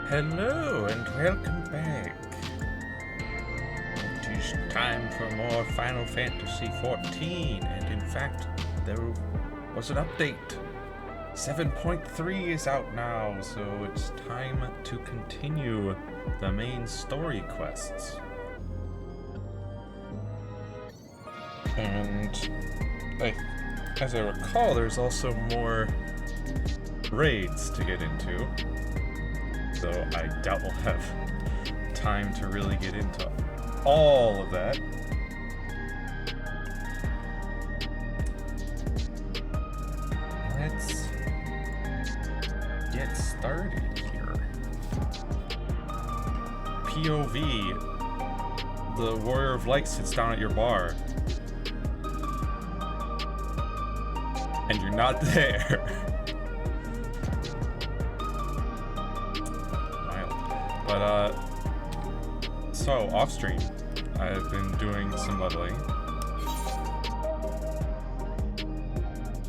Hello and welcome back. It is time for more Final Fantasy XIV, and in fact, there was an update. 7.3 is out now, so it's time to continue the main story quests. And as I recall, there's also more raids to get into. So I doubt we'll have time to really get into all of that. Let's get started here. POV. The Warrior of Light sits down at your bar. And you're not there. But, so, off-stream, I've been doing some leveling.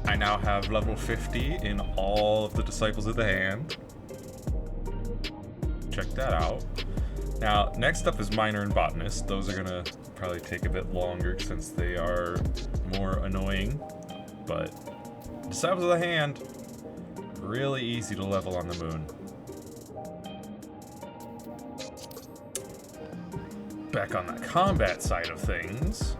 I now have level 50 in all of the Disciples of the Hand. Check that out. Now, next up is Miner and Botanist. Those are gonna probably take a bit longer since they are more annoying. But, Disciples of the Hand, really easy to level on the moon. Back on the combat side of things,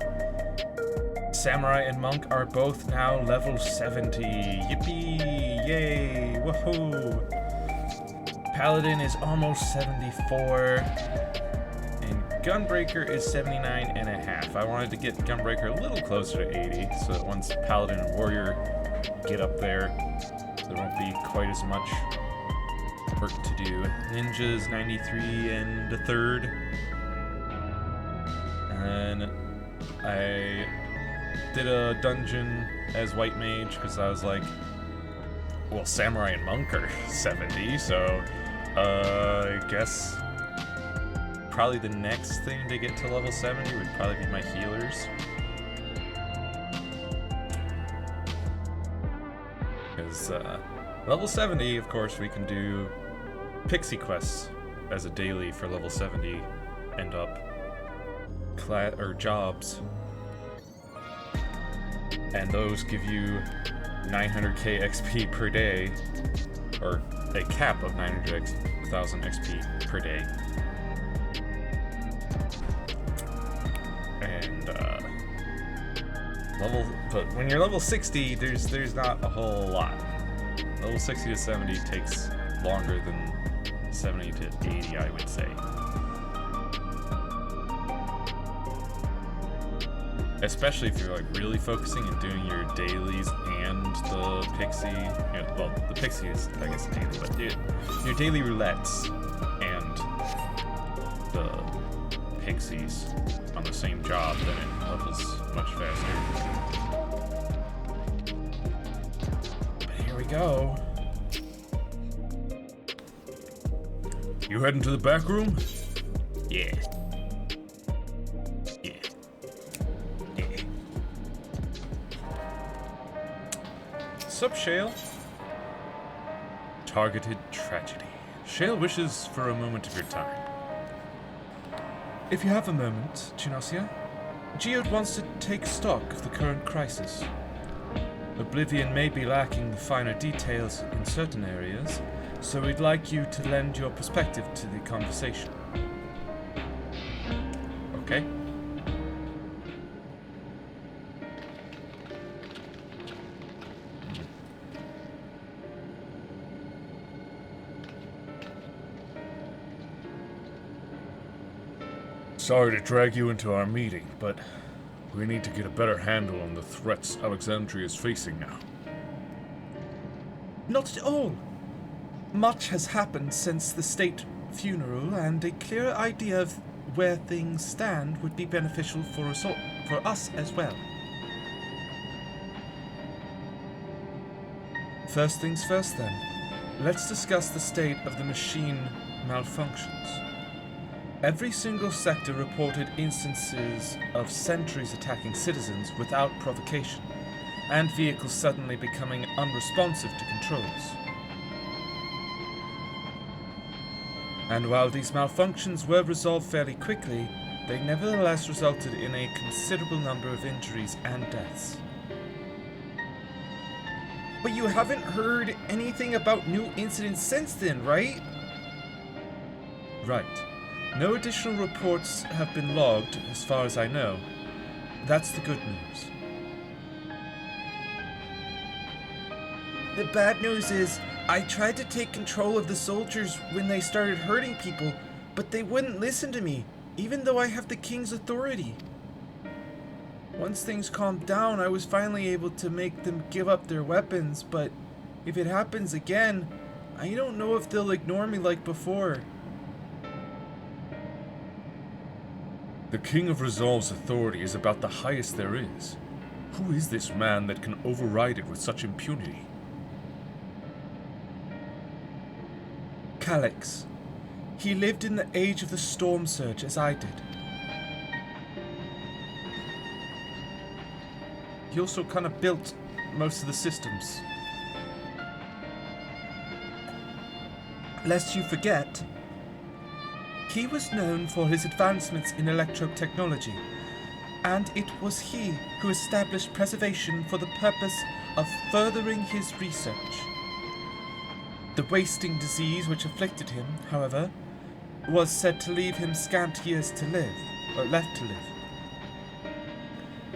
Samurai and Monk are both now level 70. Yippee! Yay! Woohoo! Paladin is almost 74. And Gunbreaker is 79.5. I wanted to get Gunbreaker a little closer to 80, so that once Paladin and Warrior get up there, there won't be quite as much work to do. Ninja's 93 and a third. And I did a dungeon as White Mage because I was like, well, Samurai and Monk are 70, so I guess probably the next thing to get to level 70 would probably be my healers. Because level 70, of course, we can do Pixie quests as a daily for level 70 and up. Or jobs, and those give you 900k XP per day, or a cap of 900,000 XP per day. And but when you're level 60, there's not a whole lot. Level 60 to 70 takes longer than 70 to 80, I would say. Especially if you're like really focusing and doing your dailies and the pixie, well, the pixie is, I guess, daily, but your daily roulettes and the pixies on the same job, then it levels much faster. But here we go. You heading to the back room? Yeah. Sup, Shale? Targeted tragedy. Shale wishes for a moment of your time. If you have a moment, Chinosia, Geode wants to take stock of the current crisis. Oblivion may be lacking the finer details in certain areas, so we'd like you to lend your perspective to the conversation. Okay? Sorry to drag you into our meeting, but we need to get a better handle on the threats Alexandria is facing now. Not at all. Much has happened since the state funeral, and a clearer idea of where things stand would be beneficial for us as well. First things first, then. Let's discuss the state of the machine malfunctions. Every single sector reported instances of sentries attacking citizens without provocation, and vehicles suddenly becoming unresponsive to controls. And while these malfunctions were resolved fairly quickly, they nevertheless resulted in a considerable number of injuries and deaths. But you haven't heard anything about new incidents since then, right? Right. No additional reports have been logged, as far as I know. That's the good news. The bad news is, I tried to take control of the soldiers when they started hurting people, but they wouldn't listen to me, even though I have the king's authority. Once things calmed down, I was finally able to make them give up their weapons, but if it happens again, I don't know if they'll ignore me like before. The King of Resolve's authority is about the highest there is. Who is this man that can override it with such impunity? Calix. He lived in the age of the Storm Surge as I did. He also kind of built most of the systems. Lest you forget, he was known for his advancements in electrotechnology, and it was he who established preservation for the purpose of furthering his research. The wasting disease which afflicted him, however, was said to leave him scant years to live, or left to live.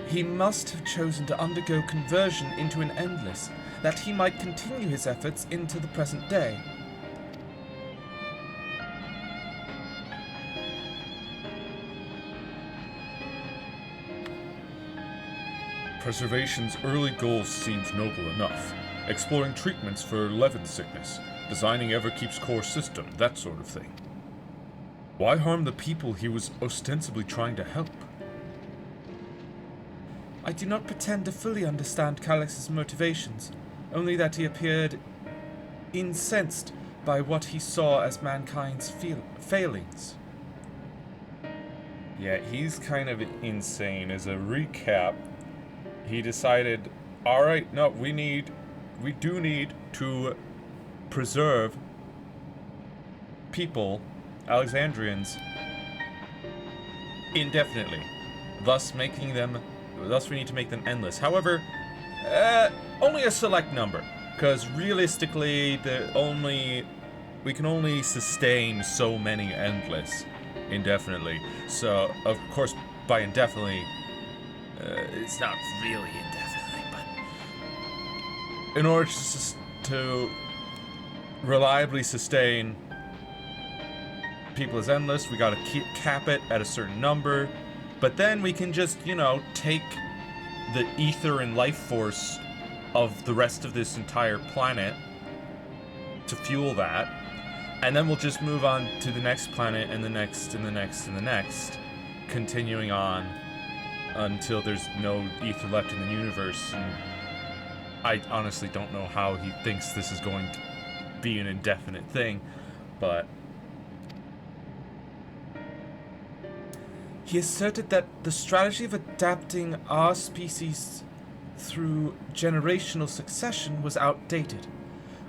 He must have chosen to undergo conversion into an endless, that he might continue his efforts into the present day. Preservation's early goals seemed noble enough. Exploring treatments for Levin sickness, designing Everkeep's core system, that sort of thing. Why harm the people he was ostensibly trying to help? I do not pretend to fully understand Calix's motivations, only that he appeared incensed by what he saw as mankind's failings. Yeah, he's kind of insane. As a recap, he decided, alright, no, we do need to preserve people, Alexandrians, indefinitely. Thus we need to make them endless. However, only a select number, because realistically, we can only sustain so many endless indefinitely. So, of course, by indefinitely, it's not really indefinitely, but in order to reliably sustain people as endless, we gotta cap it at a certain number. But then we can just, take the ether and life force of the rest of this entire planet to fuel that. And then we'll just move on to the next planet and the next and the next and the next, continuing on until there's no ether left in the universe. And I honestly don't know how he thinks this is going to be an indefinite thing, but he asserted that the strategy of adapting our species through generational succession was outdated,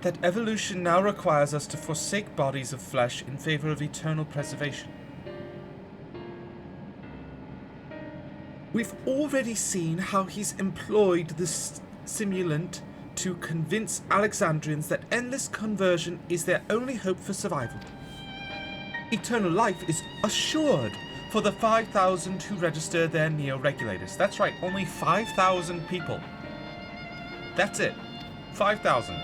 that evolution now requires us to forsake bodies of flesh in favor of eternal preservation. We've already seen how he's employed this simulant to convince Alexandrians that endless conversion is their only hope for survival. Eternal life is assured for the 5,000 who register their neo-regulators. That's right, only 5,000 people. That's it. 5,000.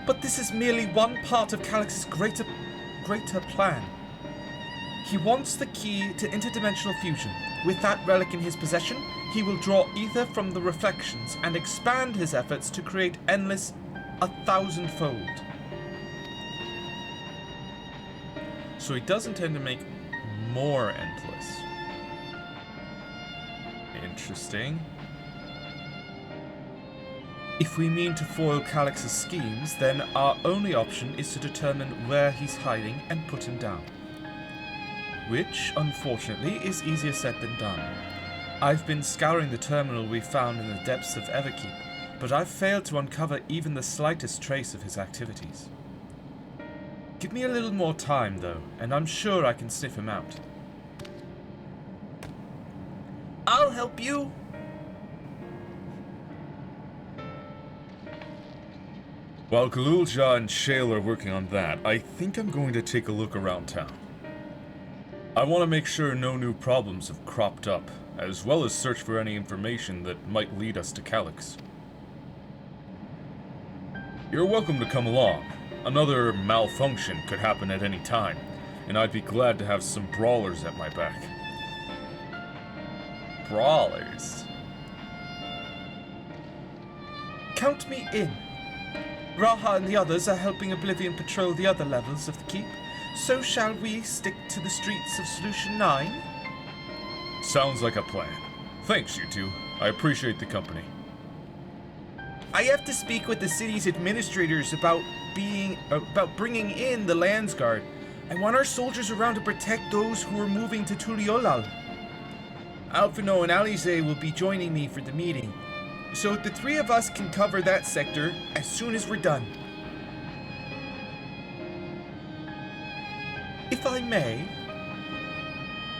But this is merely one part of Calix's greater plan. He wants the key to interdimensional fusion. With that relic in his possession, he will draw ether from the reflections and expand his efforts to create endless 1,000-fold. So he does intend to make more endless. Interesting. If we mean to foil Calix's schemes, then our only option is to determine where he's hiding and put him down. Which, unfortunately, is easier said than done. I've been scouring the terminal we found in the depths of Everkeep, but I've failed to uncover even the slightest trace of his activities. Give me a little more time, though, and I'm sure I can sniff him out. I'll help you. While Galulja and Shale are working on that, I think I'm going to take a look around town. I want to make sure no new problems have cropped up, as well as search for any information that might lead us to Calyx. You're welcome to come along. Another malfunction could happen at any time, and I'd be glad to have some brawlers at my back. Brawlers? Count me in. Raha and the others are helping Oblivion patrol the other levels of the keep, so shall we stick to the streets of Solution 9? Sounds like a plan. Thanks, you two. I appreciate the company. I have to speak with the city's administrators about bringing in the Landsguard. I want our soldiers around to protect those who are moving to Tuliolal. Alphino and Alize will be joining me for the meeting, so the three of us can cover that sector as soon as we're done. If I may,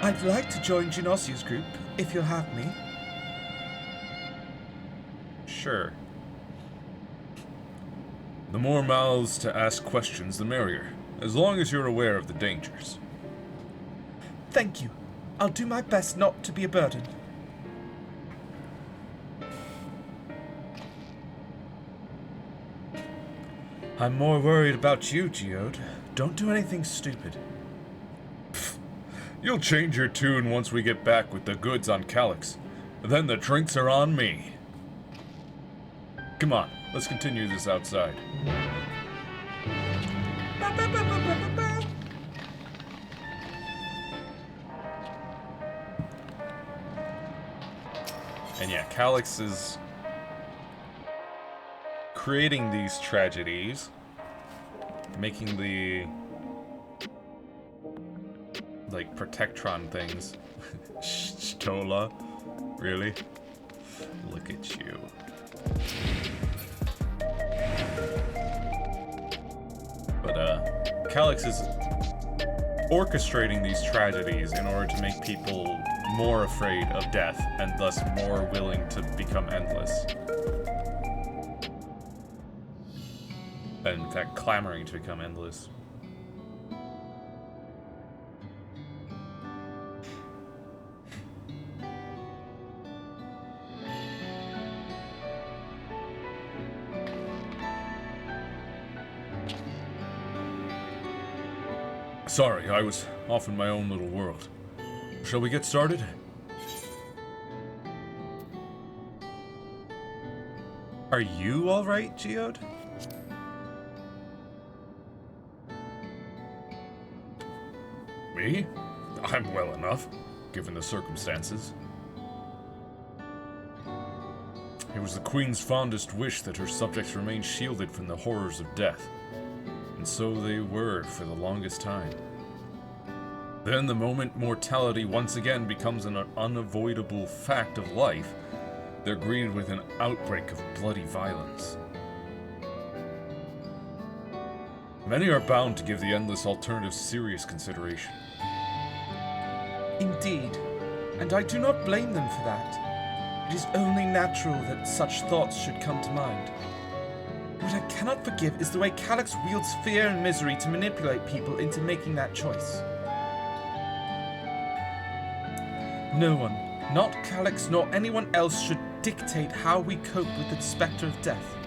I'd like to join Genosia's group, if you'll have me. Sure. The more mouths to ask questions, the merrier, as long as you're aware of the dangers. Thank you. I'll do my best not to be a burden. I'm more worried about you, Geode. Don't do anything stupid. You'll change your tune once we get back with the goods on Calyx. Then the drinks are on me. Come on, let's continue this outside. And yeah, Calyx is creating these tragedies, making the like Protectron things. Stola, really? Look at you. But Calyx is orchestrating these tragedies in order to make people more afraid of death and thus more willing to become endless. And in fact, clamoring to become endless. Sorry, I was off in my own little world. Shall we get started? Are you alright, Geode? Me? I'm well enough, given the circumstances. It was the Queen's fondest wish that her subjects remain shielded from the horrors of death. And so they were for the longest time. Then the moment mortality once again becomes an unavoidable fact of life, they're greeted with an outbreak of bloody violence. Many are bound to give the endless alternative serious consideration. Indeed, and I do not blame them for that. It is only natural that such thoughts should come to mind. What I cannot forgive is the way Calyx wields fear and misery to manipulate people into making that choice. No one, not Calyx nor anyone else, should dictate how we cope with the specter of death.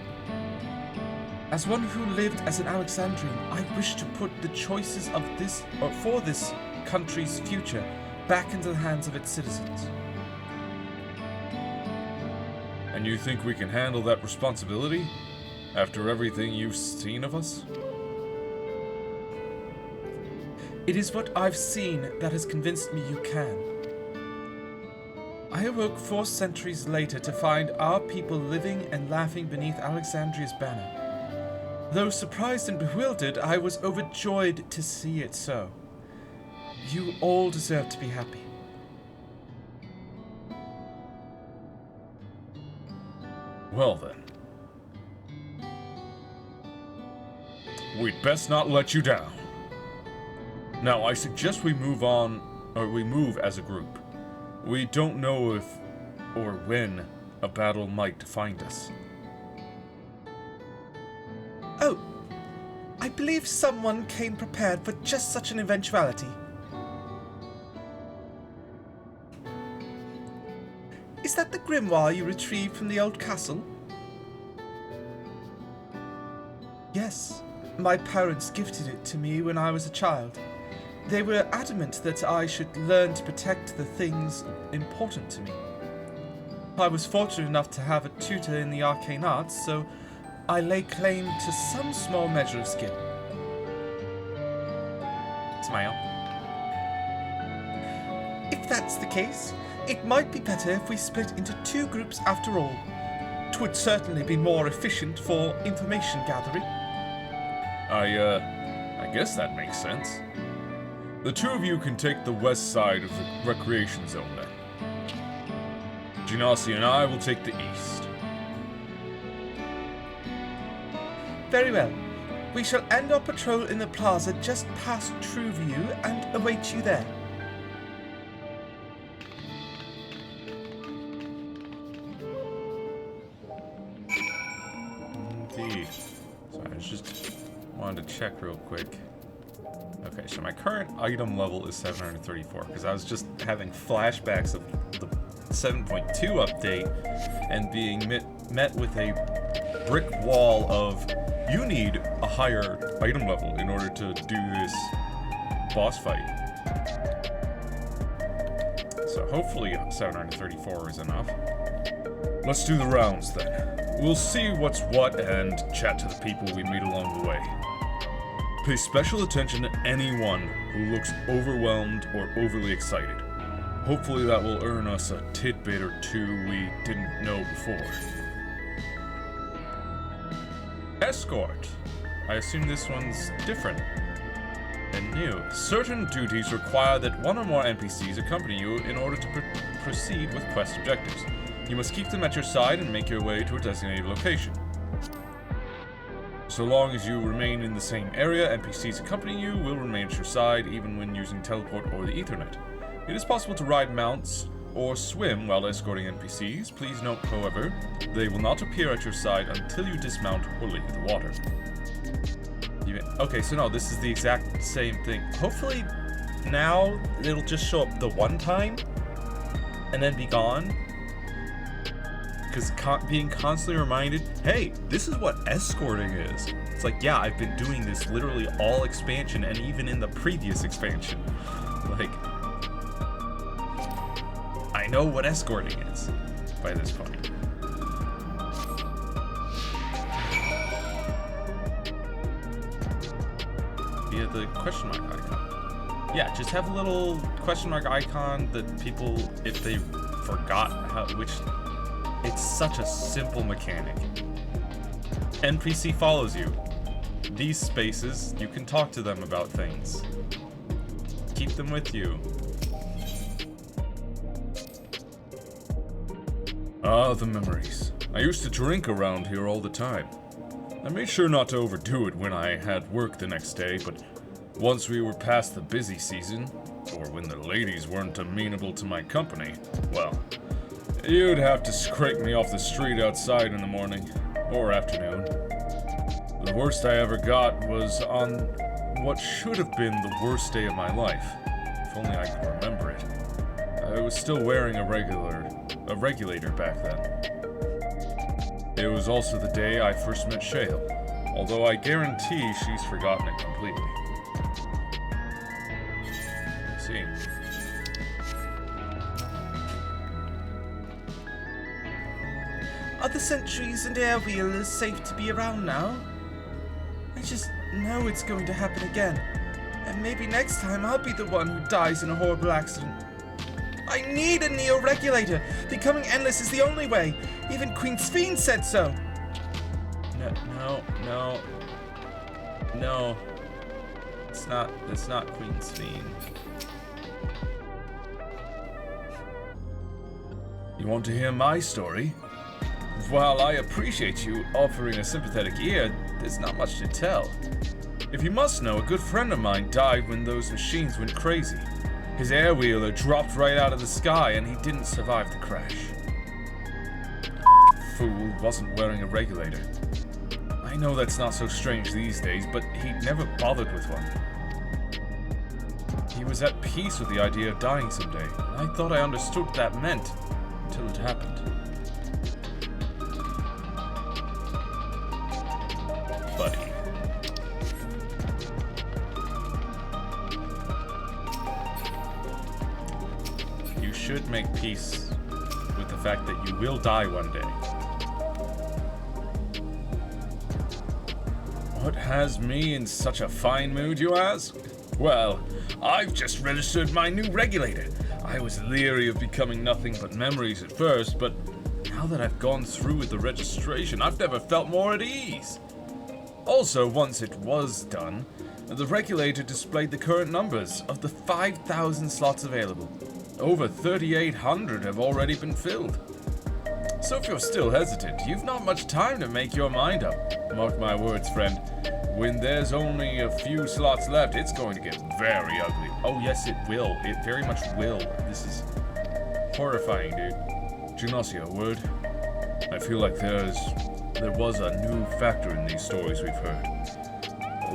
As one who lived as an Alexandrian, I wish to put the choices of this, or for this country's future, back into the hands of its citizens. And you think we can handle that responsibility? After everything you've seen of us? It is what I've seen that has convinced me you can. I awoke 4 centuries later to find our people living and laughing beneath Alexandria's banner. Though surprised and bewildered, I was overjoyed to see it so. You all deserve to be happy. Well then. We'd best not let you down. Now, I suggest we move on, or we move as a group. We don't know if or when a battle might find us. Oh, I believe someone came prepared for just such an eventuality. Is that the grimoire you retrieved from the old castle? Yes, my parents gifted it to me when I was a child. They were adamant that I should learn to protect the things important to me. I was fortunate enough to have a tutor in the arcane arts, so I lay claim to some small measure of skill. Smile. If that's the case, it might be better if we split into 2 groups after all. 'Twould certainly be more efficient for information gathering. I guess that makes sense. The 2 of you can take the west side of the recreation zone then. Genasi and I will take the east. Very well. We shall end our patrol in the plaza just past True View and await you there. Indeed. So I just wanted to check real quick. Okay, so my current item level is 734, because I was just having flashbacks of the 7.2 update and being met with a brick wall of, you need a higher item level in order to do this boss fight. So hopefully 734 is enough. Let's do the rounds then. We'll see what's what and chat to the people we meet along the way. Pay special attention to anyone who looks overwhelmed or overly excited. Hopefully that will earn us a tidbit or 2 we didn't know before. Escort. I assume this one's different and new. Certain duties require that 1 or more NPCs accompany you in order to proceed with quest objectives. You must keep them at your side and make your way to a designated location. So long as you remain in the same area, NPCs accompanying you will remain at your side even when using teleport or the Ethernet. It is possible to ride mounts or swim while escorting NPCs. Please note, however, they will not appear at your side until you dismount or leave the water. Okay, so no, this is the exact same thing. Hopefully now it'll just show up the one time and then be gone. Because being constantly reminded, hey, this is what escorting is. It's like, yeah, I've been doing this literally all expansion and even in the previous expansion. Like, I know what escorting is by this point. Yeah, the question mark icon. Yeah, just have a little question mark icon that people, if they forgot how, which, it's such a simple mechanic. NPC follows you. These spaces, you can talk to them about things. Keep them with you. Ah, the memories. I used to drink around here all the time. I made sure not to overdo it when I had work the next day, but once we were past the busy season, or when the ladies weren't amenable to my company, well, you'd have to scrape me off the street outside in the morning, or afternoon. The worst I ever got was on what should have been the worst day of my life. If only I could remember it. I was still wearing a regulator back then. It was also the day I first met Shale, although I guarantee she's forgotten it completely. Let's see. Are the sentries and air wheelers safe to be around now? I just know it's going to happen again. And maybe next time I'll be the one who dies in a horrible accident. I need a neo-regulator! Becoming endless is the only way! Even Queen Sphene said so! No. It's not Queen Sphene. You want to hear my story? While I appreciate you offering a sympathetic ear, there's not much to tell. If you must know, a good friend of mine died when those machines went crazy. His air wheeler dropped right out of the sky and he didn't survive the crash. Fool wasn't wearing a regulator. I know that's not so strange these days, but he'd never bothered with one. He was at peace with the idea of dying someday, and I thought I understood what that meant until it happened. Buddy. You should make peace with the fact that you will die one day. What has me in such a fine mood, you ask? Well, I've just registered my new regulator. I was leery of becoming nothing but memories at first, but now that I've gone through with the registration, I've never felt more at ease. Also, once it was done, the regulator displayed the current numbers of the 5,000 slots available. Over 3,800 have already been filled. So if you're still hesitant, you've not much time to make your mind up. Mark my words, friend. When there's only a few slots left, it's going to get very ugly. Oh yes, it will. It very much will. This is horrifying, dude. Gymnasia, a word? I feel like there was a new factor in these stories we've heard.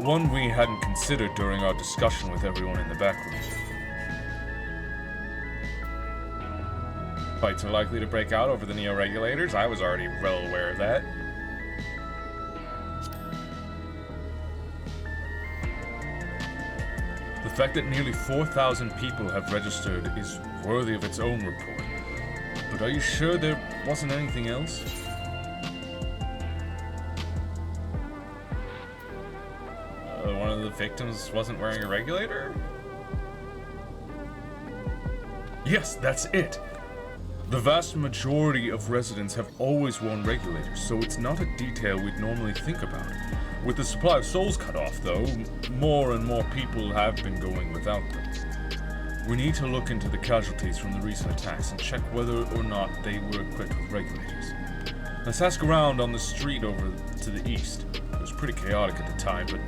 One we hadn't considered during our discussion with everyone in the back room. Fights are likely to break out over the neo-regulators. I was already well aware of that. The fact that nearly 4,000 people have registered is worthy of its own report. But are you sure there wasn't anything else? One of the victims wasn't wearing a regulator? Yes, that's it! The vast majority of residents have always worn regulators, so it's not a detail we'd normally think about. With the supply of souls cut off, though, more and more people have been going without them. We need to look into the casualties from the recent attacks and check whether or not they were equipped with regulators. Let's ask around on the street over to the east. It was pretty chaotic at the time, but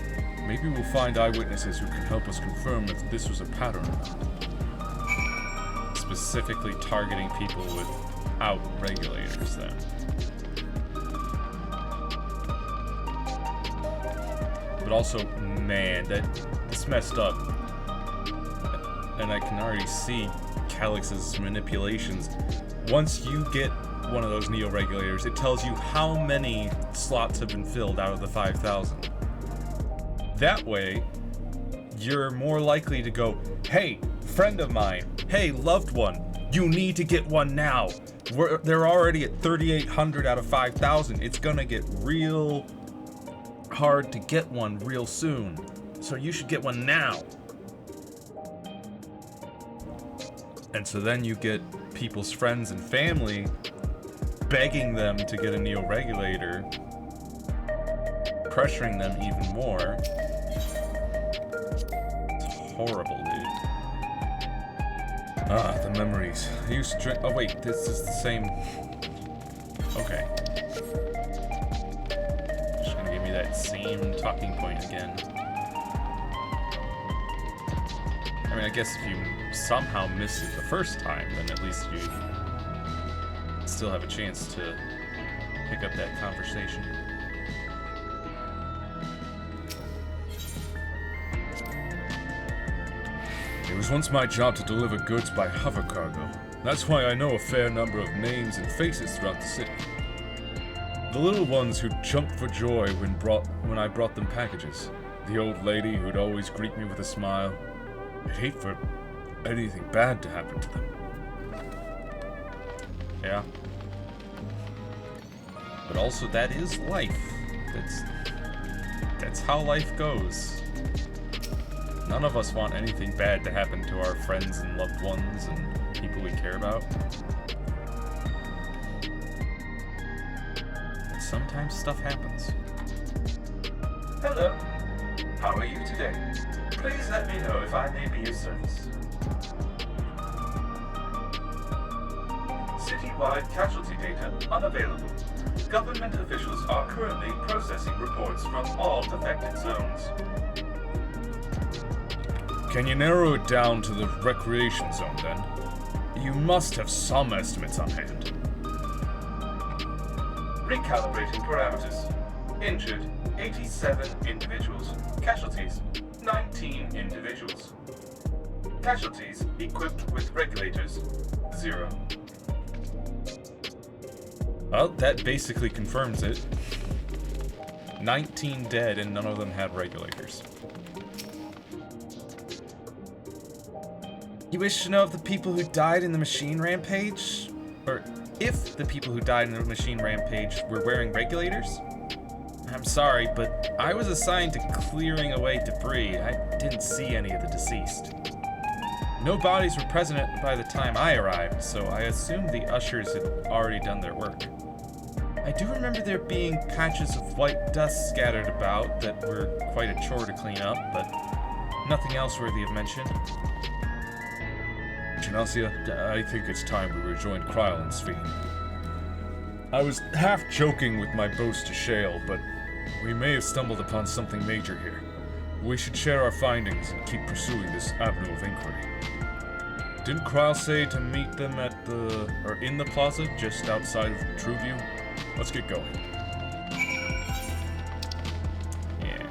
maybe we'll find eyewitnesses who can help us confirm if this was a pattern or not. Specifically targeting people without regulators, then. But also, man, that's messed up. And I can already see Calyx's manipulations. Once you get one of those neo-regulators, it tells you how many slots have been filled out of the 5,000. That way, you're more likely to go, hey, friend of mine, hey, loved one, you need to get one now. They're already at 3,800 out of 5,000. It's gonna get real hard to get one real soon. So you should get one now. And so then you get people's friends and family begging them to get a neo-regulator, pressuring them even more. It's horrible, dude. Ah, the memories. I used to drink. Oh wait, this is the same. Okay. Just gonna give me that same talking point again. I mean, I guess if you somehow miss it the first time, then at least you still have a chance to pick up that conversation. It was once my job to deliver goods by hover cargo. That's why I know a fair number of names and faces throughout the city. The little ones who jumped for joy when I brought them packages. The old lady who'd always greet me with a smile. I'd hate for anything bad to happen to them. Yeah. But also, that is life. That's how life goes. None of us want anything bad to happen to our friends and loved ones and people we care about. But sometimes stuff happens. Hello. How are you today? Please let me know if I may be of service. City citywide casualty data unavailable. Government officials are currently processing reports from all affected zones. Can you narrow it down to the recreation zone then? You must have some estimates on hand. Recalibrating parameters. Injured, 87 individuals. Casualties, 19 individuals. Casualties equipped with regulators, 0. Well, that basically confirms it. 19 dead and none of them had regulators. You wish to know if the people who died in the machine rampage? Or if the people who died in the machine rampage were wearing regulators? I'm sorry, but I was assigned to clearing away debris. I didn't see any of the deceased. No bodies were present by the time I arrived, so I assumed the ushers had already done their work. I do remember there being patches of white dust scattered about that were quite a chore to clean up, but nothing else worthy of mention. Janasia, I think it's time we rejoined Kryle and Sphene. I was half joking with my boast to Shale, but we may have stumbled upon something major here. We should share our findings and keep pursuing this avenue of inquiry. Didn't Kryle say to meet them in the plaza just outside of Trueview? Let's get going. Yeah.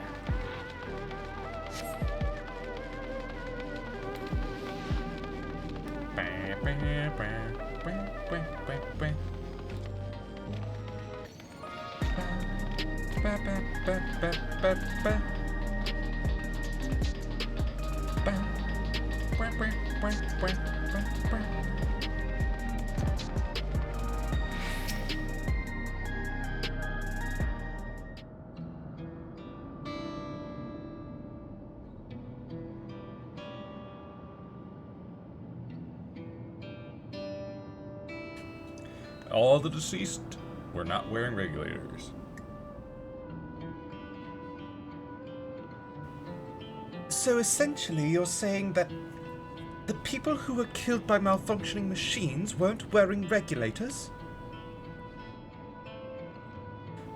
All the deceased were not wearing regulators. So essentially you're saying that the people who were killed by malfunctioning machines weren't wearing regulators?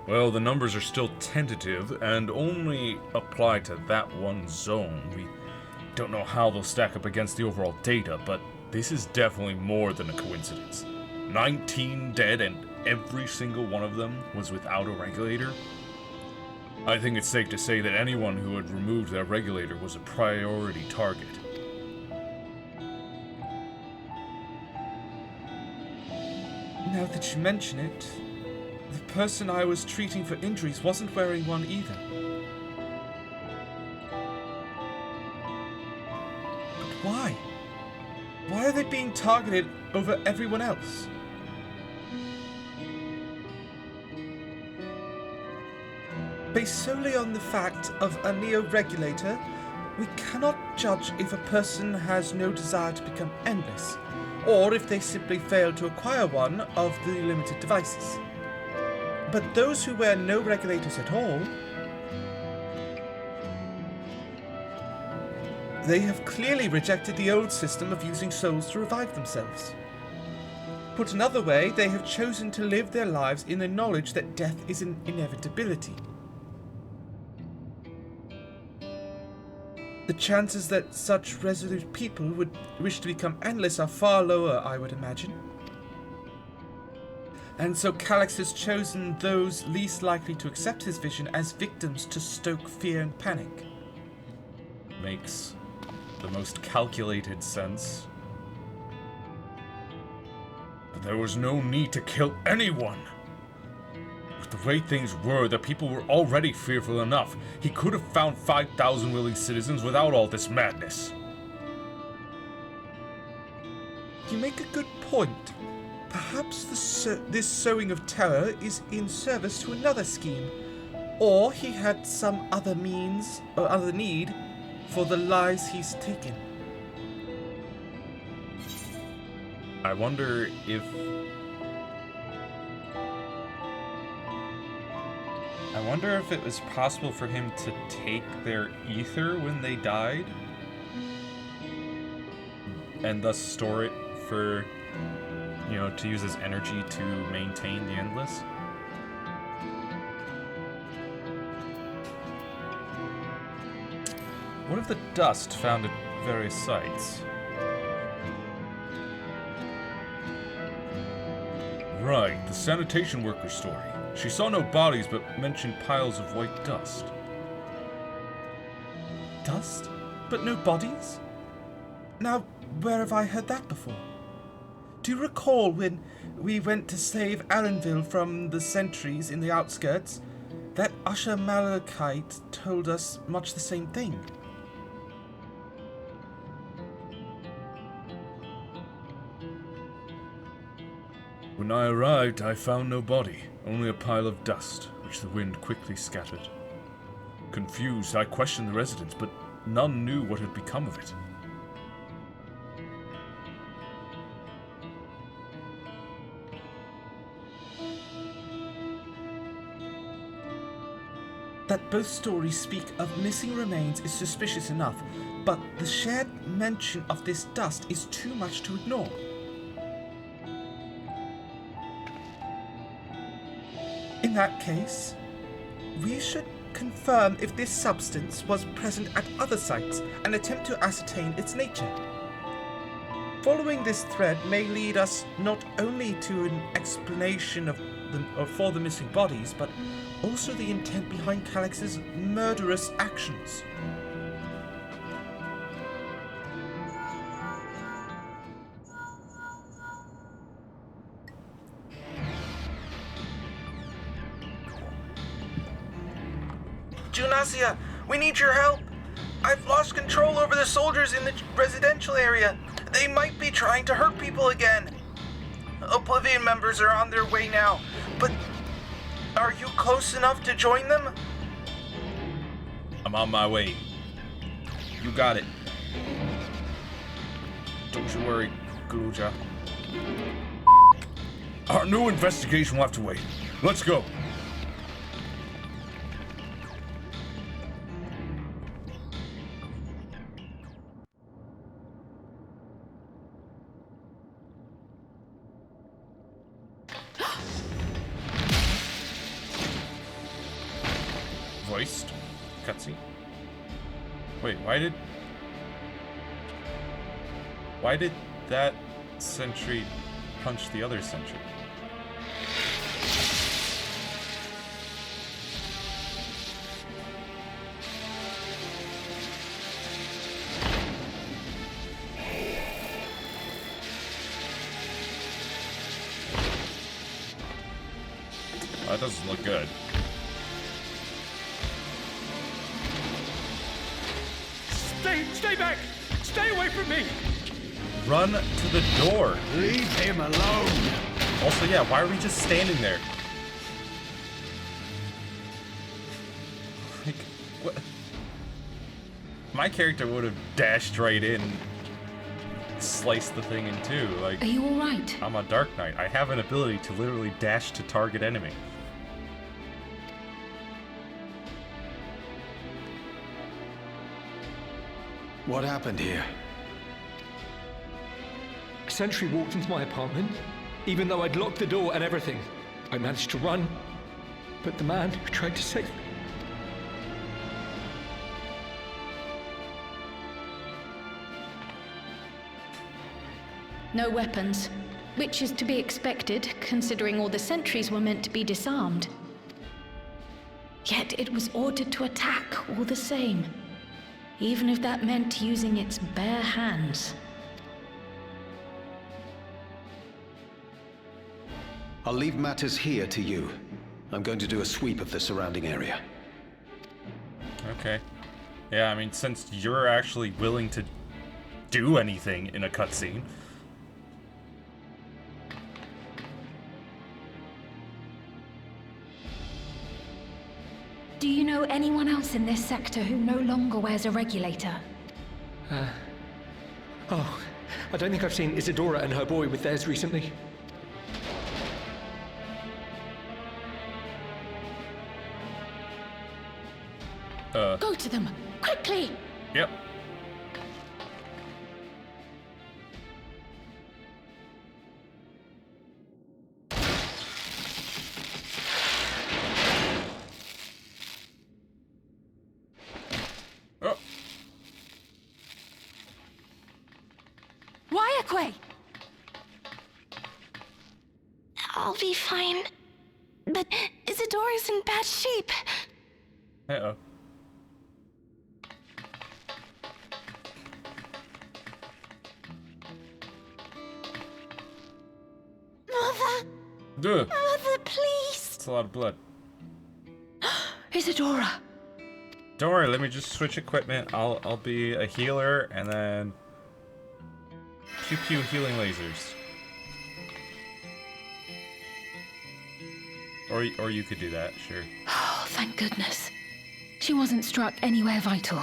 Well, the numbers are still tentative and only apply to that one zone. We don't know how they'll stack up against the overall data, but this is definitely more than a coincidence. 19 dead and every single one of them was without a regulator? I think it's safe to say that anyone who had removed their regulator was a priority target. Now that you mention it, the person I was treating for injuries wasn't wearing one either. But why? Why are they being targeted over everyone else? Based solely on the fact of a neo-regulator, we cannot judge if a person has no desire to become endless, or if they simply fail to acquire one of the limited devices. But those who wear no regulators at all, they have clearly rejected the old system of using souls to revive themselves. Put another way, they have chosen to live their lives in the knowledge that death is an inevitability. The chances that such resolute people would wish to become endless are far lower, I would imagine. And so Calyx has chosen those least likely to accept his vision as victims to stoke fear and panic. Makes the most calculated sense. But there was no need to kill anyone. With the way things were, the people were already fearful enough. He could have found 5,000 willing citizens without all this madness. You make a good point. Perhaps this sowing of terror is in service to another scheme, or he had some other means or other need for the lives he's taken. I wonder if it was possible for him to take their ether when they died and thus store it for you know, to use as energy to maintain the Endless. What if the dust found at various sites? Right, the sanitation worker story. She saw no bodies, but mentioned piles of white dust. Dust? But no bodies? Now, where have I heard that before? Do you recall when we went to save Arenville from the sentries in the outskirts? That Usher Malachite told us much the same thing. When I arrived, I found no body, only a pile of dust, which the wind quickly scattered. Confused, I questioned the residents, but none knew what had become of it. That both stories speak of missing remains is suspicious enough, but the shared mention of this dust is too much to ignore. In that case, we should confirm if this substance was present at other sites and attempt to ascertain its nature. Following this thread may lead us not only to an explanation for the missing bodies, but also the intent behind Calix's murderous actions. Junasia, we need your help. I've lost control over the soldiers in the residential area. They might be trying to hurt people again. Oblivion members are on their way now, but are you close enough to join them? I'm on my way. You got it. Don't you worry, Guja. Our new investigation will have to wait. Let's go. Voiced cutscene. Wait, why did that sentry punch the other sentry? That doesn't look good. Stay back! Stay away from me! Run to the door. Leave him alone! Also, yeah, why are we just standing there? Like, what? My character would have dashed right in, sliced the thing in two. Like, Are you alright? I'm a Dark Knight. I have an ability to literally dash to target enemy. What happened here? A sentry walked into my apartment, even though I'd locked the door and everything. I managed to run, but the man who tried to save me... No weapons, which is to be expected, considering all the sentries were meant to be disarmed. Yet it was ordered to attack all the same, even if that meant using its bare hands. I'll leave matters here to you. I'm going to do a sweep of the surrounding area. Okay. Yeah, I mean, since you're actually willing to do anything in a cutscene. Do you know anyone else in this sector who no longer wears a regulator? Oh, I don't think I've seen Isadora and her boy with theirs recently. Go to them, quickly! Yep. Make way! I'll be fine. But Isadora's in bad shape. Uh-oh. Mother, Duh. Mother, please. That's a lot of blood. Isadora! Don't worry, let me just switch equipment. I'll be a healer and then pew pew healing lasers. Or you could do that, sure. Oh, thank goodness. She wasn't struck anywhere vital.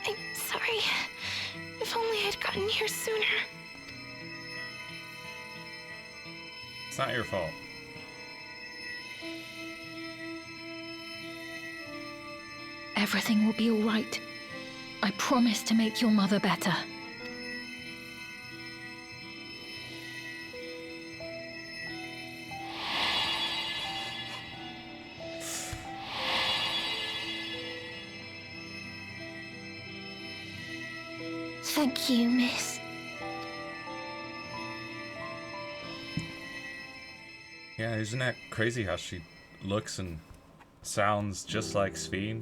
I'm sorry. If only I'd gotten here sooner. It's not your fault. Everything will be all right. I promise to make your mother better. Thank you, miss. Yeah, isn't that crazy how she looks and sounds just like Sphene?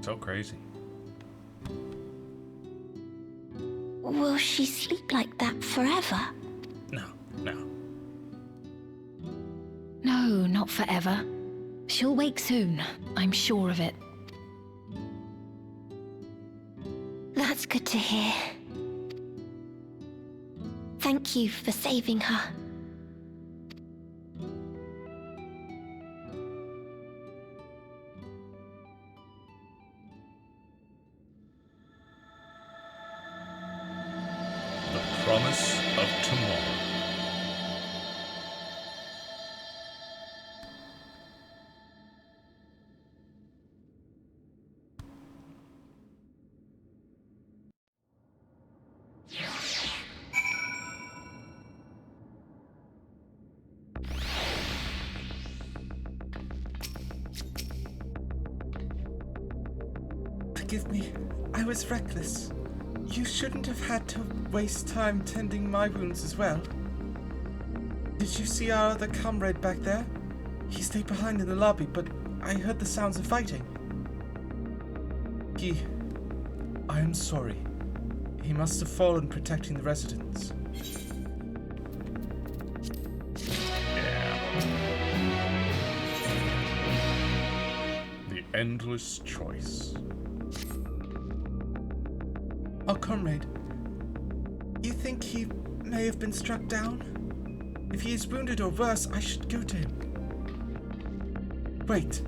So crazy. Will she sleep like that forever? No. No, not forever. She'll wake soon, I'm sure of it. That's good to hear. Thank you for saving her. The promise of tomorrow. Forgive me. I was reckless. You shouldn't have had to waste time tending my wounds as well. Did you see our other comrade back there? He stayed behind in the lobby, but I heard the sounds of fighting. I am sorry. He must have fallen protecting the residents. The endless choice. Our comrade. You think he may have been struck down? If he is wounded or worse, I should go to him. Wait.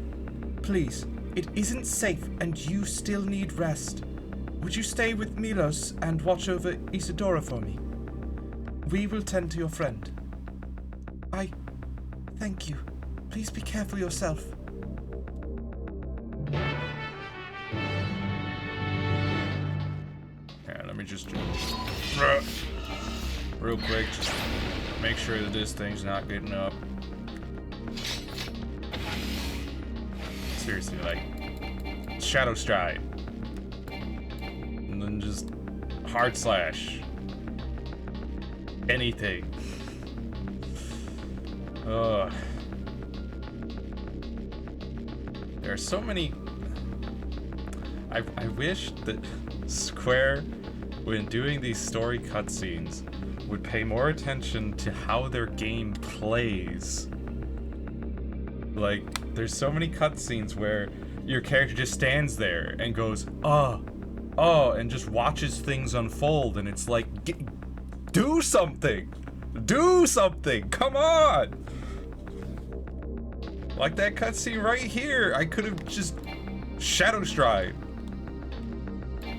Please. It isn't safe and you still need rest. Would you stay with Milos and watch over Isadora for me? We will tend to your friend. Thank you. Please be careful yourself. Yeah, let me just real quick, just make sure that this thing's not getting up. Seriously, like Shadow Stride. And then just hard slash. Anything. Ugh. There are so many. I wish that Square, when doing these story cutscenes, would pay more attention to how their game plays. Like, there's so many cutscenes where your character just stands there and goes, oh, and just watches things unfold, and it's like, do something! Do something! Come on! Like that cutscene right here, I could have just Shadow Stride.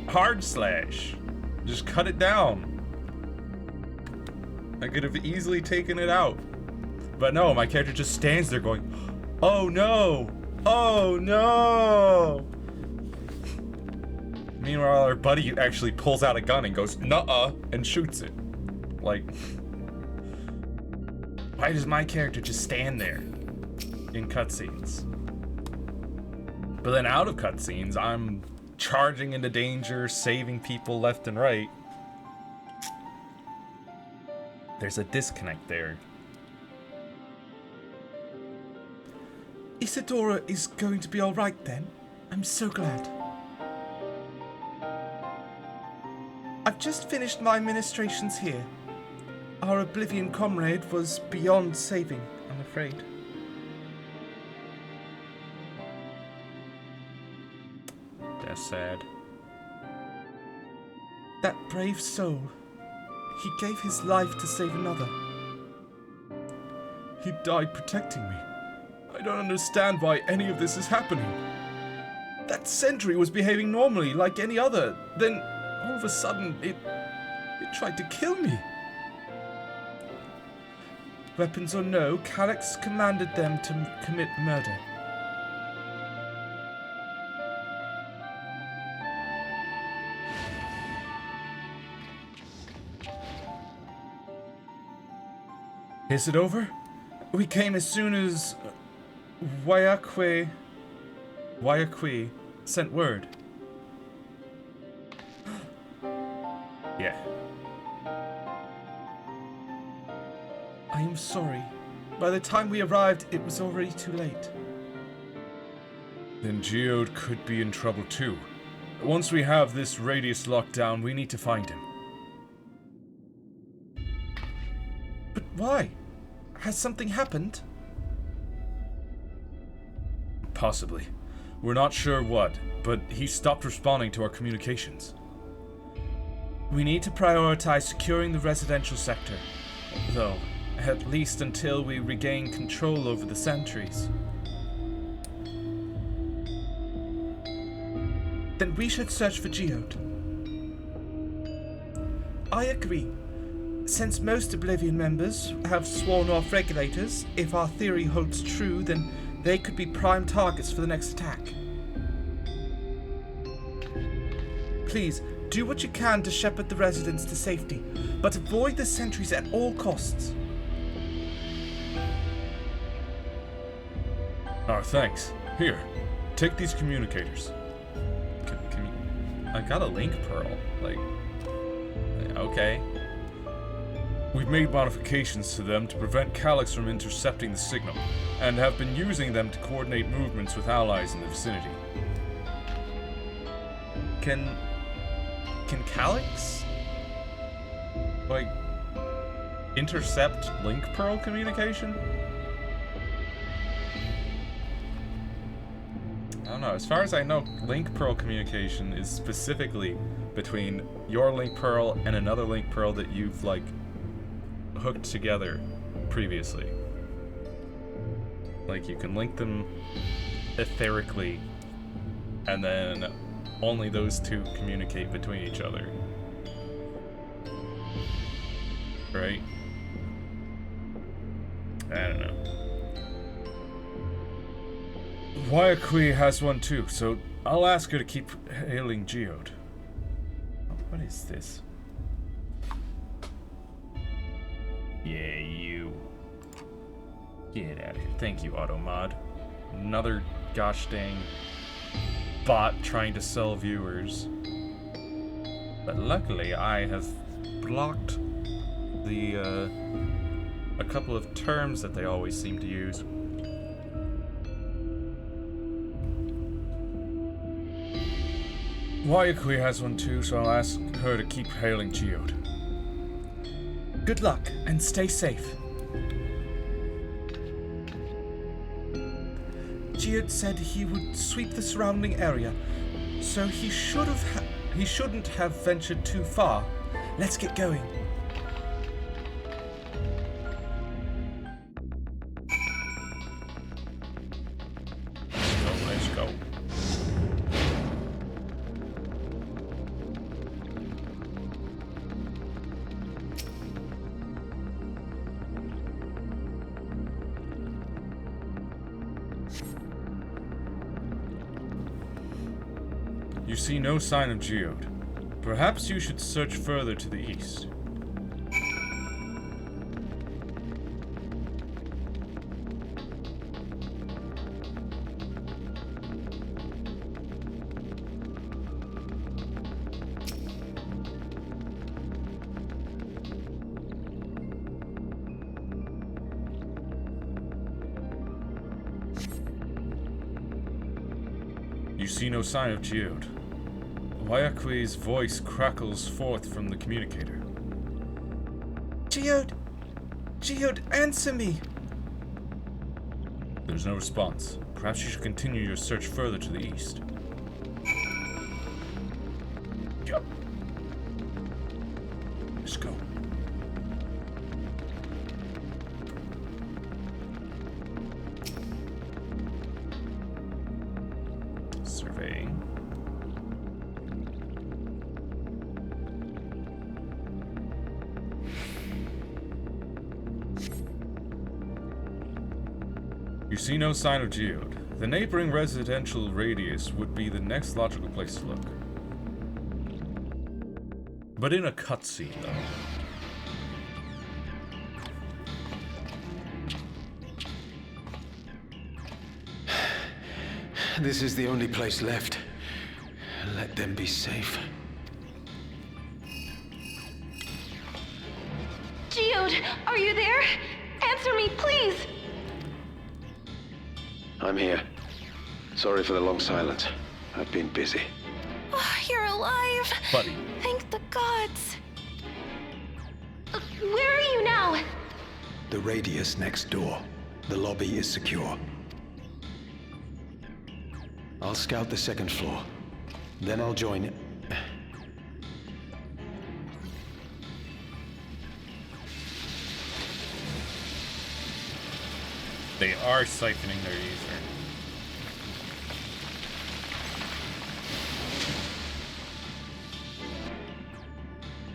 Hard slash. Just cut it down. I could have easily taken it out. But no, my character just stands there going, oh no! Oh no! Meanwhile, our buddy actually pulls out a gun and goes, nuh-uh, and shoots it. Like, why does my character just stand there in cutscenes? But then out of cutscenes, I'm charging into danger, saving people left and right. There's a disconnect there. Isadora is going to be alright then. I'm so glad. I've just finished my ministrations here. Our Oblivion comrade was beyond saving, I'm afraid. That's sad. That brave soul. He gave his life to save another. He died protecting me. I don't understand why any of this is happening. That sentry was behaving normally, like any other. Then, all of a sudden, it tried to kill me. Weapons or no, Calyx commanded them to commit murder. Is it over? We came as soon as Wayakwe sent word. Yeah. I am sorry. By the time we arrived, it was already too late. Then Geode could be in trouble too. Once we have this radius locked down, we need to find him. But why? Has something happened? Possibly. We're not sure what, but he stopped responding to our communications. We need to prioritize securing the residential sector, though, at least until we regain control over the sentries. Then we should search for Geode. I agree. Since most Oblivion members have sworn off regulators, if our theory holds true, then they could be prime targets for the next attack. Please, do what you can to shepherd the residents to safety, but avoid the sentries at all costs. Thanks. Here, take these communicators. Can you... I got a link pearl. Like... Okay. We've made modifications to them to prevent Calyx from intercepting the signal, and have been using them to coordinate movements with allies in the vicinity. Can Calyx, like, intercept link pearl communication? I don't know. As far as I know, link pearl communication is specifically between your link pearl and another link pearl that you've, like, hooked together previously. Like, you can link them etherically, and then only those two communicate between each other. Right? I don't know. Wayakui has one too, so I'll ask her to keep hailing Geode. What is this? Yeah, you. Get out of here. Thank you, Automod. Another gosh dang bot trying to sell viewers. But luckily, I have blocked the, a couple of terms that they always seem to use. Wayakui has one too, so I'll ask her to keep hailing Geode. good luck and stay safe. Geode said he would sweep the surrounding area, so he shouldn't have ventured too far. Let's get going. Let's go. You see no sign of Geode. Perhaps you should search further to the east. see no sign of Geode. Wayakwe's voice crackles forth from the communicator. Geode! Geode, answer me! There's no response. Perhaps you should continue your search further to the east. Yup. Let's go. Surveying. You see no sign of Geode. The neighboring residential radius would be the next logical place to look. But in a cutscene, though. This is the only place left. Let them be safe. Geode, are you there? Answer me, please! I'm here. Sorry for the long silence. I've been busy. Oh, you're alive! Buddy. Thank the gods. Where are you now? The radius next door. The lobby is secure. I'll scout the second floor. Then I'll join it. They are siphoning their ether.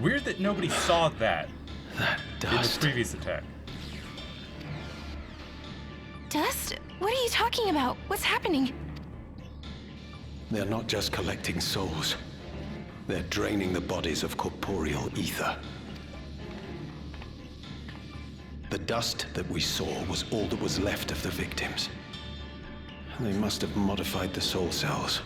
Weird that nobody saw that That in the dust. previous attack. Dust? What are you talking about? What's happening? They're not just collecting souls. They're draining the bodies of corporeal ether. The dust that we saw was all that was left of the victims. They must have modified the soul cells.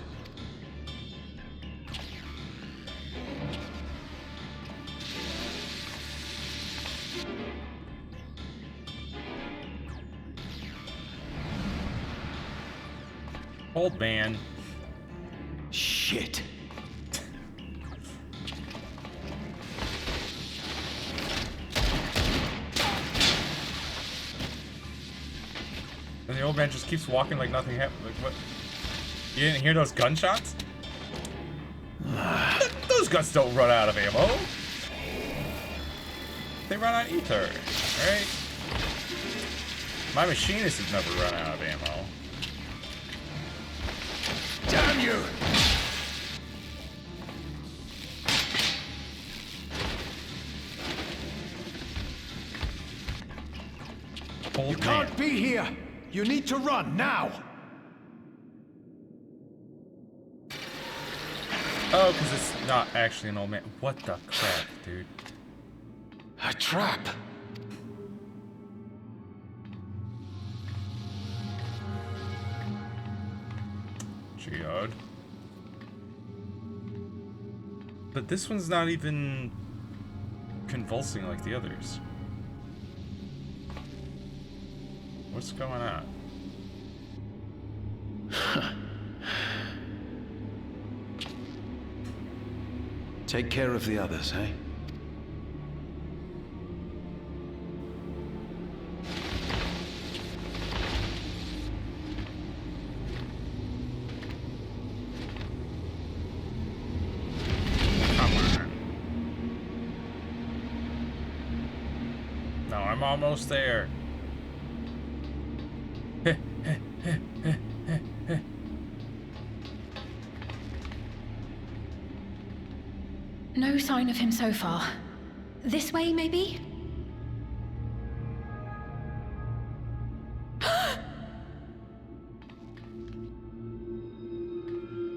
Old man. Shit. And the old man just keeps walking like nothing happened. Like, what? You didn't hear those gunshots? Those guns don't run out of ammo. They run out of ether, right? My machinist has never run out of ammo. Damn you! Old man. Can't be here! You need to run, now! Oh, because it's not actually an old man. What the crap, dude? A trap! Geode. But this one's not even convulsing like the others. What's going on? Take care of the others, eh? Come on. No, I'm almost there. No sign of him so far. This way, maybe?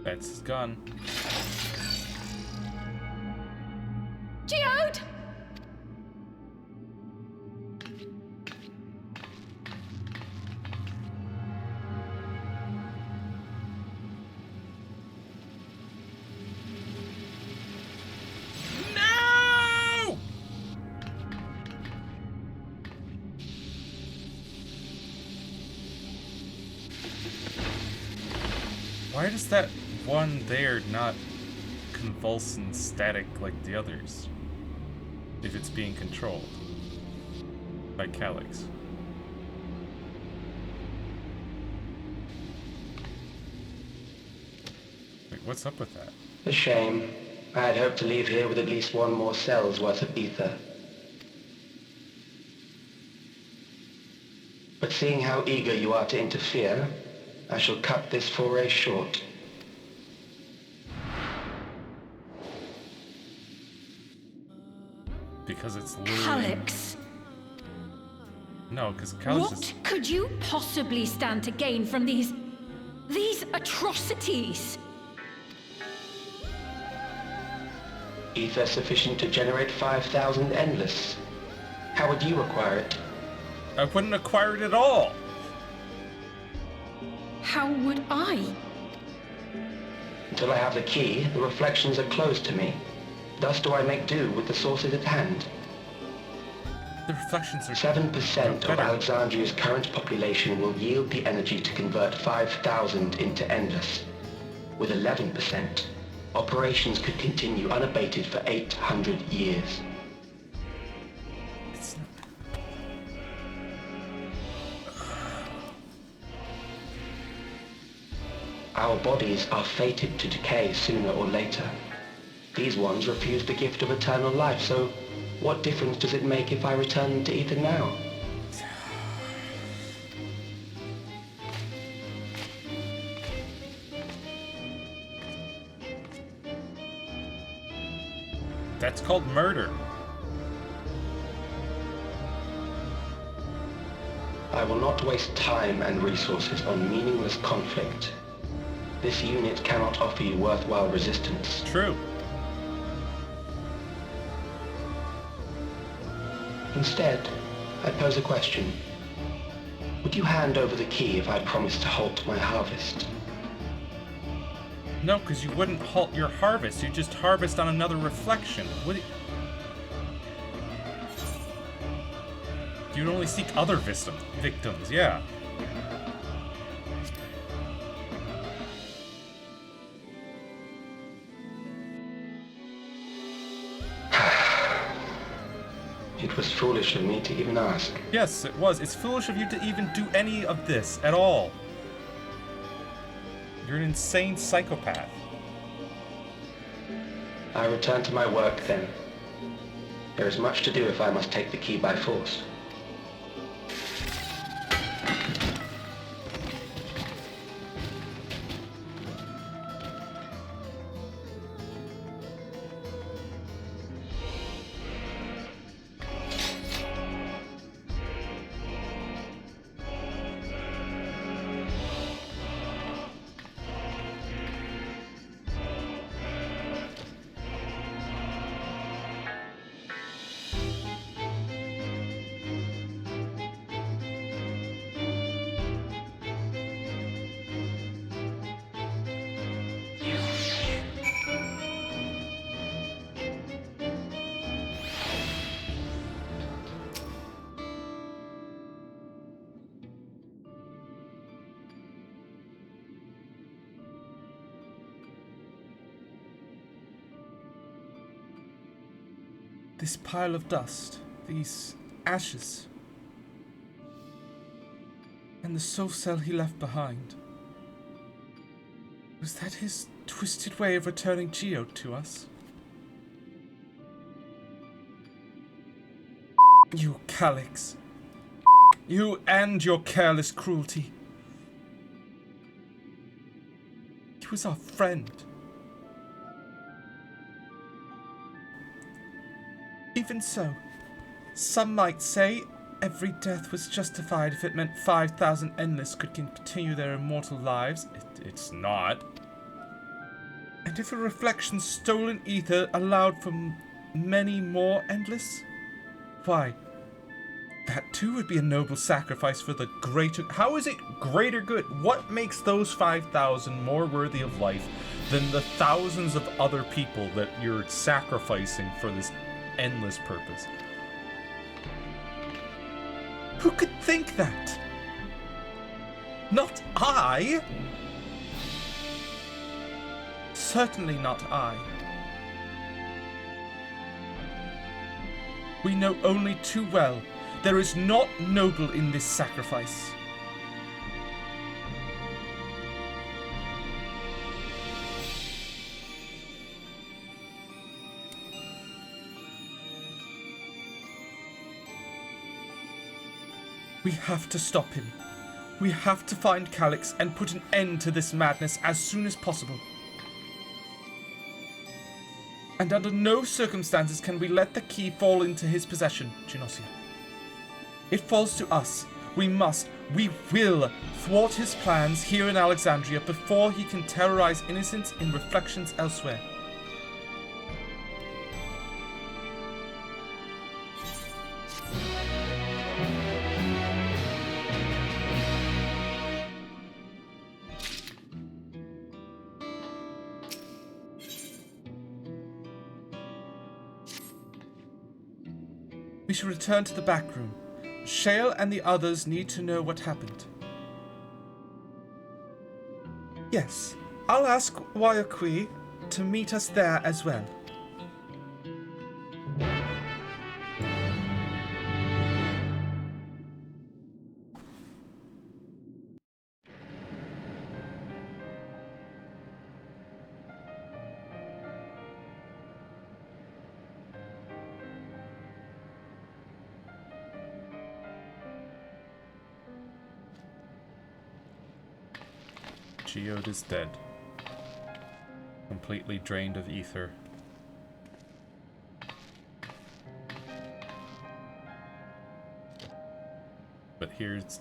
That's his gun. Geode! No! Why does that one there not convulsing static like the others? If it's being controlled by Calyx. Wait, what's up with that? A shame. I had hoped to leave here with at least one more cell's worth of ether. But seeing how eager you are to interfere, I shall cut this foray short. Because it's literally... Calyx, No, because Calyx what is... could you possibly stand to gain from these atrocities? Ether sufficient to generate 5,000 endless. How would you acquire it? I wouldn't acquire it at all! How would I? Until I have the key, the reflections are closed to me. Thus do I make do with the sources at hand. The reflections are... 7% of better. Alexandria's current population will yield the energy to convert 5,000 into endless. With 11%, operations could continue unabated for 800 years. It's not... Our bodies are fated to decay sooner or later. These ones refuse the gift of eternal life, so what difference does it make if I return them to ether now? That's called murder. I will not waste time and resources on meaningless conflict. This unit cannot offer you worthwhile resistance. True. Instead, I pose a question. Would you hand over the key if I promise to halt my harvest? No, because you wouldn't halt your harvest. You just harvest on another reflection. What? You'd only seek other victims, yeah. It was foolish of me to even ask. Yes, it was. It's foolish of you to even do any of this at all. You're an insane psychopath. I return to my work then. There is much to do if I must take the key by force. This pile of dust, these ashes, and the soul cell he left behind. Was that his twisted way of returning Geode to us? You, Calyx. You and your careless cruelty. He was our friend. Even so, some might say every death was justified if it meant 5,000 Endless could continue their immortal lives. It's not. And if a reflection's stolen ether allowed for many more Endless, why, that too would be a noble sacrifice for the greater... How is it greater good? What makes those 5,000 more worthy of life than the thousands of other people that you're sacrificing for this endless purpose? Who could think that? Not I! certainly not I. We know only too well there is naught noble in this sacrifice. We have to stop him. We have to find Calix and put an end to this madness as soon as possible. And under no circumstances can we let the key fall into his possession, Genosia. It falls to us. We will thwart his plans here in Alexandria before he can terrorize innocents in reflections elsewhere. We should return to the back room. Shale and the others need to know what happened. Yes, I'll ask Wayakui to meet us there as well. Geode is dead. Completely drained of ether. But here's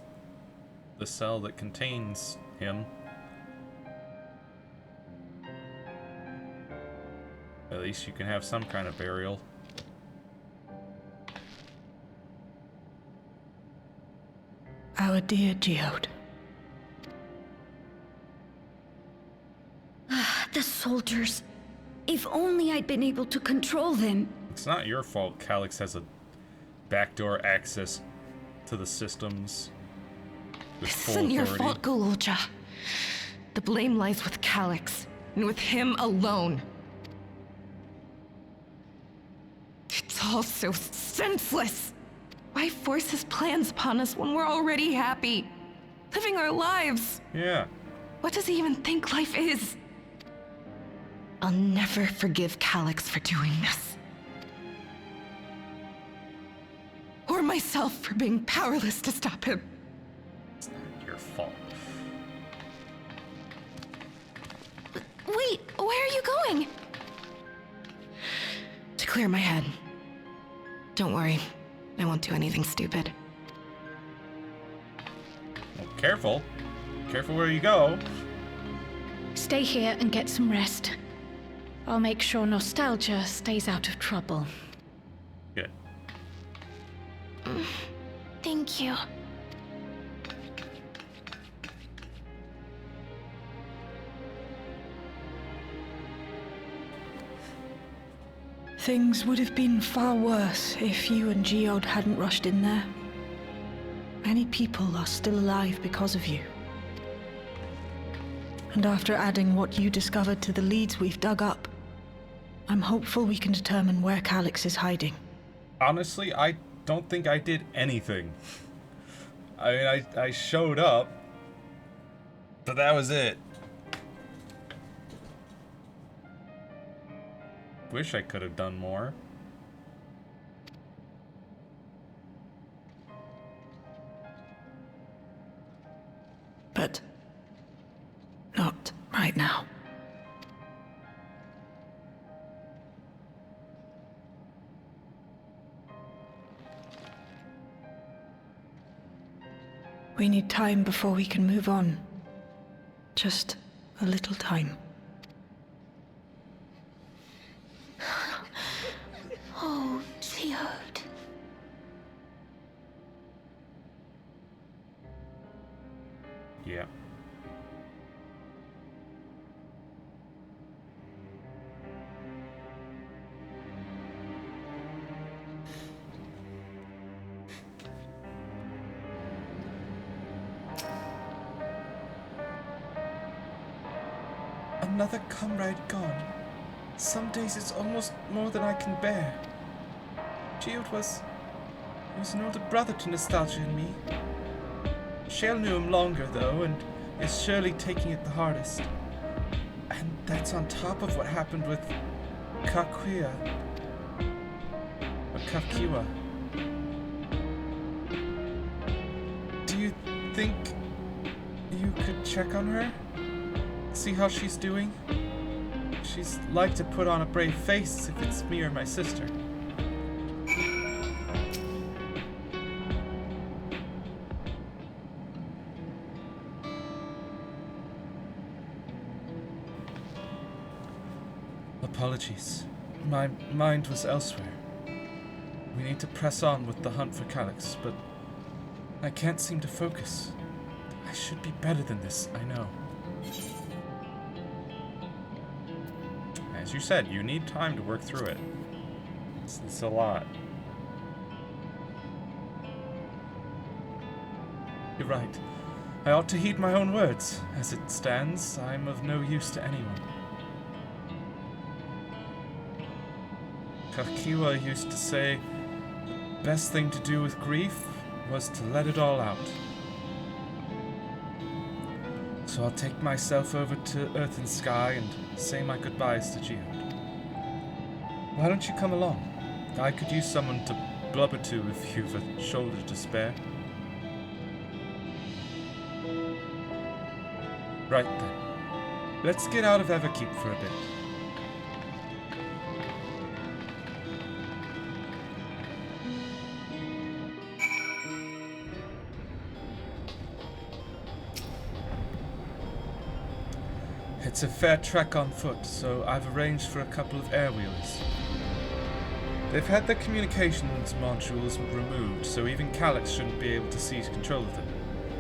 the cell that contains him. At least you can have some kind of burial. Our dear Geode. The soldiers. If only I'd been able to control them. It's not your fault Calix has a backdoor access to the systems. This isn't your fault, Gololja. The blame lies with Calix, and with him alone. It's all so senseless. Why force his plans upon us when we're already happy? Living our lives. Yeah. What does he even think life is? I'll never forgive Calix for doing this. Or myself for being powerless to stop him. It's not your fault. Wait, where are you going? To clear my head. Don't worry, I won't do anything stupid. Well, careful. Careful where you go. Stay here and get some rest. I'll make sure Nostalgia stays out of trouble. Good. Thank you. Things would have been far worse if you and Geode hadn't rushed in there. Many people are still alive because of you. And after adding what you discovered to the leads we've dug up, I'm hopeful we can determine where Calix is hiding. Honestly, I don't think I did anything. I mean, I showed up, but that was it. Wish I could have done more. But not right now. We need time before we can move on. Just a little time. Oh, Geode. Yeah. A Another comrade gone. Some days it's almost more than I can bear. Geode was an older brother to Nostalgia and me. Shale knew him longer, though, and is surely taking it the hardest. And that's on top of what happened with Kakuya. Or Kakiwa. Do you think you could check on her? See how she's doing? She's like to put on a brave face if it's me or my sister. Apologies. My mind was elsewhere. We need to press on with the hunt for Calyx, but I can't seem to focus. I should be better than this, I know. As you said, you need time to work through it. It's a lot. You're right. I ought to heed my own words. As it stands, I'm of no use to anyone. Kakiwa used to say, the best thing to do with grief was to let it all out. So I'll take myself over to Earth and Sky and say my goodbyes to Geode. Why don't you come along? I could use someone to blubber to if you've a shoulder to spare. Right then. Let's get out of Everkeep for a bit. It's a fair trek on foot, so I've arranged for a couple of air-wheelers. They've had their communications modules removed, so even Calyx shouldn't be able to seize control of them.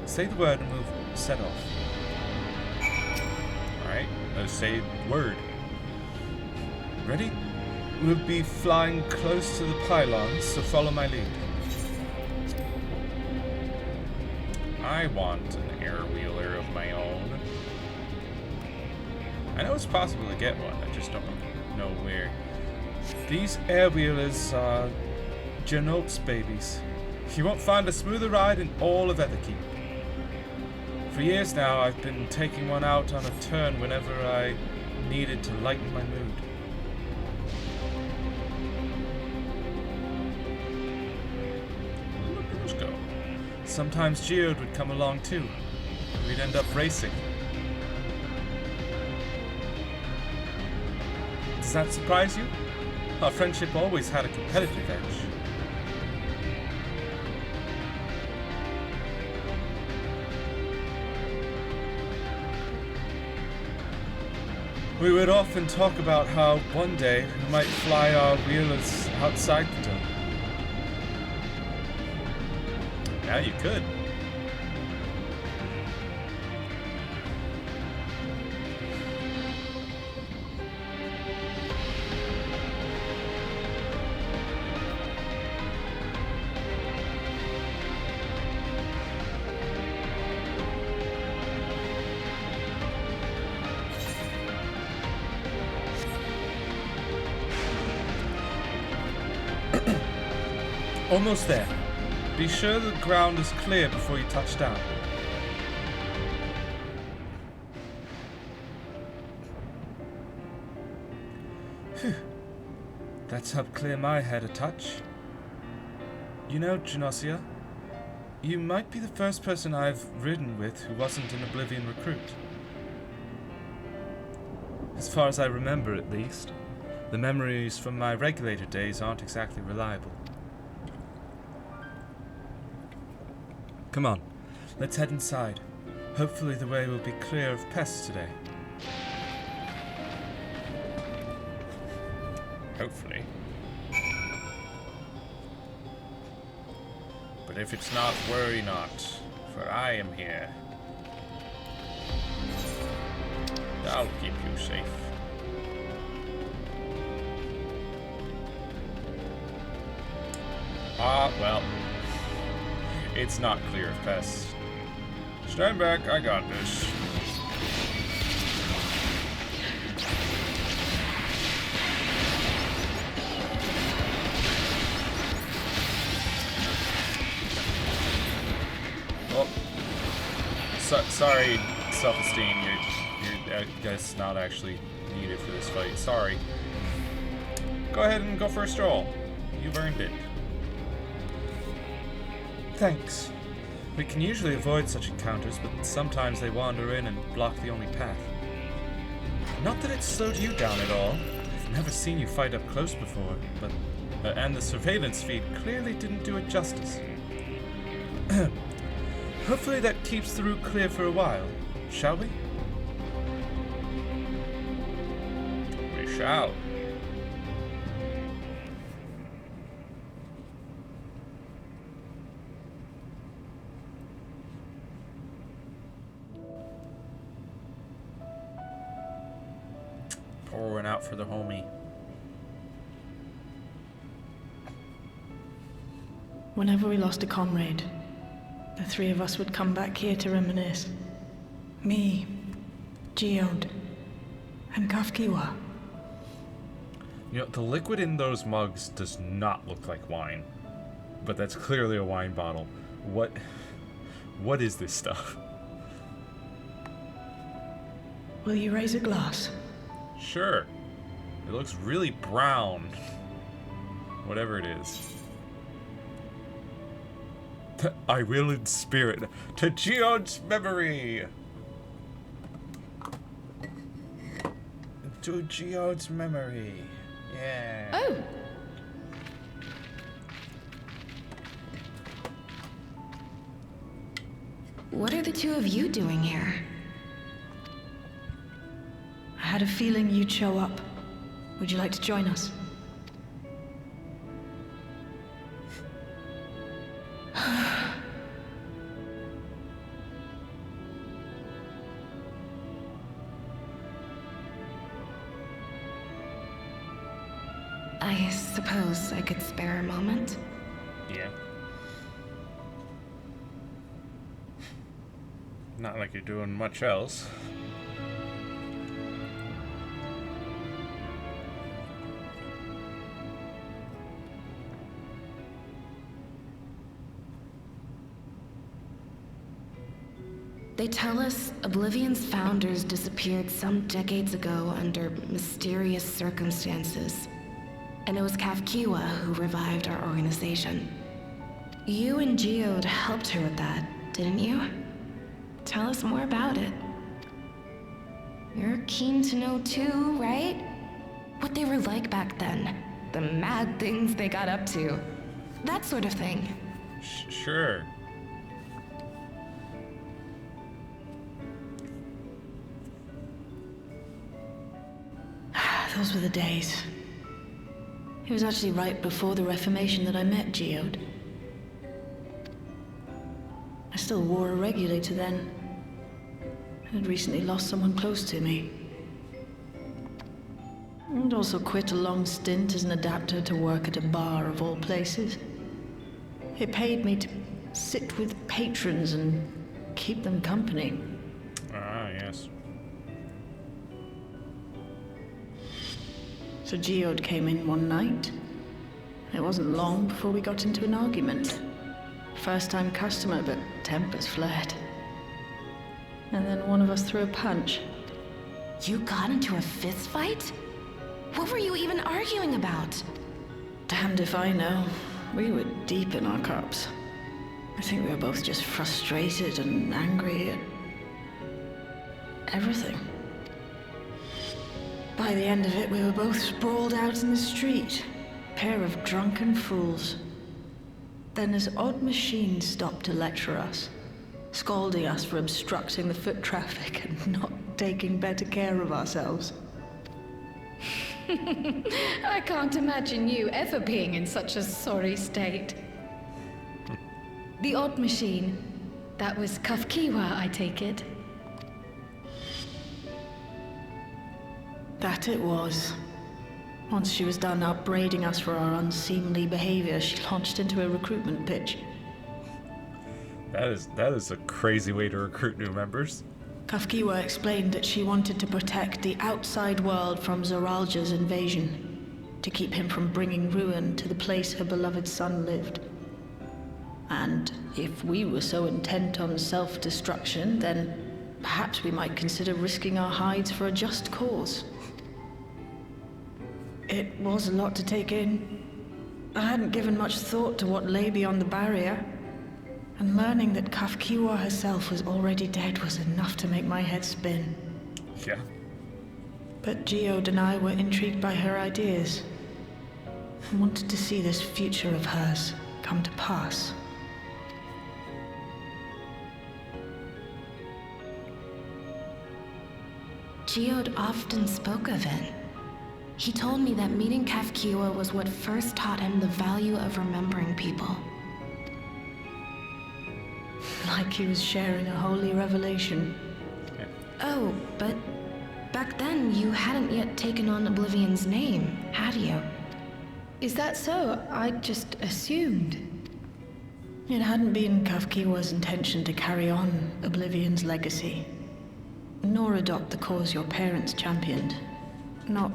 Say the word and we'll set off. Alright, let's say word. Ready? We'll be flying close to the pylons, so follow my lead. I want an air-wheeler of my own. I know it's possible to get one, I just don't know where. These air-wheelers are Genolt's babies. You won't find a smoother ride in all of Everkeep. For years now, I've been taking one out on a turn whenever I needed to lighten my mood. Look at us go. Sometimes Geode would come along too. We'd end up racing. Does that surprise you? Our friendship always had a competitive edge. We would often talk about how one day we might fly our wheelers outside the dome. Yeah, you could. Almost there. Be sure the ground is clear before you touch down. Phew. That's helped clear my head a touch. You know, Genosia, you might be the first person I've ridden with who wasn't an Oblivion recruit. As far as I remember, at least. The memories from my regulator days aren't exactly reliable. Come on, let's head inside. Hopefully the way will be clear of pests today. Hopefully. But if it's not, worry not, for I am here. I'll keep you safe. Well. It's not clear of pests. Stand back, I got this. sorry, Self-Esteem. You're I guess not actually needed for this fight. Sorry. Go ahead and go for a stroll. You've earned it. Thanks. We can usually avoid such encounters, but sometimes they wander in and block the only path. Not that it's slowed you down at all. I've never seen you fight up close before, but... and the surveillance feed clearly didn't do it justice. Hopefully that keeps the route clear for a while, shall we? We shall. Pouring out for the homie. Whenever we lost a comrade, the three of us would come back here to reminisce. Me, Geode, and Kafkiwa. You know, the liquid in those mugs does not look like wine. But that's clearly a wine bottle. What is this stuff? Will you raise a glass? Sure. It looks really brown. Whatever it is. I will in spirit. To Geode's memory! To Geode's memory. Yeah. Oh! What are the two of you doing here? I had a feeling you'd show up. Would you like to join us? I suppose I could spare a moment. Yeah. Not like you're doing much else. They tell us Oblivion's founders disappeared some decades ago under mysterious circumstances. And it was Kafkiwa who revived our organization. You and Geode helped her with that, didn't you? Tell us more about it. You're keen to know too, right? What they were like back then. The mad things they got up to. That sort of thing. Sure. Those were the days. It was actually right before the Reformation that I met Geode. I still wore a regulator then. I had recently lost someone close to me. And also quit a long stint as an adapter to work at a bar of all places. It paid me to sit with patrons and keep them company. Ah, yes. So Geode came in one night. It wasn't long before we got into an argument. First-time customer, but tempers flared. And then one of us threw a punch. You got into a fist fight? What were you even arguing about? Damned if I know. We were deep in our cups. I think we were both just frustrated and angry at everything. By the end of it, we were both sprawled out in the street. Pair of drunken fools. Then this odd machine stopped to lecture us, scolding us for obstructing the foot traffic and not taking better care of ourselves. I can't imagine you ever being in such a sorry state. The odd machine. That was Kafkiwa, I take it. That it was. Once she was done upbraiding us for our unseemly behavior, she launched into a recruitment pitch. That is a crazy way to recruit new members. Kafkiwa explained that she wanted to protect the outside world from Zoralja's invasion, to keep him from bringing ruin to the place her beloved son lived. And if we were so intent on self-destruction, then perhaps we might consider risking our hides for a just cause. It was a lot to take in. I hadn't given much thought to what lay beyond the barrier, and learning that Kafkiwa herself was already dead was enough to make my head spin. Yeah. But Geode and I were intrigued by her ideas, and wanted to see this future of hers come to pass. Geode often spoke of it. He told me that meeting Kafkiwa was what first taught him the value of remembering people. Like he was sharing a holy revelation. Oh, but back then you hadn't yet taken on Oblivion's name, had you? Is that so? I just assumed. It hadn't been Kafkiwa's intention to carry on Oblivion's legacy, nor adopt the cause your parents championed. Not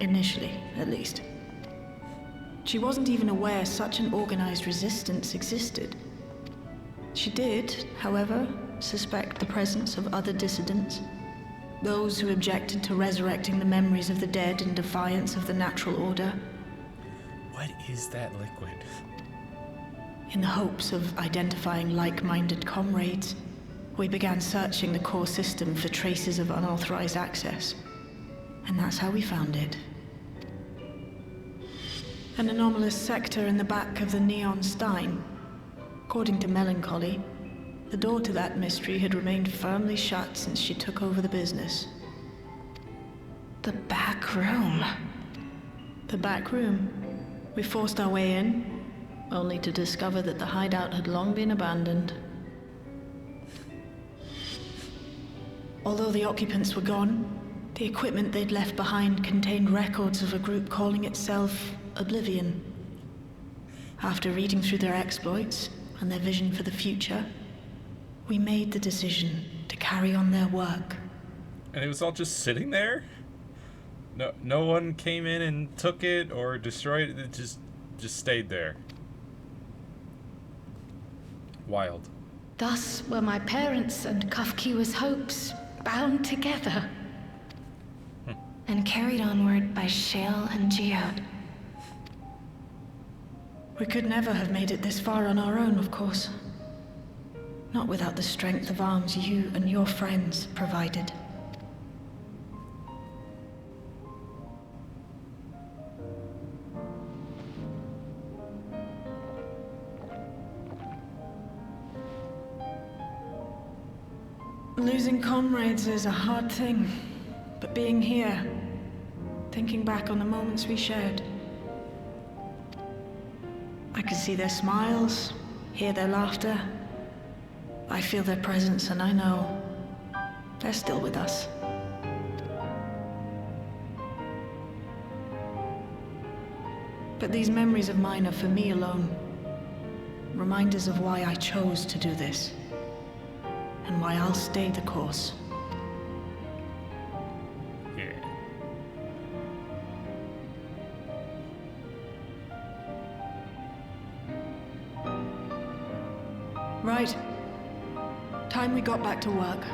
initially, at least. She wasn't even aware such an organized resistance existed. She did, however, suspect the presence of other dissidents, those who objected to resurrecting the memories of the dead in defiance of the natural order. What is that liquid? In the hopes of identifying like-minded comrades, we began searching the core system for traces of unauthorized access. And that's how we found it. An anomalous sector in the back of the Neon Stein. According to Melancholy, the door to that mystery had remained firmly shut since she took over the business. The back room. The back room. We forced our way in, only to discover that the hideout had long been abandoned. Although the occupants were gone, the equipment they'd left behind contained records of a group calling itself Oblivion. After reading through their exploits and their vision for the future, we made the decision to carry on their work. And it was all just sitting there? No one came in and took it or destroyed it. It just stayed there. Wild. Thus were my parents and Kafkiwa's hopes bound together. And carried onward by Shale and Geode. We could never have made it this far on our own, of course. Not without the strength of arms you and your friends provided. Losing comrades is a hard thing, but being here, thinking back on the moments we shared, I can see their smiles, hear their laughter. I feel their presence, and I know they're still with us. But these memories of mine are for me alone. Reminders of why I chose to do this, and why I'll stay the course. Yeah. Right. Time we got back to work.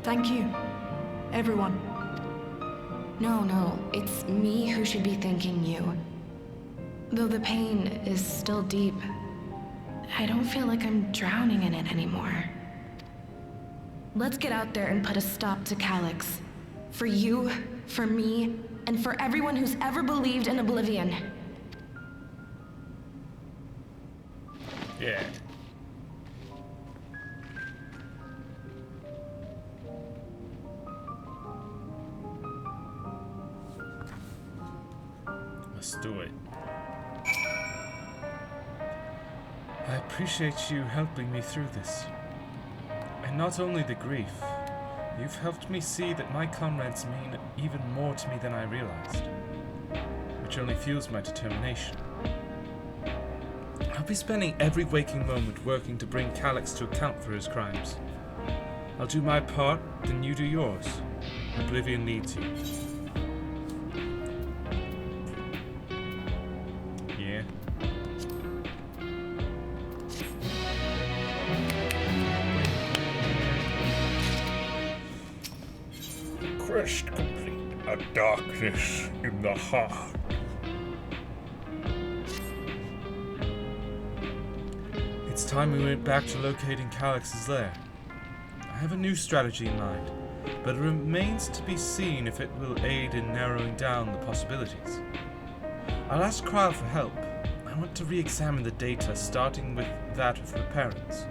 Thank you, everyone. No, it's me who should be thanking you. Though the pain is still deep, I don't feel like I'm drowning in it anymore. Let's get out there and put a stop to Calyx. For you, for me, and for everyone who's ever believed in Oblivion. Yeah. Let's do it. I appreciate you helping me through this. And not only the grief, you've helped me see that my comrades mean even more to me than I realized, which only fuels my determination. I'll be spending every waking moment working to bring Calyx to account for his crimes. I'll do my part, then you do yours. Oblivion needs you. Yeah. quest complete. A darkness in the heart. It's time we went back to locating Calix's lair. I have a new strategy in mind, but it remains to be seen if it will aid in narrowing down the possibilities. I'll ask Kryle for help. I want to re-examine the data, starting with that of her parents.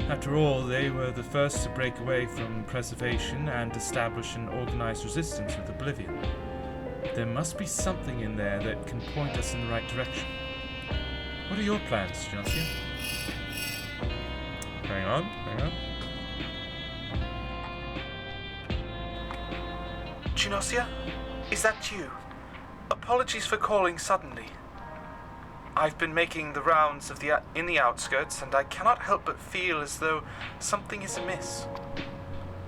After all, they were the first to break away from preservation and establish an organized resistance with Oblivion. There must be something in there that can point us in the right direction. What are your plans, Janosia? Hang on. Janosia, is that you? Apologies for calling suddenly. I've been making the rounds of in the outskirts, and I cannot help but feel as though something is amiss.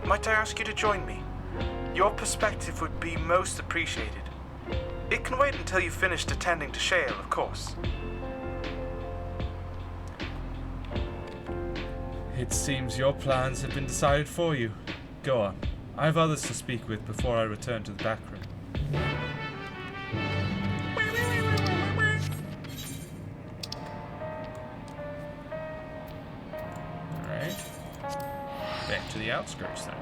Might I ask you to join me? Your perspective would be most appreciated. It can wait until you've finished attending to Shale, of course. It seems your plans have been decided for you. Go on. I have others to speak with before I return to the back room. Alright. Back to the outskirts then.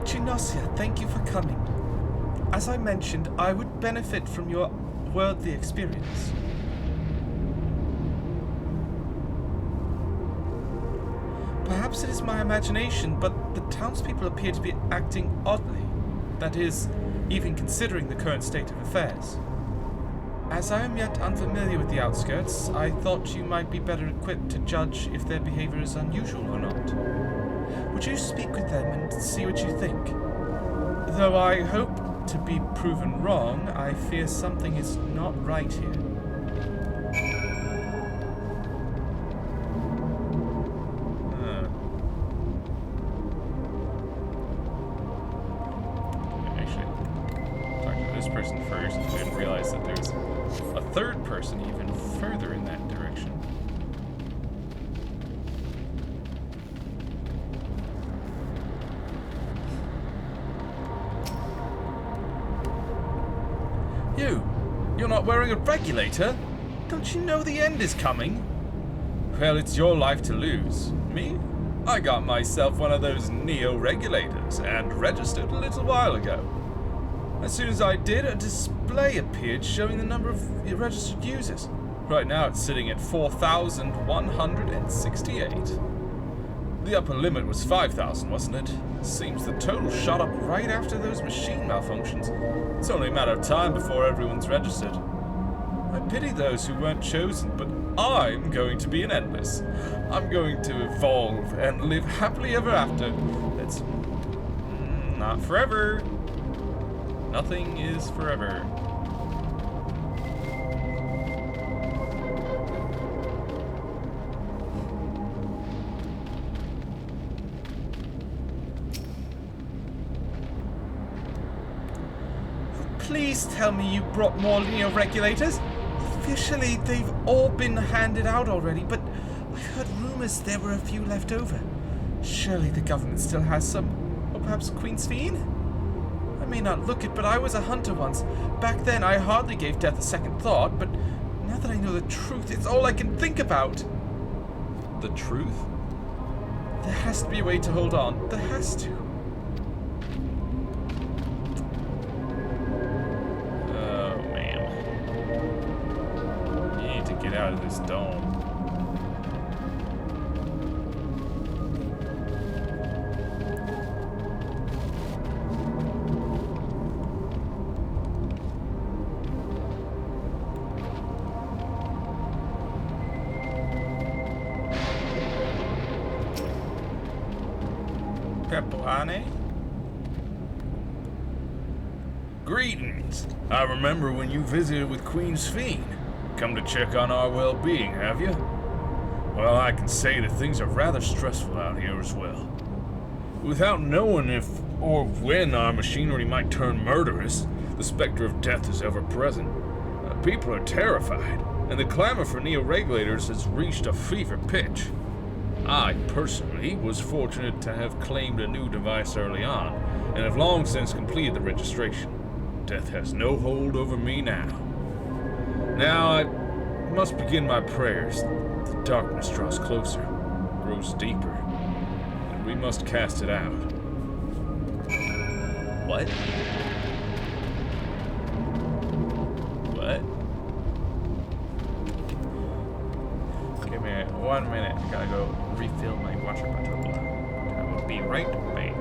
Janosia, thank you for coming. As I mentioned, I would benefit from your worldly experience. Perhaps it is my imagination, but the townspeople appear to be acting oddly. That is, even considering the current state of affairs. As I am yet unfamiliar with the outskirts, I thought you might be better equipped to judge if their behavior is unusual or not. Would you speak with them and see what you think? Though I hope to be proven wrong, I fear something is not right here. Actually, talk to this person first. I didn't realize that there's a third person even further in that direction. You're not wearing a regulator? Don't you know the end is coming? Well, it's your life to lose. Me? I got myself one of those Neo-regulators and registered a little while ago. As soon as I did, a display appeared showing the number of registered users. Right now it's sitting at 4,168. The upper limit was 5,000, wasn't it? Seems the total shot up right after those machine malfunctions. It's only a matter of time before everyone's registered. I pity those who weren't chosen, but I'm going to be an endless. I'm going to evolve and live happily ever after. That's not forever. Nothing is forever. Please tell me you brought more Neo-regulators. Officially, they've all been handed out already, but I've heard rumors there were a few left over. Surely the government still has some. Or perhaps Queen's Fiend? I may not look it, but I was a hunter once. Back then, I hardly gave death a second thought, but now that I know the truth, it's all I can think about. The truth? There has to be a way to hold on. There has to. Out of this dome. Pepoane? Greetings. I remember when you visited with Queen's Fiend. Come to check on our well-being, have you? Well, I can say that things are rather stressful out here as well. Without knowing if or when our machinery might turn murderous, the specter of death is ever present. People are terrified, and the clamor for neo-regulators has reached a fever pitch. I, personally, was fortunate to have claimed a new device early on, and have long since completed the registration. Death has no hold over me now. Now I must begin my prayers. The darkness draws closer, grows deeper, and we must cast it out. What? What? Give me 1 minute. I gotta go refill my water bottle. I will be right back.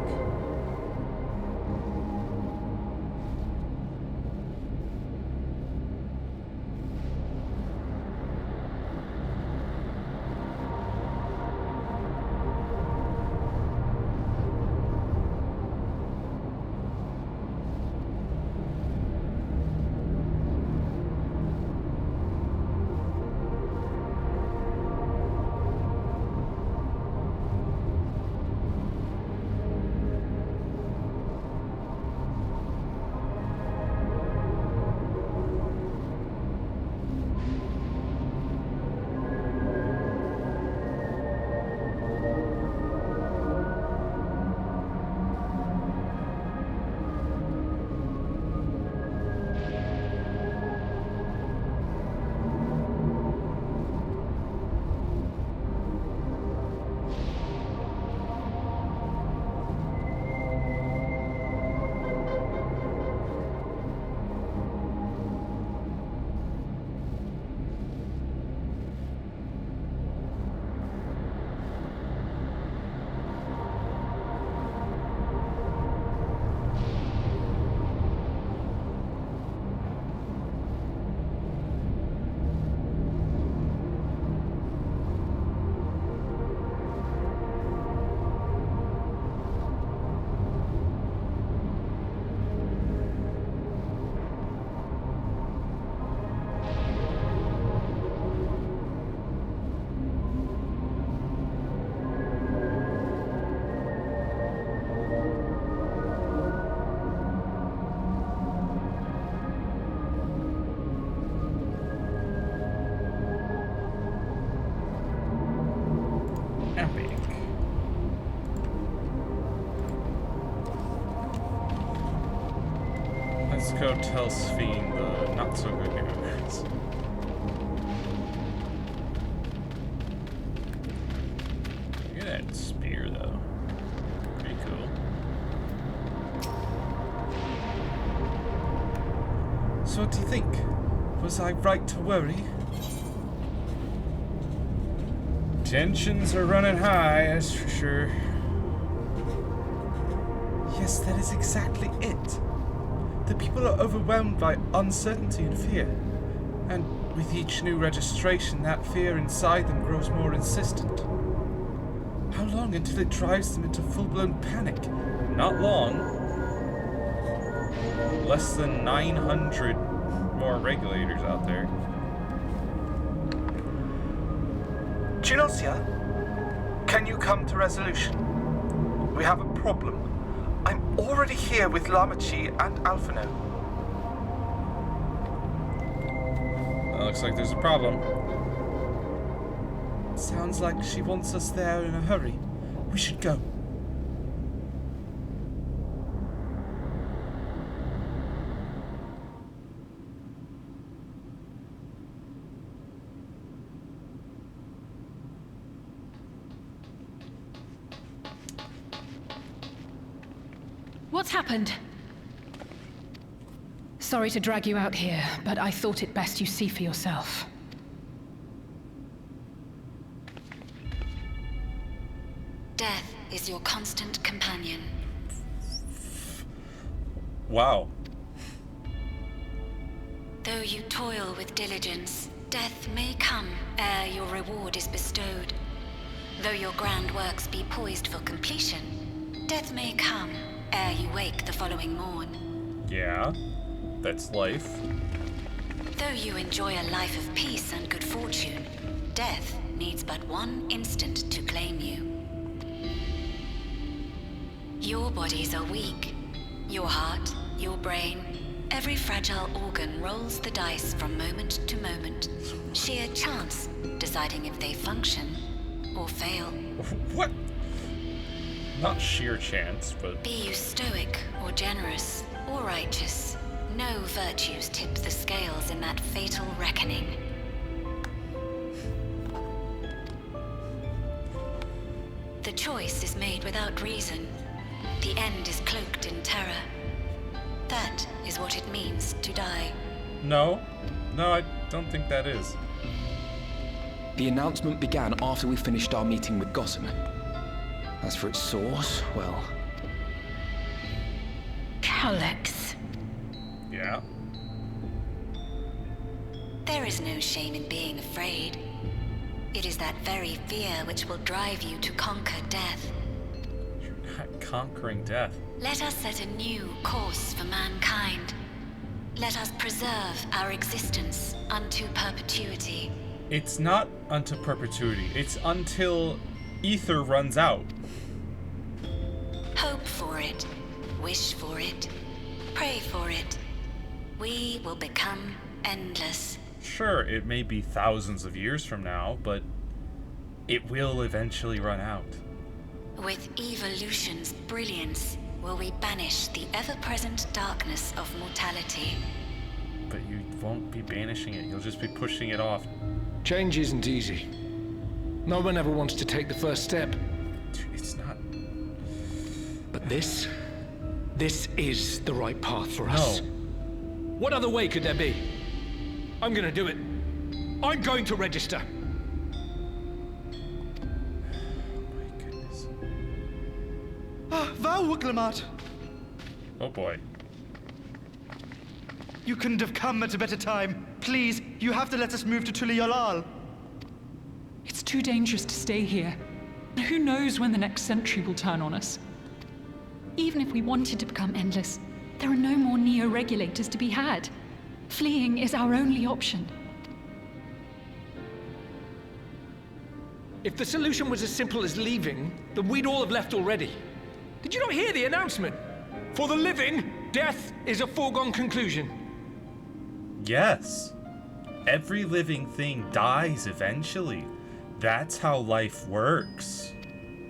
Let's go tell Sphene the not so good news. Look at that spear though. Pretty cool. So what do you think? Was I right to worry? Tensions are running high, that's for sure. Yes, that is exactly it. The people are overwhelmed by uncertainty and fear. And with each new registration, that fear inside them grows more insistent. How long until it drives them into full-blown panic? Not long. Less than 900 more regulators out there. Genosia, can you come to resolution? We have a problem. I'm already here with Lamachi and Alphino. Looks like there's a problem. Sounds like she wants us there in a hurry. We should go. What's happened? Sorry to drag you out here, but I thought it best you see for yourself. Death is your constant companion. Wow. Though you toil with diligence, death may come ere your reward is bestowed. Though your grand works be poised for completion, death may come ere you wake the following morn. Yeah, that's life. Though you enjoy a life of peace and good fortune, death needs but one instant to claim you. Your bodies are weak. Your heart, your brain, every fragile organ rolls the dice from moment to moment. Sheer chance deciding if they function or fail. What? Not sheer chance, but... Be you stoic or generous or righteous, no virtues tip the scales in that fatal reckoning. The choice is made without reason. The end is cloaked in terror. That is what it means to die. No, I don't think that is. The announcement began after we finished our meeting with Gossamer. As for its source, well... Calyx. Yeah. There is no shame in being afraid. It is that very fear which will drive you to conquer death. You're not conquering death. Let us set a new course for mankind. Let us preserve our existence unto perpetuity. It's not unto perpetuity. It's until ether runs out. Hope for it. Wish for it. Pray for it. We will become endless. Sure, it may be thousands of years from now, but it will eventually run out. With evolution's brilliance, will we banish the ever-present darkness of mortality. But you won't be banishing it, you'll just be pushing it off. Change isn't easy. No one ever wants to take the first step. It's not... But this is the right path for us. No. What other way could there be? I'm gonna do it. I'm going to register. My goodness. Val Wuklemat! Oh boy. You couldn't have come at a better time. Please, you have to let us move to Tuliolal. It's too dangerous to stay here. Who knows when the next century will turn on us? Even if we wanted to become endless, there are no more neo-regulators to be had. Fleeing is our only option. If the solution was as simple as leaving, then we'd all have left already. Did you not hear the announcement? For the living, death is a foregone conclusion. Yes. Every living thing dies eventually. That's how life works.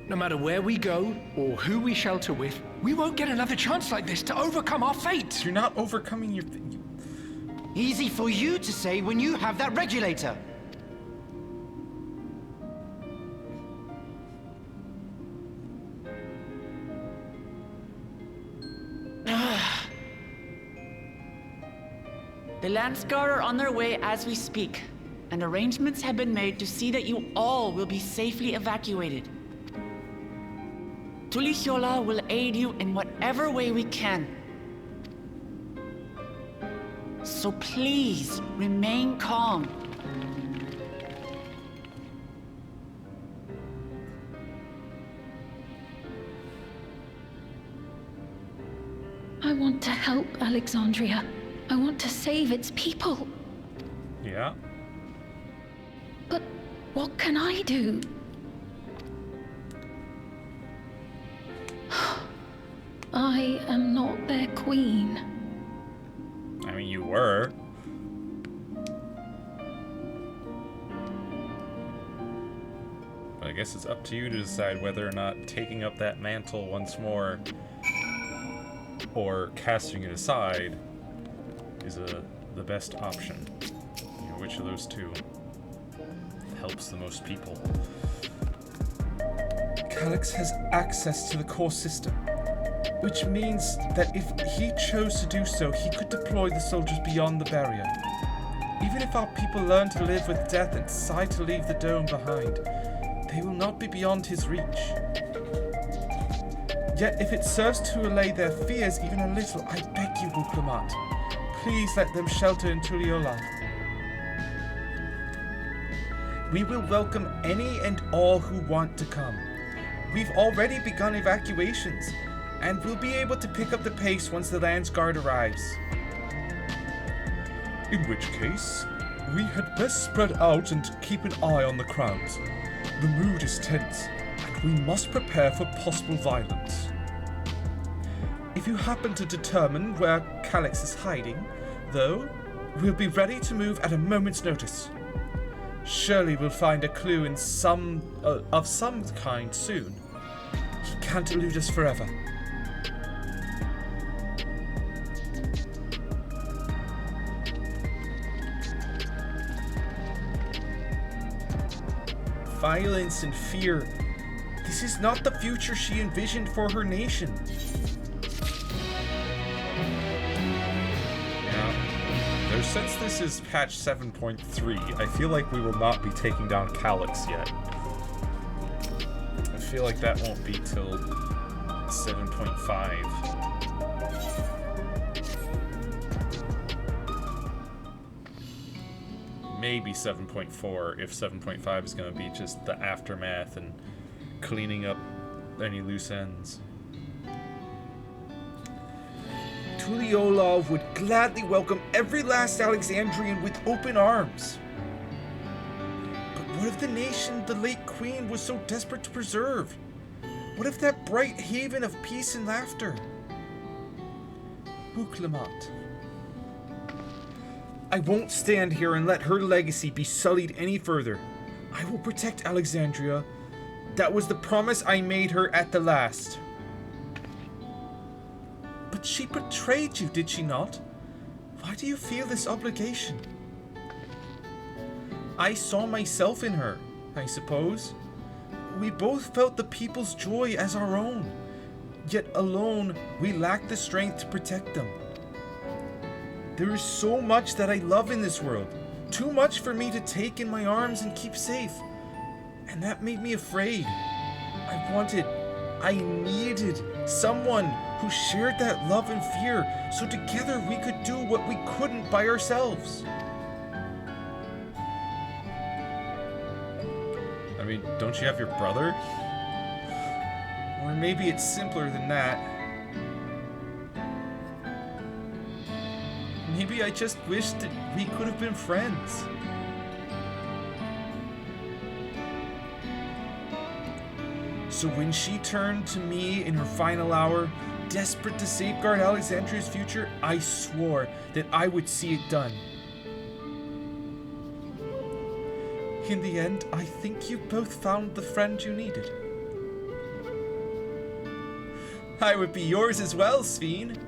No matter where we go, or who we shelter with, we won't get another chance like this to overcome our fate. You're not overcoming your... Easy for you to say when you have that regulator. The Landsguard are on their way as we speak, and arrangements have been made to see that you all will be safely evacuated. Tulichola will aid you in whatever way we can. So please, remain calm. I want to help Alexandria. I want to save its people. Yeah? But what can I do? I am not their queen. I mean, you were. But I guess it's up to you to decide whether or not taking up that mantle once more or casting it aside is the best option. You know, which of those two helps the most people? Calyx has access to the core system, which means that if he chose to do so, he could deploy the soldiers beyond the barrier. Even if our people learn to live with death and decide to leave the dome behind, they will not be beyond his reach. Yet if it serves to allay their fears even a little, I beg you, Wuklemat, please let them shelter in Tuliolal. We will welcome any and all who want to come. We've already begun evacuations, and we'll be able to pick up the pace once the Landsguard arrives. In which case, we had best spread out and keep an eye on the crowds. The mood is tense, and we must prepare for possible violence. If you happen to determine where Calyx is hiding, though, we'll be ready to move at a moment's notice. Surely we'll find a clue in of some kind soon. He can't elude us forever. Violence and fear. This is not the future she envisioned for her nation. Now, since this is patch 7.3, I feel like we will not be taking down Calyx yet. I feel like that won't be till 7.5. Maybe 7.4 if 7.5 is going to be just the aftermath and cleaning up any loose ends. Tuliolov would gladly welcome every last Alexandrian with open arms. But what of the nation the late queen was so desperate to preserve? What of that bright haven of peace and laughter? Huklamat. I won't stand here and let her legacy be sullied any further. I will protect Alexandria. That was the promise I made her at the last. But she betrayed you, did she not? Why do you feel this obligation? I saw myself in her, I suppose. We both felt the people's joy as our own. Yet alone, we lacked the strength to protect them. There is so much that I love in this world. Too much for me to take in my arms and keep safe. And that made me afraid. I needed someone who shared that love and fear, so together we could do what we couldn't by ourselves. I mean, don't you have your brother? Or maybe it's simpler than that. Maybe I just wished that we could have been friends. So when she turned to me in her final hour, desperate to safeguard Alexandria's future, I swore that I would see it done. In the end, I think you both found the friend you needed. I would be yours as well, Sveen.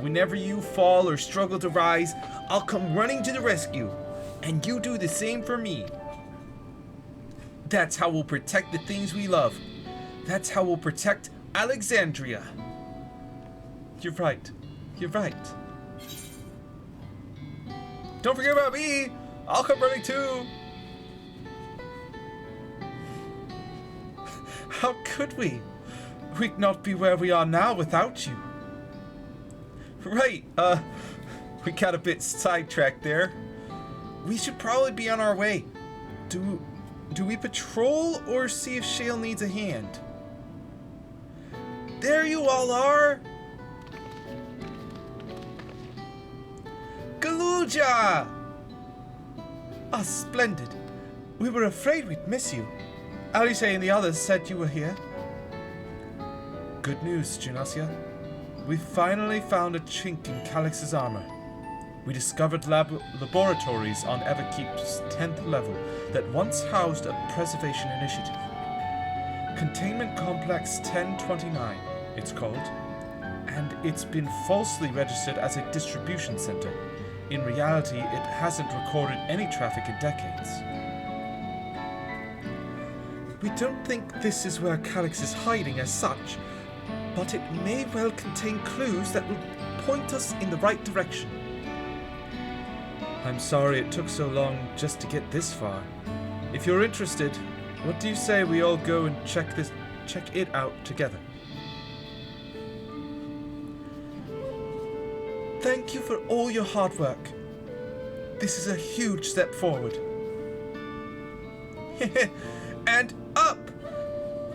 Whenever you fall or struggle to rise, I'll come running to the rescue, and you do the same for me. That's how we'll protect the things we love. That's how we'll protect Alexandria. You're right. You're right. Don't forget about me. I'll come running too. How could we? We'd not be where we are now without you. Right, we got a bit sidetracked there. We should probably be on our way. Do we patrol or see if Shale needs a hand? There you all are! Galuja! Ah, splendid. We were afraid we'd miss you. Alice and the others said you were here. Good news, Junasia. We finally found a chink in Calyx's armor. We discovered laboratories on Everkeep's 10th level that once housed a preservation initiative. Containment Complex 1029, it's called. And it's been falsely registered as a distribution center. In reality, it hasn't recorded any traffic in decades. We don't think this is where Calyx is hiding as such, but it may well contain clues that will point us in the right direction. I'm sorry it took so long just to get this far. If you're interested, what do you say we all go and check it out together? Thank you for all your hard work. This is a huge step forward. And up!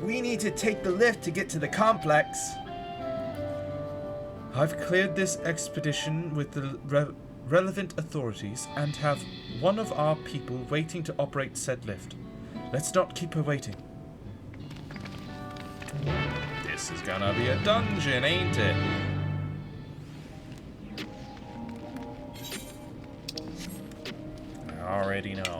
We need to take the lift to get to the complex. I've cleared this expedition with the relevant authorities and have one of our people waiting to operate said lift. Let's not keep her waiting. This This is gonna be a dungeon, ain't it? I already know.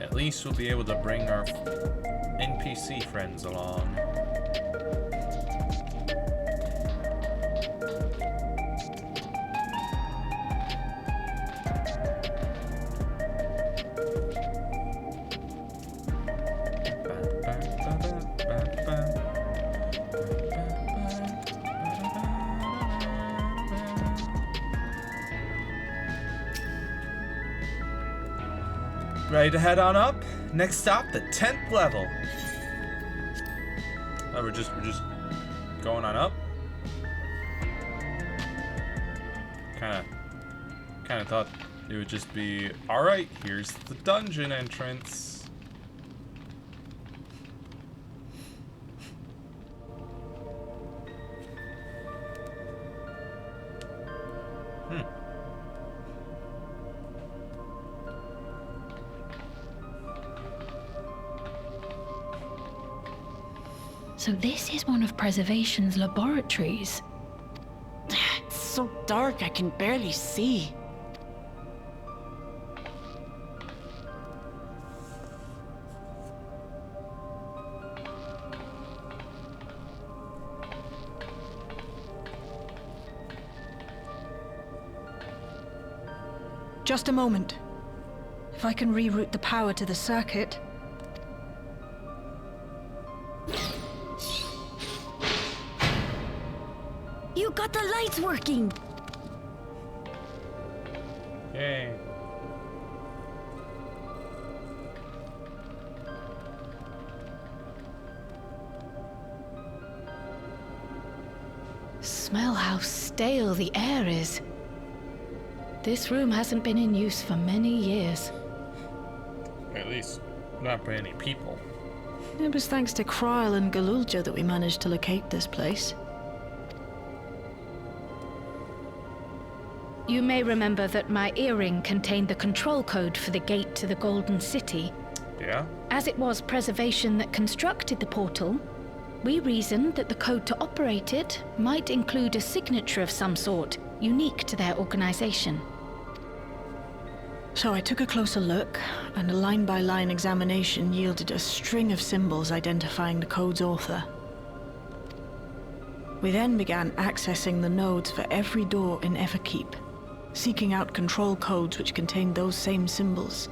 At least we'll be able to bring our NPC friends along. Ready to head on up? Next stop, the 10th level. Oh, we're just going on up. Kind of thought it would just be, all right, here's the dungeon entrance. So this is one of Preservation's laboratories. It's so dark I can barely see. Just a moment. If I can reroute the power to the circuit. You got the lights working! Yay. Smell how stale the air is. This room hasn't been in use for many years. At least not by any people. It was thanks to Kryl and Galulja that we managed to locate this place. You may remember that my earring contained the control code for the gate to the Golden City. Yeah? As it was Preservation that constructed the portal, we reasoned that the code to operate it might include a signature of some sort, unique to their organization. So I took a closer look, and a line-by-line examination yielded a string of symbols identifying the code's author. We then began accessing the nodes for every door in Everkeep, seeking out control codes which contained those same symbols.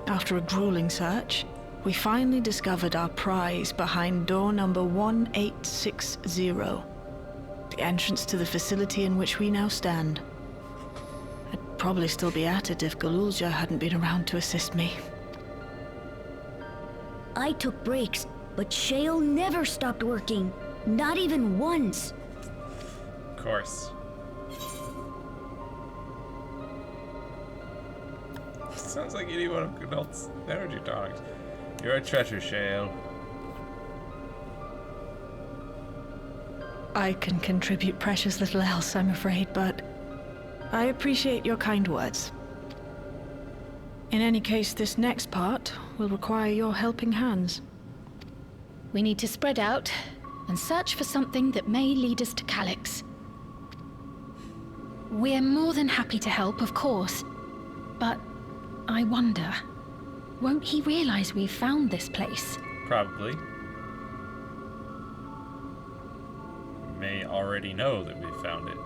After a grueling search, we finally discovered our prize behind door number 1860, the entrance to the facility in which we now stand. I'd probably still be at it if Galulja hadn't been around to assist me. I took breaks, but Shale never stopped working. Not even once. Of course. Sounds like you need one of Gnolt's energy tonics. You're a treasure, Shale. I can contribute precious little else, I'm afraid, but I appreciate your kind words. In any case, this next part will require your helping hands. We need to spread out and search for something that may lead us to Calyx. We're more than happy to help, of course, but I wonder, won't he realize we've found this place? Probably. May already know that we found it.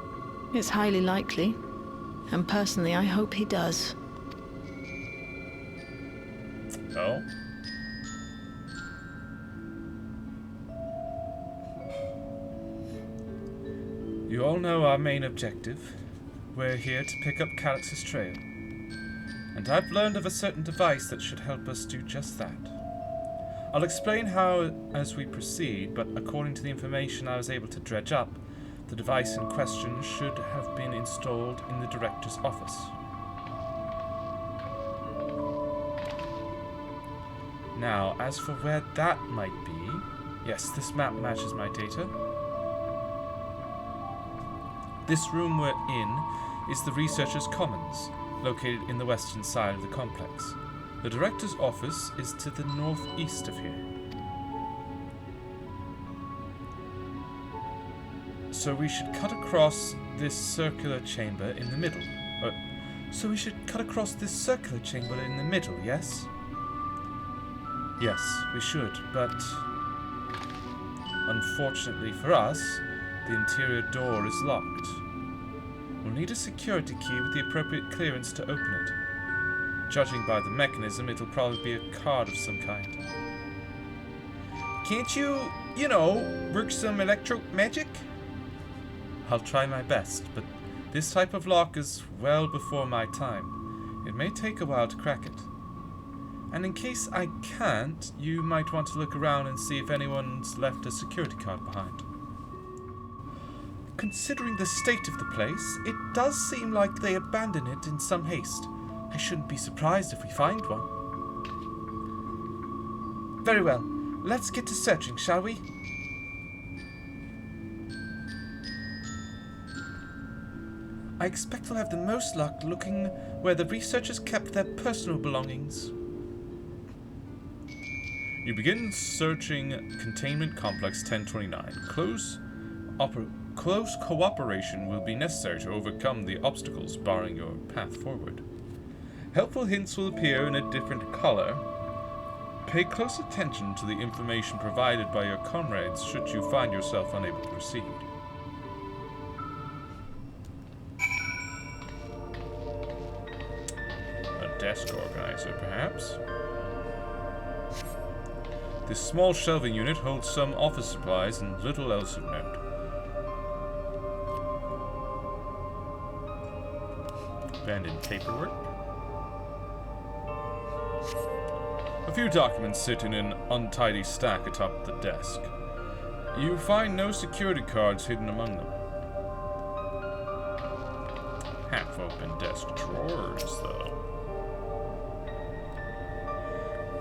It's highly likely, and personally I hope he does. Oh? You all know our main objective. We're here to pick up Calyx's trail. And I've learned of a certain device that should help us do just that. I'll explain how as we proceed, but according to the information I was able to dredge up, the device in question should have been installed in the director's office. Now, as for where that might be, yes, this map matches my data. This room we're in is the Researchers' Commons, located in the western side of the complex. The director's office is to the northeast of here. So we should cut across this circular chamber in the middle. Yes? Yes, we should, but unfortunately for us, the interior door is locked. We'll need a security key with the appropriate clearance to open it. Judging by the mechanism, it'll probably be a card of some kind. Can't you, work some electro magic? I'll try my best, but this type of lock is well before my time. It may take a while to crack it. And in case I can't, you might want to look around and see if anyone's left a security card behind. Considering the state of the place, it does seem like they abandoned it in some haste. I shouldn't be surprised if we find one. Very well. Let's get to searching, shall we? I expect we'll have the most luck looking where the researchers kept their personal belongings. You begin searching Containment Complex 1029. Close cooperation will be necessary to overcome the obstacles barring your path forward. Helpful hints will appear in a different color. Pay close attention to the information provided by your comrades should you find yourself unable to proceed. A desk organizer, perhaps? This small shelving unit holds some office supplies and little else of note. Abandoned paperwork. A few documents sit in an untidy stack atop the desk. You find no security cards hidden among them. Half-open desk drawers, though.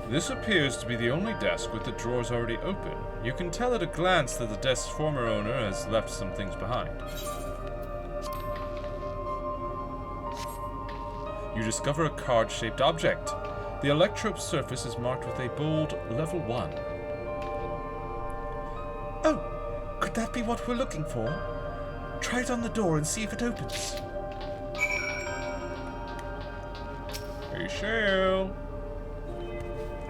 This appears to be the only desk with the drawers already open. You can tell at a glance that the desk's former owner has left some things behind. You discover a card-shaped object. The electrode surface is marked with a bold level 1. Oh, could that be what we're looking for? Try it on the door and see if it opens. Hey, Shale.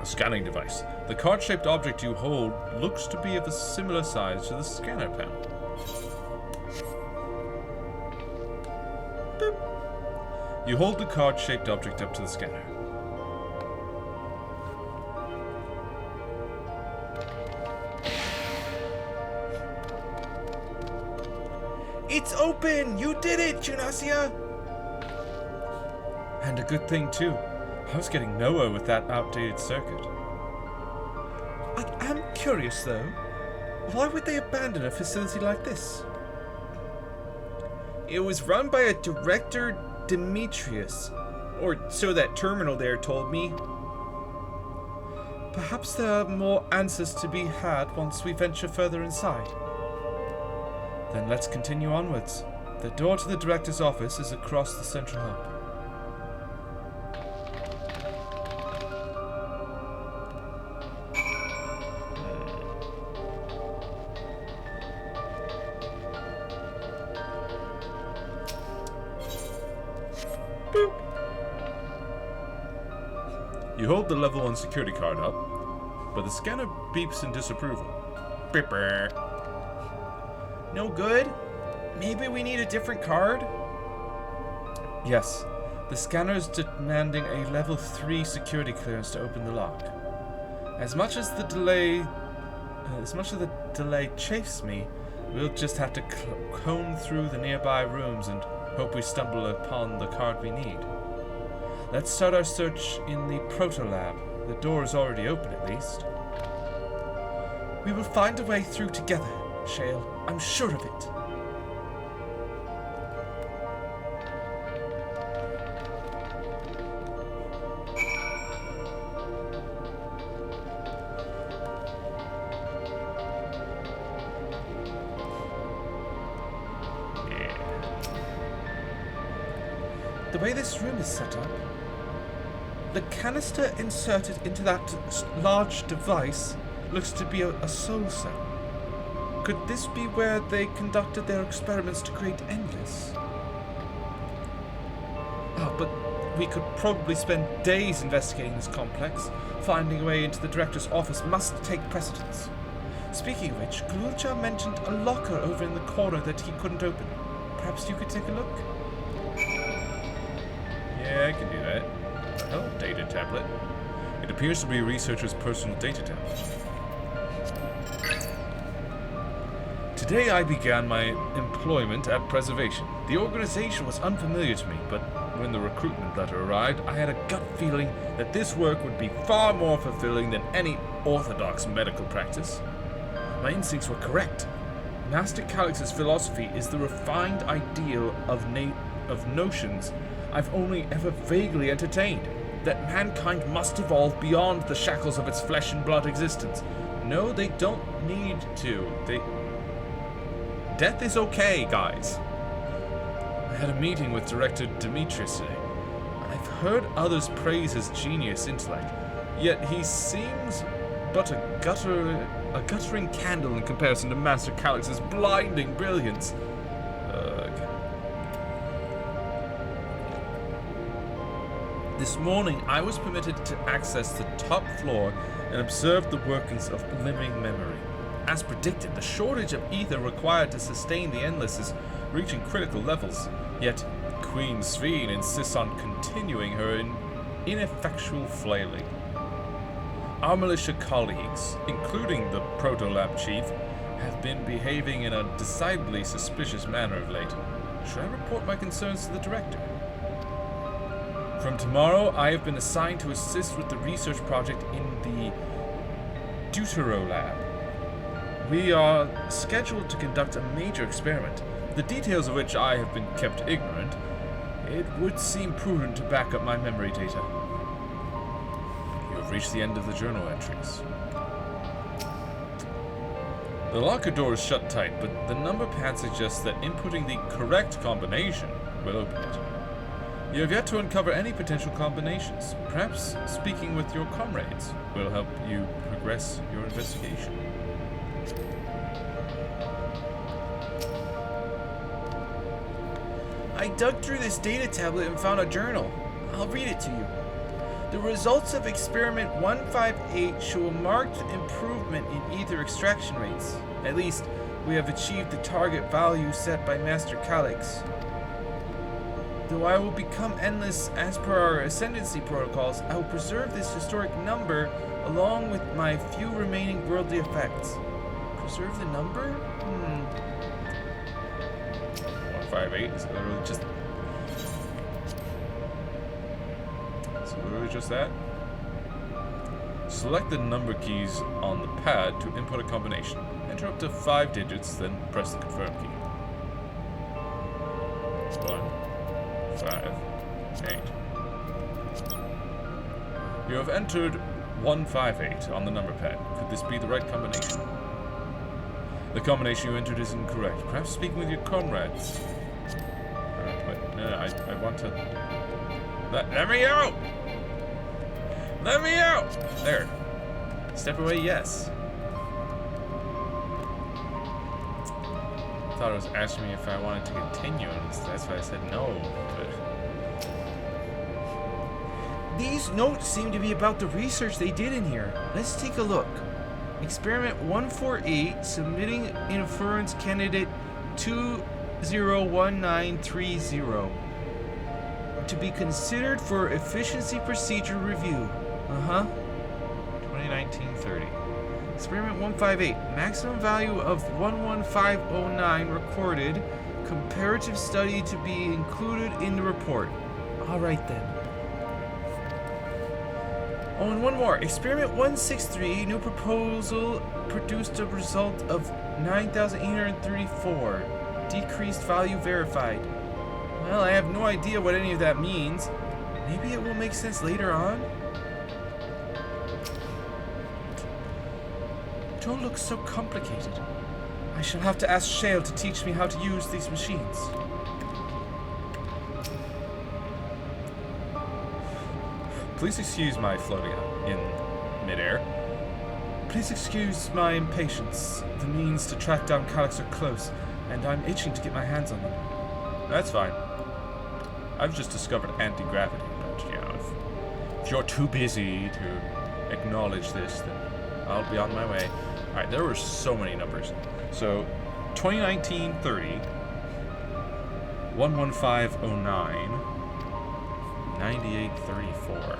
A scanning device. The card-shaped object you hold looks to be of a similar size to the scanner panel. Boop. You hold the card-shaped object up to the scanner. It's open! You did it, Junasia! And a good thing, too. I was getting nowhere with that outdated circuit. I am curious, though. Why would they abandon a facility like this? It was run by a Director Demetrius. Or so that terminal there told me. Perhaps there are more answers to be had once we venture further inside. Then let's continue onwards. The door to the director's office is across the central hub. Boop. You hold the level 1 security card up, but the scanner beeps in disapproval. Beeper. No good? Maybe we need a different card? Yes. The scanner is demanding a level 3 security clearance to open the lock. As much as the delay chafes me, we'll just have to comb through the nearby rooms and hope we stumble upon the card we need. Let's start our search in the proto-lab. The door is already open, at least. We will find a way through together, Shale. I'm sure of it. The way this room is set up, The canister inserted into that large device looks to be a soul cell. Could this be where they conducted their experiments to create Endless? Oh, but we could probably spend days investigating this complex. Finding a way into the director's office must take precedence. Speaking of which, Glulcha mentioned a locker over in the corner that he couldn't open. Perhaps you could take a look? Yeah, I can do that. What the hell? Data tablet. It appears to be a researcher's personal data tablet. Today I began my employment at Preservation. The organization was unfamiliar to me, but when the recruitment letter arrived, I had a gut feeling that this work would be far more fulfilling than any orthodox medical practice. My instincts were correct. Master Calix's philosophy is the refined ideal of notions I've only ever vaguely entertained, that mankind must evolve beyond the shackles of its flesh and blood existence. No, they don't need to. Death is okay, guys. I had a meeting with Director Demetrius today. I've heard others praise his genius intellect, yet he seems but a guttering candle in comparison to Master Calix's blinding brilliance. Ugh. This morning, I was permitted to access the top floor and observe the workings of living memory. As predicted, the shortage of ether required to sustain the Endless is reaching critical levels, yet Queen Sveen insists on continuing her ineffectual flailing. Our militia colleagues, including the Proto-Lab chief, have been behaving in a decidedly suspicious manner of late. Should I report my concerns to the director? From tomorrow, I have been assigned to assist with the research project in the Deutero-Lab. We are scheduled to conduct a major experiment, the details of which I have been kept ignorant. It would seem prudent to back up my memory data. You have reached the end of the journal entries. The locker door is shut tight, but the number pad suggests that inputting the correct combination will open it. You have yet to uncover any potential combinations. Perhaps speaking with your comrades will help you progress your investigation. I dug through this data tablet and found a journal. I'll read it to you. The results of experiment 158 show a marked improvement in ether extraction rates. At least, we have achieved the target value set by Master Calix. Though I will become endless as per our ascendancy protocols, I will preserve this historic number along with my few remaining worldly effects. Preserve the number? 158 is literally just... It's literally just that. Select the number keys on the pad to input a combination. Enter up to 5 digits, then press the confirm key. 1, 5, 8. You have entered 158 on the number pad. Could this be the right combination? The combination you entered is incorrect. Perhaps speaking with your comrades. I want to... Let me out! Let me out! There. Step away, yes. I thought it was asking me if I wanted to continue, and that's why I said no, but... These notes seem to be about the research they did in here. Let's take a look. Experiment 148, submitting inference candidate 201930 to be considered for efficiency procedure review. 2019-30. Experiment 158, maximum value of 11509 recorded. Comparative study to be included in the report. Alright then. Oh, and one more. Experiment 163, new proposal produced a result of 9,834. Decreased value verified. Well, I have no idea what any of that means. Maybe it will make sense later on? It all looks so complicated. I shall have to ask Shale to teach me how to use these machines. Please excuse my floating in midair. Please excuse my impatience. The means to track down Calyx are close, and I'm itching to get my hands on them. That's fine. I've just discovered anti-gravity, but, you know, if you're too busy to acknowledge this, then I'll be on my way. Alright, there were so many numbers. So, 2019-30, 11509, 9834.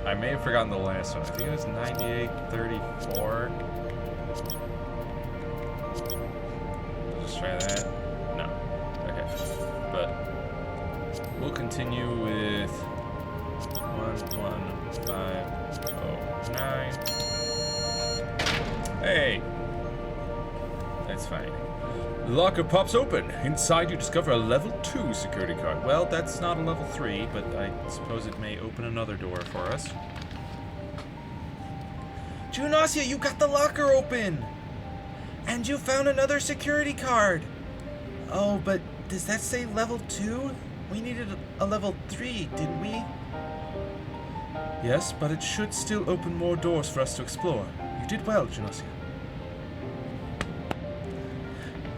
I may have forgotten the last one. I think it was 9834. Just try that. No. Okay. But we'll continue with 11509. Hey! That's fine. The locker pops open. Inside you discover a level 2 security card. Well, that's not a level 3, but I suppose it may open another door for us. Junasia, you got the locker open! And you found another security card! Oh, but does that say level 2? We needed a level 3, didn't we? Yes, but it should still open more doors for us to explore. You did well, Junasia.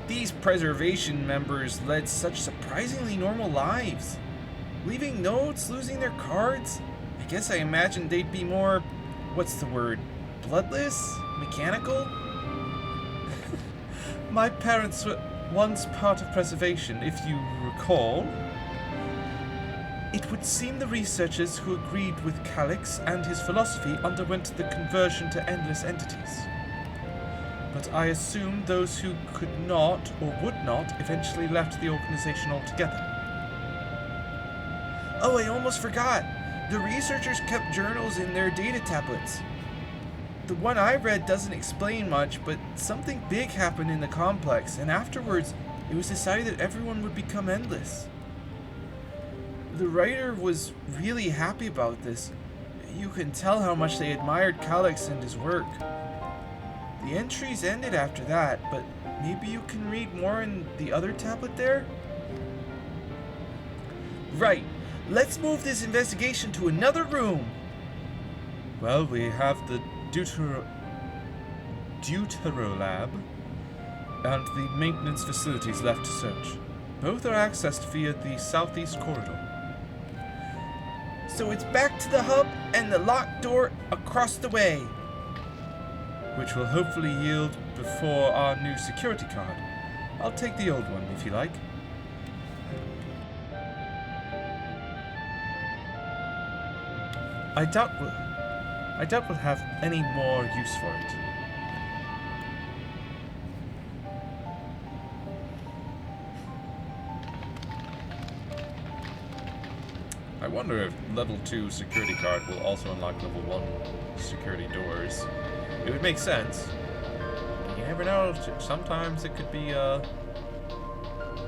These preservation members led such surprisingly normal lives. Leaving notes, losing their cards. I guess I imagined they'd be more, what's the word, bloodless? Mechanical? My parents were once part of preservation, if you recall. It would seem the researchers who agreed with Calyx and his philosophy underwent the conversion to endless entities. But I assume those who could not or would not eventually left the organization altogether. Oh, I almost forgot. The researchers kept journals in their data tablets. The one I read doesn't explain much, but something big happened in the complex, and afterwards it was decided that everyone would become endless. The writer was really happy about this. You can tell how much they admired Calyx and his work. The entries ended after that, but maybe you can read more in the other tablet there? Right. Let's move this investigation to another room. Well, we have the Deutero Lab and the maintenance facilities left to search. Both are accessed via the southeast corridor. So it's back to the hub and the locked door across the way. Which will hopefully yield before our new security card. I'll take the old one, if you like. I doubt we'll have any more use for it. I wonder if level 2 security card will also unlock level 1 security doors. It would make sense. You never know. Sometimes it could be a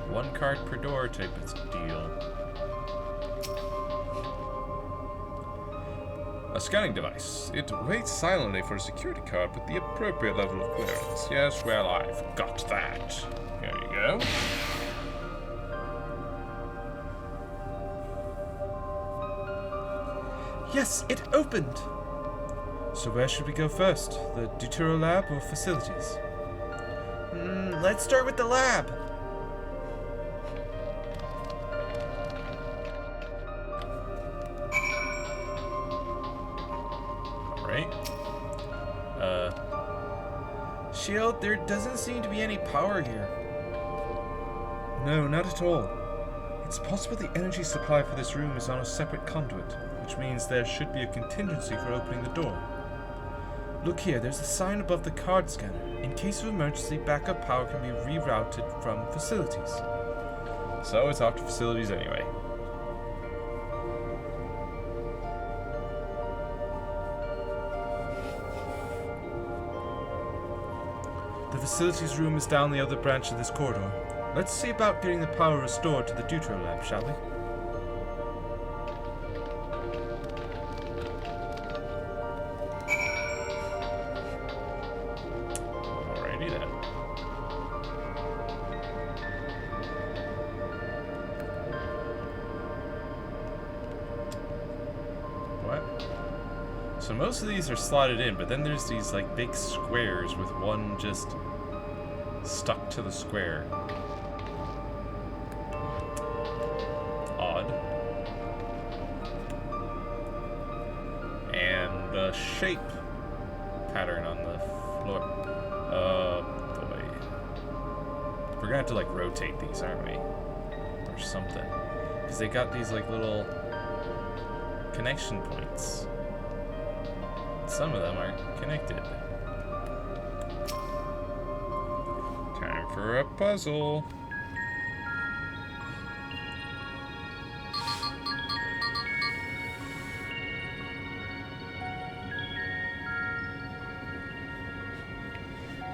1 card per door type of deal. A scanning device. It waits silently for a security card with the appropriate level of clearance. Yes, well, I've got that. There you go. Yes, it opened! So where should we go first? The Deutero Lab or facilities? Let's start with the lab. Alright. Shield, there doesn't seem to be any power here. No, not at all. It's possible the energy supply for this room is on a separate conduit, which means there should be a contingency for opening the door. Look here, there's a sign above the card scanner. In case of emergency, backup power can be rerouted from facilities. So it's off to facilities anyway. The facilities room is down the other branch of this corridor. Let's see about getting the power restored to the Deutero Lab, shall we? So most of these are slotted in, but then there's these like big squares with one just stuck to the square. Odd. And a shape pattern on the floor. Boy. We're gonna have to like rotate these, aren't we? Or something. Because they got these like little connection points. Some of them are connected. Time for a puzzle.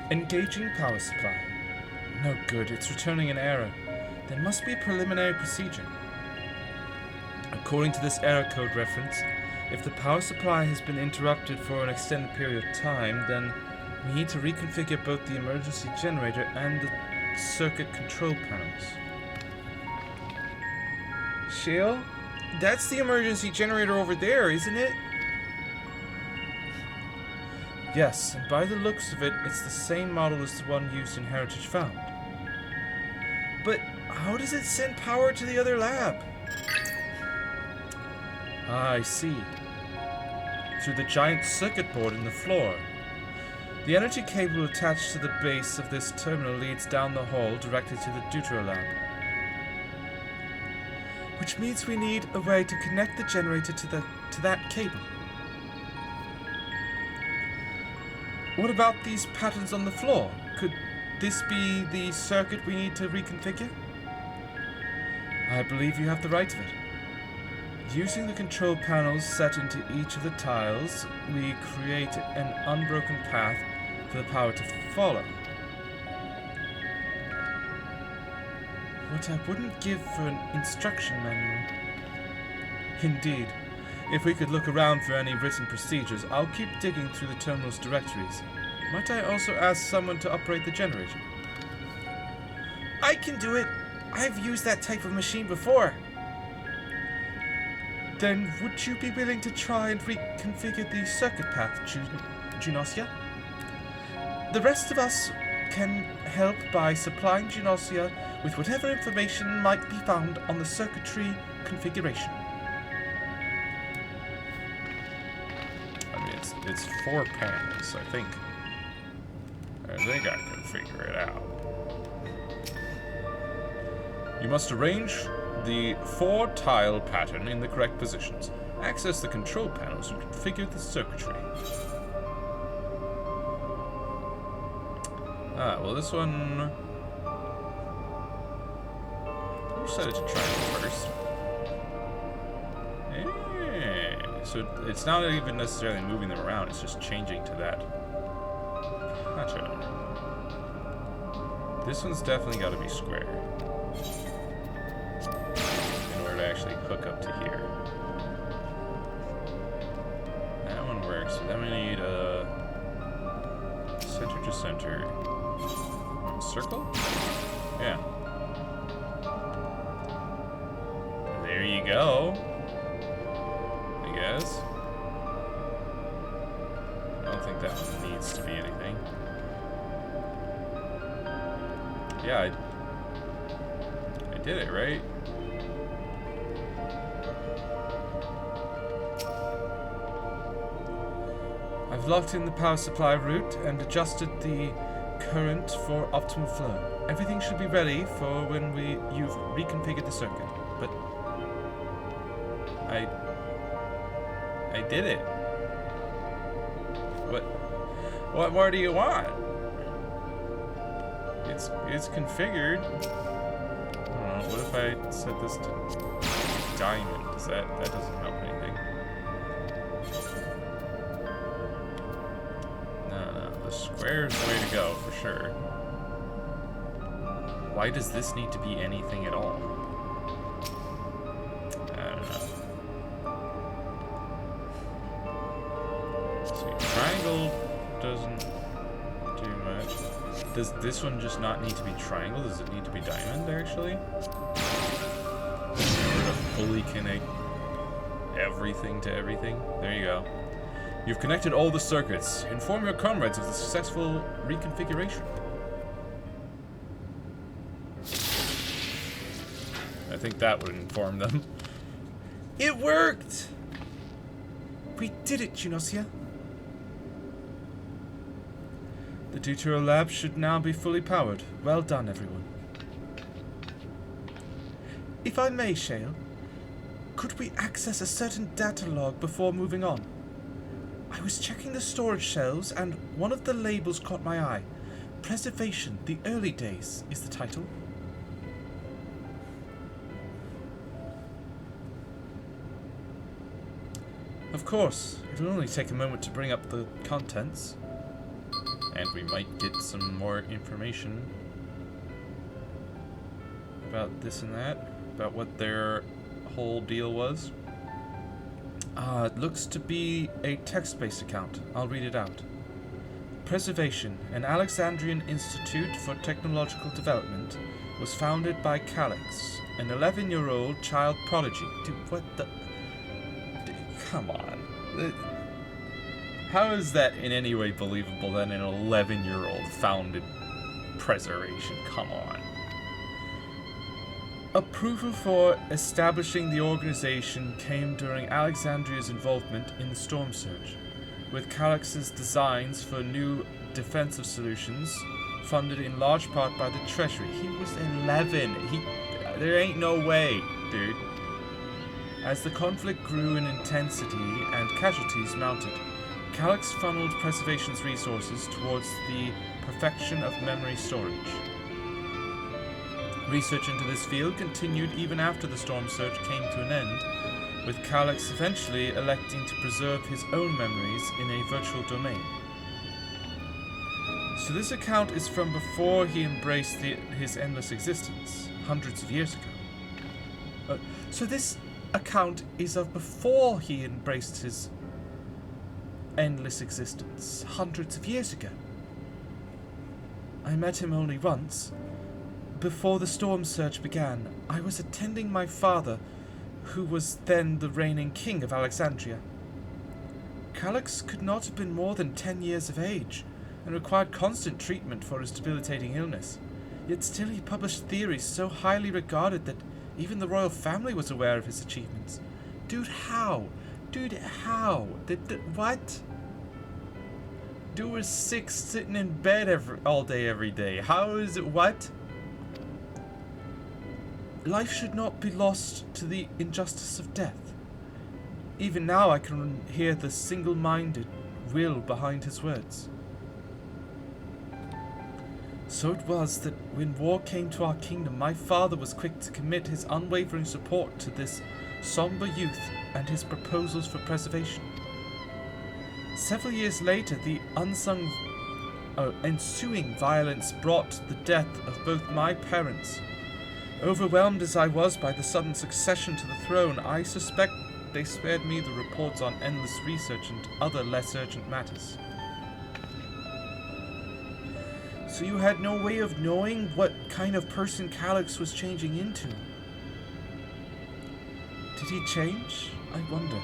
Engaging power supply. No good, it's returning an error. There must be a preliminary procedure. According to this error code reference, if the power supply has been interrupted for an extended period of time, then we need to reconfigure both the emergency generator and the circuit control panels. Shale? That's the emergency generator over there, isn't it? Yes, and by the looks of it, it's the same model as the one used in Heritage Found. But how does it send power to the other lab? Ah, I see. Through the giant circuit board in the floor. The energy cable attached to the base of this terminal leads down the hall directly to the Deutero lab. Which means we need a way to connect the generator to that cable. What about these patterns on the floor? Could this be the circuit we need to reconfigure? I believe you have the right of it. Using the control panels set into each of the tiles, we create an unbroken path for the power to follow. What I wouldn't give for an instruction manual. Indeed. If we could look around for any written procedures, I'll keep digging through the terminal's directories. Might I also ask someone to operate the generator? I can do it. I've used that type of machine before. Then would you be willing to try and reconfigure the circuit path, Genosia? The rest of us can help by supplying Genosia with whatever information might be found on the circuitry configuration. I mean, it's 4 panels, I think I can figure it out. You must arrange the 4-tile pattern in the correct positions. Access the control panels and configure the circuitry. Ah, well this one... We'll set it to triangle first. Yeah. So it's not even necessarily moving them around, it's just changing to that pattern. This one's definitely got to be square in order to actually hook up to here. That one works. So then we need a center to center circle? Yeah. There you go. I guess. I don't think that one needs to be anything. Yeah, I did it, right? I've locked in the power supply route and adjusted the current for optimal flow. Everything should be ready for when you've reconfigured the circuit. But I did it. What more do you want? It's configured. I don't know, what if I set this to diamond? That doesn't help anything. No, the square is the way to go for sure. Why does this need to be anything at all? I don't know. Let's see, triangle doesn't do much. Does this one just not need to be triangle? Does it need to be diamond, actually? In order to fully connect everything to everything? There you go. You've connected all the circuits. Inform your comrades of the successful reconfiguration. I think that would inform them. It worked! We did it, Junosia. The Deutero lab should now be fully powered. Well done, everyone. If I may, Shale, could we access a certain data log before moving on? I was checking the storage shelves and one of the labels caught my eye. Preservation, the early days is the title. Of course, it'll only take a moment to bring up the contents. And we might get some more information about this and that, about what their whole deal was. It looks to be a text-based account. I'll read it out. Preservation, an Alexandrian Institute for Technological Development, was founded by Calix, an 11-year-old child prodigy. Dude, what the... Come on. How is that in any way believable that an 11-year-old founded Preservation? Come on. Approval for establishing the organization came during Alexandria's involvement in the Storm Surge, with Calix's designs for new defensive solutions funded in large part by the Treasury. He was 11. There ain't no way, dude. As the conflict grew in intensity and casualties mounted, Calix funneled Preservation's resources towards the perfection of memory storage. Research into this field continued even after the Storm Surge came to an end, with Calix eventually electing to preserve his own memories in a virtual domain. So this account is from before he embraced his endless existence, hundreds of years ago. So this account is of before he embraced his endless existence, hundreds of years ago. I met him only once. Before the Storm Surge began, I was attending my father, who was then the reigning king of Alexandria. Calix could not have been more than 10 years of age, and required constant treatment for his debilitating illness. Yet still he published theories so highly regarded that even the royal family was aware of his achievements. Dude, how? Dude, how? What? Dude was 6, sitting in bed all day, every day. How is it? What? Life should not be lost to the injustice of death. Even now I can hear the single-minded will behind his words. So it was that when war came to our kingdom, my father was quick to commit his unwavering support to this somber youth and his proposals for preservation. Several years later, the ensuing violence brought the death of both my parents. Overwhelmed as I was by the sudden succession to the throne, I suspect they spared me the reports on endless research and other less urgent matters. So you had no way of knowing what kind of person Calix was changing into? Did he change? I wonder.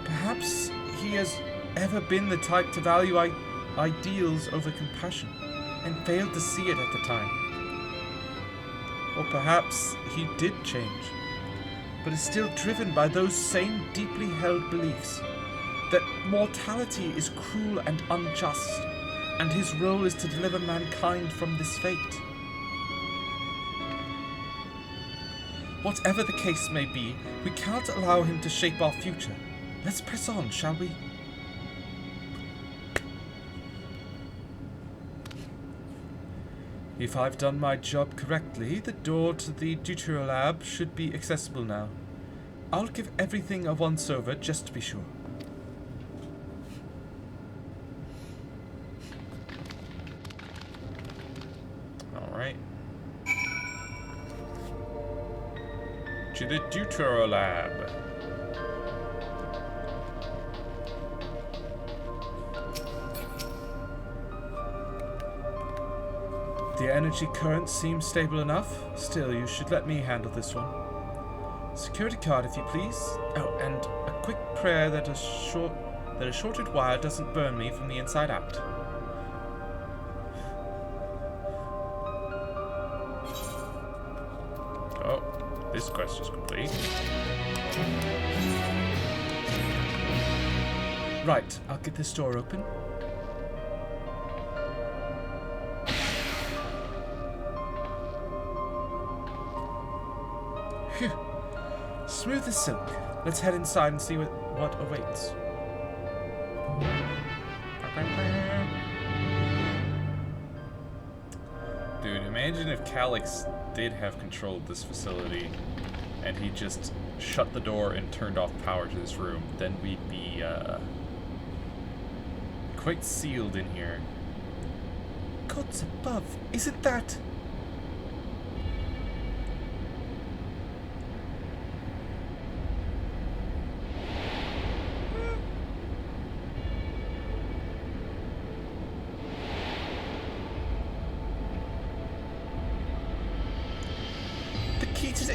Perhaps he has ever been the type to value ideals over compassion, and failed to see it at the time. Or perhaps he did change, but is still driven by those same deeply held beliefs, that mortality is cruel and unjust, and his role is to deliver mankind from this fate. Whatever the case may be, we cannot allow him to shape our future. Let's press on, shall we? If I've done my job correctly, the door to the Deutero lab should be accessible now. I'll give everything a once-over just to be sure. Alright. To the Deutero lab. The energy current seems stable enough. Still, you should let me handle this one. Security card, if you please. Oh, and a quick prayer that a short that a shorted wire doesn't burn me from the inside out. Oh, this quest is complete. Right, I'll get this door open. Phew. Smooth as silk. Let's head inside and see what awaits. Dude, imagine if Calyx did have control of this facility and he just shut the door and turned off power to this room. Then we'd be quite sealed in here. Gods above, isn't that...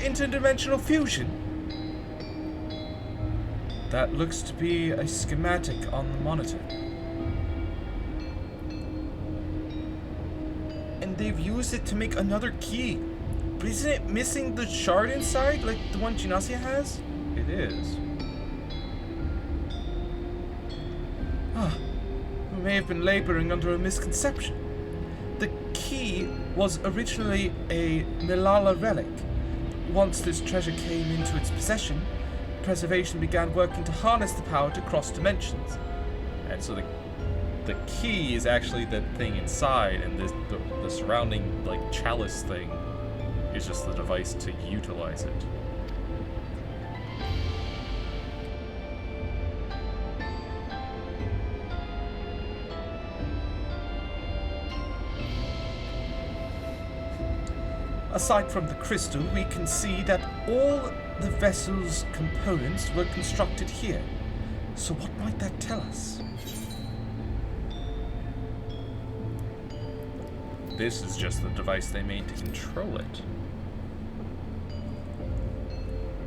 interdimensional fusion? That looks to be a schematic on the monitor. And they've used it to make another key. But isn't it missing the shard inside, like the one Gymnasia has? It is. Ah, we may have been laboring under a misconception. The key was originally a Milala relic. Once this treasure came into its possession, Preservation began working to harness the power to cross dimensions. And so the key is actually the thing inside, and the surrounding, like, chalice thing is just the device to utilize it. Aside from the crystal, we can see that all the vessel's components were constructed here. So what might that tell us? This is just the device they made to control it.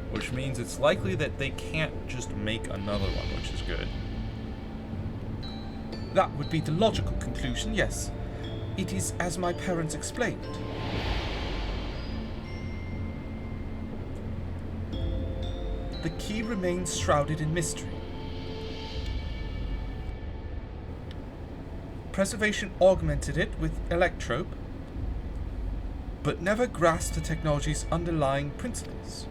Which means it's likely that they can't just make another one, which is good. That would be the logical conclusion, yes. It is as my parents explained. The key remains shrouded in mystery. Preservation augmented it with electrope, but never grasped the technology's underlying principles.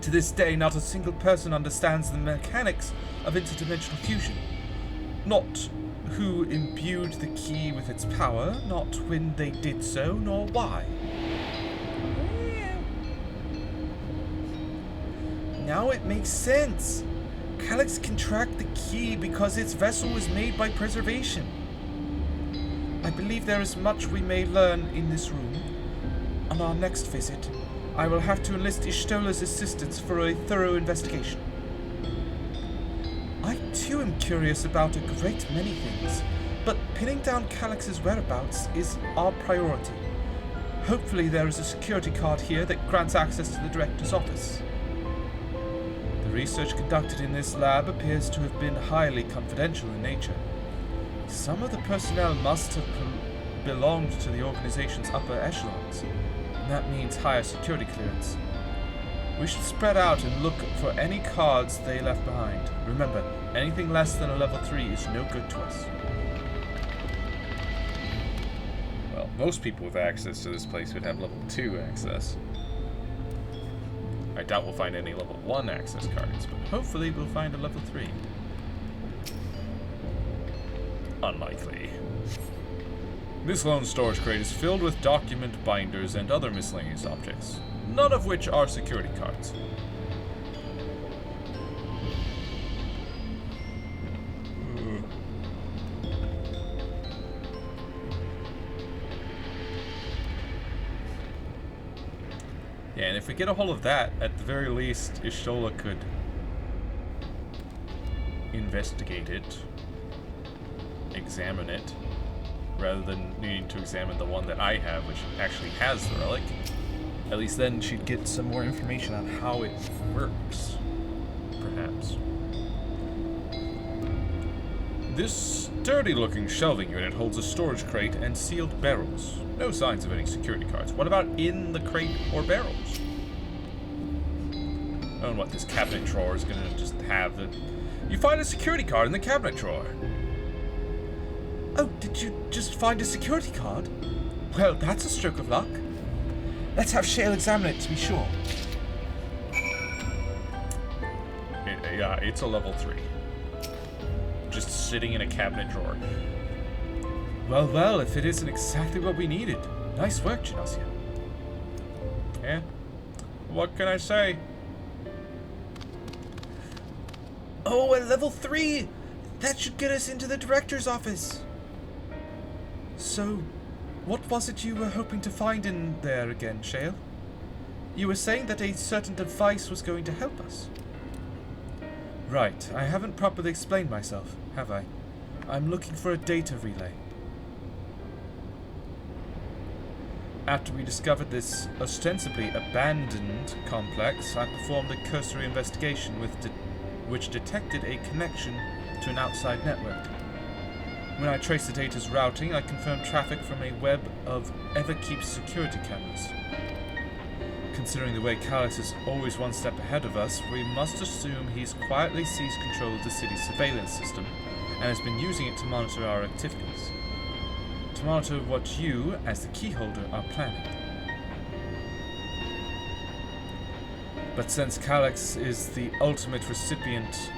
To this day, not a single person understands the mechanics of interdimensional fusion. Not who imbued the key with its power, not when they did so, nor why. Now it makes sense. Calyx can track the key because its vessel was made by Preservation. I believe there is much we may learn in this room. On our next visit, I will have to enlist Ishtola's assistance for a thorough investigation. I too am curious about a great many things, but pinning down Calyx's whereabouts is our priority. Hopefully there is a security card here that grants access to the Director's office. The research conducted in this lab appears to have been highly confidential in nature. Some of the personnel must have belonged to the organization's upper echelons, and that means higher security clearance. We should spread out and look for any cards they left behind. Remember, anything less than a level 3 is no good to us. Well, most people with access to this place would have level 2 access. I doubt we'll find any level 1 access cards, but hopefully we'll find a level 3. Unlikely. This lone storage crate is filled with document binders and other miscellaneous objects, none of which are security cards. Yeah, and if we get a hold of that, at the very least, Ishtola could investigate it, examine it, rather than needing to examine the one that I have, which actually has the relic. At least then she'd get some more information on how it works, perhaps. This sturdy-looking shelving unit holds a storage crate and sealed barrels. No signs of any security cards. What about in the crate or barrels? Oh, and what, this cabinet drawer is gonna just have the... You find a security card in the cabinet drawer. Oh, did you just find a security card? Well, that's a stroke of luck. Let's have Shale examine it to be sure. Yeah, it's a level 3. Just sitting in a cabinet drawer. Well, well, if it isn't exactly what we needed. Nice work, Genossia. Yeah. What can I say? Oh, a level 3! That should get us into the director's office. So, what was it you were hoping to find in there again, Shale? You were saying that a certain device was going to help us. Right, I haven't properly explained myself, have I? I'm looking for a data relay. After we discovered this ostensibly abandoned complex, I performed a cursory investigation which detected a connection to an outside network. When I traced the data's routing, I confirmed traffic from a web of Everkeep's security cameras. Considering the way Calix is always one step ahead of us, we must assume he's quietly seized control of the city's surveillance system and has been using it to monitor our activities. To monitor what you, as the keyholder, are planning. But since Calix is the ultimate recipient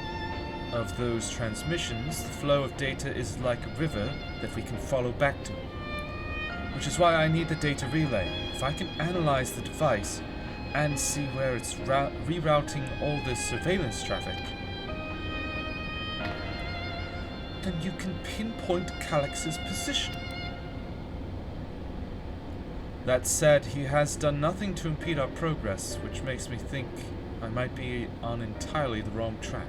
of those transmissions, the flow of data is like a river that we can follow back to. Which is why I need the data relay. If I can analyze the device and see where it's rerouting all this surveillance traffic, then you can pinpoint Calix's position. That said, he has done nothing to impede our progress, which makes me think I might be on entirely the wrong track.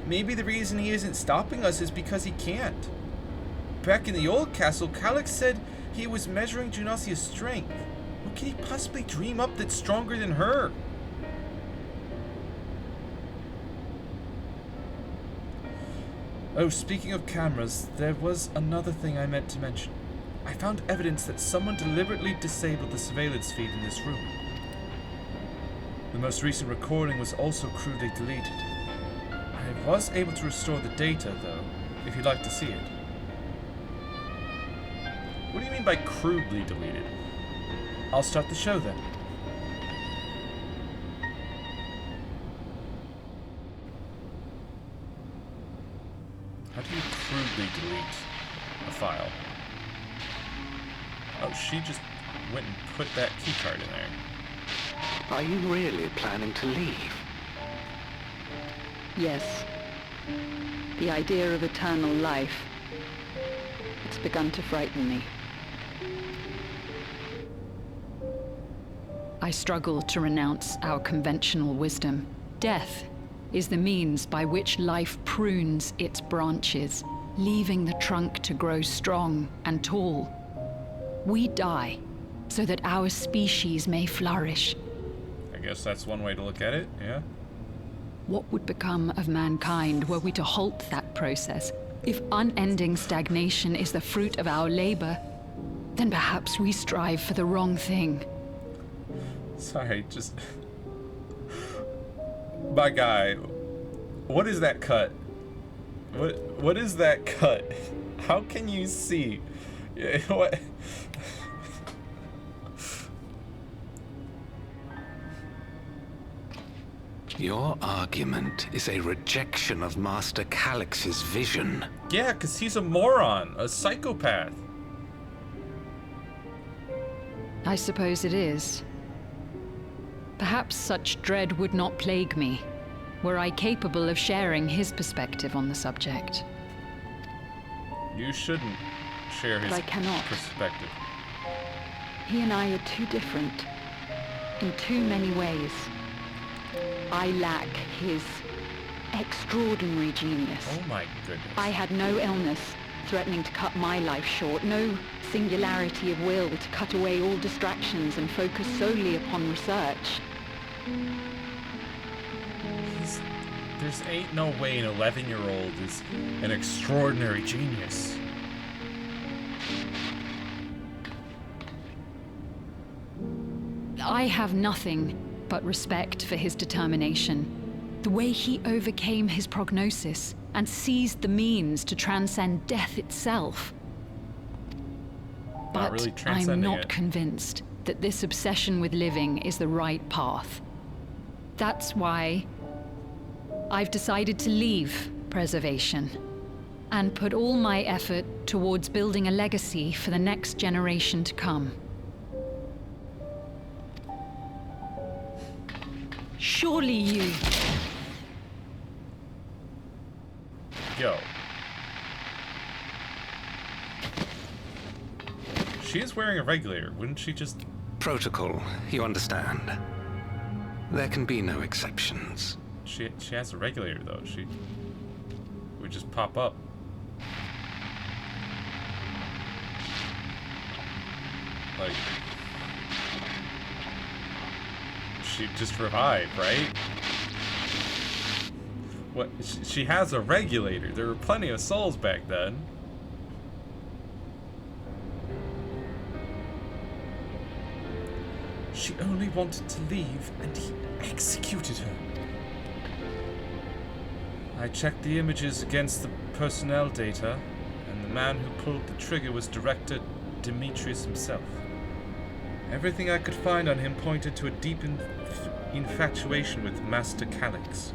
Maybe the reason he isn't stopping us is because he can't. Back in the old castle, Calix said he was measuring Genossia's strength. What can he possibly dream up that's stronger than her? Oh, speaking of cameras, there was another thing I meant to mention. I found evidence that someone deliberately disabled the surveillance feed in this room. The most recent recording was also crudely deleted. I was able to restore the data, though, if you'd like to see it. What do you mean by crudely deleted? I'll start the show then. How do you crudely delete a file? Oh, she just went and put that keycard in there. Are you really planning to leave? Yes. The idea of eternal life. It's begun to frighten me. I struggle to renounce our conventional wisdom. Death is the means by which life prunes its branches, leaving the trunk to grow strong and tall. We die so that our species may flourish. I guess that's one way to look at it, yeah. What would become of mankind were we to halt that process? If unending stagnation is the fruit of our labor, then perhaps we strive for the wrong thing. Sorry, just... My guy, what is that cut? What is that cut? How can you see? What? Your argument is a rejection of Master Calix's vision. Yeah, because he's a moron, a psychopath. I suppose it is. Perhaps such dread would not plague me, were I capable of sharing his perspective on the subject. You shouldn't share his But I cannot. perspective. He and I are too different, in too many ways. I lack his extraordinary genius. Oh my goodness. I had no illness threatening to cut my life short, no singularity of will to cut away all distractions and focus solely upon research. There's ain't no way an 11-year-old is an extraordinary genius. I have nothing but respect for his determination. The way he overcame his prognosis and seized the means to transcend death itself. But really I'm not it. convinced that this obsession with living is the right path. That's why I've decided to leave preservation and put all my effort towards building a legacy for the next generation to come. Surely you... Yo. She is wearing a regulator. Wouldn't she just... Protocol, you understand. There can be no exceptions. She has a regulator, though. She would just pop up. Like... She'd just revive, right? What? She has a regulator. There were plenty of souls back then. She only wanted to leave, and he executed her. I checked the images against the personnel data, and the man who pulled the trigger was Director Demetrius himself. Everything I could find on him pointed to a deep infatuation with Master Calyx.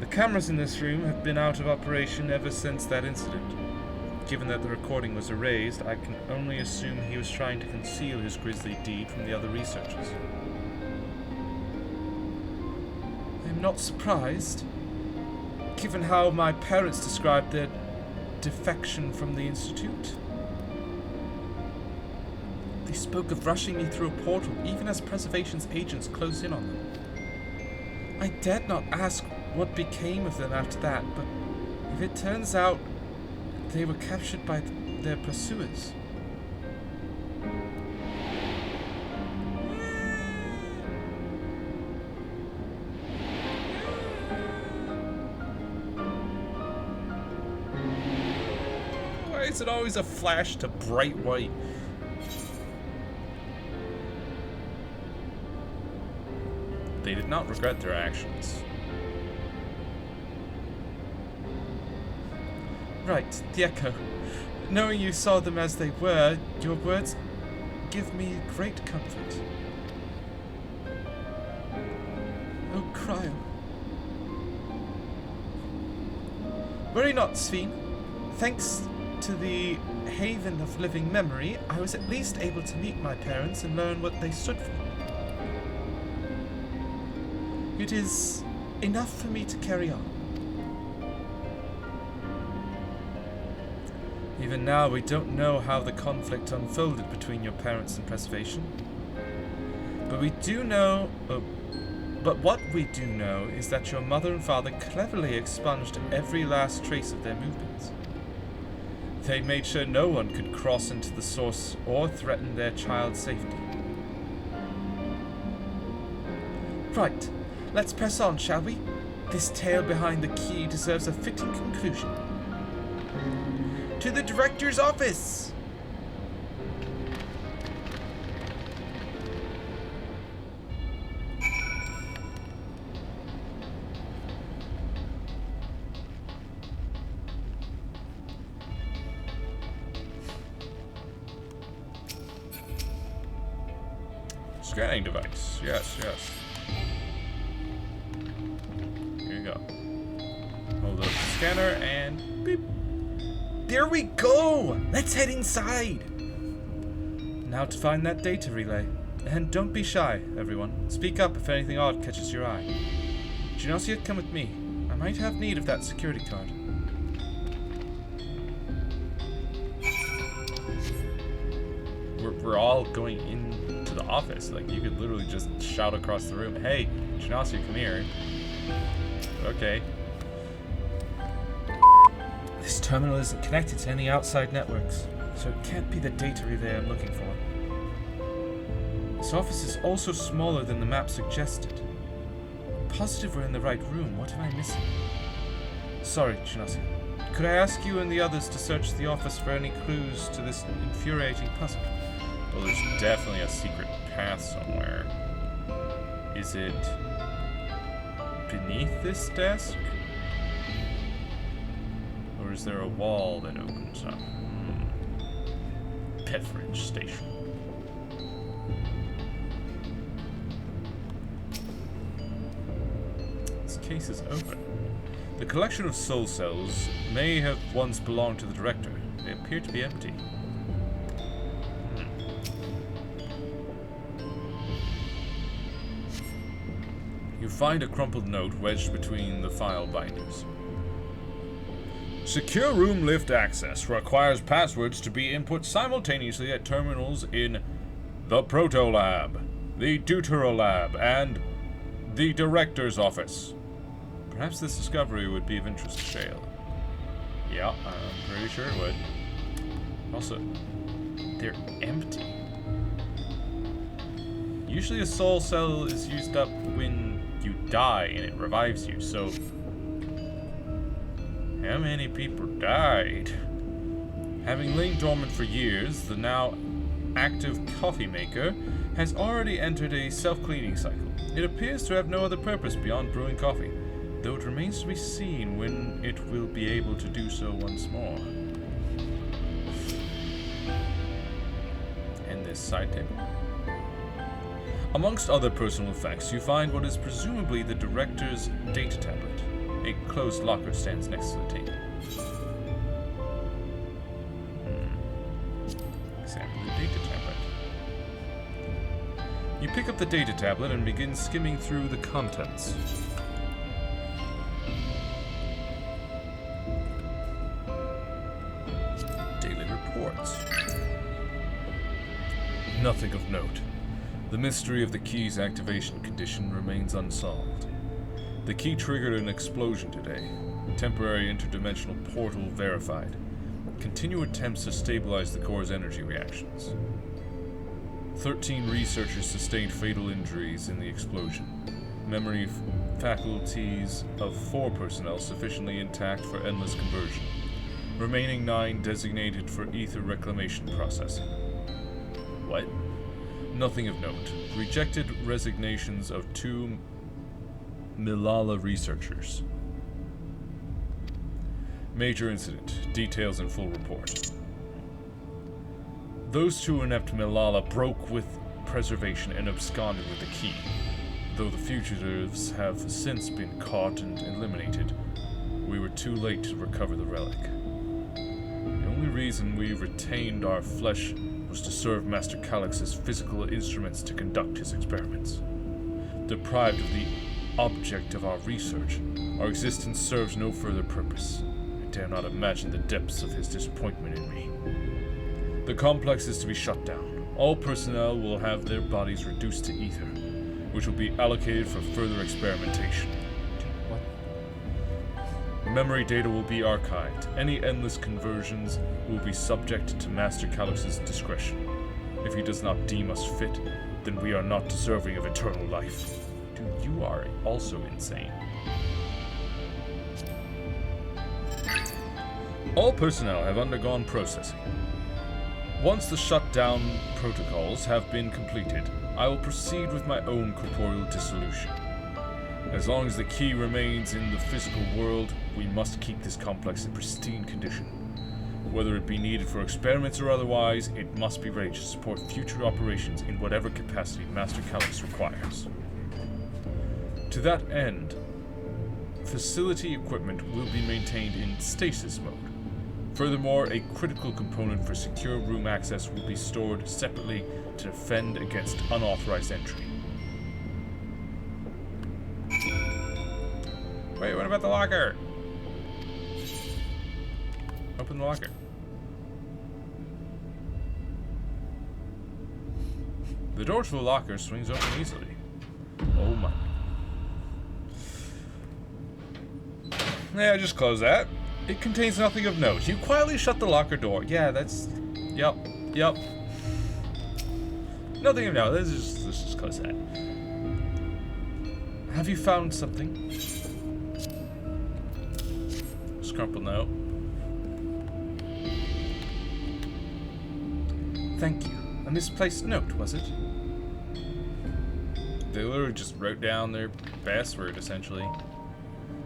The cameras in this room have been out of operation ever since that incident. Given that the recording was erased, I can only assume he was trying to conceal his grisly deed from the other researchers. I'm not surprised, given how my parents described their defection from the Institute. They spoke of rushing me through a portal, even as Preservation's agents closed in on them. I dared not ask what became of them after that, but if it turns out they were captured by their pursuers. Why is it always a flash to bright white? They did not regret their actions. Right, the Echo. Knowing you saw them as they were, your words give me great comfort. Oh, Cryo. Worry not, Sven. Thanks to the Haven of Living Memory, I was at least able to meet my parents and learn what they stood for. It is enough for me to carry on. Even now, we don't know how the conflict unfolded between your parents and Preservation. But we do know... but what we do know is that your mother and father cleverly expunged every last trace of their movements. They made sure no one could cross into the source or threaten their child's safety. Right, let's press on, shall we? This tale behind the key deserves a fitting conclusion. To the director's office! Scanning device. Yes, yes. Here you go. Hold up the scanner and beep. There we go! Let's head inside! Now to find that data relay. And don't be shy, everyone. Speak up if anything odd catches your eye. Genosia, come with me. I might have need of that security card. We're all going into the office. Like, you could literally just shout across the room, hey, Genosia, come here. Okay. This terminal isn't connected to any outside networks, so it can't be the data relay I'm looking for. This office is also smaller than the map suggested. positive we're in the right room. What am I missing? Sorry, Chinasi. Could I ask you and the others to search the office for any clues to this infuriating puzzle? Well, there's definitely a secret path somewhere. Is it beneath this desk? Or is there a wall that opens up? Pethridge Station. This case is open. The collection of soul cells may have once belonged to the director. They appear to be empty. You find a crumpled note wedged between the file binders. Secure room lift access requires passwords to be input simultaneously at terminals in the Proto Lab, the Deutero Lab, and the Director's Office. Perhaps this discovery would be of interest to Shale. Yeah, I'm pretty sure it would. Also, they're empty. Usually a soul cell is used up when you die and it revives you, so how many people died? Having lain dormant for years, the now active coffee maker has already entered a self-cleaning cycle. It appears to have no other purpose beyond brewing coffee, though it remains to be seen when it will be able to do so once more. And this side table. Amongst other personal effects, you find what is presumably the director's data tablet. A closed locker stands next to the table. Examine the data tablet. You pick up the data tablet and begin skimming through the contents. Daily reports. Nothing of note. The mystery of the key's activation condition remains unsolved. The key triggered an explosion today. Temporary interdimensional portal verified. Continue attempts to stabilize the core's energy reactions. 13 researchers sustained fatal injuries in the explosion. Memory faculties of 4 personnel sufficiently intact for endless conversion. Remaining 9 designated for ether reclamation processing. What? Nothing of note. Rejected resignations of 2 Milala researchers. Major incident. Details in full report. Those 2 inept Milala broke with preservation and absconded with the key. Though the fugitives have since been caught and eliminated, we were too late to recover the relic. The only reason we retained our flesh was to serve Master Calix's physical instruments to conduct his experiments. Deprived of the object of our research, our existence serves no further purpose. I dare not imagine the depths of his disappointment in me. The complex is to be shut down. All personnel will have their bodies reduced to ether, which will be allocated for further experimentation. What? Memory data will be archived. Any endless conversions will be subject to Master Calix's discretion. If he does not deem us fit, then we are not deserving of eternal life. Dude, you are also insane. All personnel have undergone processing. Once the shutdown protocols have been completed, I will proceed with my own corporeal dissolution. As long as the key remains in the physical world, we must keep this complex in pristine condition. Whether it be needed for experiments or otherwise, it must be ready to support future operations in whatever capacity Master Calix requires. To that end, facility equipment will be maintained in stasis mode. Furthermore, a critical component for secure room access will be stored separately to defend against unauthorized entry. Wait, what about the locker? Open the locker. The door to the locker swings open easily. Oh my. Yeah, just close that. It contains nothing of note. You quietly shut the locker door. Yeah, that's... Yep. Nothing of note. Let's just close that. Have you found something? Scrumple note. Thank you. A misplaced note, was it? They literally just wrote down their password, essentially.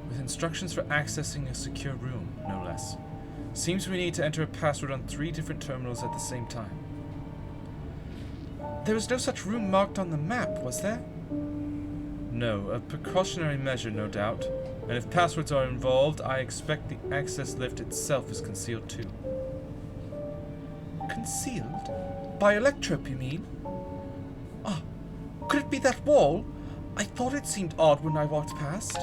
With instructions for accessing a secure room, no less. Seems we need to enter a password on 3 different terminals at the same time. There was no such room marked on the map, was there? No, a precautionary measure, no doubt. And if passwords are involved, I expect the access lift itself is concealed too. Concealed? By Electrope, you mean? Ah, could it be that wall? I thought it seemed odd when I walked past.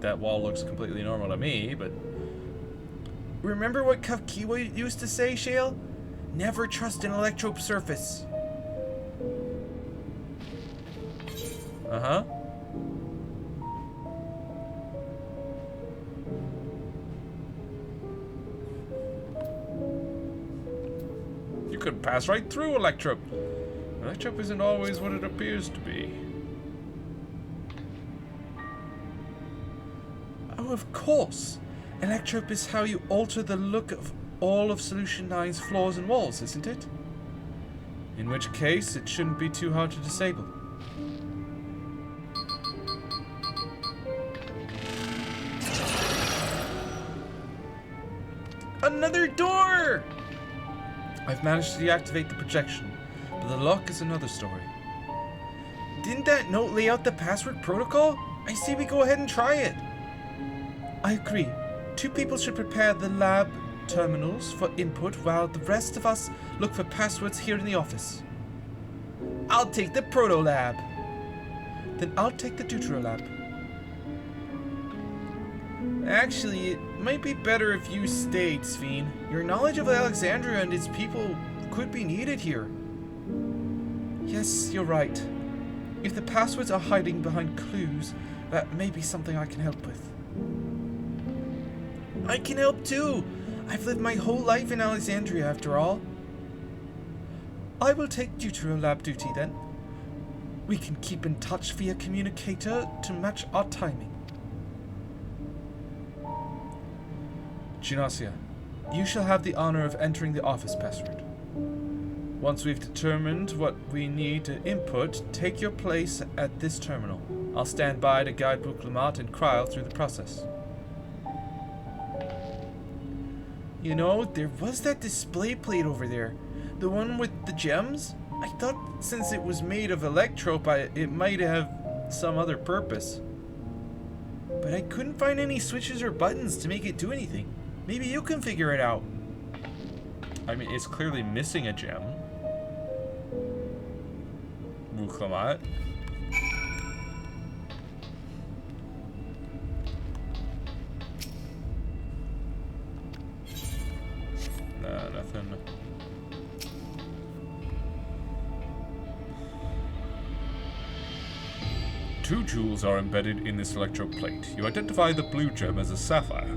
That wall looks completely normal to me, but... Remember what Kafkiwa used to say, Shale? Never trust an Electrope surface. Uh-huh. You could pass right through Electrope. Electrope isn't always what it appears to be. Oh, of course. Electrope is how you alter the look of all of Solution 9's floors and walls, isn't it? In which case, it shouldn't be too hard to disable. Another door! I've managed to deactivate the projection, but the lock is another story. Didn't that note lay out the password protocol? I say we go ahead and try it. I agree. 2 people should prepare the lab terminals for input while the rest of us look for passwords here in the office. I'll take the proto lab. Then I'll take the Deutero lab. Actually, it might be better if you stayed, Sphene. Your knowledge of Alexandria and its people could be needed here. Yes, you're right. If the passwords are hiding behind clues, that may be something I can help with. I can help too. I've lived my whole life in Alexandria after all. I will take Deutero lab duty then. We can keep in touch via communicator to match our timing. Ginacia, you shall have the honor of entering the office password. Once we've determined what we need to input, take your place at this terminal. I'll stand by to guide Bouklemat and Kryl through the process. You know, there was that display plate over there. The one with the gems? I thought since it was made of Electrope, it might have some other purpose. But I couldn't find any switches or buttons to make it do anything. Maybe you can figure it out. I mean, it's clearly missing a gem. Bouklemat. No, nothing. Two jewels are embedded in this electro plate. You identify the blue gem as a sapphire.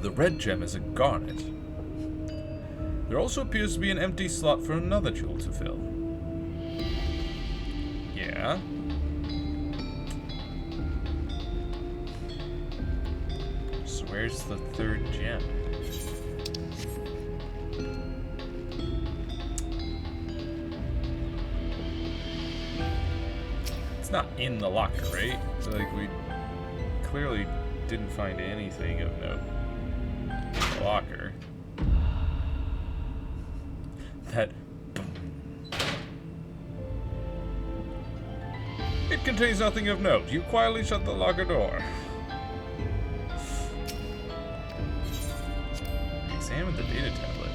The red gem is a garnet. There also appears to be an empty slot for another jewel to fill. Yeah. So where's the third gem? It's not in the locker, right? So like we clearly didn't find anything of note in the locker. That it contains nothing of note. You quietly shut the locker door. Examine the data tablet.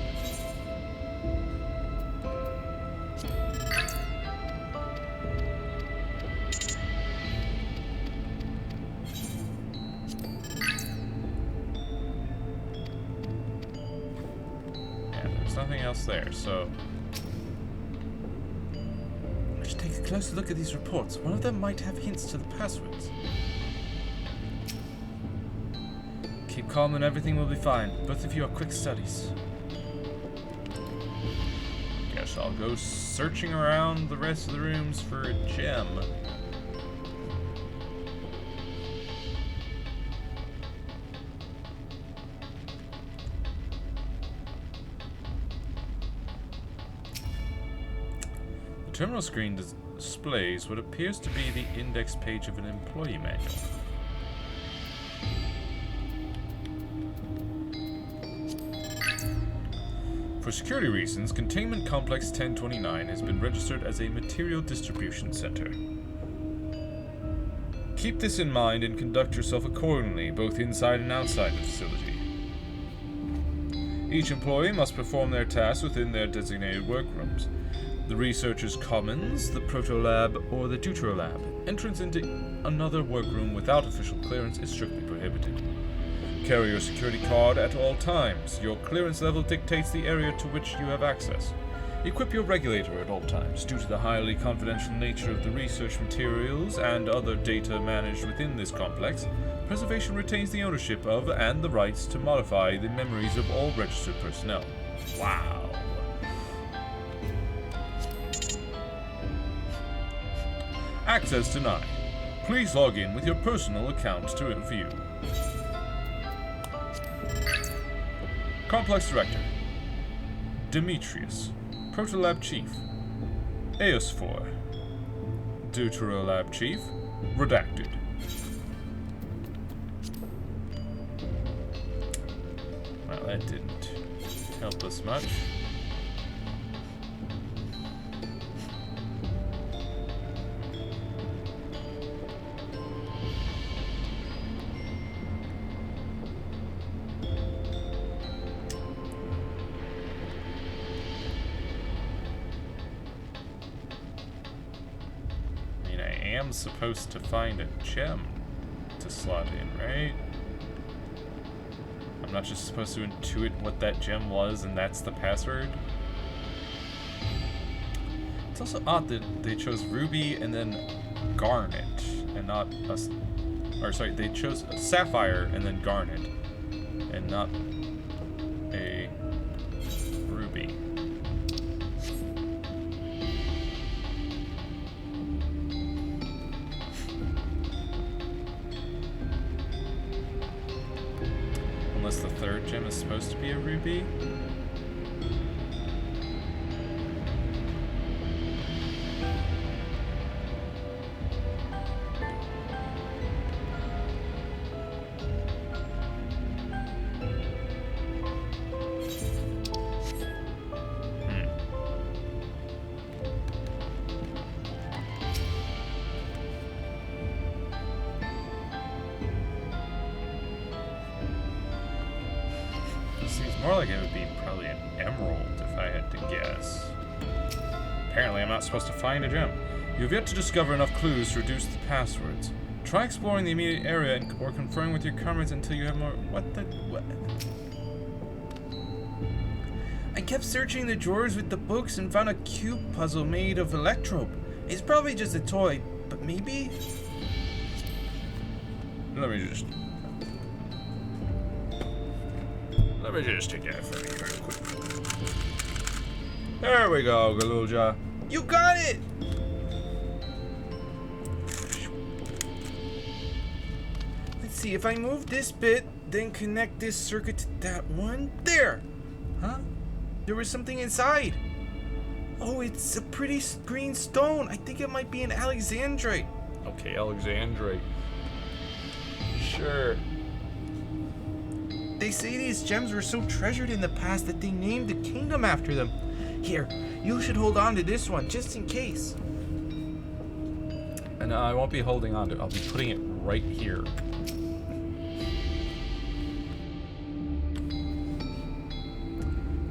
Yeah, there's nothing else there, so I should take a closer look at these reports. One of them might have hints to the passwords. Keep calm and everything will be fine. Both of you are quick studies. finished, I'll go searching around the rest of the rooms for a gem. The terminal screen displays what appears to be the index page of an employee manual. For security reasons, Containment Complex 1029 has been registered as a material distribution center. Keep this in mind and conduct yourself accordingly, both inside and outside the facility. Each employee must perform their tasks within their designated workrooms. The Researcher's Commons, the Proto-Lab, or the Deutero-Lab. Entrance into another workroom without official clearance is strictly prohibited. Carry your security card at all times. Your clearance level dictates the area to which you have access. Equip your regulator at all times. Due to the highly confidential nature of the research materials and other data managed within this complex, preservation retains the ownership of and the rights to modify the memories of all registered personnel. Wow. Access denied. Please log in with your personal account to view. Complex Director Demetrius, Protolab Chief Eosphore, Deuterolab Chief Redacted. Well, that didn't help us much. I'm supposed to find a gem to slot in, right? I'm not just supposed to intuit what that gem was and that's the password? It's also odd that they chose ruby and then garnet and not us. Or sorry, they chose a sapphire and then garnet and not a ruby. Unless the third gem is supposed to be a ruby. More like it would be probably an emerald if I had to guess. Apparently I'm not supposed to find a gem. You have yet to discover enough clues to reduce the passwords. Try exploring the immediate area or conferring with your comrades until you have more... What? I kept searching the drawers with the books and found a cube puzzle made of electrope. It's probably just a toy, but maybe... Let me just take that for me real quick. There we go, Galuja. You got it! Let's see, if I move this bit, then connect this circuit to that one. There! Huh? There was something inside. Oh, it's a pretty green stone. I think it might be an alexandrite. Okay, alexandrite. Sure. They say these gems were so treasured in the past that they named the kingdom after them. Here, you should hold on to this one, just in case. And I won't be holding on to it. I'll be putting it right here.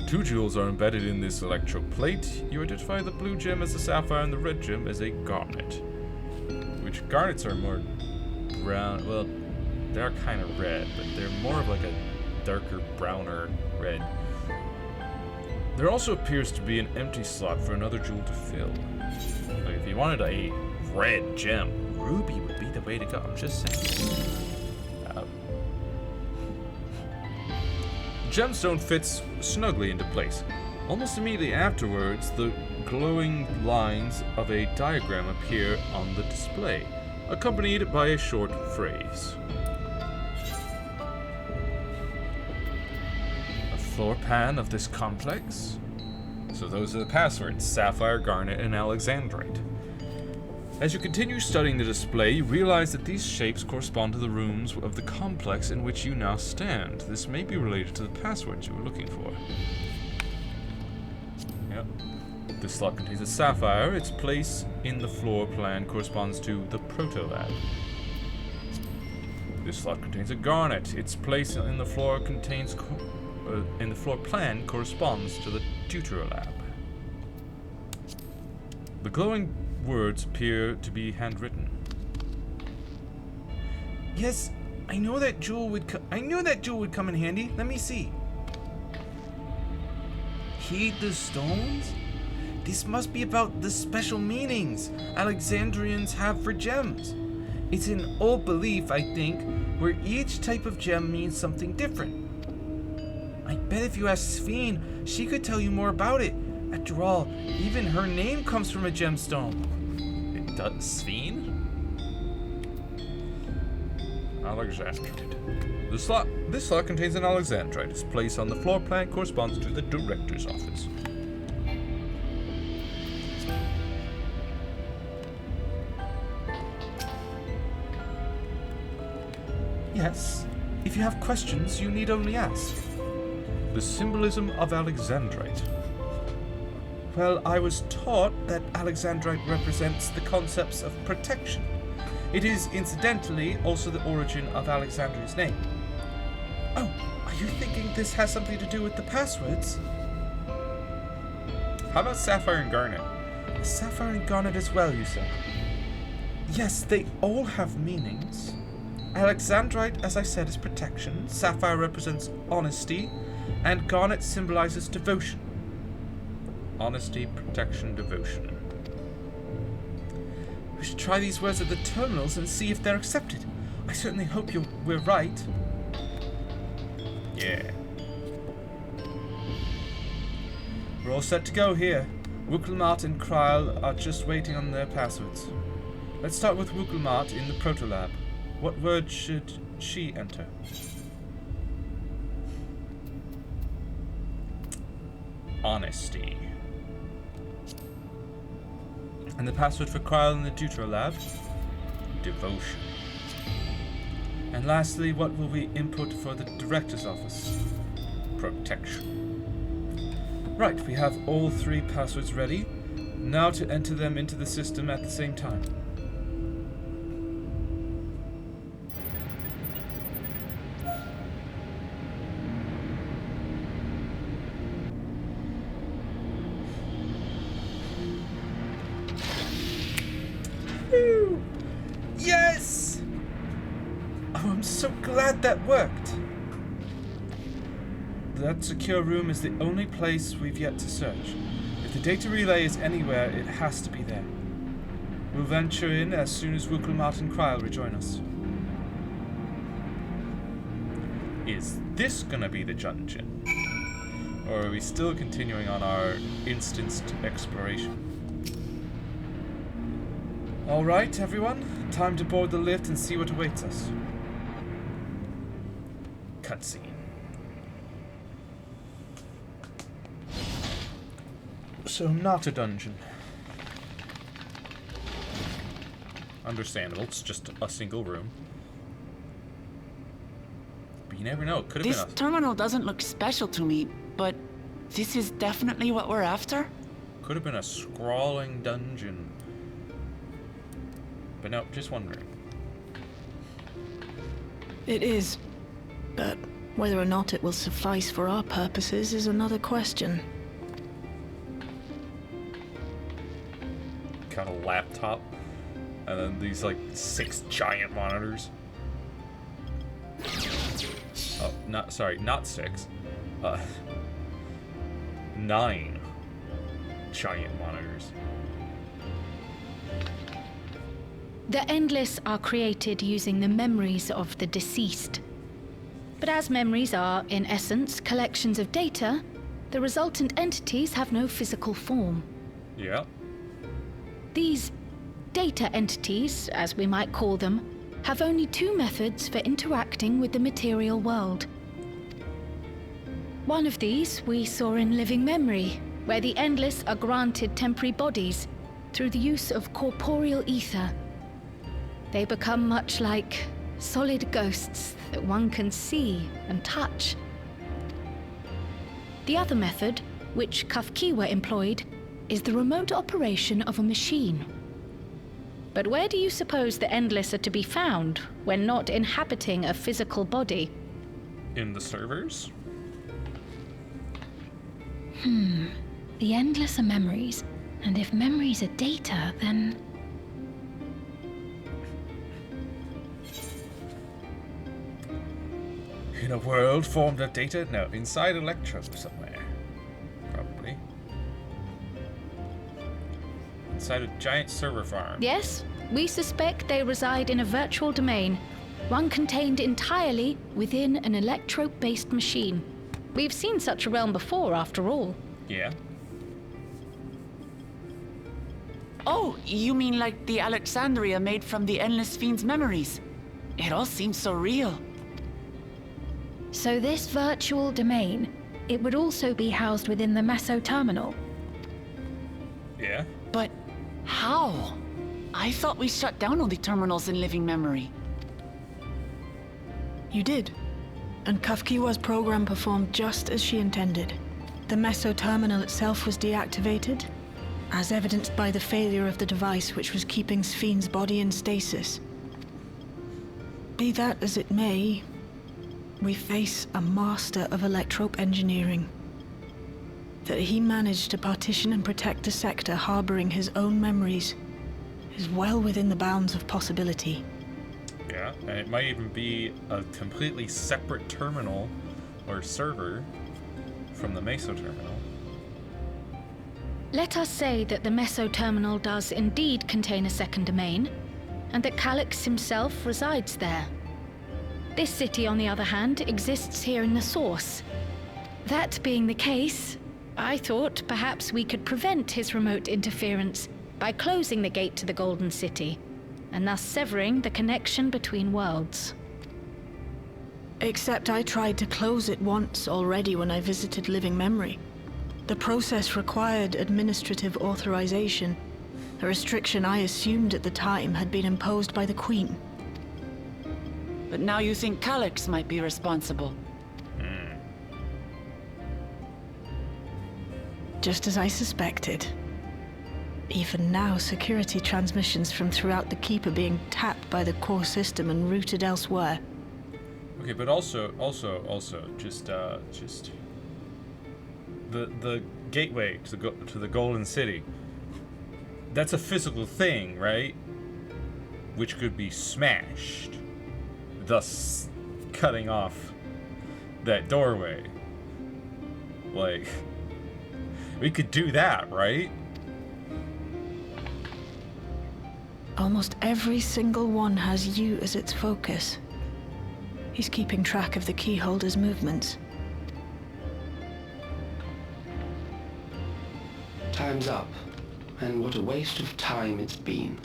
Two jewels are embedded in this electroplate. You identify the blue gem as a sapphire and the red gem as a garnet. Which garnets are more brown. Well, they're kind of red, but they're more of like a darker, browner red. There also appears to be an empty slot for another jewel to fill. Like if you wanted a red gem, ruby would be the way to go. I'm just saying. Gemstone fits snugly into place. Almost immediately afterwards, the glowing lines of a diagram appear on the display, accompanied by a short phrase. A floor plan of this complex? So those are the passwords: Sapphire, Garnet, and Alexandrite. As you continue studying the display, you realize that these shapes correspond to the rooms of the complex in which you now stand. This may be related to the passwords you were looking for. Yep. This slot contains a sapphire. Its place in the floor plan corresponds to the proto-lab. This slot contains a garnet. Its place in the floor plan corresponds to the deutero-lab. The glowing words appear to be handwritten. Yes, I knew that jewel would come in handy. Let me see. Heed the stones? This must be about the special meanings Alexandrians have for gems. It's an old belief, I think, where each type of gem means something different. I bet if you ask Sphene, she could tell you more about it. After all, even her name comes from a gemstone. It does? Sphene? Alexandrite. This slot contains an Alexandrite. Its place on the floor plan corresponds to the director's office. Yes. If you have questions, you need only ask. The symbolism of Alexandrite. Well, I was taught that Alexandrite represents the concepts of protection. It is, incidentally, also the origin of Alexandria's name. Oh, are you thinking this has something to do with the passwords? How about Sapphire and Garnet? Sapphire and Garnet as well, you said? Yes, they all have meanings. Alexandrite, as I said, is protection. Sapphire represents honesty. And Garnet symbolizes devotion. Honesty, protection, devotion. We should try these words at the terminals and see if they're accepted. I certainly hope we're right. Yeah. We're all set to go here. Wukelmat and Kryl are just waiting on their passwords. Let's start with Wukelmat in the Proto-Lab. What word should she enter? Honesty. And the password for Kryl in the deutero-lab? Devotion. And lastly, what will we input for the director's office? Protection. Right, we have all three passwords ready. Now to enter them into the system at the same time. Woo! Yes! Oh, I'm so glad that worked. That secure room is the only place we've yet to search. If the data relay is anywhere, it has to be there. We'll venture in as soon as Wukelmat and Kryl rejoin us. Is this gonna be the dungeon? Or are we still continuing on our instanced exploration? Alright, everyone. Time to board the lift and see what awaits us. Cutscene. So, not a dungeon. Understandable, it's just a single room. But you never know, it could have been This terminal doesn't look special to me, but this is definitely what we're after? Could have been a scrawling dungeon. But no, just wondering. It is. But whether or not it will suffice for our purposes is another question. Got a laptop, and then these like 6 giant monitors. Oh, not 6. 9 giant monitors. The Endless are created using the memories of the deceased. But as memories are, in essence, collections of data, the resultant entities have no physical form. Yeah. These data entities, as we might call them, have only two methods for interacting with the material world. One of these we saw in living memory, where the Endless are granted temporary bodies through the use of corporeal ether. They become much like solid ghosts that one can see and touch. The other method, which Kafkiwa employed, is the remote operation of a machine. But where do you suppose the Endless are to be found when not inhabiting a physical body? In the servers? The Endless are memories, and if memories are data, then... In a world formed of data? No, inside Electro somewhere. Probably. Inside a giant server farm. Yes, we suspect they reside in a virtual domain, one contained entirely within an electrope-based machine. We've seen such a realm before, after all. Yeah. Oh, you mean like the Alexandria made from the Endless Fiend's memories? It all seems so real. So this virtual domain, it would also be housed within the Meso terminal. Yeah. But how? I thought we shut down all the terminals in living memory. You did. And Kafkiwa's program performed just as she intended. The Meso terminal itself was deactivated, as evidenced by the failure of the device which was keeping Spheen's body in stasis. Be that as it may, we face a master of electrope engineering. That he managed to partition and protect the sector harboring his own memories is well within the bounds of possibility. Yeah, and it might even be a completely separate terminal or server from the Meso terminal. Let us say that the Meso terminal does indeed contain a second domain, and that Calyx himself resides there. This city, on the other hand, exists here in the source. That being the case, I thought perhaps we could prevent his remote interference by closing the gate to the Golden City, and thus severing the connection between worlds. Except I tried to close it once already when I visited living memory. The process required administrative authorization, a restriction I assumed at the time had been imposed by the Queen. But now you think Calyx might be responsible. Just as I suspected. Even now, security transmissions from throughout the keep are being tapped by the core system and routed elsewhere. Okay, but also, just the gateway to the Golden City. That's a physical thing, right? Which could be smashed, thus cutting off that doorway. Like, we could do that, right? Almost every single one has you as its focus. He's keeping track of the keyholder's movements. Time's up, and what a waste of time it's been.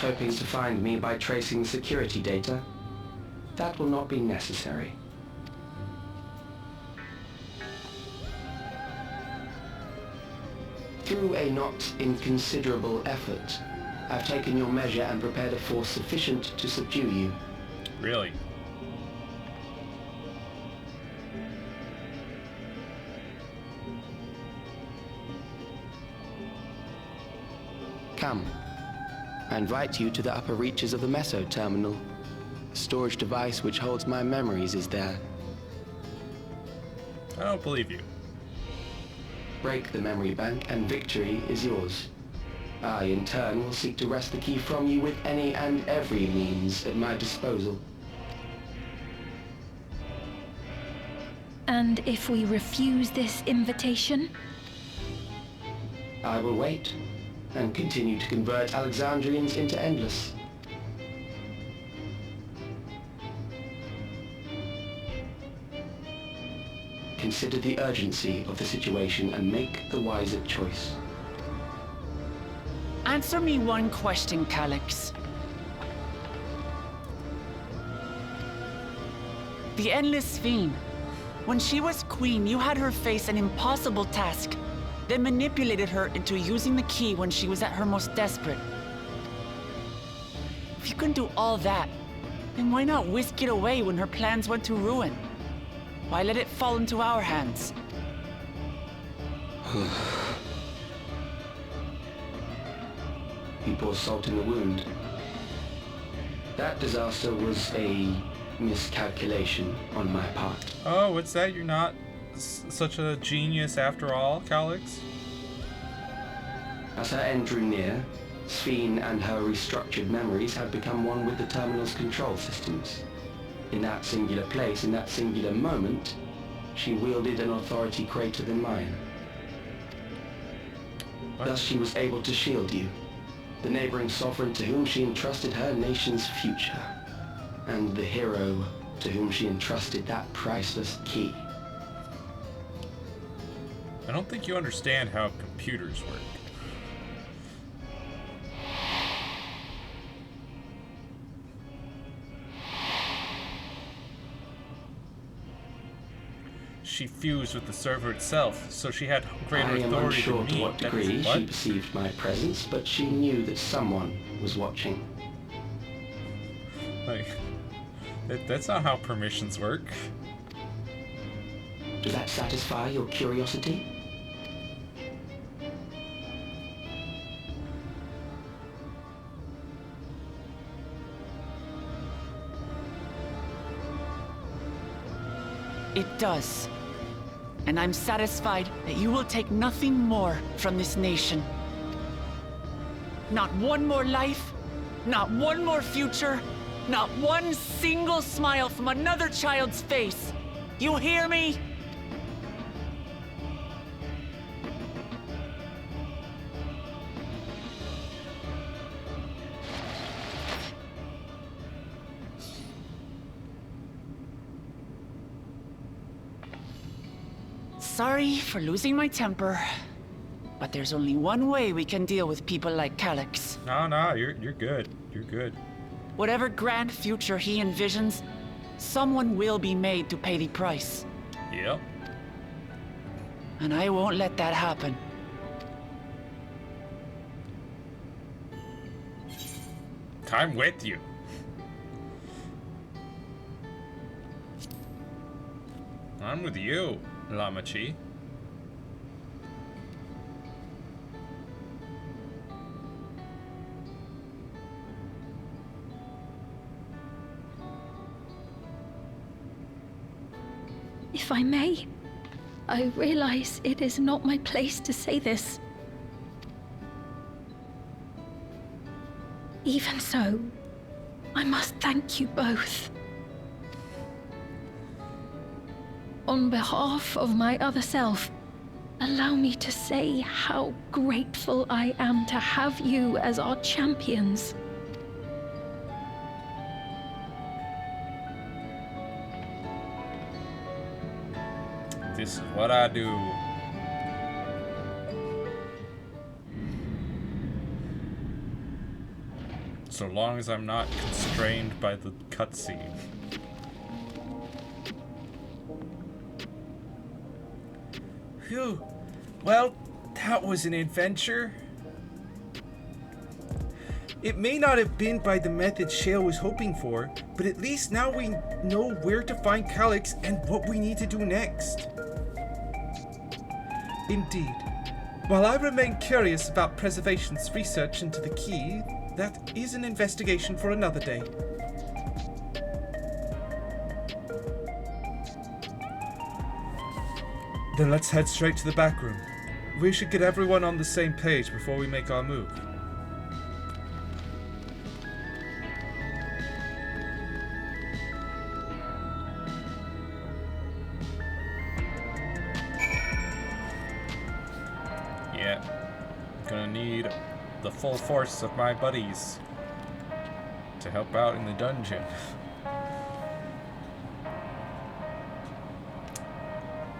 Hoping to find me by tracing security data? That will not be necessary. Through a not inconsiderable effort, I've taken your measure and prepared a force sufficient to subdue you. Really? Come. I invite you to the upper reaches of the Meso terminal. The storage device which holds my memories is there. I don't believe you. Break the memory bank and victory is yours. I, in turn, will seek to wrest the key from you with any and every means at my disposal. And if we refuse this invitation? I will wait and continue to convert Alexandrians into Endless. Consider the urgency of the situation and make the wiser choice. Answer me one question, Calyx. The Endless Fiend. When she was queen, you had her face an impossible task, then manipulated her into using the key when she was at her most desperate. If you can do all that, then why not whisk it away when her plans went to ruin? Why let it fall into our hands? He pours salt in the wound. That disaster was a miscalculation on my part. Oh, what's that? You're not such a genius after all, Calyx? As her end drew near, Sphene and her restructured memories had become one with the terminal's control systems. In that singular place, in that singular moment, she wielded an authority greater than mine. What? Thus she was able to shield you, the neighboring sovereign to whom she entrusted her nation's future, and the hero to whom she entrusted that priceless key. I don't think you understand how computers work. She fused with the server itself, so she had greater authority than me. I am unsure to what degree What? she perceived my presence, but she knew that someone was watching. Like, that's not how permissions work. Does that satisfy your curiosity? It does. And I'm satisfied that you will take nothing more from this nation. Not one more life, not one more future, not one single smile from another child's face. You hear me? Sorry for losing my temper, but there's only one way we can deal with people like Calyx. No, you're good. You're good. Whatever grand future he envisions, someone will be made to pay the price. Yep. And I won't let that happen. I'm with you. I'm with you, Lamachi. If I may, I realize it is not my place to say this. Even so, I must thank you both. On behalf of my other self, allow me to say how grateful I am to have you as our champions. This is what I do. So long as I'm not constrained by the cutscene. Phew. Well, that was an adventure. It may not have been by the method Shale was hoping for, but at least now we know where to find Calyx and what we need to do next. Indeed. While I remain curious about Preservation's research into the key, that is an investigation for another day. Then let's head straight to the back room. We should get everyone on the same page before we make our move. Yeah. Gonna need the full force of my buddies to help out in the dungeon.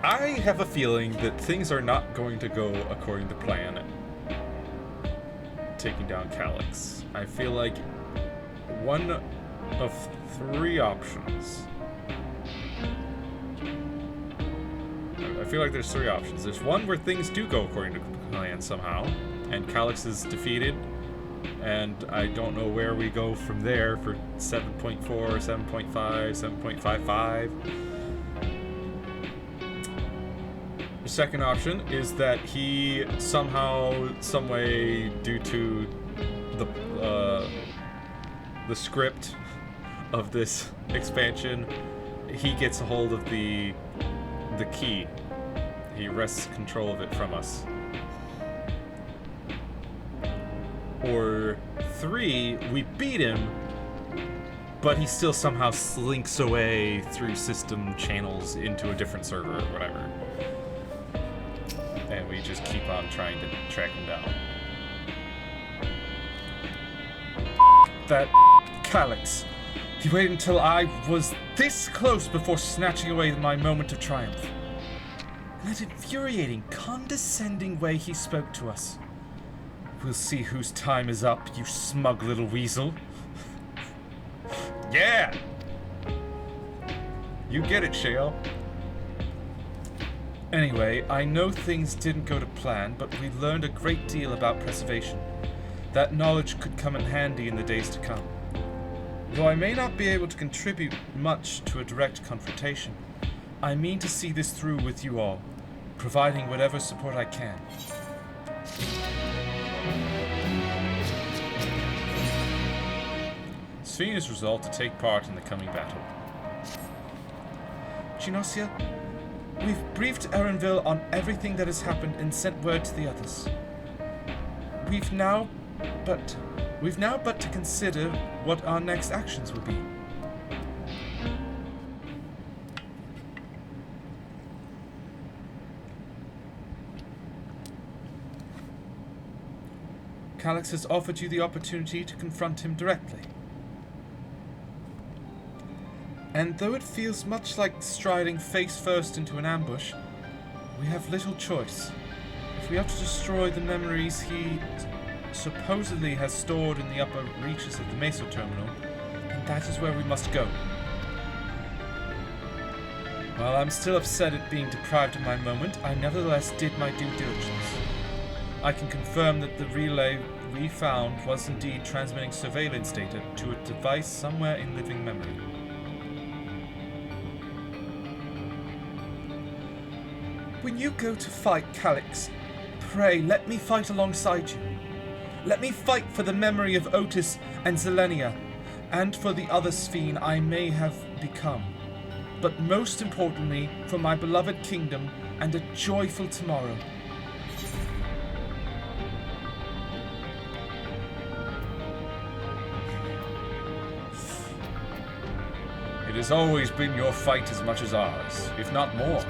I have a feeling that things are not going to go according to plan. Taking down Calyx. I feel like one of 3 options. I feel like there's 3 options. There's one where things do go according to plan somehow, and Calyx is defeated, and I don't know where we go from there for 7.4, 7.5, 7.55. The second option is that he somehow, some way, due to the script of this expansion, he gets a hold of the key. He wrests control of it from us. Or 3, we beat him, but he still somehow slinks away through system channels into a different server or whatever. And we just keep on trying to track him down. That Calyx. He waited until I was this close before snatching away my moment of triumph. In that infuriating, condescending way he spoke to us. We'll see whose time is up, you smug little weasel. Yeah! You get it, Shale. Anyway, I know things didn't go to plan, but we learned a great deal about preservation. That knowledge could come in handy in the days to come. Though I may not be able to contribute much to a direct confrontation, I mean to see this through with you all, providing whatever support I can. Sphene is resolved to take part in the coming battle. Geonosia, we've briefed Erenville on everything that has happened and sent word to the others. We've now but to consider what our next actions will be. Calyx has offered you the opportunity to confront him directly. And though it feels much like striding face first into an ambush, we have little choice. If we have to destroy the memories he supposedly has stored in the upper reaches of the Meso Terminal, then that is where we must go. While I'm still upset at being deprived of my moment, I nevertheless did my due diligence. I can confirm that the relay we found was indeed transmitting surveillance data to a device somewhere in living memory. When you go to fight Calyx, pray let me fight alongside you. Let me fight for the memory of Otis and Zelenia, and for the other Sphene I may have become. But most importantly, for my beloved kingdom and a joyful tomorrow. It has always been your fight as much as ours, if not more.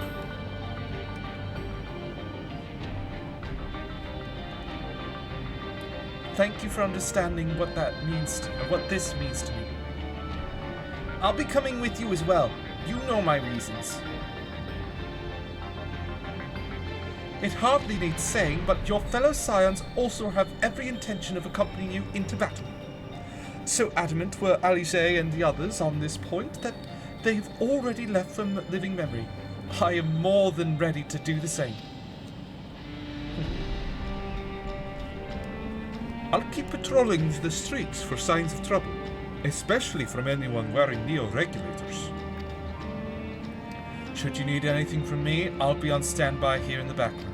Thank you for understanding what this means to me. I'll be coming with you as well. You know my reasons. It hardly needs saying, but your fellow scions also have every intention of accompanying you into battle. So adamant were Alice and the others on this point that they have already left from living memory. I am more than ready to do the same. I'll keep patrolling the streets for signs of trouble, especially from anyone wearing neo-regulators. Should you need anything from me, I'll be on standby here in the back room.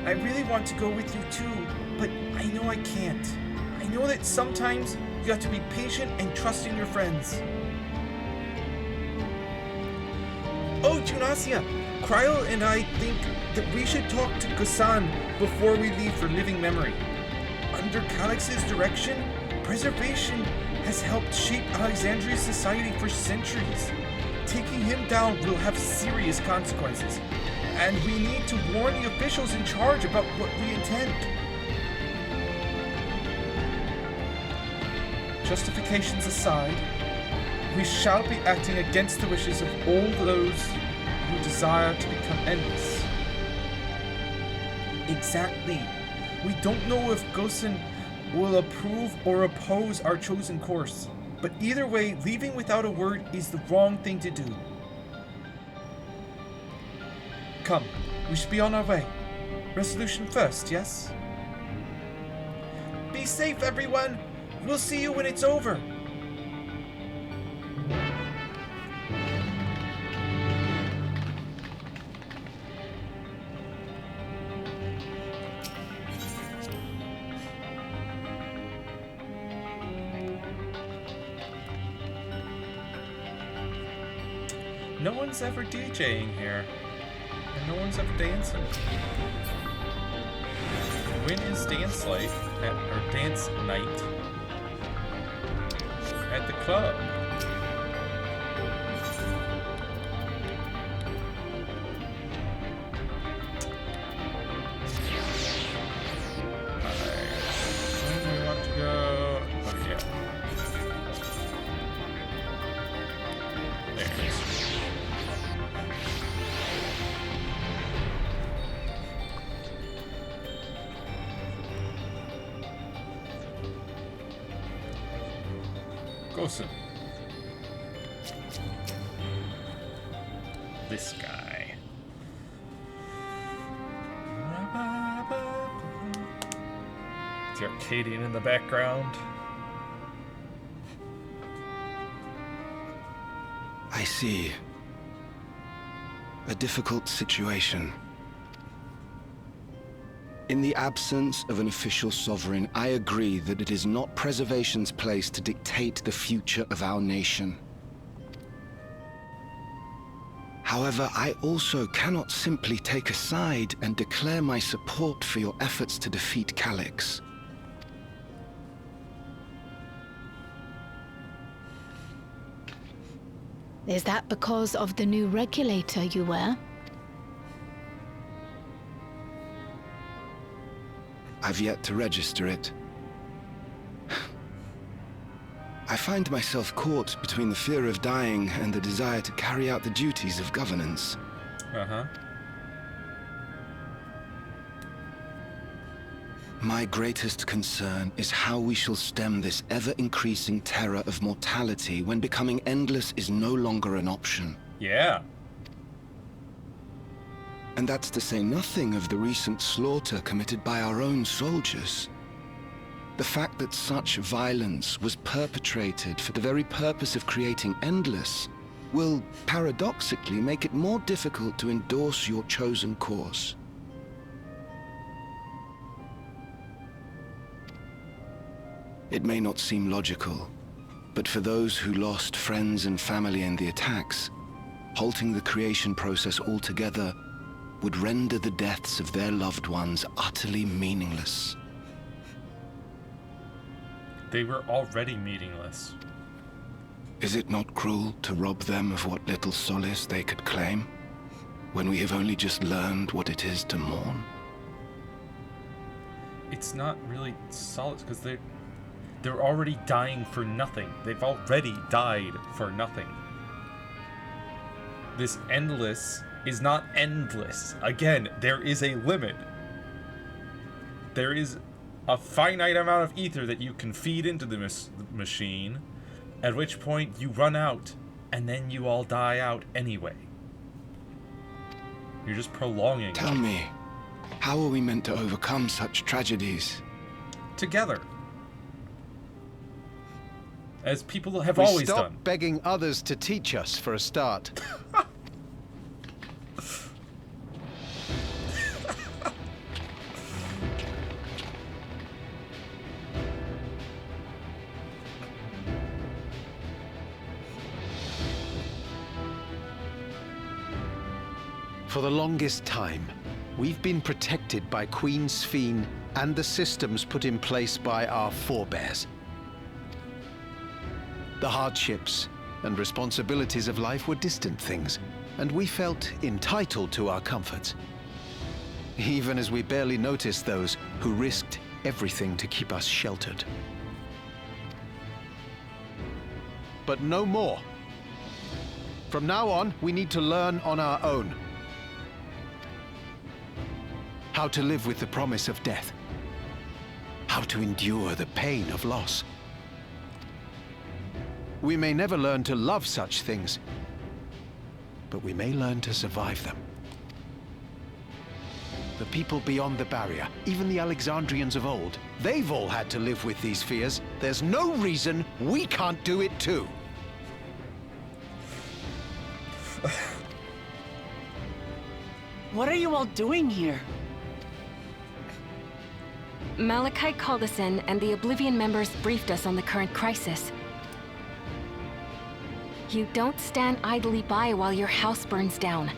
I really want to go with you too, but I know I can't. I know that sometimes you have to be patient and trust in your friends. Oh, Geonosia! Cryle and I think that we should talk to Ghassan before we leave for living memory. Under Calyx's direction, preservation has helped shape Alexandria's society for centuries. Taking him down will have serious consequences. And we need to warn the officials in charge about what we intend. Justifications aside, we shall be acting against the wishes of all those who desire to become endless. Exactly. We don't know if Gosen will approve or oppose our chosen course, but either way, leaving without a word is the wrong thing to do. Come, we should be on our way. Resolution first, yes? Be safe, everyone! We'll see you when it's over! No one's ever DJing here. And no one's ever dancing. When is dance night or dance night at the club? We want to go. Oh yeah. There it is. Gosen. This guy. The Arcadian in the background. I see. A difficult situation. In the absence of an official sovereign, I agree that it is not Preservation's place to dictate the future of our nation. However, I also cannot simply take a side and declare my support for your efforts to defeat Calyx. Is that because of the new regulator you wear? I've yet to register it. I find myself caught between the fear of dying and the desire to carry out the duties of governance. Uh-huh. My greatest concern is how we shall stem this ever-increasing terror of mortality when becoming endless is no longer an option. Yeah. And that's to say nothing of the recent slaughter committed by our own soldiers. The fact that such violence was perpetrated for the very purpose of creating Endless will, paradoxically, make it more difficult to endorse your chosen course. It may not seem logical, but for those who lost friends and family in the attacks, halting the creation process altogether would render the deaths of their loved ones utterly meaningless. They were already meaningless. Is it not cruel to rob them of what little solace they could claim, when we have only just learned what it is to mourn? It's not really solid, because they're already dying for nothing. They've already died for nothing. This endless is not endless. Again, there is a limit. There is a finite amount of ether that you can feed into the machine, at which point you run out, and then you all die out anyway. You're just prolonging. Tell me, how are we meant to overcome such tragedies? Together. As people have always done. Stop begging others to teach us, for a start. For the longest time, we've been protected by Queen Sphene and the systems put in place by our forebears. The hardships, and responsibilities of life were distant things, and we felt entitled to our comforts, even as we barely noticed those who risked everything to keep us sheltered. But no more. From now on, we need to learn on our own. How to live with the promise of death. How to endure the pain of loss. We may never learn to love such things, but we may learn to survive them. The people beyond the barrier, even the Alexandrians of old, they've all had to live with these fears. There's no reason we can't do it too. What are you all doing here? Malachite called us in, and the Oblivion members briefed us on the current crisis. You don't stand idly by while your house burns down.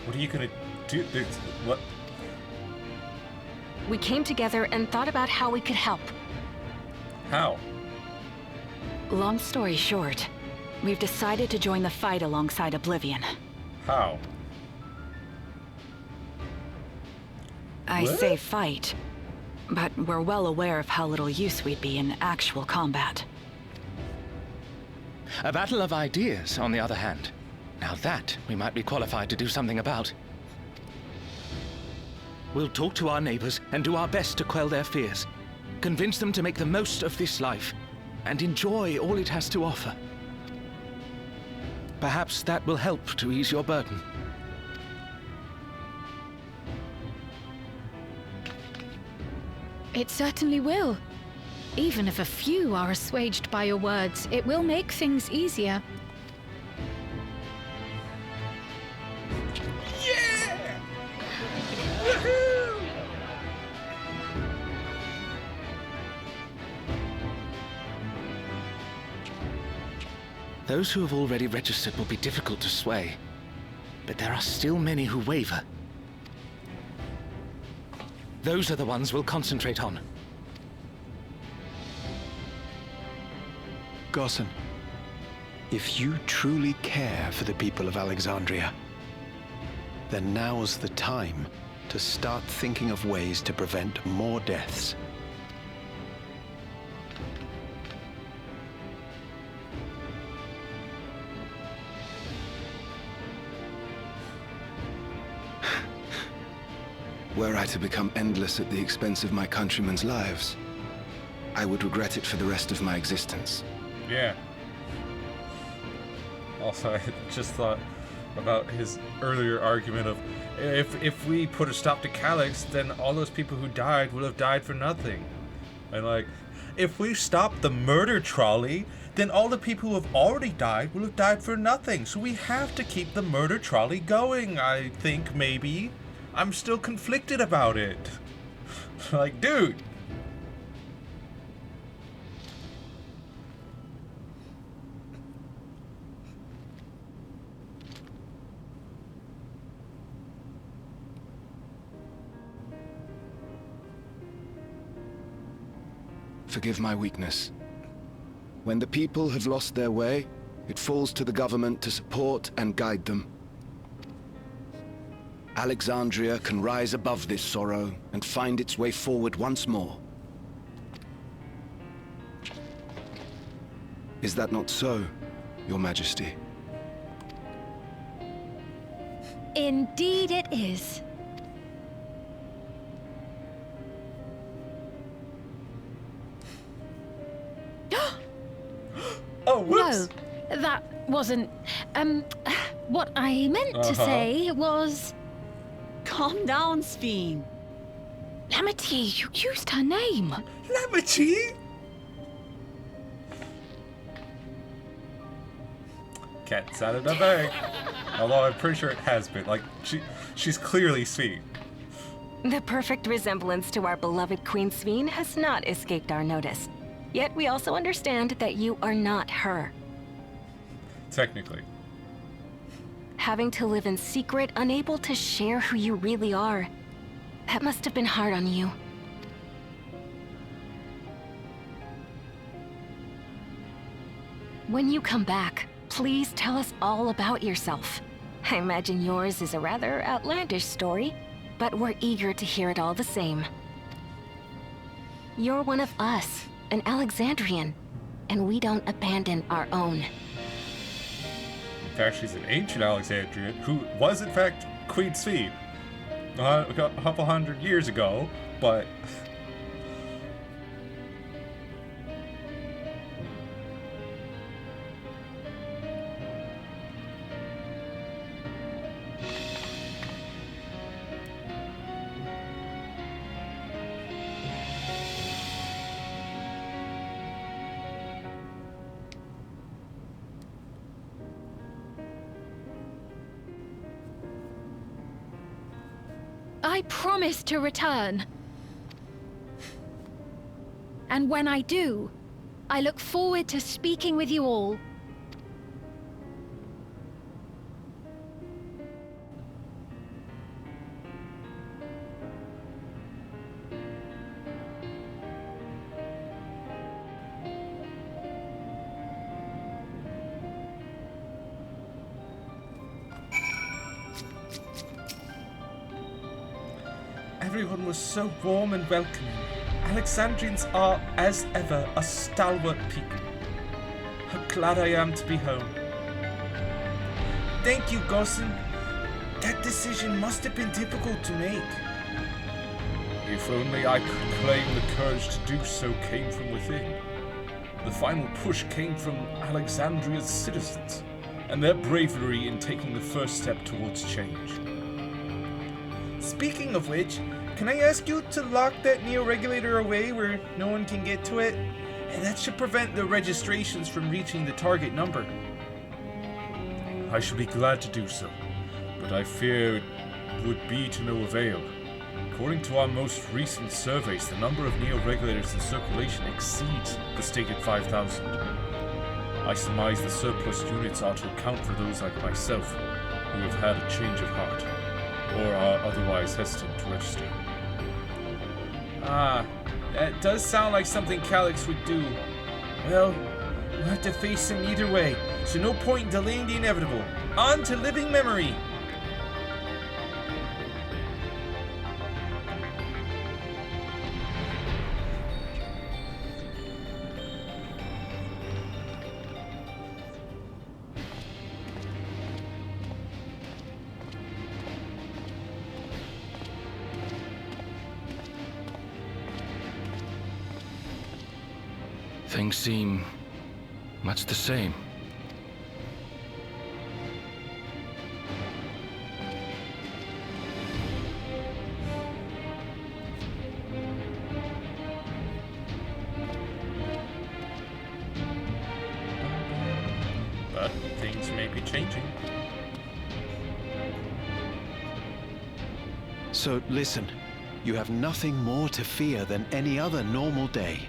What are you gonna do? What? We came together and thought about how we could help. How? Long story short, we've decided to join the fight alongside Oblivion. How? I say fight, but we're well aware of how little use we'd be in actual combat. A battle of ideas, on the other hand. Now that we might be qualified to do something about. We'll talk to our neighbors and do our best to quell their fears. Convince them to make the most of this life and enjoy all it has to offer. Perhaps that will help to ease your burden. It certainly will. Even if a few are assuaged by your words, it will make things easier. Yeah! Woohoo! Those who have already registered will be difficult to sway, but there are still many who waver. Those are the ones we'll concentrate on. Gossan, if you truly care for the people of Alexandria, then now's the time to start thinking of ways to prevent more deaths. Were I to become endless at the expense of my countrymen's lives, I would regret it for the rest of my existence. Yeah. Also, I just thought about his earlier argument of if we put a stop to Calyx, then all those people who died will have died for nothing. And like, if we stop the murder trolley, then all the people who have already died will have died for nothing. So we have to keep the murder trolley going, I think, maybe. I'm still conflicted about it. Like, dude. Forgive my weakness. When the people have lost their way, it falls to the government to support and guide them. Alexandria can rise above this sorrow and find its way forward once more. Is that not so, Your Majesty? Indeed it is. Oh, whoops! No, that wasn't... what I meant to say was... Calm down, Sphene. Lamity, you used her name. Lamity? Cat's out of the bag. Although I'm pretty sure it has been. Like, she's clearly sweet. The perfect resemblance to our beloved Queen Sphene has not escaped our notice. Yet we also understand that you are not her. Technically. Having to live in secret, unable to share who you really are. That must have been hard on you. When you come back, please tell us all about yourself. I imagine yours is a rather outlandish story, but we're eager to hear it all the same. You're one of us, an Alexandrian, and we don't abandon our own. In fact, she's an ancient Alexandrian who was, in fact, Queen Sphene. A couple hundred years ago, but... I promise to return. And when I do, I look forward to speaking with you all. Everyone was so warm and welcoming. Alexandrians are, as ever, a stalwart people. How glad I am to be home. Thank you, Gossen. That decision must have been difficult to make. If only I could claim the courage to do so came from within. The final push came from Alexandria's citizens, and their bravery in taking the first step towards change. Speaking of which, can I ask you to lock that Neo-Regulator away where no one can get to it? And that should prevent the registrations from reaching the target number. I shall be glad to do so, but I fear it would be to no avail. According to our most recent surveys, the number of Neo-Regulators in circulation exceeds the stated 5,000. I surmise the surplus units are to account for those like myself, who have had a change of heart, or are otherwise hesitant to register. Ah, that does sound like something Calyx would do. Well, we'll have to face him either way, so no point in delaying the inevitable. On to living memory! Things seem much the same. But things may be changing. So listen, you have nothing more to fear than any other normal day.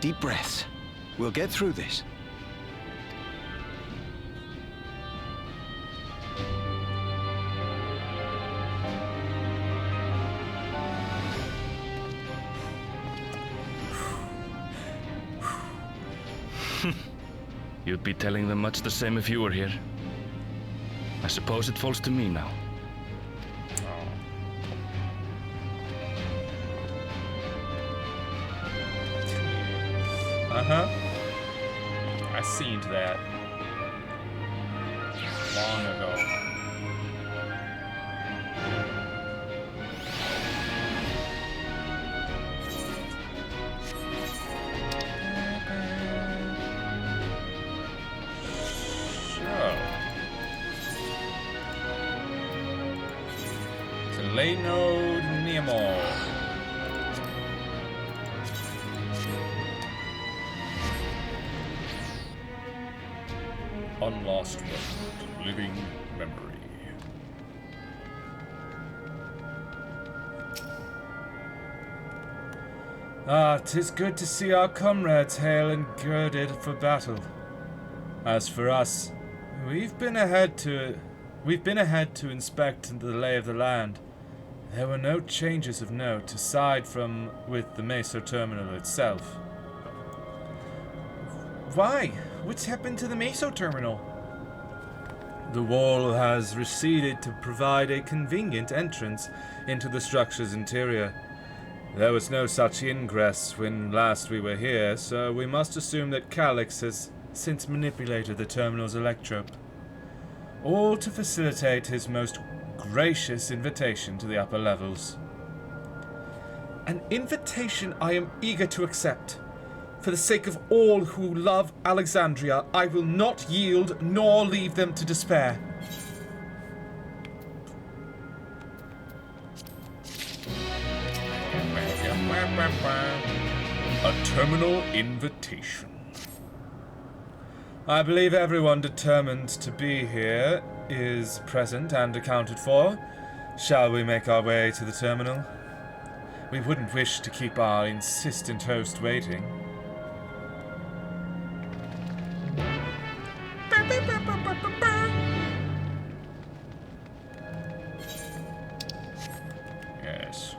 Deep breaths. We'll get through this. You'd be telling them much the same if you were here. I suppose it falls to me now. Uh-huh. I seen that. Long ago. So. Seleno Nemo. Unlost Road, living memory. Ah, 'tis good to see our comrades hale and girded for battle. As for us, we've been ahead to inspect the lay of the land. There were no changes of note, aside from with the Meso terminal itself. Why? What's happened to the Meso terminal? The wall has receded to provide a convenient entrance into the structure's interior. There was no such ingress when last we were here, so we must assume that Calix has since manipulated the terminal's electrope. All to facilitate his most gracious invitation to the upper levels. An invitation I am eager to accept. For the sake of all who love Alexandria, I will not yield nor leave them to despair. A terminal invitation. I believe everyone determined to be here is present and accounted for. Shall we make our way to the terminal? We wouldn't wish to keep our insistent host waiting. Yes.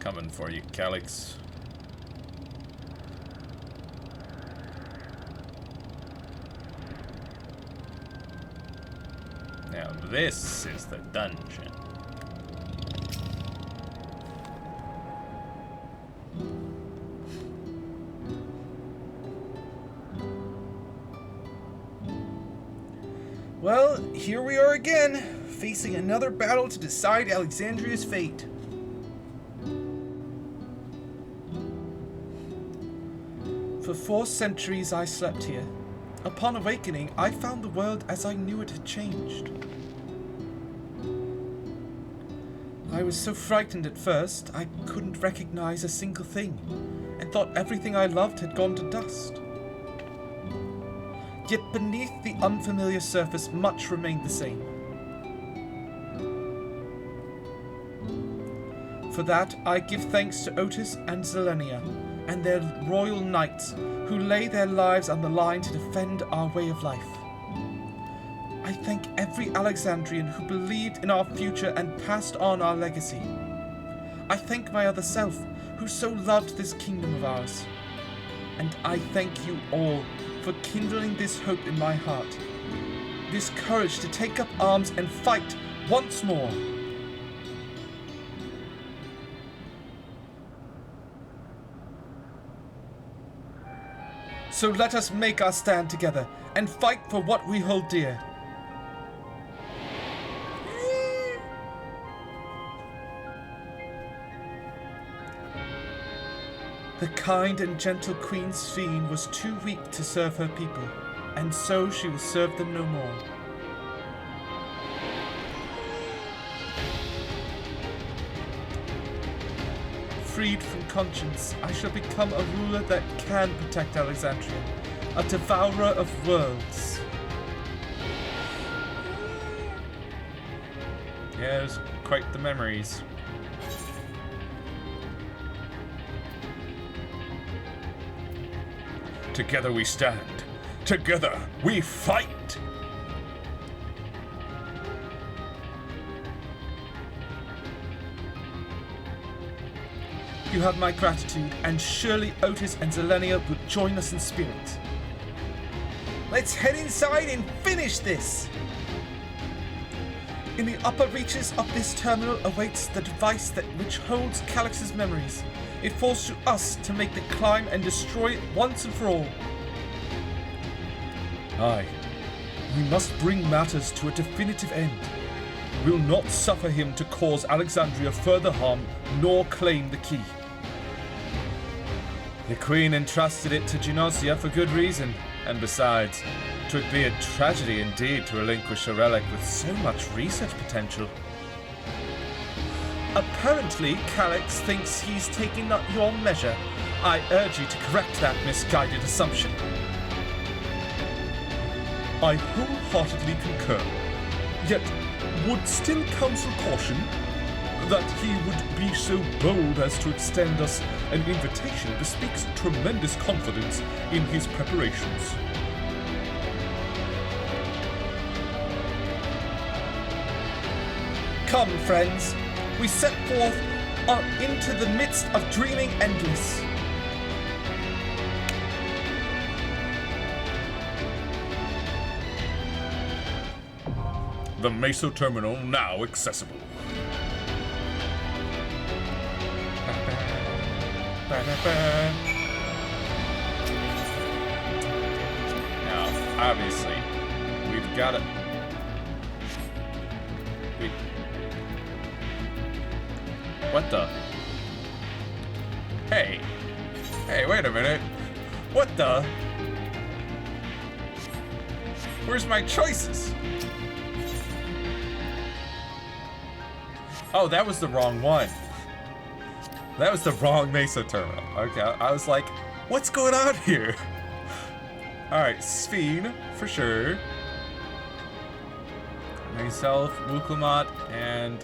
Coming for you, Calix. Now this is the dungeon. Well, here we are again, facing another battle to decide Alexandria's fate. For 4 centuries I slept here. Upon awakening, I found the world as I knew it had changed. I was so frightened at first, I couldn't recognize a single thing, and thought everything I loved had gone to dust. Yet beneath the unfamiliar surface, much remained the same. For that, I give thanks to Otis and Zelenia, and their royal knights, who lay their lives on the line to defend our way of life. I thank every Alexandrian who believed in our future and passed on our legacy. I thank my other self, who so loved this kingdom of ours. And I thank you all for kindling this hope in my heart, this courage to take up arms and fight once more. So let us make our stand together and fight for what we hold dear. The kind and gentle Queen Sphene was too weak to serve her people, and so she will serve them no more. Freed from conscience, I shall become a ruler that can protect Alexandria, a devourer of worlds. Yes, quite the memories. Together we stand. Together we fight! You have my gratitude, and surely Otis and Zelenia will join us in spirit. Let's head inside and finish this! In the upper reaches of this terminal awaits the device which holds Calix's memories. It falls to us to make the climb and destroy it once and for all. Aye, we must bring matters to a definitive end. We'll not suffer him to cause Alexandria further harm, nor claim the key. The Queen entrusted it to Genosia for good reason, and besides, 'twould be a tragedy indeed to relinquish a relic with so much research potential. Apparently, Calix thinks he's taking up your measure. I urge you to correct that misguided assumption. I wholeheartedly concur, yet would still counsel caution that he would be so bold as to extend us an invitation bespeaks tremendous confidence in his preparations. Come, friends, we set forth into the midst of dreaming endless. The Meso Terminal now accessible. Now, obviously, we've got to... What the? Hey. Hey, wait a minute. What the? Where's my choices? Oh, that was the wrong one. That was the wrong Meso terminal. Okay, I was like, what's going on here? Alright, Sphene, for sure. Myself, Wuklamat, and...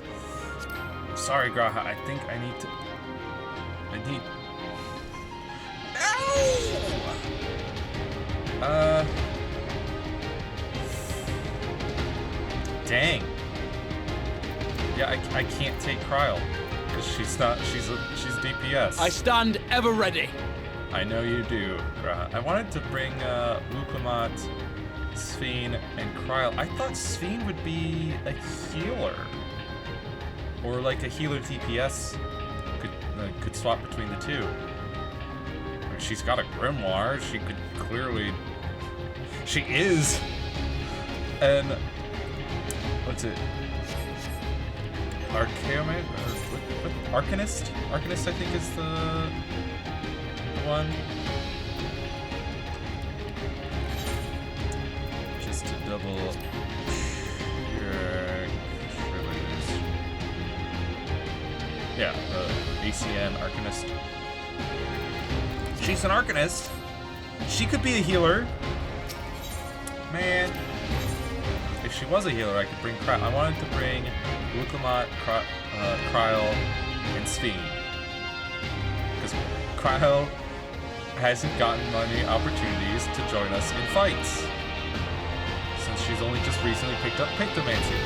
Sorry, Graha, I think I need to... No! Dang. Yeah, I can't take Kryl. Because she's DPS. I stand ever ready. I know you do, Graha. I wanted to bring Wuklamat, Sphene, and Kryl. I thought Sphene would be a healer. Or like a healer DPS could swap between the two. She's got a grimoire. She could clearly... She is! And... What's it? Archaeoman? Or Arcanist? Arcanist, I think, is the one. Just to double check. Yeah, the ACN Arcanist. She's an Arcanist. She could be a healer. Man. If she was a healer, I could bring Kryl. I wanted to bring Wuklamat, Kryl, and Sphene. Because Kryl hasn't gotten many opportunities to join us in fights. Since she's only just recently picked up Pictomancy.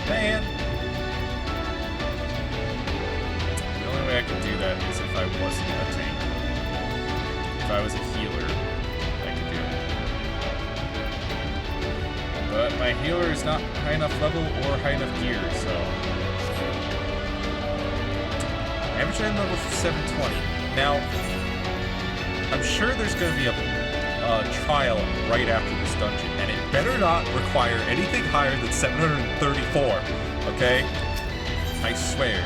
Man. The only way I could do that is if I wasn't a tank. If I was a healer, I could do it. But my healer is not high enough level or high enough gear, so... Average item level 720. Now, I'm sure there's going to be a trial right after this dungeon, and it better not require anything higher than 734, okay? I swear.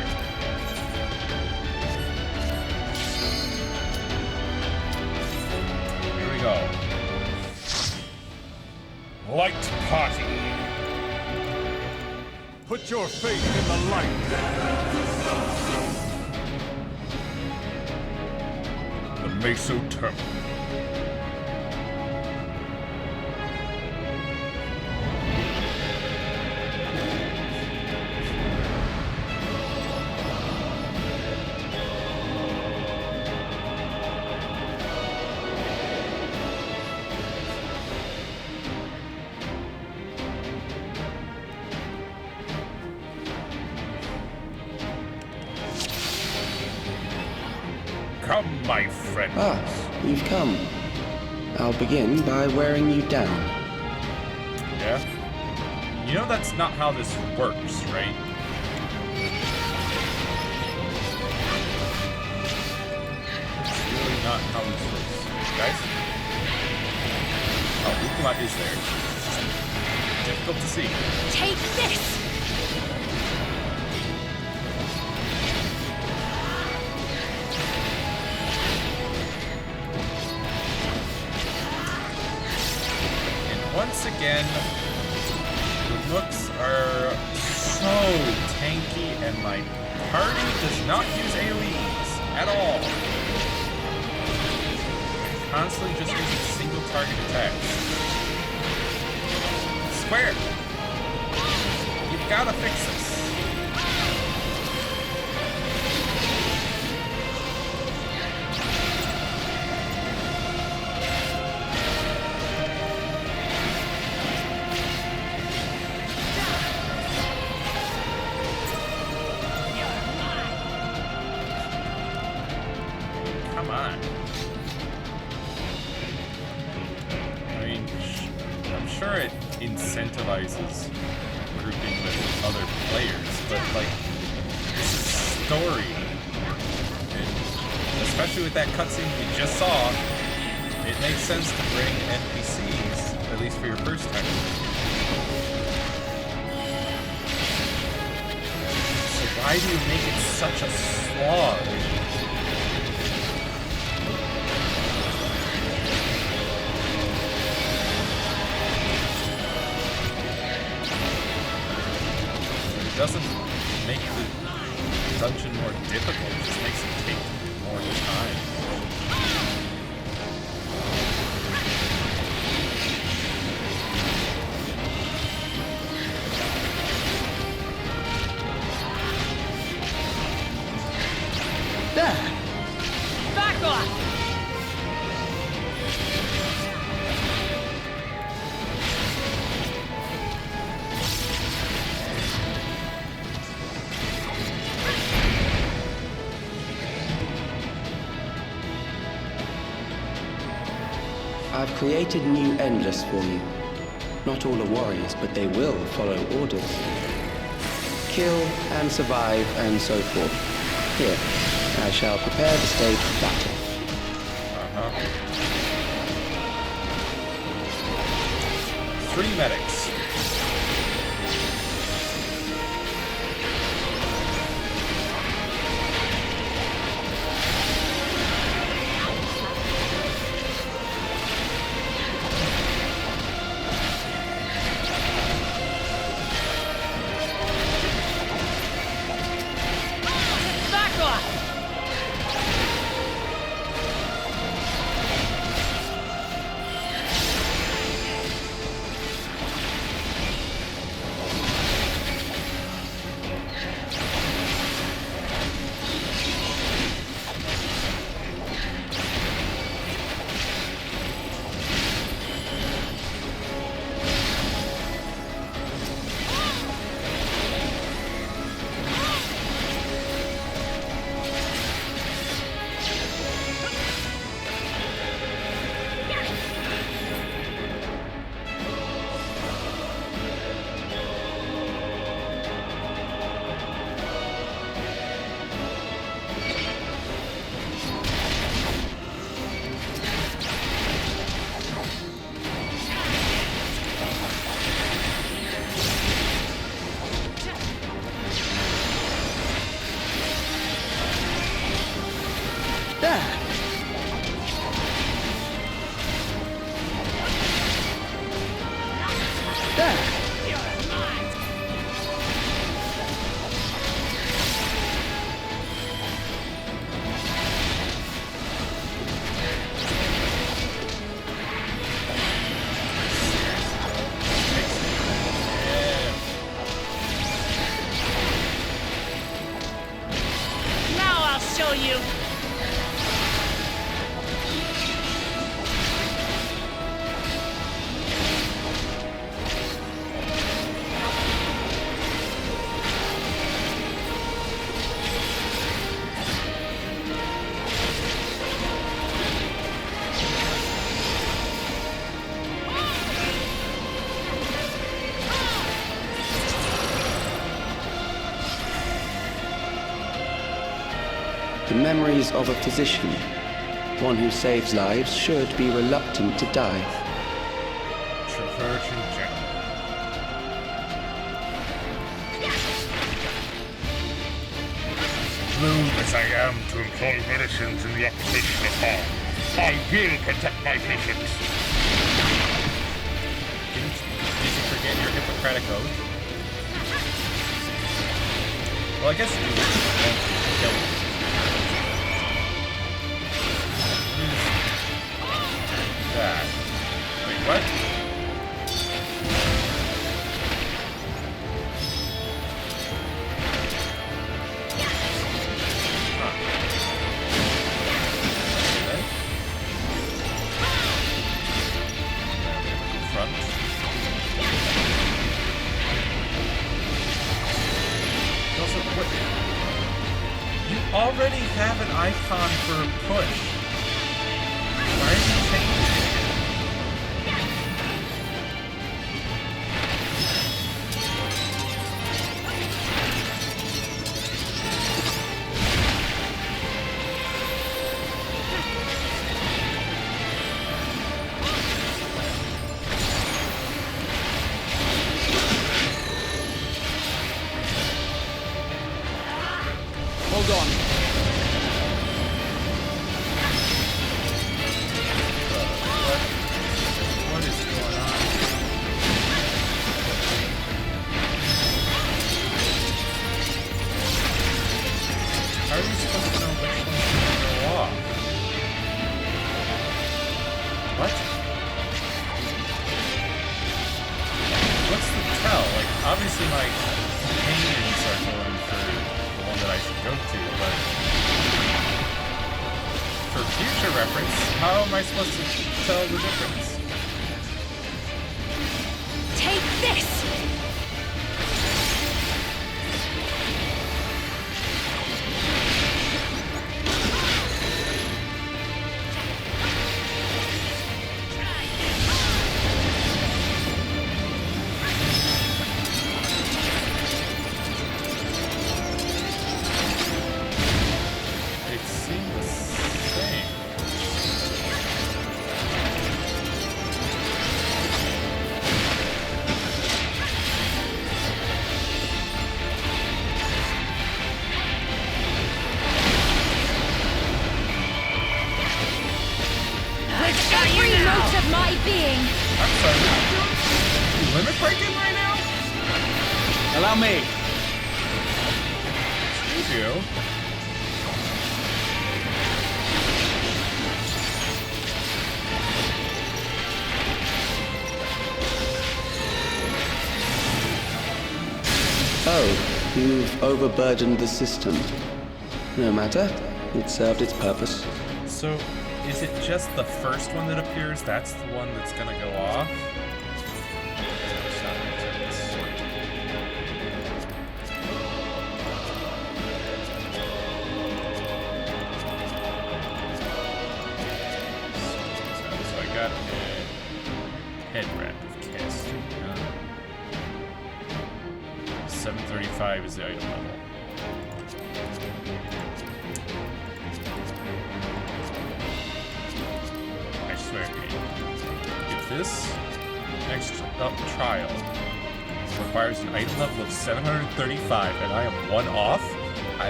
Here we go. Light party. Put your faith in the light. The Meso Terminal. Come, my friend. Ah, you've come. I'll begin by wearing you down. Yeah? You know that's not how this works, right? It's really not how this works. Guys? Oh, Wuklamat is there. It's just difficult to see. Take this! Once again, the looks are so tanky, and my party does not use AoEs at all. Constantly just using single target attacks. Square! You've gotta fix this. Come on. I mean, I'm sure it incentivizes grouping with other players, but like, this is story. And especially with that cutscene we just saw, it makes sense to bring NPCs, at least for your first time. So why do you make it such a slog? It doesn't make the dungeon more difficult, it just makes it take more time. Back off! I've created new Endless for you. Not all are warriors, but they will follow orders. Kill and survive and so forth. Here, I shall prepare the stage for battle. 3 medics. Back off! Now I'll show you! The memories of a physician. One who saves lives should be reluctant to die. Traverging General. Loath as I am to employ medicines in the application of harm, I will protect my patients. Did you forget your Hippocratic oath? Well, I guess you do. Kill him. That. Wait, what? Already have an icon for push. Why are you changing? Hold on. What is going on? How are you supposed to know which one's going to go off? What? What's the tell? Like, obviously my companions are going for the one that I should go to, but for future reference, how am I supposed to tell the difference? Take this! It seemed the same. With every note of my being! I'm sorry, what are you doing? You limit breaking right now? Allow me. Excuse you. Oh, you've overburdened the system. No matter. It served its purpose. So, is it just the first one that appears? That's the one that's gonna go off? It's not making sense. So I got a head wrap of casting. 735 is the item level. I swear to you. If this next trial requires an item level of 735 and I am one off, I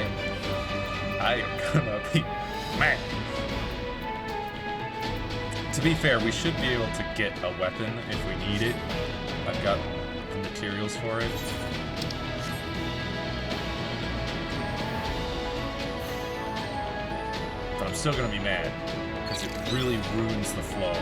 am gonna be mad. To be fair, we should be able to get a weapon if we need it. I've got the materials for it. But I'm still gonna be mad, because it really ruins the flow.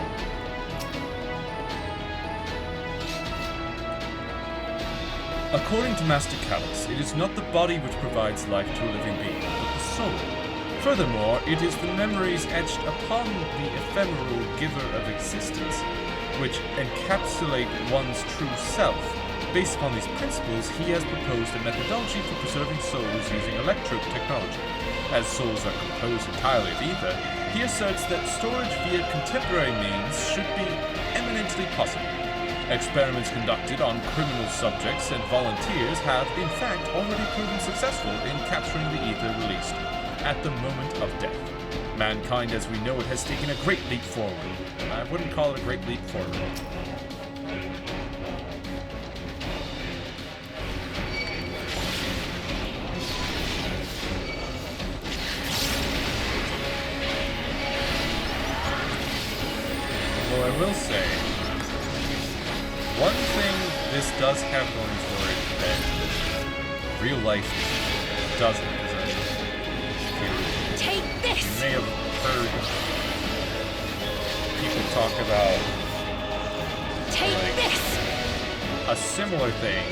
According to Master Callus, it is not the body which provides life to a living being, but the soul. Furthermore, it is the memories etched upon the ephemeral giver of existence, which encapsulate one's true self. Based upon these principles, he has proposed a methodology for preserving souls using electrode technology. As souls are composed entirely of ether, he asserts that storage via contemporary means should be eminently possible. Experiments conducted on criminal subjects and volunteers have, in fact, already proven successful in capturing the ether released at the moment of death. Mankind as we know it has taken a great leap forward. I wouldn't call it a great leap forward. Well, I will say, one thing this does have going for it that real life doesn't. Take this! You may have heard people talk about Take this! a similar thing,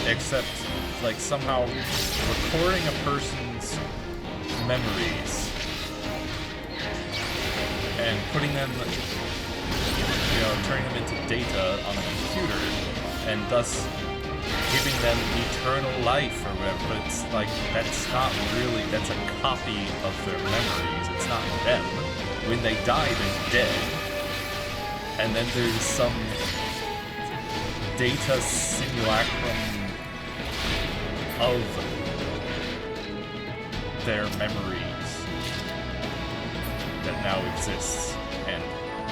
except like somehow recording a person's memories and putting them, you know, turning them into data on a computer, and thus giving them eternal life or whatever, but it's like, that's not really, that's a copy of their memories. It's not them when they die, they're dead. And then there's some data simulacrum of their memories that now exists and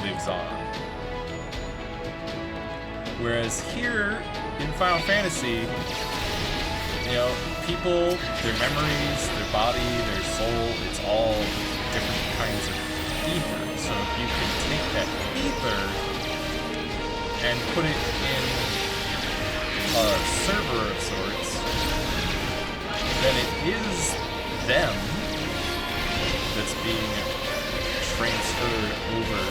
lives on. Whereas here in Final Fantasy, you know, people, their memories, their body, their soul, it's all different kinds of ether. So if you can take that ether and put it in a server of sorts, then it is them that's being transferred over.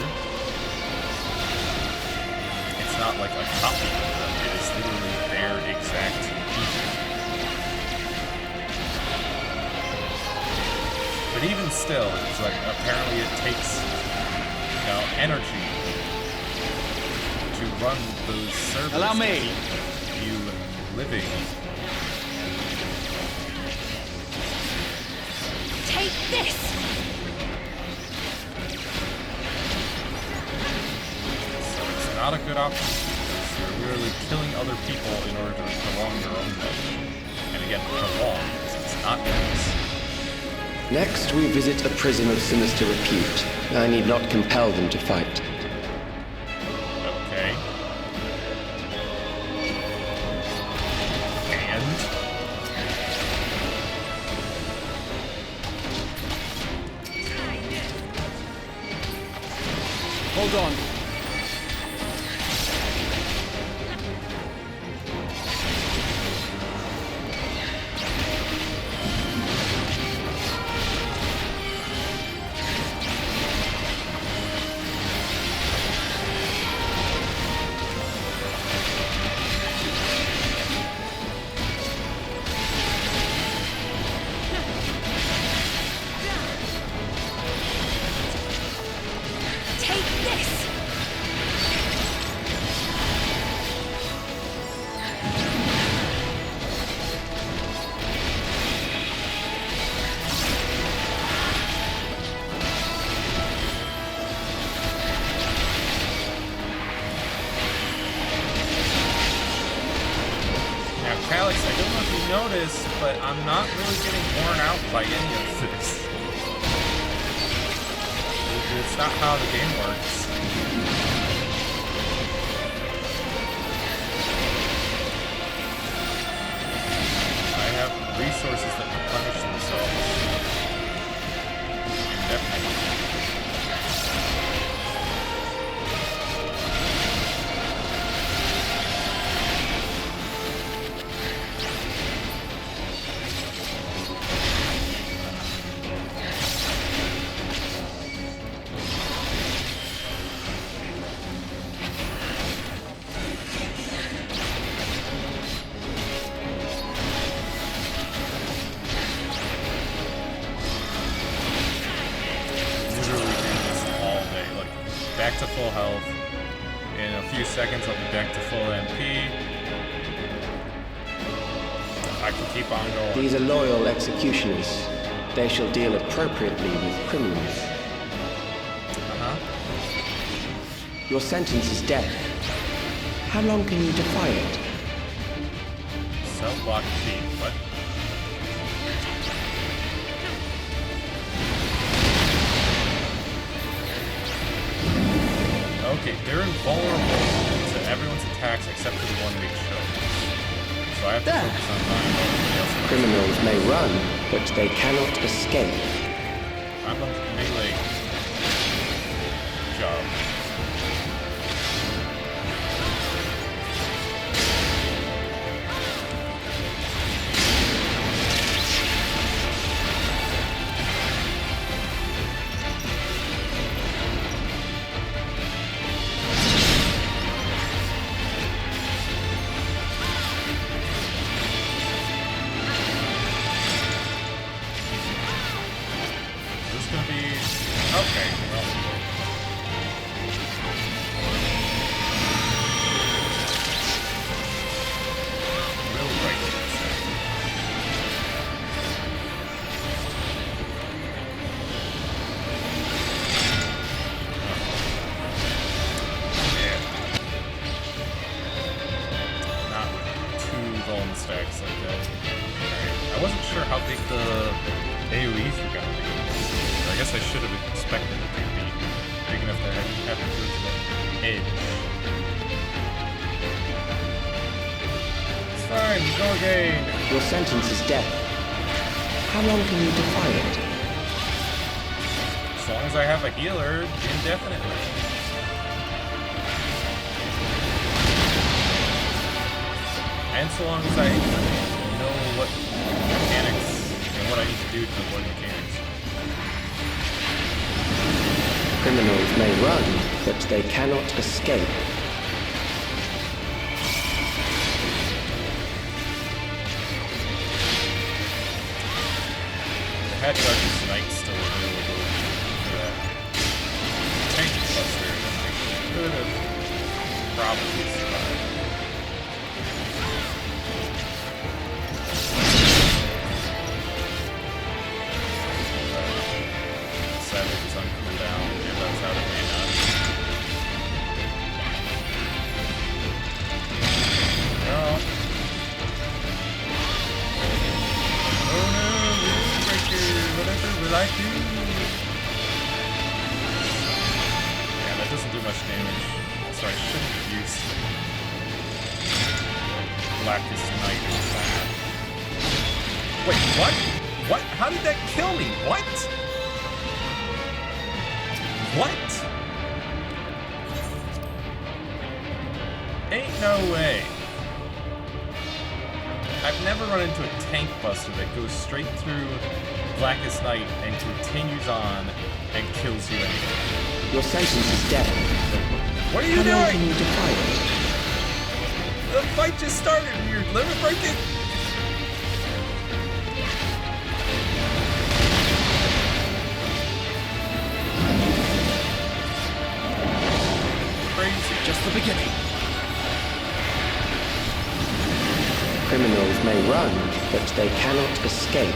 It's not like a copy of them, it is literally their exact ether. But even still, it's like apparently it takes, you know, energy to run those servers. Allow me. To keep you living. Take this! So it's not a good option. You're literally killing other people in order to prolong your own life. And again, prolong. It's not endless. Next, we visit a prison of sinister repute. I need not compel them to fight. Okay. And? Hold on. Take this! Now, Calyx, I don't know if you noticed, but I'm not really getting worn out by any of this. It's not how the game works. I have resources that replenish themselves indefinitely. Back to full health. In a few seconds, I'll be back to full MP. I can keep on going. These are loyal executioners. They shall deal appropriately with criminals. Your sentence is death. How long can you defy it? Self-lock key, what? Okay, they're invulnerable to everyone's attacks except for the one we chose. So I have to focus on mine while everybody else is. Criminals may run, but they cannot escape. I'm a melee job. This is gonna be I wasn't sure how big the AoEs were gonna be. So I guess I should have expected it to be big enough to have to go to the edge. It's fine, go again. Your sentence is death. How long can you defy it? As long as I have a healer, indefinitely. And so long as I know what mechanics and what I need to do to avoid mechanics. Criminals may run, but they cannot escape. The head Darkest Knight still available for that tank buster, then I could have probably survived. Savage is on cooldown, and that's out of mana. No. Oh no, Rule Breaker, whatever will I do? Yeah, that doesn't do much damage. So I shouldn't have used Blackest Knight in that. Wait, what? What? How did that kill me? What? What? Ain't no way. I've never run into a tank buster that goes straight through Blackest Knight and continues on and kills you anyway. Your sentence is death. What are you doing? How long can you defy it? The fight just started and you're limit breaking? Crazy. Just the beginning. Criminals may run, but they cannot escape.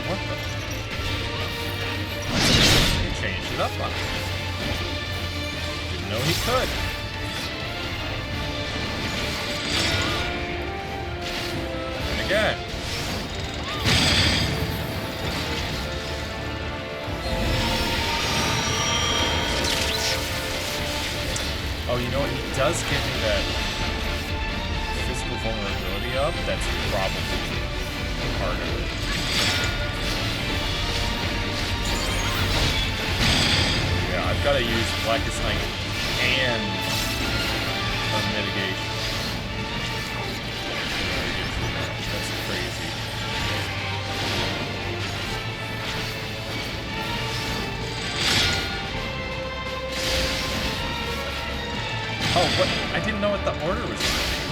What the? He changed it up on me. Didn't know he could. And again. Oh, you know what? He does give me that physical vulnerability up. That's probably part of it. Yeah, I've got to use Blackest Knight and a mitigation. That's crazy. Oh, what? I didn't know what the order was going to be.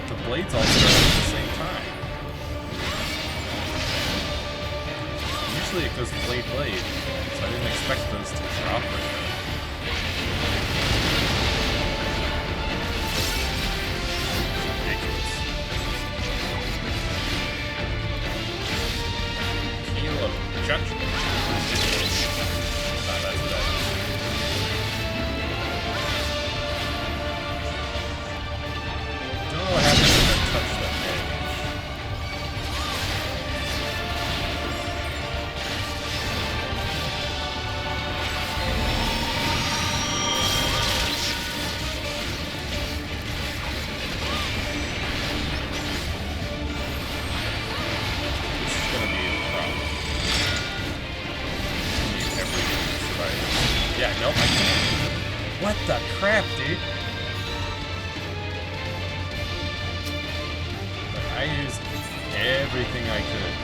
The blades all start at the same time. Usually it goes blade, blade, so I didn't expect those to drop right now. Ridiculous. Keel of Judgment. Ah, that's what that is. Don't know what happens when I touch that edge. This is gonna be a problem. Need everything to survive. Yeah, nope, I can't. What the crap, dude? I used everything I could.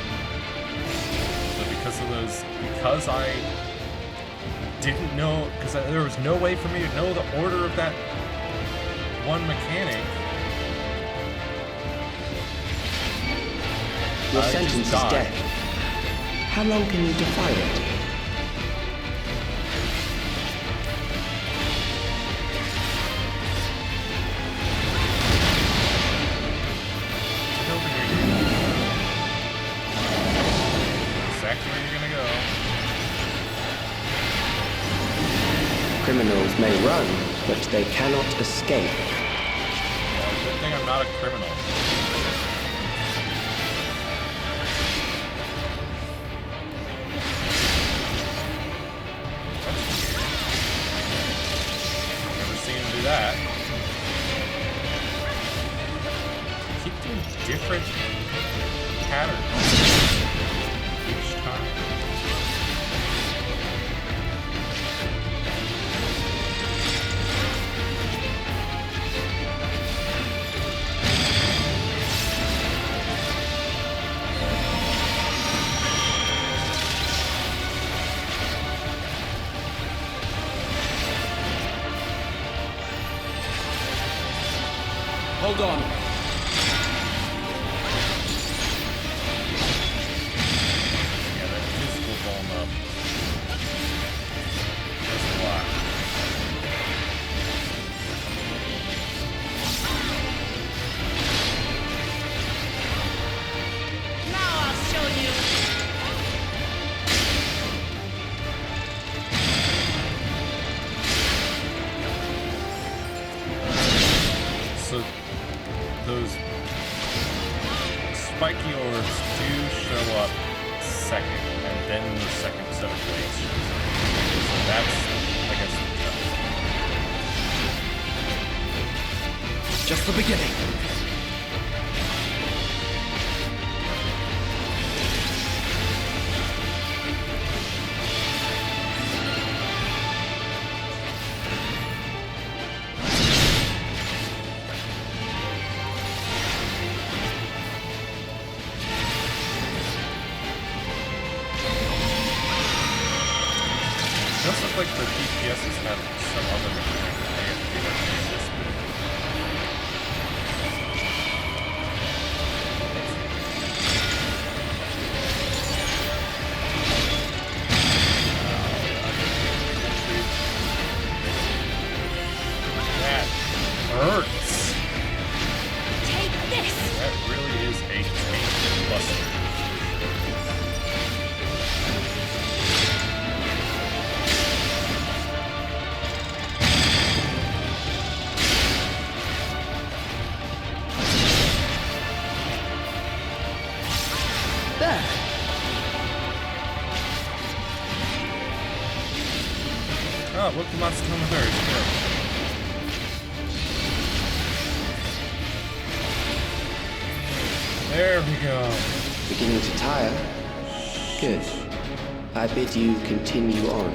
But because I didn't know, there was no way for me to know the order of that one mechanic. Your sentence is death. How long can you defy it? they cannot escape. Good thing I'm not a criminal. Never seen him do that. Keep doing different patterns each time. Hold on. Yeah, that physical bone up. That's a lot. Now I'll show you. So those spiky orbs do show up second, and then the second set of blades shows up. So that's, I guess, the Just the beginning. It does look like the DPSs have some other mechanic that they have to do that this bit. That hurts. Take this. That really is a tank buster. There. Oh, look, the monster coming there. There we go. Beginning to tire? Good. I bid you continue on.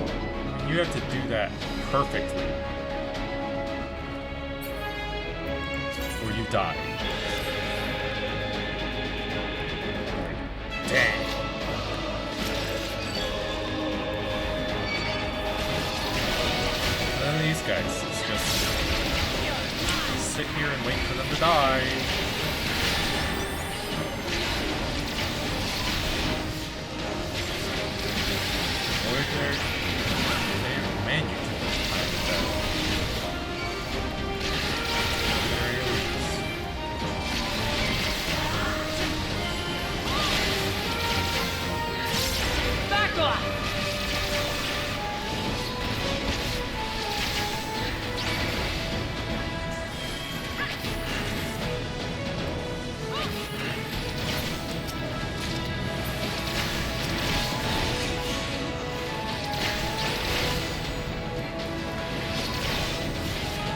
You have to do that perfectly, or you die. Dang. And then these guys, it's just sit here and wait for them to die. Man, you took this time with that. There he is. Back off.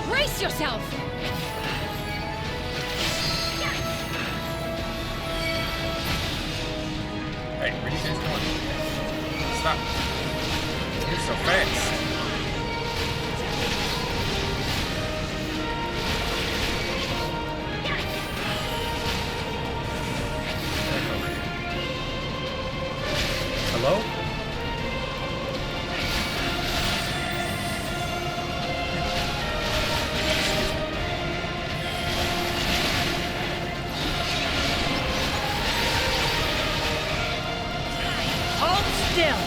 Brace yourself! Hey, where are you guys going? Stop. You're so fast. Hello? Hold still!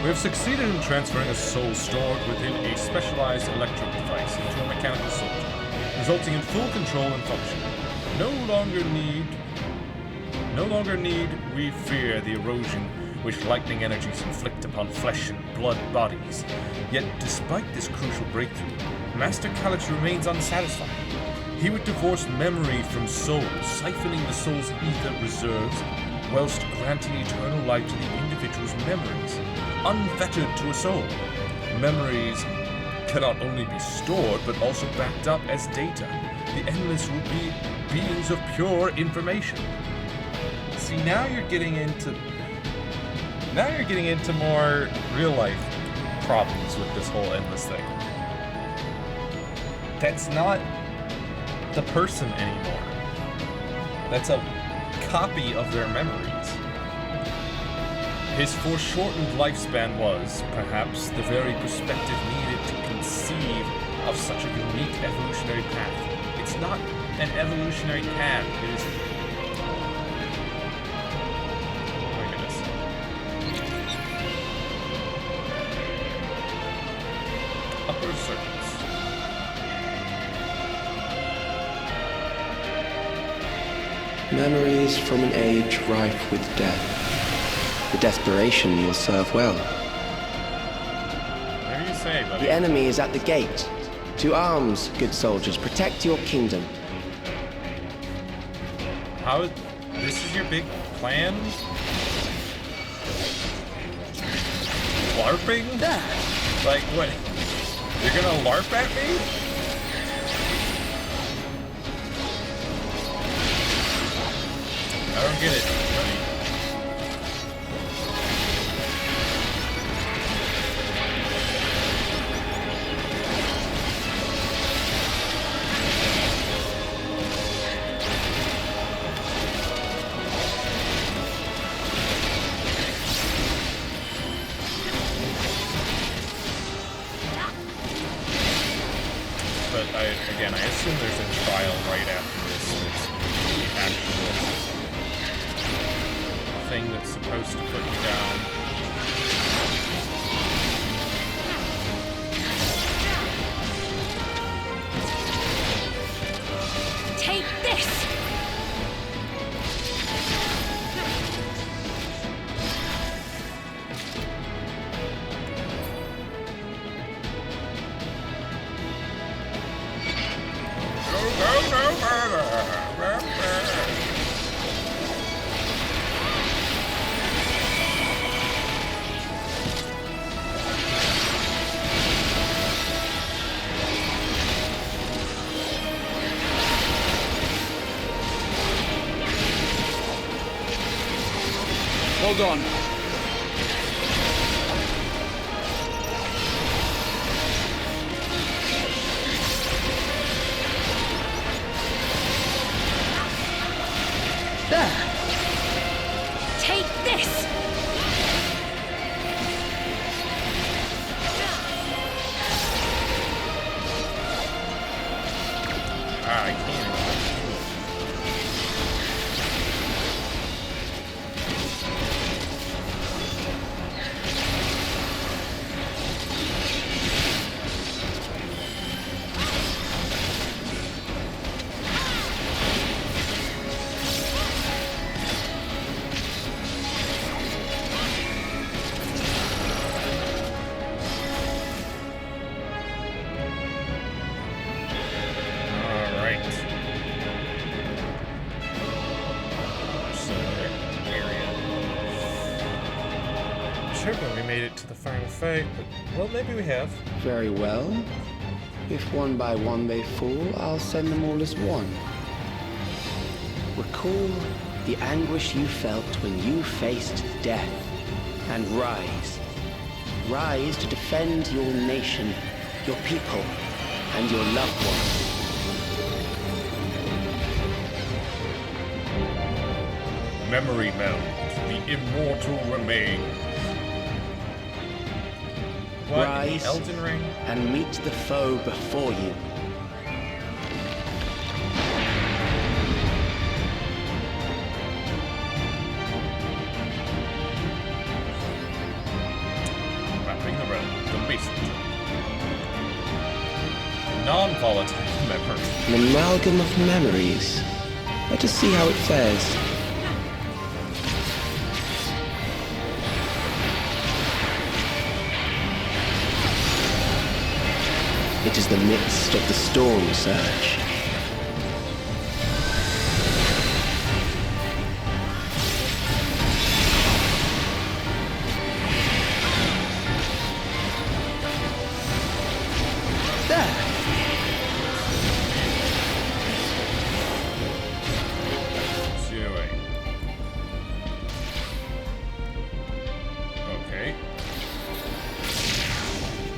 We have succeeded in transferring a soul stored within a specialized electric device into a mechanical soldier, resulting in full control and function. No longer need we fear the erosion which lightning energies inflict upon flesh and blood bodies. Yet, despite this crucial breakthrough, Master Calyx remains unsatisfied. He would divorce memory from soul, siphoning the soul's ether reserves, whilst granting eternal life to the individual's memories, unfettered to a soul. Memories cannot only be stored, but also backed up as data. The Endless will be beings of pure information. See, now you're getting into more real-life problems with this whole Endless thing. That's not the person anymore. That's a copy of their memories. His foreshortened lifespan was, perhaps, the very perspective needed to conceive of such a unique evolutionary path. It's not an evolutionary path, it is... Oh my goodness. Upper circuits. Memories from an age rife with death. The desperation will serve well. Whatever you say, buddy. The enemy is at the gate. To arms, good soldiers. Protect your kingdom. How... This is your big plan? LARPing? Like, what? You're gonna LARP at me? I don't get it, buddy. But I assume there's a trial right after this. It's the actual thing that's supposed to put you down. Take this! Hold on. There! Take this! I can't. When we made it to the final fight, but, well, maybe we have. Very well. If one by one they fall, I'll send them all as one. Recall the anguish you felt when you faced death, and rise. Rise to defend your nation, your people, and your loved ones. Memory meld. The immortal remains. What, Rise Elden Ring? and meet the foe before you. volatile memory. An amalgam of memories. Let us see how it fares. It is the midst of the storm surge.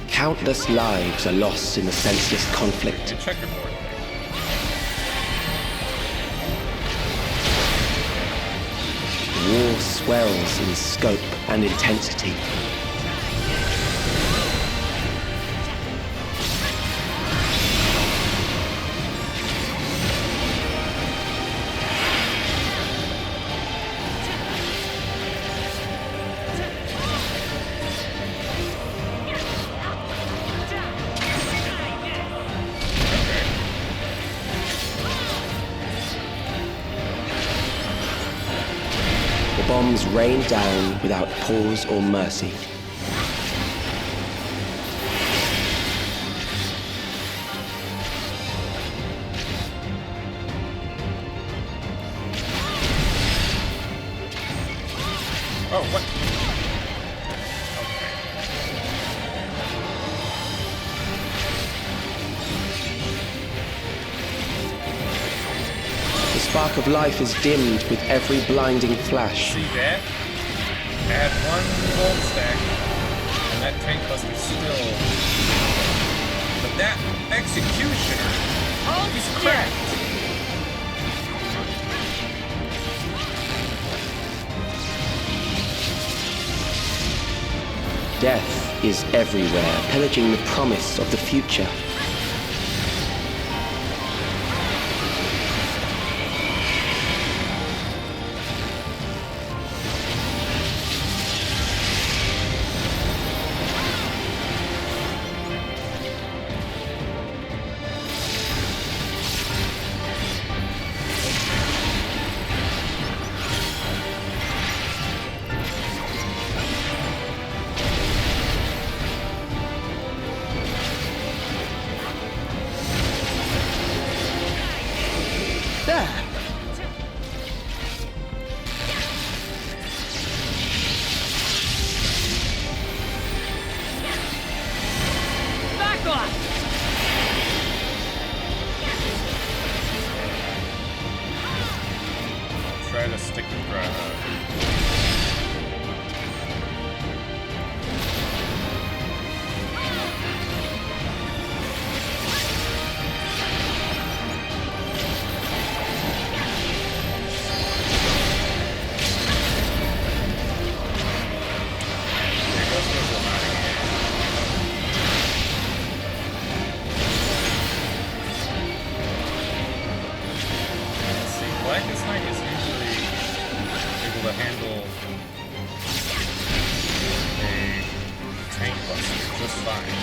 Countless lives are lost in the senseless conflict. War swells in scope and intensity. Bombs rain down without pause or mercy. Oh, what? The spark of life is dimmed with every blinding flash. See that? Add 1 gold stack, and that tank buster still. But that executioner is cracked. Death is everywhere, pillaging the promise of the future. Try to stick with Blackest Knight is usually able to handle a tank buster just fine.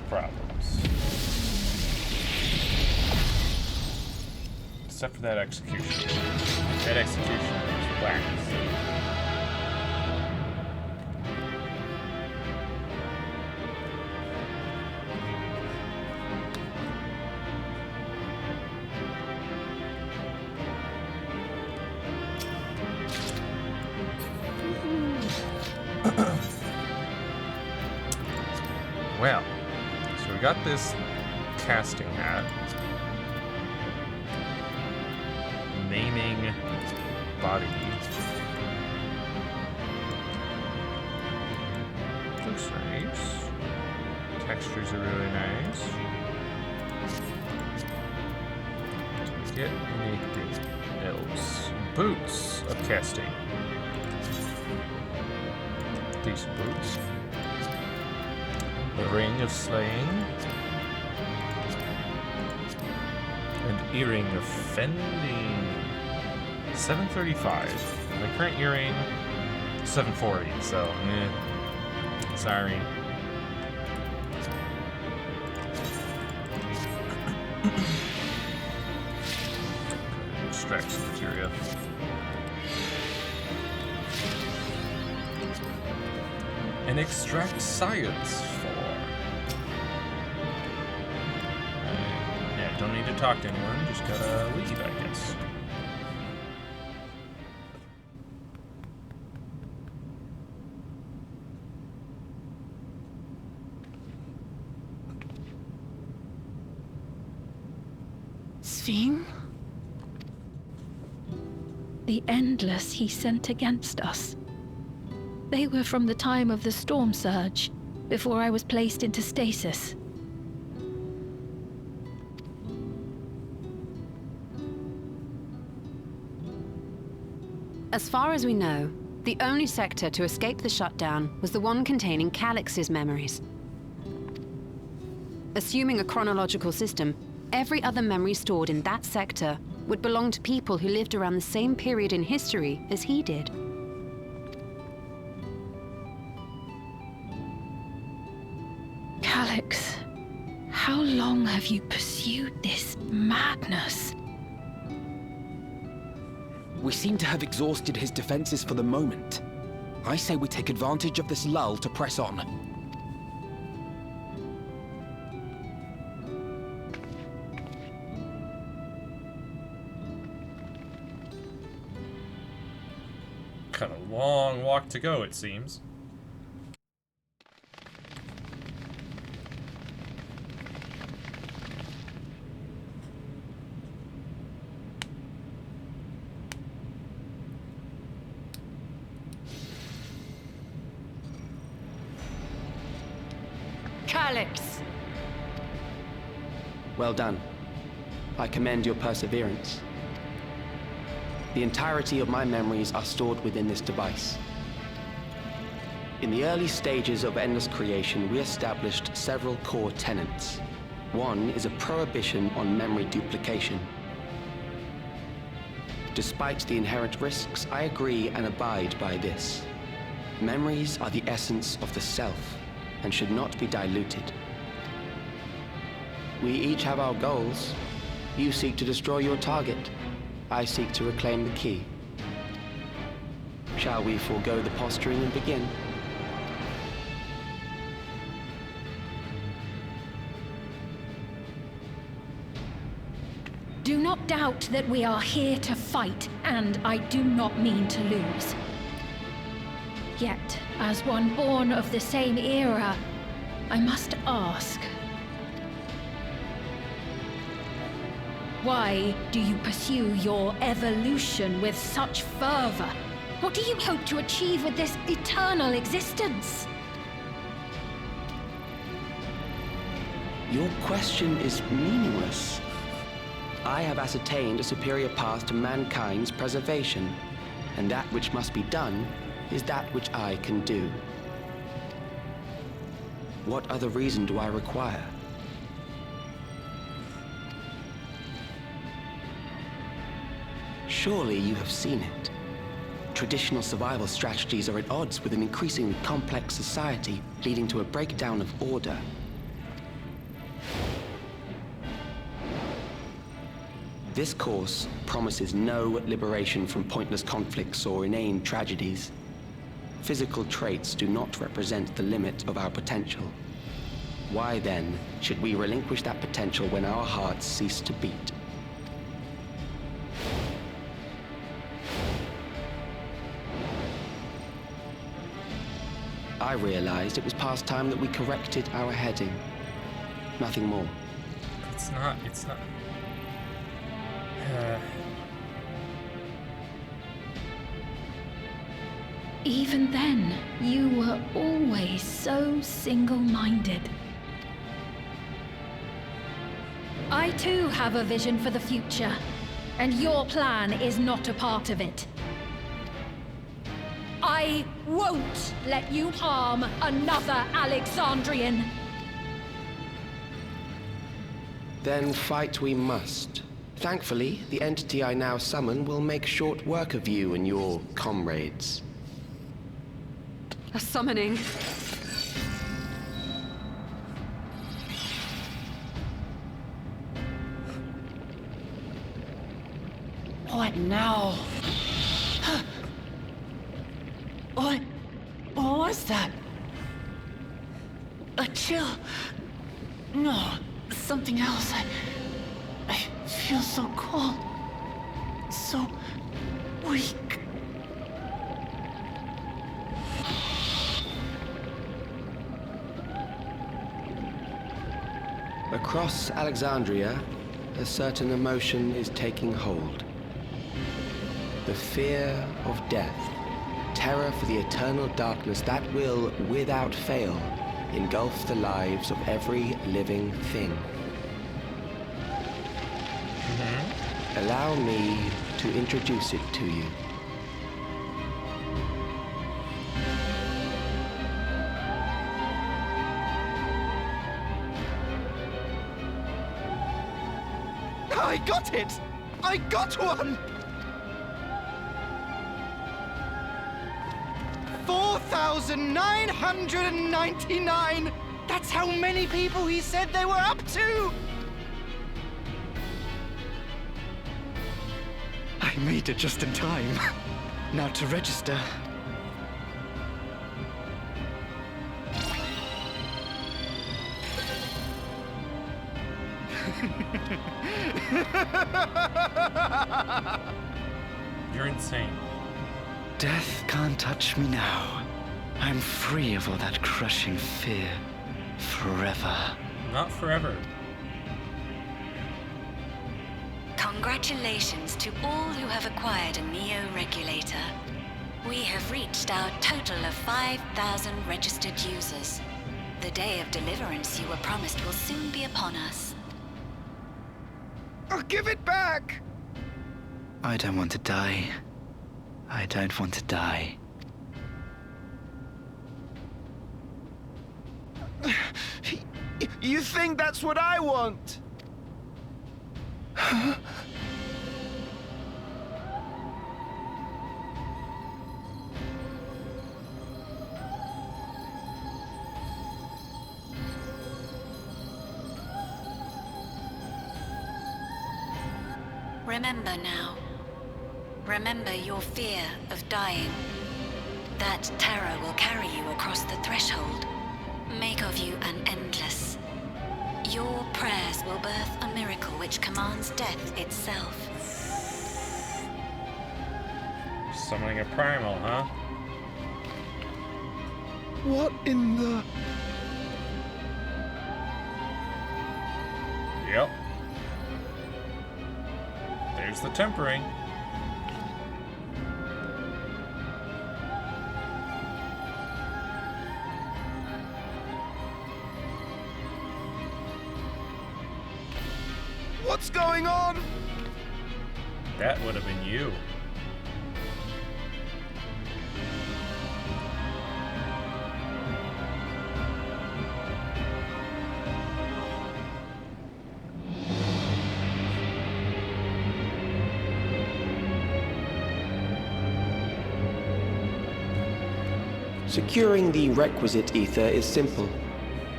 problems. Except for that execution. That execution was whack. Well, so we got this casting hat. Naming body. Looks nice. Textures are really nice. Let's get anything else. Boots of casting. Decent boots. The ring of slaying. And earring of fending. 735. My current earring, 740. So, sorry. Extract some materia. And extract science for. Yeah, don't need to talk to anyone, just gotta leave, I guess. Sphene? The Endless he sent against us. They were from the time of the storm surge, before I was placed into stasis. As far as we know, the only sector to escape the shutdown was the one containing Calix's memories. Assuming a chronological system, every other memory stored in that sector would belong to people who lived around the same period in history as he did. Calix, how long have you pursued this madness? We seem to have exhausted his defenses for the moment. I say we take advantage of this lull to press on. Got a long walk to go, it seems. Calix! Well done. I commend your perseverance. The entirety of my memories are stored within this device. In the early stages of Endless creation, we established several core tenets. One is a prohibition on memory duplication. Despite the inherent risks, I agree and abide by this. Memories are the essence of the self and should not be diluted. We each have our goals. You seek to destroy your target. I seek to reclaim the key. Shall we forego the posturing and begin? Do not doubt that we are here to fight, and I do not mean to lose. Yet, as one born of the same era, I must ask, why do you pursue your evolution with such fervor? What do you hope to achieve with this eternal existence? Your question is meaningless. I have ascertained a superior path to mankind's preservation, and that which must be done is that which I can do. What other reason do I require? Surely you have seen it. Traditional survival strategies are at odds with an increasingly complex society, leading to a breakdown of order. This course promises no liberation from pointless conflicts or inane tragedies. Physical traits do not represent the limit of our potential. Why then should we relinquish that potential when our hearts cease to beat? I realized it was past time that we corrected our heading. Nothing more. It's not. Even then, you were always so single-minded. I too have a vision for the future, and your plan is not a part of it. I won't let you harm another Alexandrian. Then fight we must. Thankfully, the entity I now summon will make short work of you and your comrades. A summoning. What now? What was that? A chill? No, something else. I feel so cold. So weak. Across Alexandria, a certain emotion is taking hold. The fear of death. Terror for the eternal darkness that will, without fail, engulf the lives of every living thing. Allow me to introduce it to you. I got it! I got one! 4,999! That's how many people he said they were up to! I made it just in time. Now to register. You're insane. Death can't touch me now. I'm free of all that crushing fear. Forever. Not forever. Congratulations to all who have acquired a Neo-Regulator. We have reached our total of 5,000 registered users. The day of deliverance you were promised will soon be upon us. I'll give it back! I don't want to die. I don't want to die. You think that's what I want? Huh? Remember now. Remember your fear of dying. That terror will carry you across the threshold. Make of you an endless. Your prayers will birth a miracle which commands death itself. Summoning a primal, huh? What in the... Yep. There's the tempering. What's going on? That would have been you. Securing the requisite ether is simple.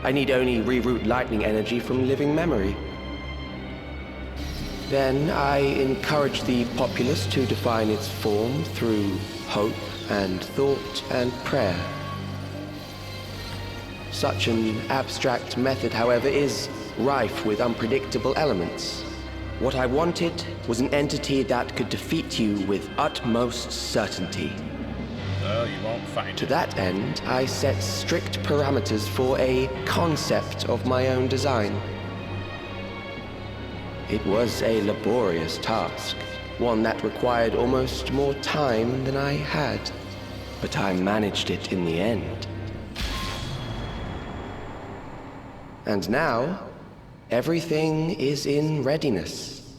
I need only reroute lightning energy from living memory. Then I encourage the populace to define its form through hope and thought and prayer. Such an abstract method, however, is rife with unpredictable elements. What I wanted was an entity that could defeat you with utmost certainty. Well, you won't find it. To that end, I set strict parameters for a concept of my own design. It was a laborious task, one that required almost more time than I had, but I managed it in the end. And now, everything is in readiness.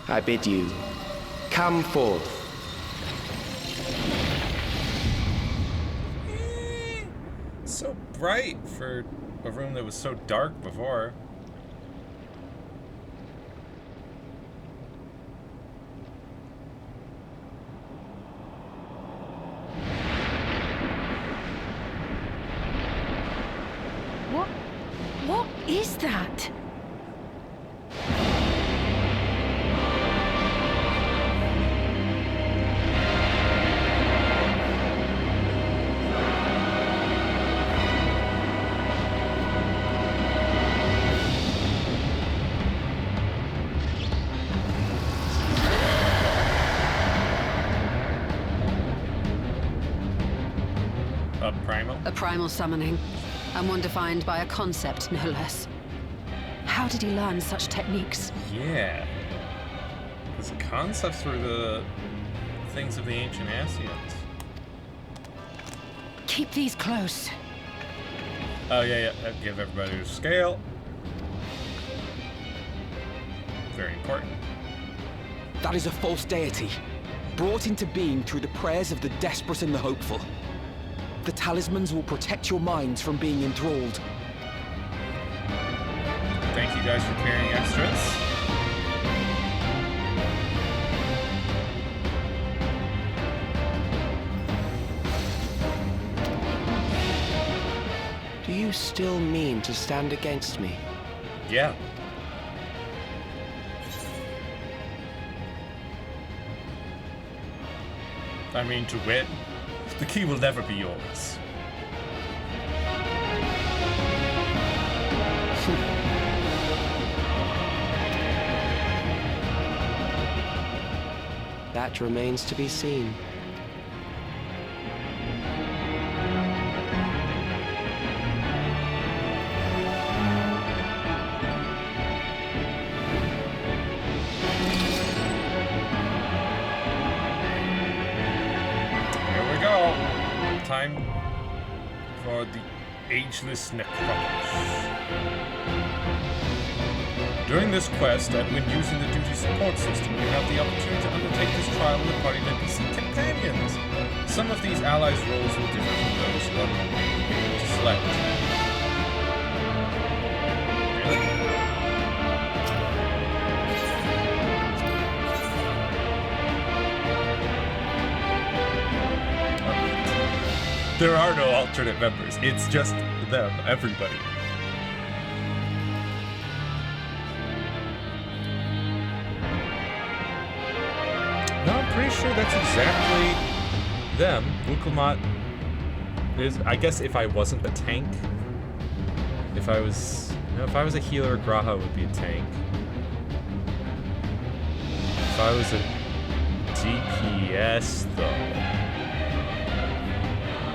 I bid you, come forth. So bright for a room that was so dark before. What is that? A primal summoning, and one defined by a concept, no less. How did he learn such techniques? Yeah. Because the concepts were the things of the ancient Asians. Keep these close. Oh, yeah. Give everybody a scale. Very important. That is a false deity, brought into being through the prayers of the desperate and the hopeful. The talismans will protect your minds from being enthralled. Thank you guys for carrying extras. Do you still mean to stand against me? Yeah. I mean, to win. The key will never be yours. That remains to be seen. Time for the Ageless Necropolis. During this quest, and when using the duty support system, you have the opportunity to undertake this trial in the party of NPC companions. Some of these allies' roles will differ from those you are able to select. Really? There are no alternate members. It's just them, everybody. No, I'm pretty sure that's exactly them. Wukulmat is, I guess if I wasn't a tank, if I was a healer, Graha would be a tank. If I was a DPS though,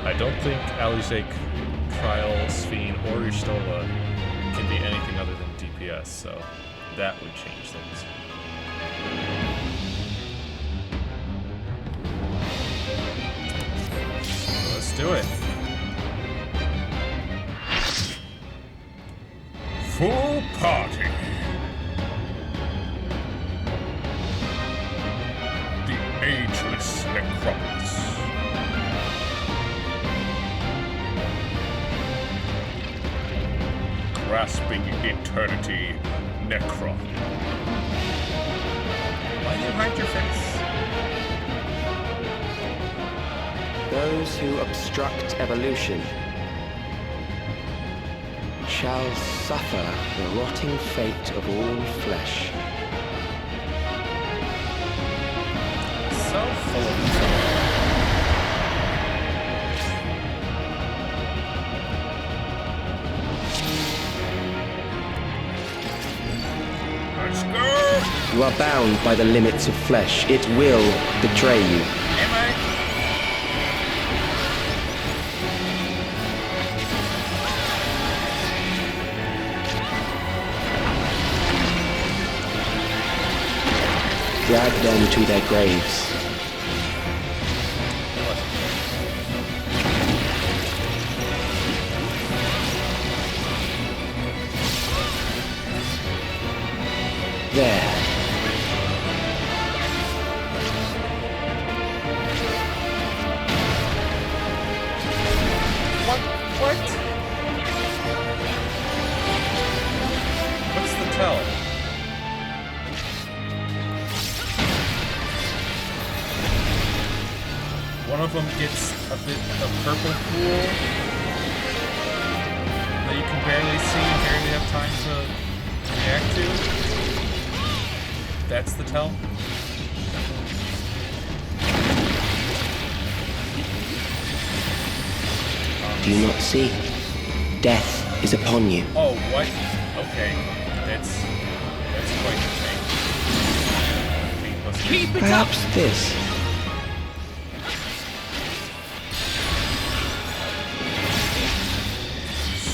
I don't think Alizé, Kryl, Sphene, or Y'shtola can be anything other than DPS, so that would change things. So let's do it. Full party. The Ageless Necropolis. Grasping eternity, Necron. Why do you hide your face? Those who obstruct evolution shall suffer the rotting fate of all flesh. himself? Full of himself. Let's go! You are bound by the limits of flesh. It will betray you. Am I? Drag them to their graves. There. What? What's the tell? One of them gets a bit of purple pool that you can barely see and barely have time to react to. That's the tell? Do you not see? Death is upon you. Oh, what? Okay. That's quite the thing. Keep it Perhaps up. This.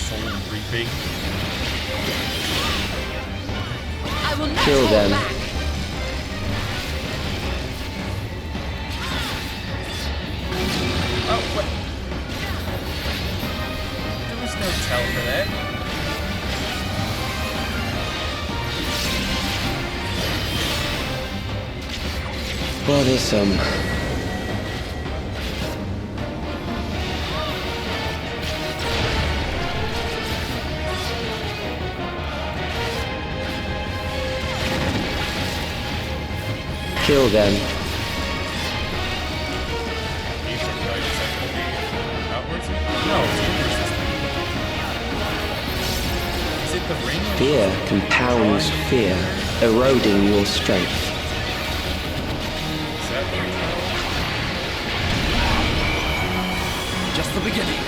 Soul reaping. I will not Kill hold them. back. Oh, what? There was no tell for that. Bothersome. Kill them. Fear compounds fear, eroding your strength. Just the beginning.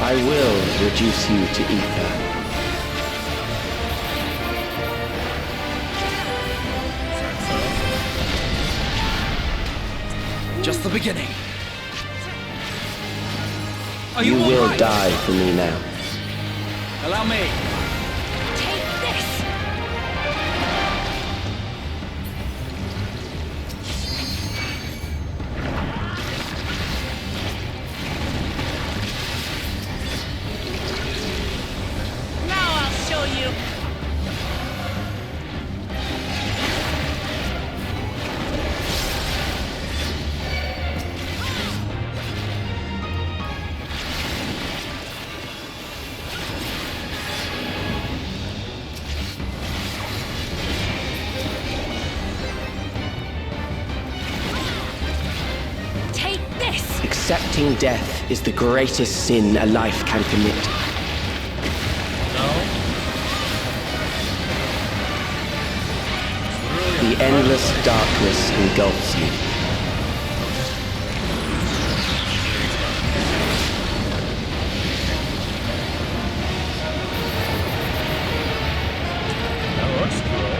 I will reduce you to ether. Just the beginning. You will die for me now. Allow me. Take this. Now I'll show you. Take this. Accepting death is the greatest sin a life can commit. The endless darkness engulfs you. That looks cool.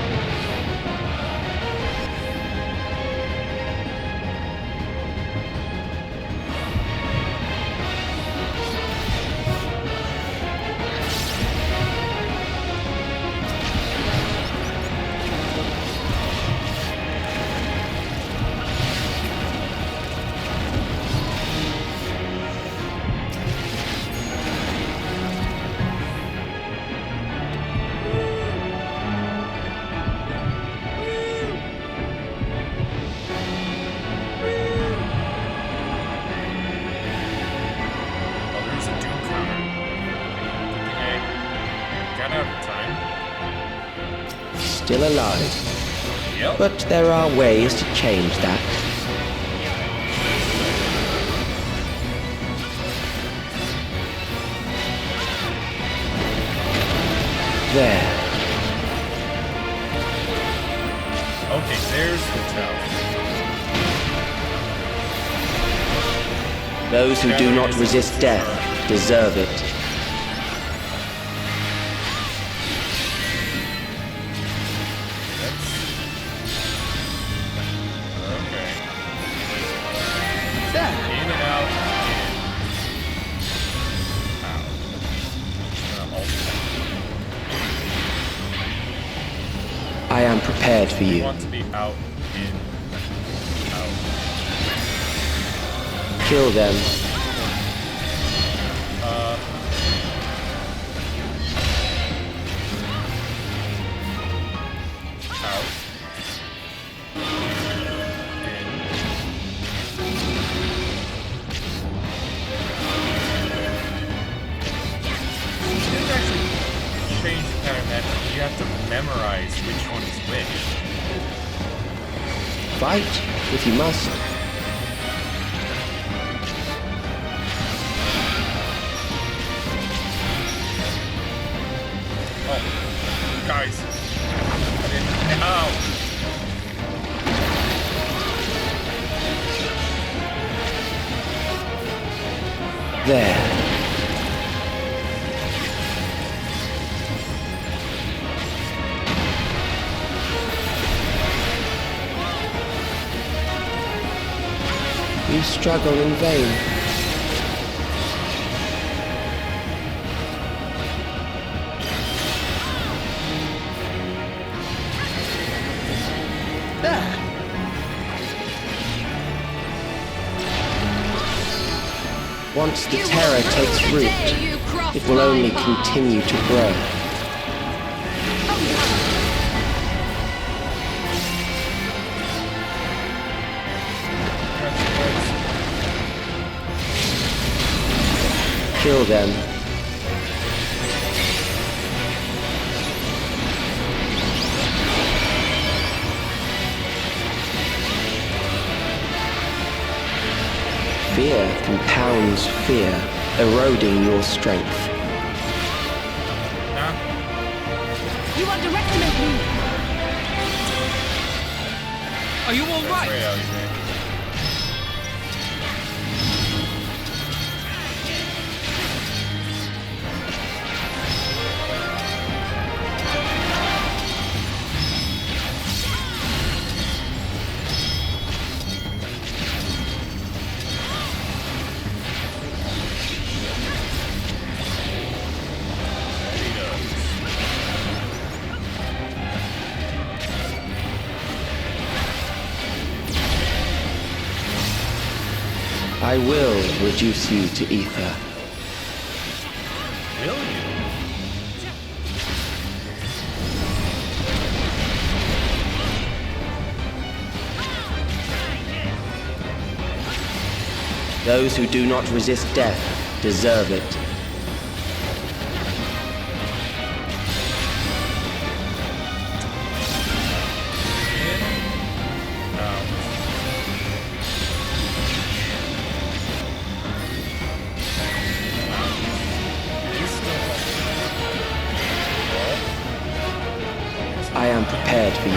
still alive. Yep. But there are ways to change that. There. Okay, there's the tower. Those who do not resist death deserve it. Okay. In and out. I am prepared for We you. want to be out, in, out. Kill them. Out. You didn't actually change the pattern that you have to memorize which one is which. Fight, if you must. Oh, guys. I didn't. Ow! There. You struggle in vain. There. Once the terror takes root, it will only continue to grow. Kill them. Fear compounds fear, eroding your strength. You underestimate me! Are you all right? I will reduce you to ether. Will you? Those who do not resist death deserve it. I am prepared for you.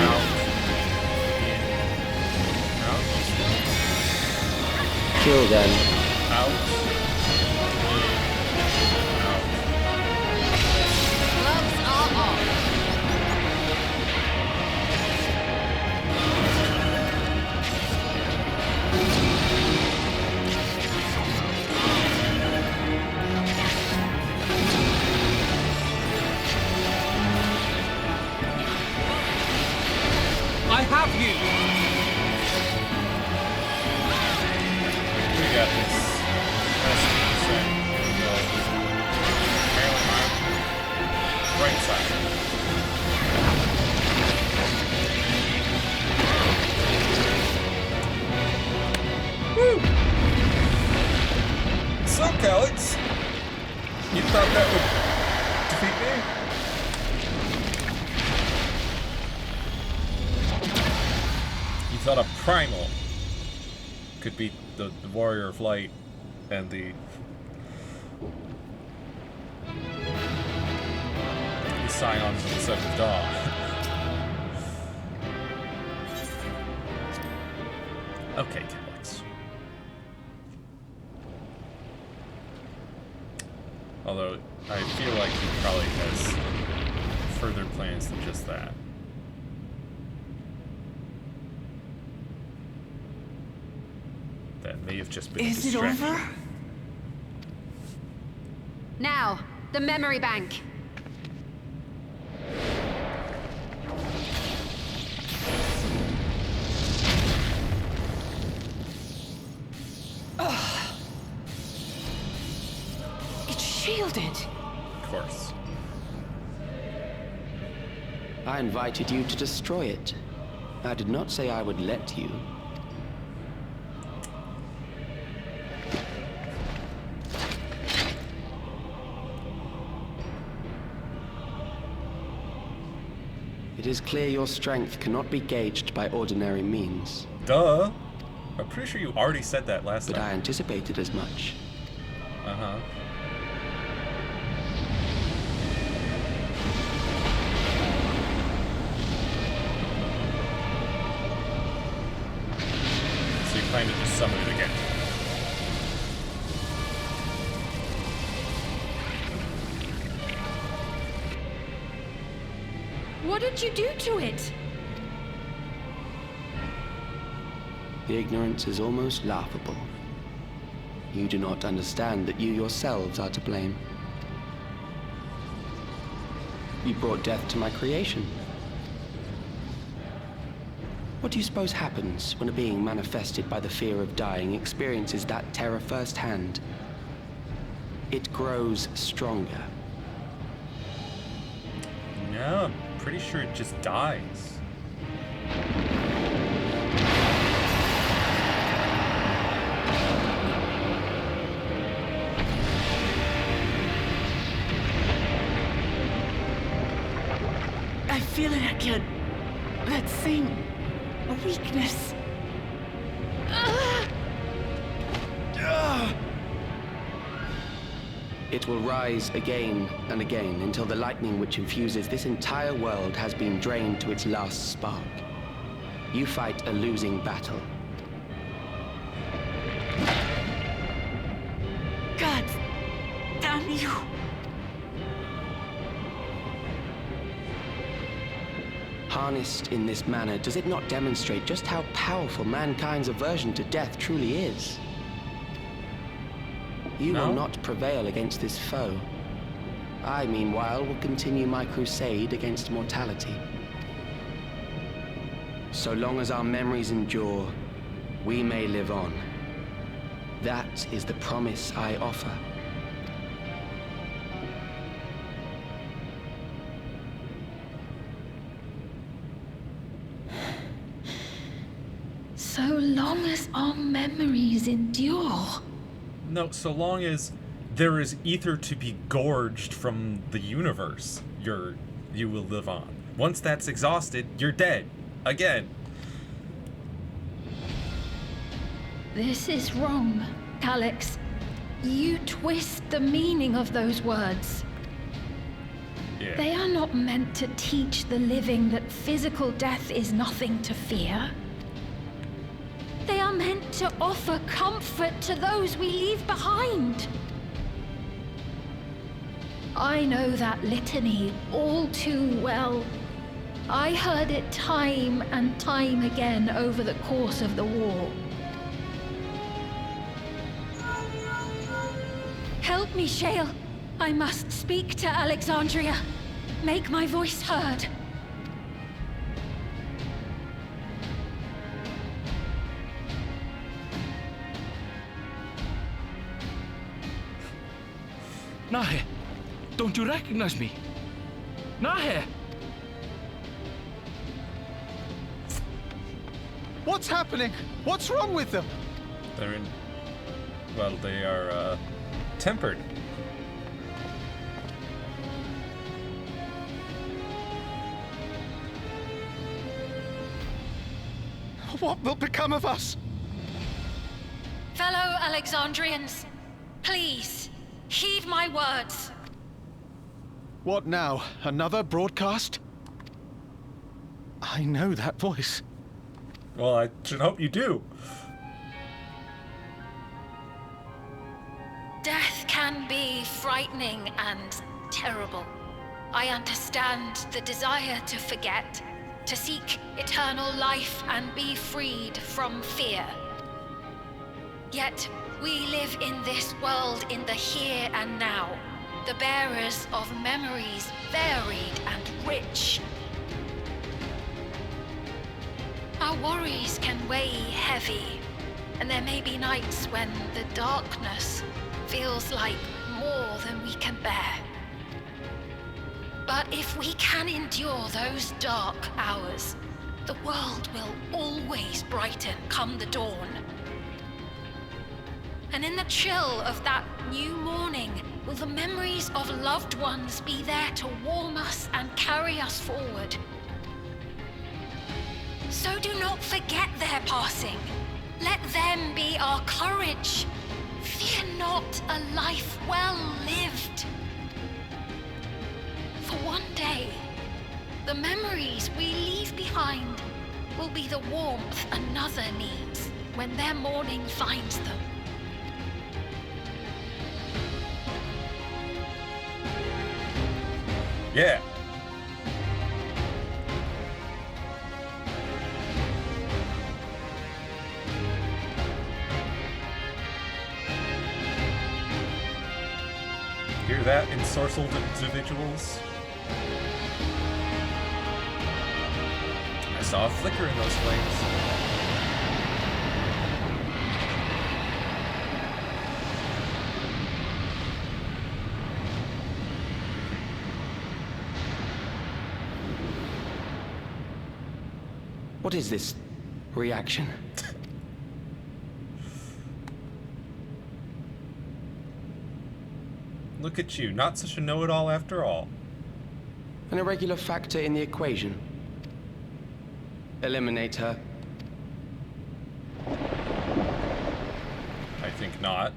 Kill them. Gloves are off. I have you! We got this. Here we go. Right side. Woo! Suck, Alex! You thought that would defeat me? thought a primal could beat the Warrior of Light and the Scions of the Seventh Dawn. Okay, Calyx. Although, I feel like he probably has further plans than just that. That may have just been a distraction. Is it over? Now, the memory bank. It's shielded. Of course. I invited you to destroy it. I did not say I would let you. It is clear your strength cannot be gauged by ordinary means. Duh! I'm pretty sure you already said that last time. But I anticipated as much. Uh-huh. So you plan to just summon it again? What did you do to it? The ignorance is almost laughable. You do not understand that you yourselves are to blame. You brought death to my creation. What do you suppose happens when a being manifested by the fear of dying experiences that terror firsthand? It grows stronger. Yeah, I'm pretty sure it just dies. I feel it again. That same weakness. It will rise again and again until the lightning which infuses this entire world has been drained to its last spark. You fight a losing battle. God damn you. Harnessed in this manner, does it not demonstrate just how powerful mankind's aversion to death truly is? You will not prevail against this foe. I, meanwhile, will continue my crusade against mortality. So long as our memories endure, we may live on. That is the promise I offer. So long as our memories endure. No, so long as there is ether to be gorged from the universe, you will live on. Once that's exhausted, you're dead. Again. This is wrong, Calyx. You twist the meaning of those words. Yeah. They are not meant to teach the living that physical death is nothing to fear. They are meant to offer comfort to those we leave behind. I know that litany all too well. I heard it time and time again over the course of the war. Help me, Shale. I must speak to Alexandria. Make my voice heard. Nahe, don't you recognize me? Nahe! What's happening? What's wrong with them? They're in... Well, they are, tempered. What will become of us? Fellow Alexandrians, please, heed my words. What now? Another broadcast? I know that voice. Well, I should hope you do. Death can be frightening and terrible. I understand the desire to forget, to seek eternal life and be freed from fear. Yet, we live in this world in the here and now, the bearers of memories varied and rich. Our worries can weigh heavy, and there may be nights when the darkness feels like more than we can bear. But if we can endure those dark hours, the world will always brighten come the dawn. And in the chill of that new morning, will the memories of loved ones be there to warm us and carry us forward? So do not forget their passing. Let them be our courage. Fear not a life well lived. For one day, the memories we leave behind will be the warmth another needs when their morning finds them. Yeah. Hear that, ensorcelled individuals? I saw a flicker in those flames. What is this reaction? Look at you, not such a know-it-all after all. An irregular factor in the equation. Eliminate her. I think not.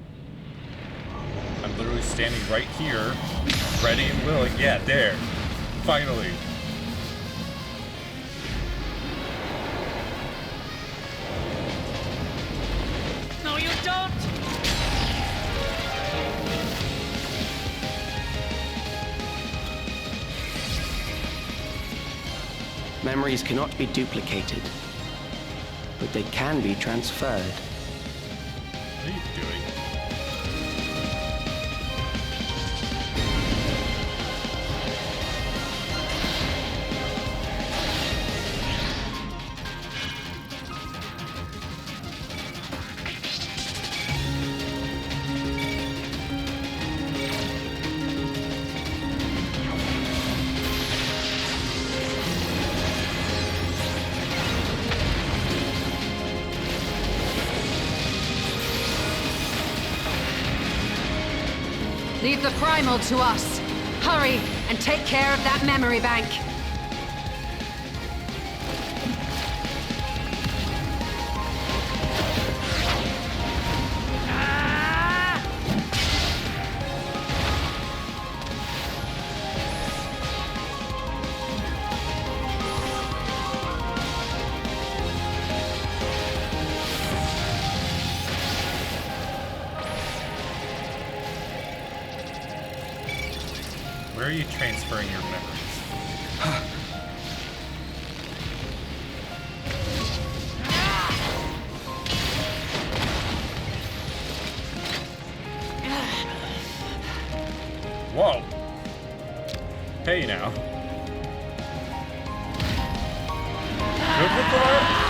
I'm literally standing right here, ready and willing. Yeah, there. Finally. No, you don't! Memories cannot be duplicated, but they can be transferred. What are you doing? Leave the primal to us. Hurry and take care of that memory bank. Where are you transferring your memories? Whoa. Hey now. Good with that?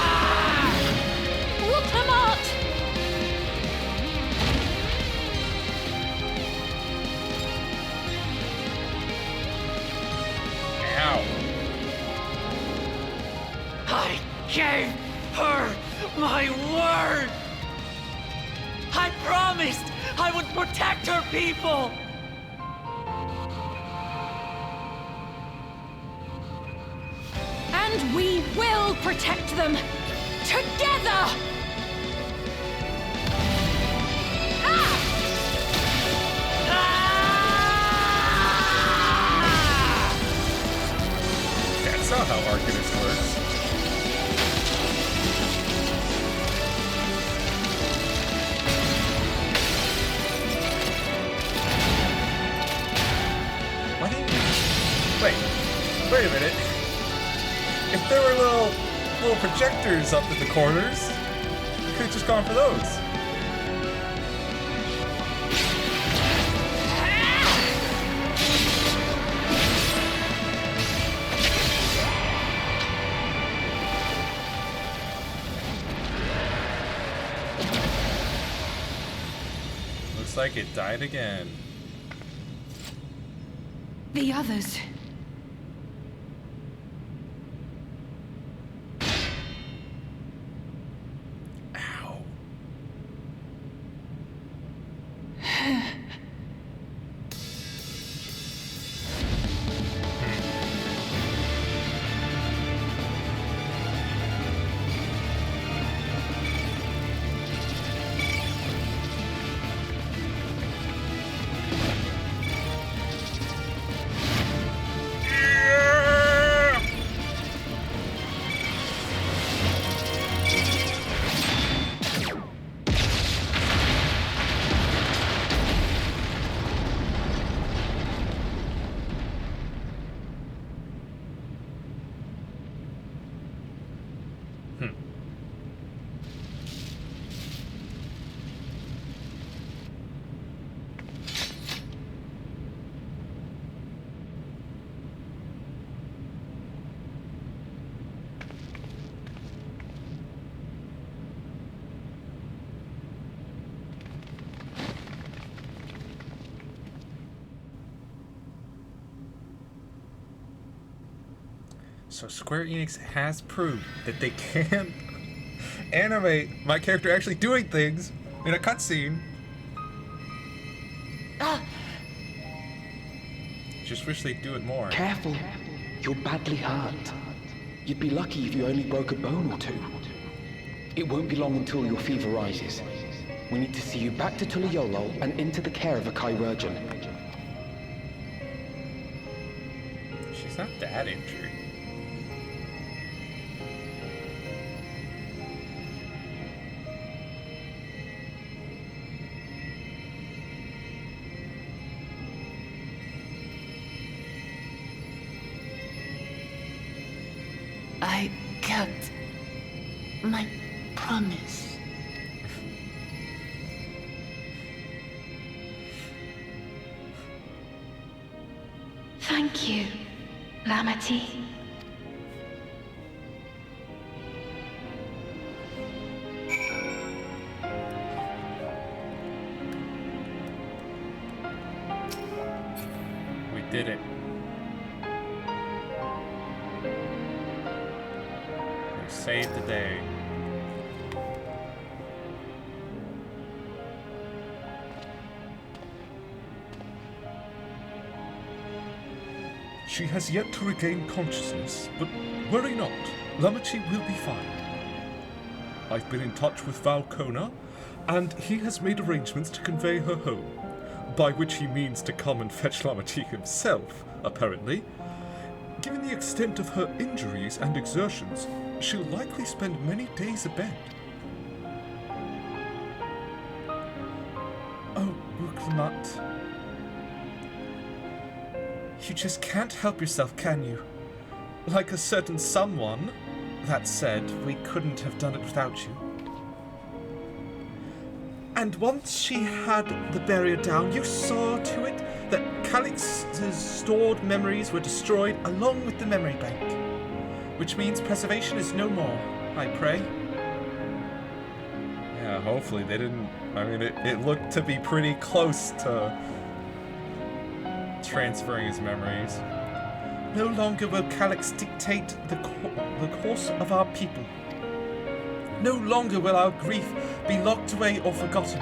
I gave her my word! I promised I would protect her people! And we will protect them! together! That's not how Arcanist works. Why didn't you... Wait a minute. If there were little projectors up in the corners, you could have just gone for those. Looks like it died again. The others. So Square Enix has proved that they can animate my character actually doing things in a cutscene. Just wish they'd do it more. Careful. You're badly hurt. You'd be lucky if you only broke a bone or two. It won't be long until your fever rises. We need to see you back to Tuliolo and into the care of a chirurgeon. She's not that injured. I kept my promise. Thank you, Lamity. We did it. We saved the day. She has yet to regain consciousness, but worry not. Lamity will be fine. I've been in touch with Valcona, and he has made arrangements to convey her home. By which he means to come and fetch Lamity himself, apparently. Given the extent of her injuries and exertions, she'll likely spend many days abed. Oh, Wuklamat. You just can't help yourself, can you? Like a certain someone. That said, we couldn't have done it without you. And once she had the barrier down, you saw to it that Calix's stored memories were destroyed along with the memory bank. Which means preservation is no more, I pray. Yeah, hopefully they didn't... I mean, it looked to be pretty close to transferring his memories. No longer will Calix dictate the course of our people. No longer will our grief be locked away or forgotten.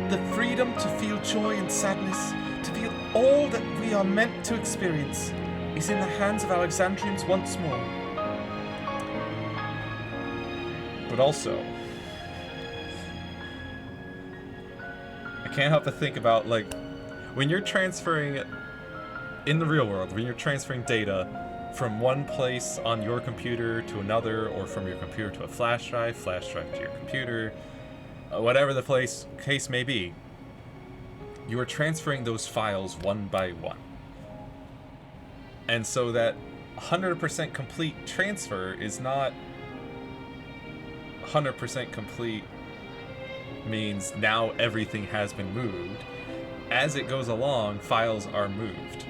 The freedom to feel joy and sadness, to feel all that we are meant to experience, is in the hands of Alexandrians once more. also, I can't help but think about, like, when you're transferring, in the real world, when you're transferring data from one place on your computer to another, or from your computer to a flash drive to your computer, whatever the case may be, you are transferring those files one by one. And so that 100% complete transfer is not 100% complete means now everything has been moved. As it goes along, files are moved.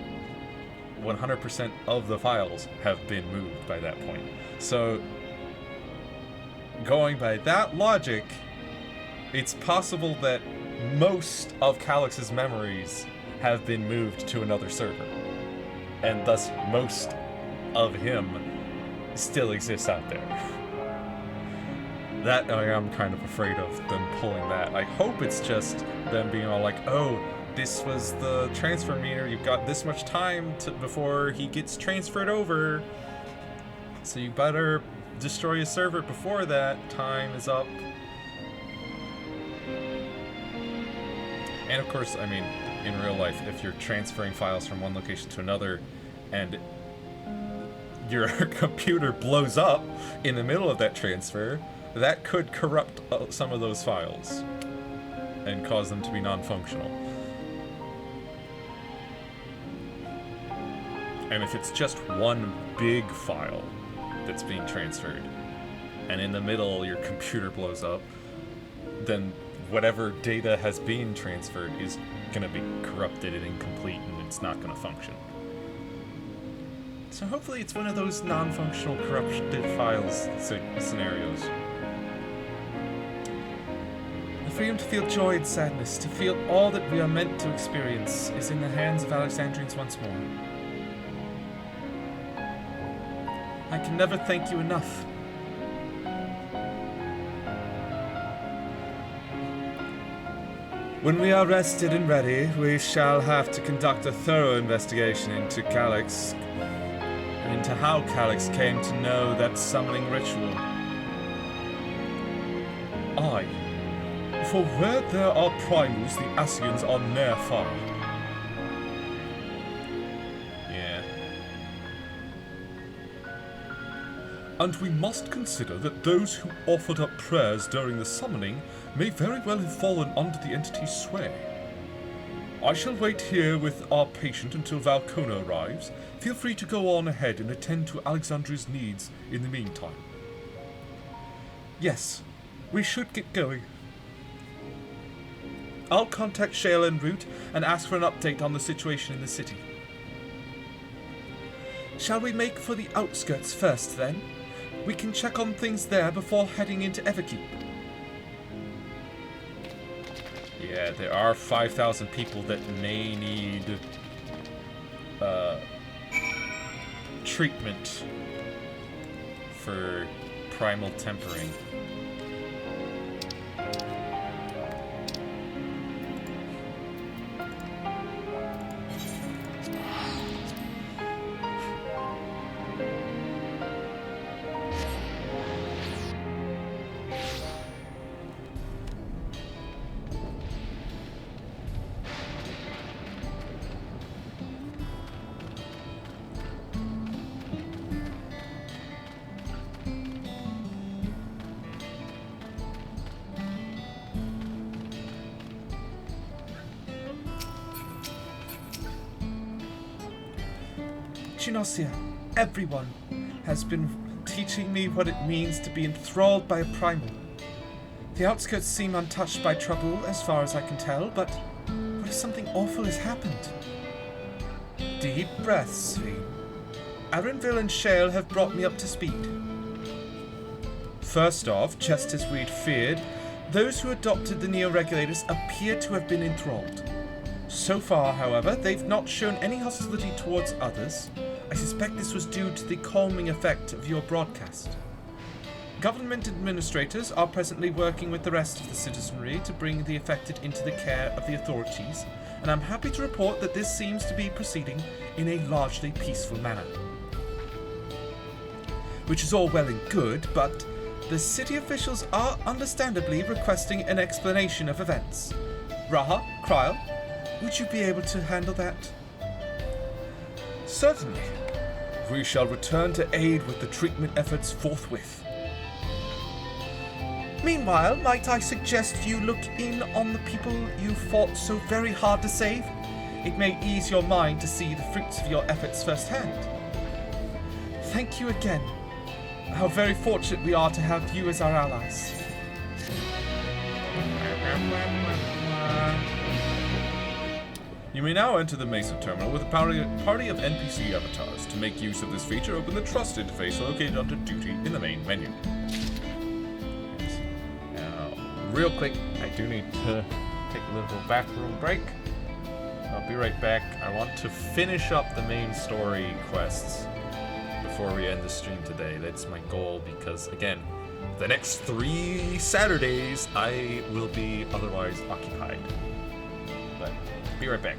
100% of the files have been moved by that point. So, going by that logic, it's possible that most of Calix's memories have been moved to another server. And thus, most of him still exists out there. That, I'm kind of afraid of them pulling that. I hope it's just them being all like, oh, this was the transfer meter, you've got this much time before he gets transferred over. So you better destroy a server before that time is up. And of course, I mean, in real life, if you're transferring files from one location to another and your computer blows up in the middle of that transfer, that could corrupt some of those files and cause them to be non-functional. And if it's just one big file that's being transferred, and in the middle your computer blows up, then whatever data has been transferred is going to be corrupted and incomplete, and it's not going to function. So hopefully it's one of those non-functional corrupted files scenarios. The freedom to feel joy and sadness, to feel all that we are meant to experience, is in the hands of Alexandrians once more. I can never thank you enough. When we are rested and ready, we shall have to conduct a thorough investigation into Calix, and into how Calix came to know that summoning ritual. Aye, for where there are primals, the Asians are ne'er far. Yeah. And we must consider that those who offered up prayers during the summoning may very well have fallen under the entity's sway. I shall wait here with our patient until Valcona arrives. Feel free to go on ahead and attend to Alexandria's needs in the meantime. Yes, we should get going. I'll contact Shale en route and ask for an update on the situation in the city. Shall we make for the outskirts first, then? We can check on things there before heading into Everkeep. Yeah, there are 5,000 people that may need treatment for primal tempering. Genosia, everyone has been teaching me what it means to be enthralled by a primal. The outskirts seem untouched by trouble as far as I can tell, but what if something awful has happened? Deep breaths, Sveen. Arenville and Shale have brought me up to speed. First off, just as we'd feared, those who adopted the Neo-Regulators appear to have been enthralled. So far, however, they've not shown any hostility towards others. I suspect this was due to the calming effect of your broadcast. Government administrators are presently working with the rest of the citizenry to bring the affected into the care of the authorities, and I'm happy to report that this seems to be proceeding in a largely peaceful manner. Which is all well and good, but The city officials are understandably requesting an explanation of events. Raha, Kryl, would you be able to handle that? Certainly. We shall return to aid with the treatment efforts forthwith. Meanwhile, might I suggest you look in on the people you fought so very hard to save? It may ease your mind to see the fruits of your efforts firsthand. Thank you again. How very fortunate we are to have you as our allies. You may now enter the Mesa terminal with a party of NPC avatars. To make use of this feature, open the Trust interface located under Duty in the main menu. Now, real quick, I do need to take a little bathroom break. I'll be right back. I want to finish up the main story quests before we end the stream today. That's my goal because, again, the next 3 Saturdays I will be otherwise occupied. But be right back.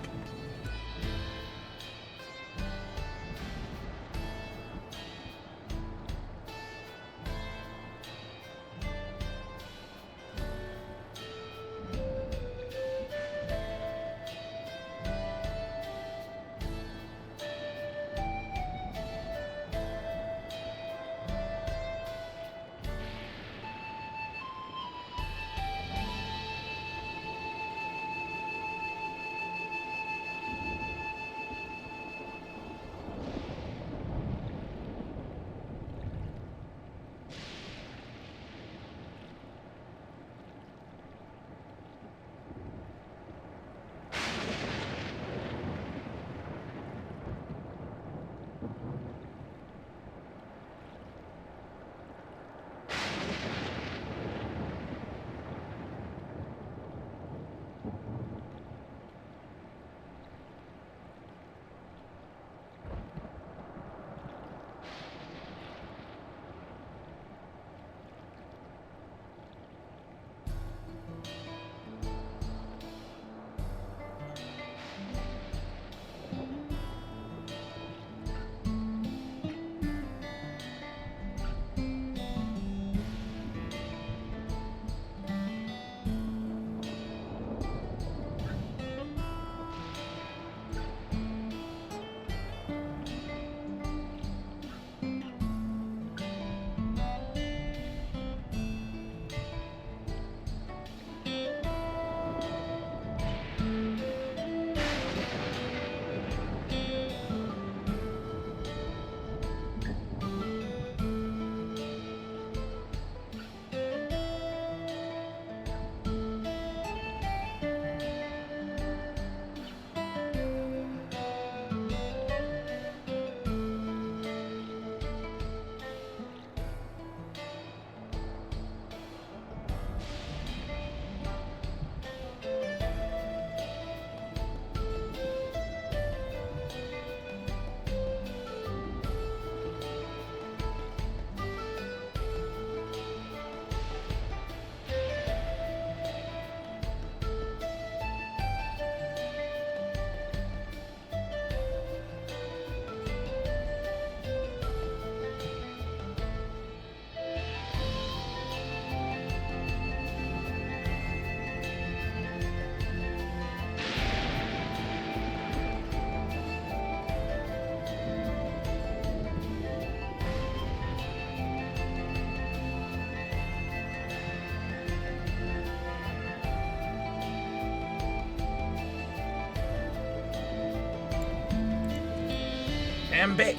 I'm back.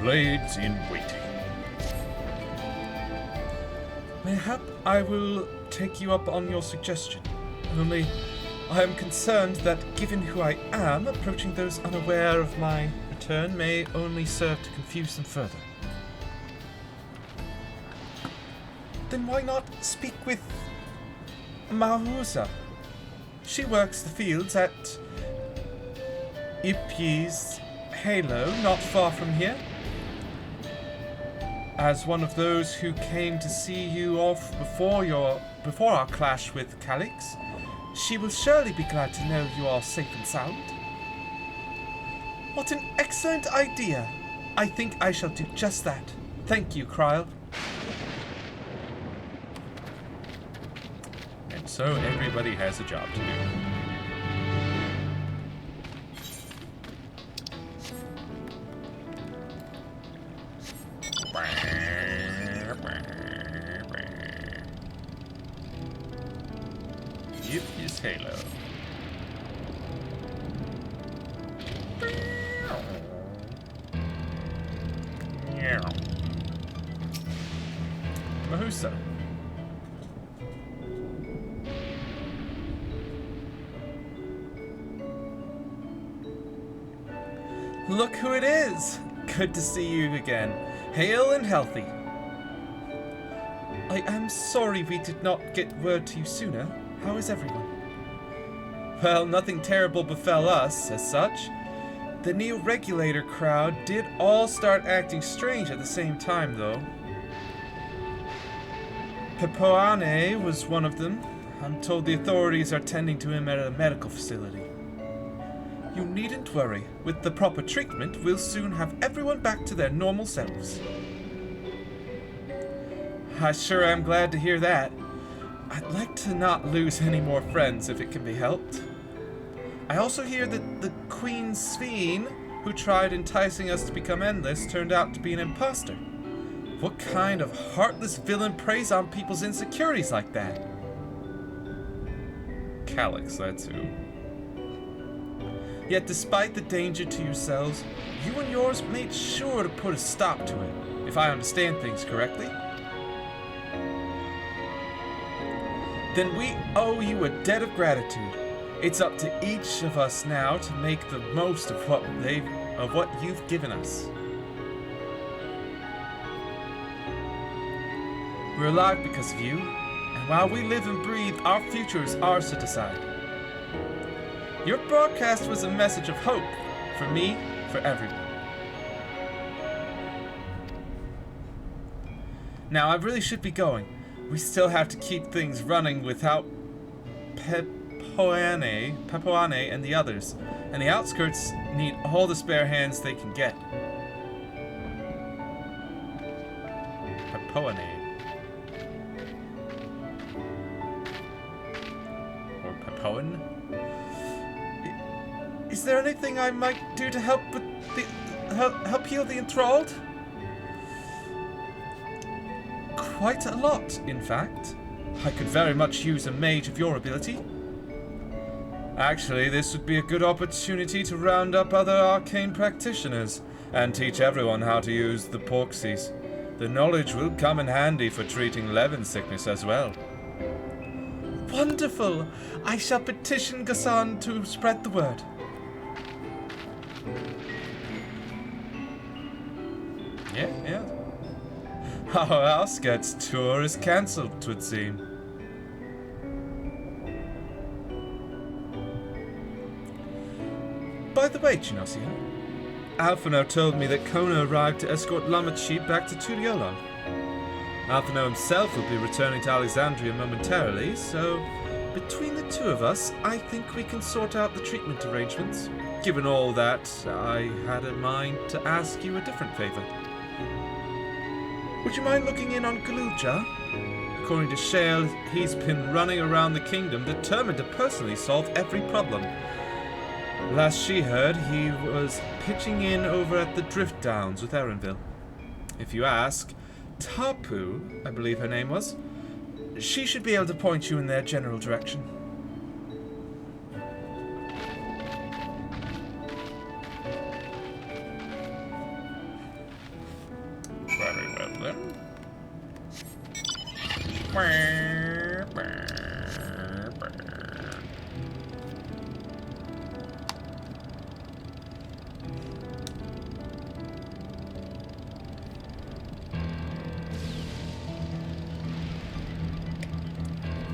Blades in waiting. Mayhap I will take you up on your suggestion. Only, I am concerned that given who I am, approaching those unaware of my return may only serve to confuse them further. Then why not speak with Mahuza? She works the fields at Ipyi's Halo, not far from here. As one of those who came to see you off before our clash with Calix, she will surely be glad to know you are safe and sound. What an excellent idea! I think I shall do just that. Thank you, Kryle. And so everybody has a job to do. Yep, is Halo. Mahusa. Look who it is! Good to see you again. Hale and healthy. I am sorry we did not get word to you sooner. How is everyone? Well, nothing terrible befell us, as such. The new regulator crowd did all start acting strange at the same time, though. Pepoane was one of them. I'm told the authorities are tending to him at a medical facility. You needn't worry. With the proper treatment, we'll soon have everyone back to their normal selves. I sure am glad to hear that. I'd like to not lose any more friends if it can be helped. I also hear that the Queen Sveen, who tried enticing us to become endless, turned out to be an imposter. What kind of heartless villain preys on people's insecurities like that? Calix, that's who. Yet despite the danger to yourselves, you and yours made sure to put a stop to it, if I understand things correctly. Then we owe you a debt of gratitude. It's up to each of us now to make the most of what you've given us. We're alive because of you, and while we live and breathe, our future is ours to decide. Your broadcast was a message of hope for me, for everyone. Now, I really should be going. We still have to keep things running without Pepoane and the others, and the outskirts need all the spare hands they can get. Pepoane. Or Pepoan? Is there anything I might do to help with help heal the enthralled? Quite a lot, in fact. I could very much use a mage of your ability. Actually, this would be a good opportunity to round up other arcane practitioners and teach everyone how to use the porxies. The knowledge will come in handy for treating Levin sickness as well. Wonderful! I shall petition Gassan to spread the word. Yeah. Our outskirts tour is cancelled, 'twould seem. By the way, Genosia, Alphino told me that Kona arrived to escort Lamachi back to Tuliolo. Alphino himself will be returning to Alexandria momentarily, so between the two of us, I think we can sort out the treatment arrangements. Given all that, I had in mind to ask you a different favor. Would you mind looking in on Galulja? According to Shale, he's been running around the kingdom determined to personally solve every problem. Last she heard, he was pitching in over at the Drift Downs with Erenville. If you ask, Tapu, I believe her name was, she should be able to point you in their general direction. Very well then.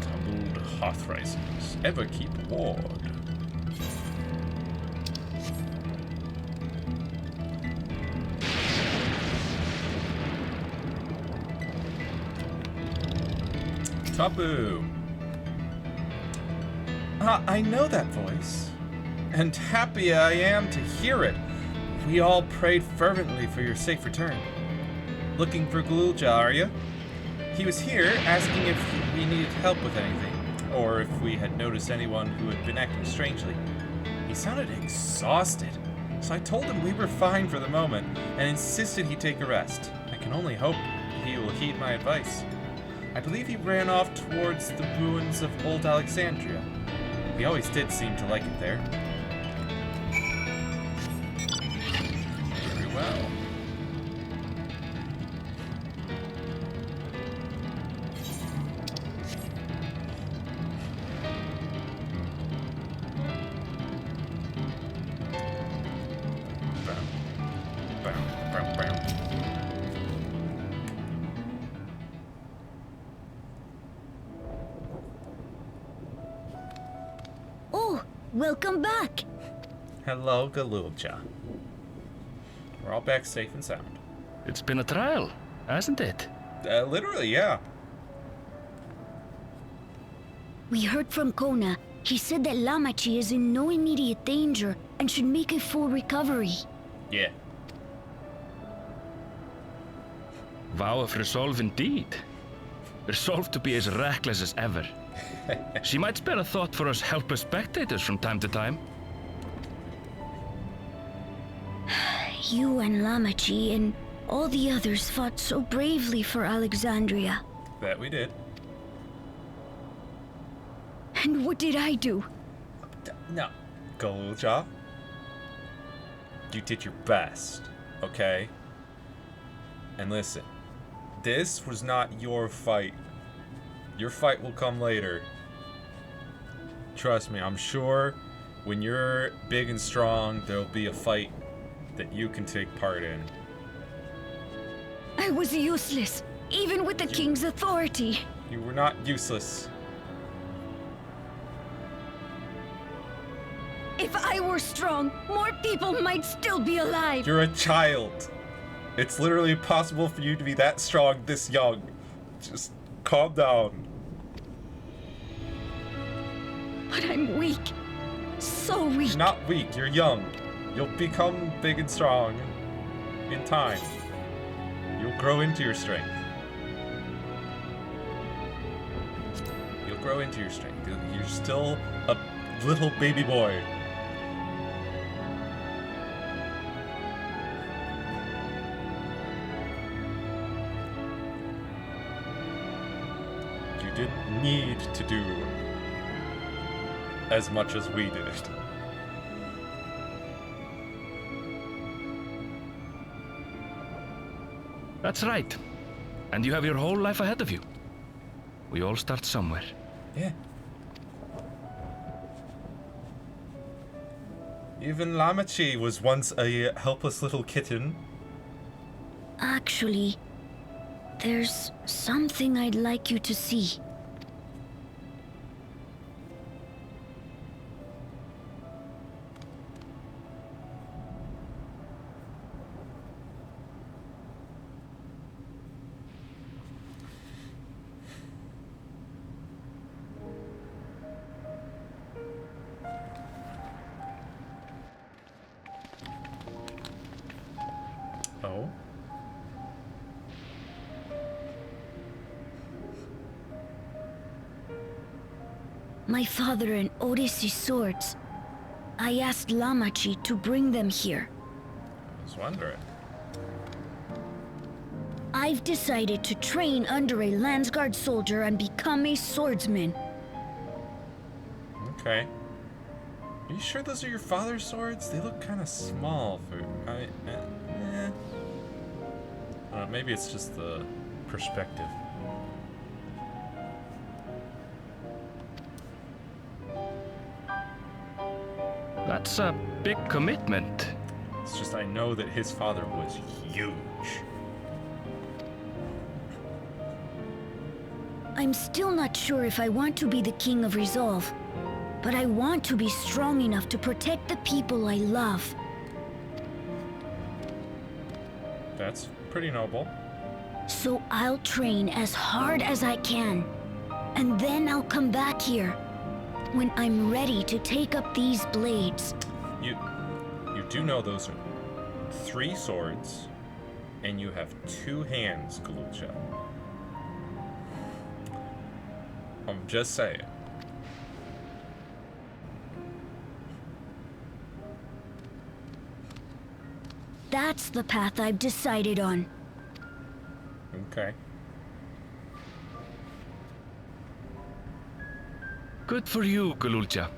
Tumbled hearth raisers. Ever keep ward. Tapu. I know that voice, and happy I am to hear it. We all prayed fervently for your safe return. Looking for Galulja, are you? He was here asking if we needed help with anything, or if we had noticed anyone who had been acting strangely. He sounded exhausted, so I told him we were fine for the moment, and insisted he take a rest. I can only hope he will heed my advice. I believe he ran off towards the ruins of Old Alexandria. He always did seem to like it there. Very well. Welcome back. Hello, Galulja. We're all back safe and sound. It's been a trial, hasn't it? Literally, yeah. We heard from Kona. He said that Lamachi is in no immediate danger and should make a full recovery. Yeah. Vow of resolve indeed. Resolved to be as reckless as ever. She might spare a thought for us helpless spectators from time to time. You and Lamachi and all the others fought so bravely for Alexandria. That we did. And what did I do? No. Galulja, you did your best, okay? And listen, this was not your fight. Your fight will come later. Trust me, I'm sure when you're big and strong, there'll be a fight that you can take part in. I was useless, even with the king's authority. You were not useless. If I were strong, more people might still be alive. You're a child. It's literally impossible for you to be that strong this young. Just calm down. But I'm weak. So weak. You're not weak, you're young. You'll become big and strong in time. You'll grow into your strength. You'll grow into your strength. You're still a little baby boy. You didn't need to do as much as we did. That's right. And you have your whole life ahead of you. We all start somewhere. Yeah. Even Lamachi was once a helpless little kitten. Actually, there's something I'd like you to see. Oh? My father and Odyssey's swords. I asked Lamachi to bring them here. I was wondering. I've decided to train under a Landsguard soldier and become a swordsman. Okay. Are you sure those are your father's swords? They look kind of small for... maybe it's just the perspective. That's a big commitment. It's just I know that his father was huge. I'm still not sure if I want to be the King of Resolve, but I want to be strong enough to protect the people I love. That's pretty noble. So I'll train as hard as I can. And then I'll come back here when I'm ready to take up these blades. You do know those are 3 swords, and you have 2 hands, Galucha. I'm just saying. That's the path I've decided on. Okay. Good for you, Galucha.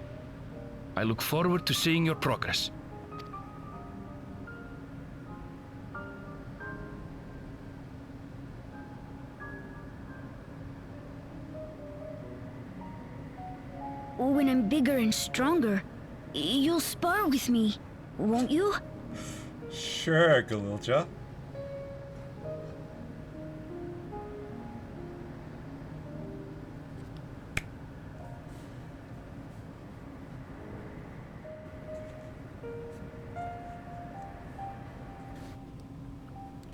I look forward to seeing your progress. When I'm bigger and stronger, you'll spar with me, won't you? Sure, Galucha.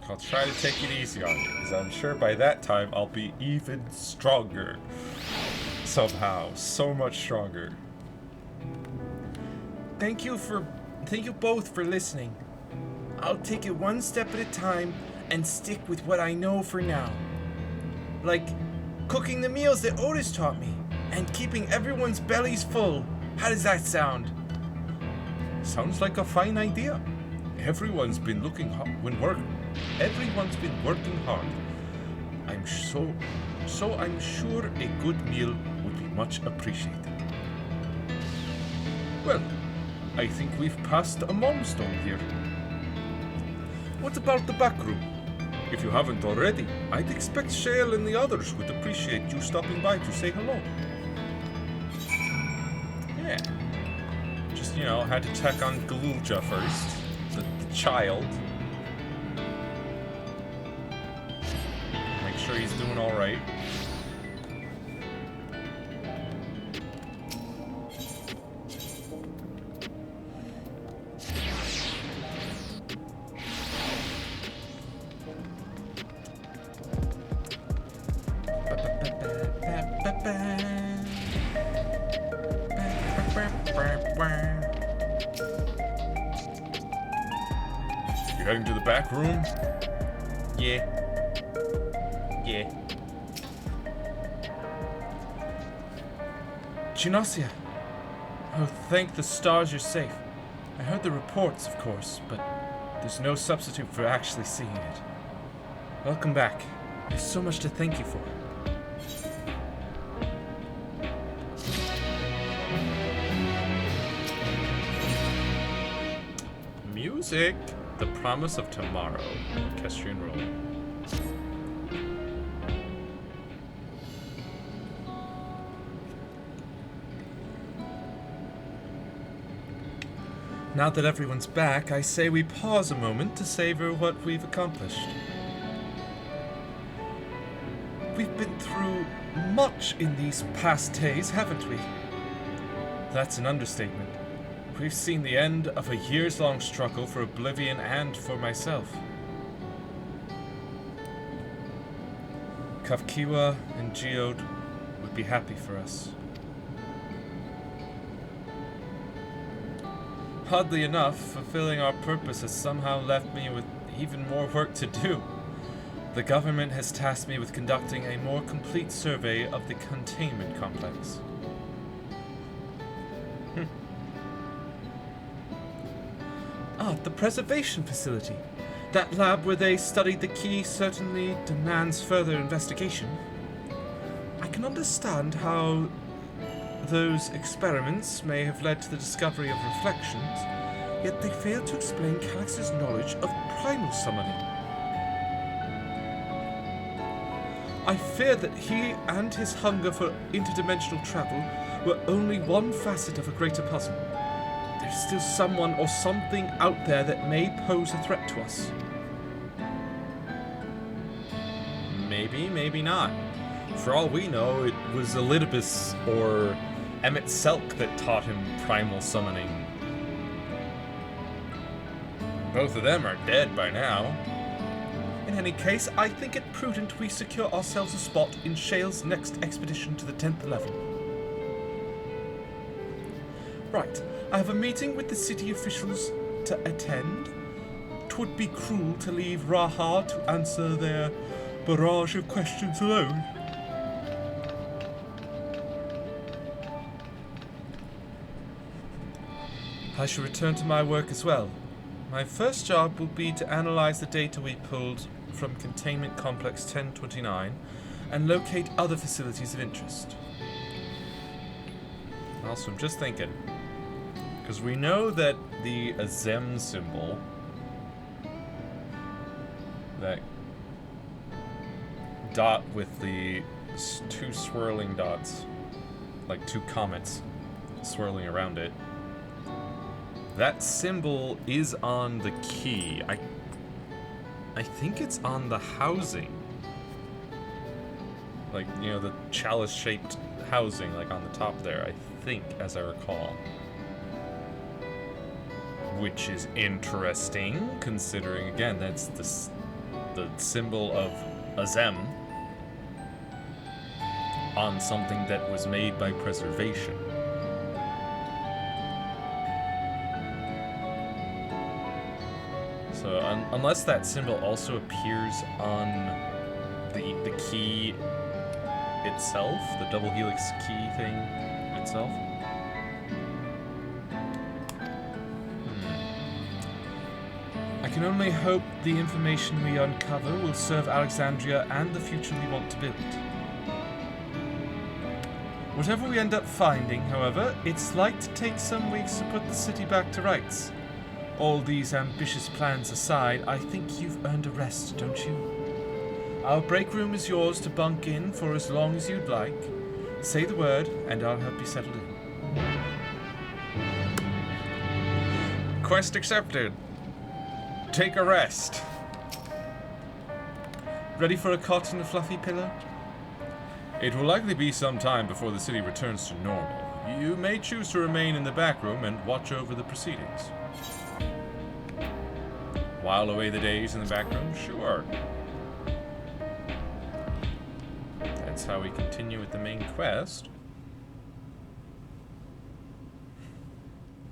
I'll try to take it easy on you, because I'm sure by that time I'll be even stronger. Somehow, so much stronger. Thank you both for listening. I'll take it one step at a time and stick with what I know for now. Like cooking the meals that Otis taught me and keeping everyone's bellies full. How does that sound? Sounds like a fine idea. Everyone's been working hard. I'm sure a good meal would be much appreciated. Well, I think we've passed a milestone here. What about the back room? If you haven't already, I'd expect Shale and the others would appreciate you stopping by to say hello. Yeah. Just, had to check on Galucha first, the child. Make sure he's doing all right. You heading to the back room? Yeah. Genosia. Oh, thank the stars you're safe. I heard the reports, of course, but there's no substitute for actually seeing it. Welcome back. There's so much to thank you for. Music. The Promise of Tomorrow. Orchestrion Roll. Now that everyone's back, I say we pause a moment to savor what we've accomplished. We've been through much in these past days, haven't we? That's an understatement. We've seen the end of a years-long struggle for Oblivion and for myself. Kafkiwa and Geode would be happy for us. Oddly enough, fulfilling our purpose has somehow left me with even more work to do. The government has tasked me with conducting a more complete survey of the containment complex. The preservation facility. That lab where they studied the key certainly demands further investigation. I can understand how those experiments may have led to the discovery of reflections, yet they fail to explain Calix's knowledge of primal summoning. I fear that he and his hunger for interdimensional travel were only one facet of a greater puzzle. There's still someone or something out there that may pose a threat to us. Maybe, maybe not. For all we know, it was Elidibus or Emmett Selk that taught him primal summoning. Both of them are dead by now. In any case, I think it prudent we secure ourselves a spot in Shale's next expedition to the 10th level. Right, I have a meeting with the city officials to attend. 'Twould be cruel to leave Raha to answer their barrage of questions alone. I shall return to my work as well. My first job will be to analyze the data we pulled from Containment Complex 1029 and locate other facilities of interest. Also, I'm just thinking, because we know that the Azem symbol, that dot with the two swirling dots, like two comets swirling around it, that symbol is on the key. I think it's on the housing. Like, you know, the chalice-shaped housing, like on the top there, I think, as I recall. Which is interesting, considering, again, that's the symbol of Azem on something that was made by preservation. So, unless that symbol also appears on the key itself, the double helix key thing itself. I can only hope the information we uncover will serve Alexandria and the future we want to build. Whatever we end up finding, however, it's like to take some weeks to put the city back to rights. All these ambitious plans aside, I think you've earned a rest, don't you? Our break room is yours to bunk in for as long as you'd like. Say the word, and I'll help you settle in. Quest accepted. Take a rest. Ready for a cot and a fluffy pillow? It will likely be some time before the city returns to normal. You may choose to remain in the back room and watch over the proceedings. While away the days in the back room? Sure. That's how we continue with the main quest.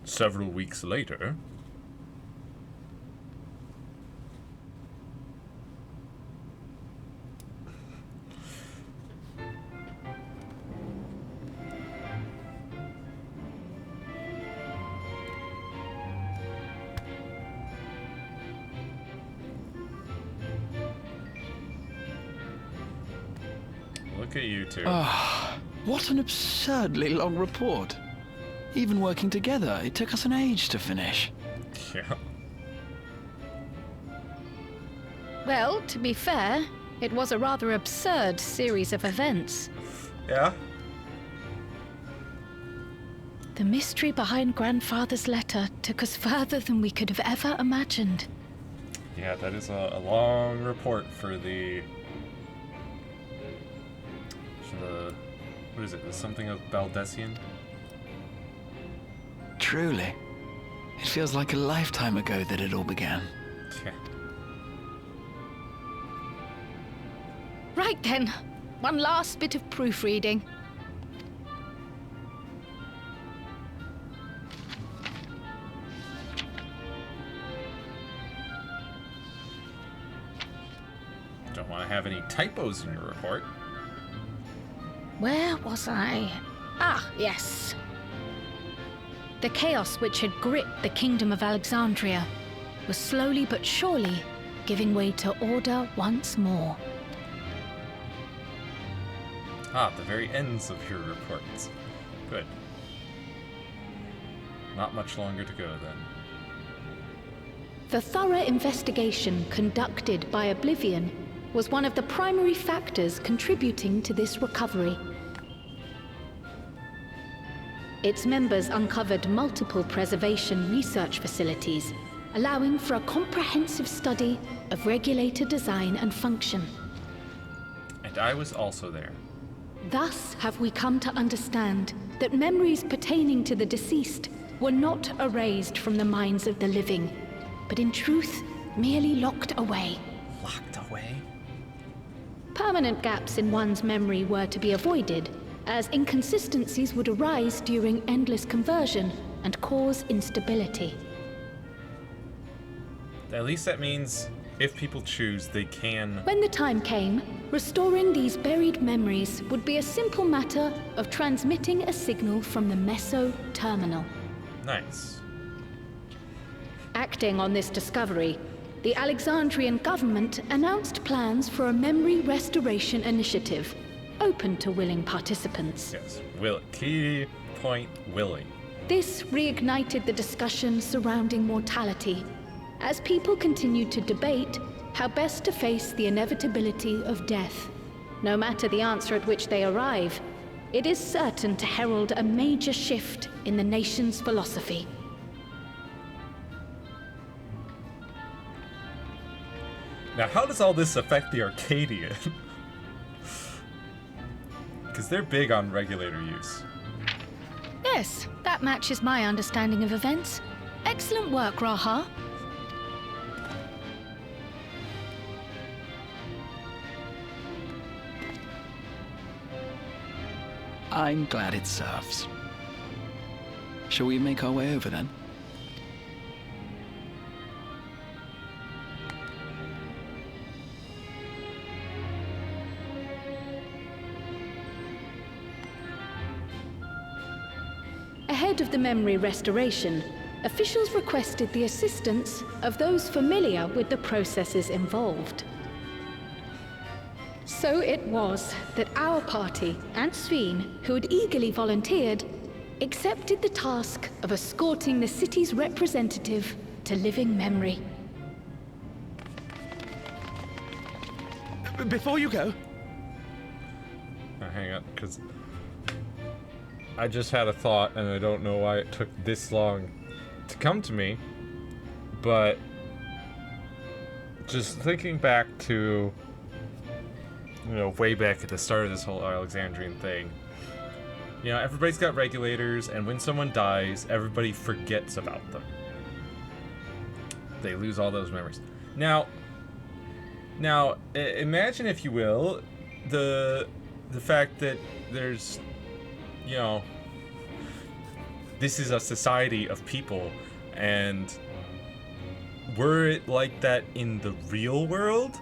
Several weeks later. Look at you two. What an absurdly long report. Even working together, it took us an age to finish. Yeah. Well, to be fair, it was a rather absurd series of events. Yeah? The mystery behind Grandfather's letter took us further than we could have ever imagined. Yeah, that is a long report for the... What is it? Something of Baldessian? Truly. It feels like a lifetime ago that it all began. Yeah. Right then, one last bit of proofreading. Don't want to have any typos in your report. Where was I? Ah, yes. The chaos which had gripped the kingdom of Alexandria was slowly but surely giving way to order once more. Ah, the very ends of your reports. Good. Not much longer to go then. The thorough investigation conducted by Oblivion was one of the primary factors contributing to this recovery. Its members uncovered multiple preservation research facilities, allowing for a comprehensive study of regulator design and function. And I was also there. Thus have we come to understand that memories pertaining to the deceased were not erased from the minds of the living, but in truth merely locked away. Locked away. Permanent gaps in one's memory were to be avoided, as inconsistencies would arise during endless conversion and cause instability. At least that means if people choose, they can... When the time came, restoring these buried memories would be a simple matter of transmitting a signal from the Meso terminal. Nice. Acting on this discovery, the Alexandrian government announced plans for a memory restoration initiative, open to willing participants. Yes, key point, willing. This reignited the discussion surrounding mortality, as people continued to debate how best to face the inevitability of death. No matter the answer at which they arrive, it is certain to herald a major shift in the nation's philosophy. Now, how does all this affect the Arcadian? Because they're big on regulator use. Yes, that matches my understanding of events. Excellent work, Raha. I'm glad it serves. Shall we make our way over then? Ahead of the memory restoration, officials requested the assistance of those familiar with the processes involved. So it was that our party and Sveen, who had eagerly volunteered, accepted the task of escorting the city's representative to living memory. Before you go... Now, hang on, because I just had a thought, and I don't know why it took this long to come to me, but just thinking back to, you know, way back at the start of this whole Alexandrian thing, you know, everybody's got regulators, and when someone dies, everybody forgets about them. They lose all those memories. Now, imagine, if you will, the fact that there's, you know, this is a society of people, and were it like that in the real world,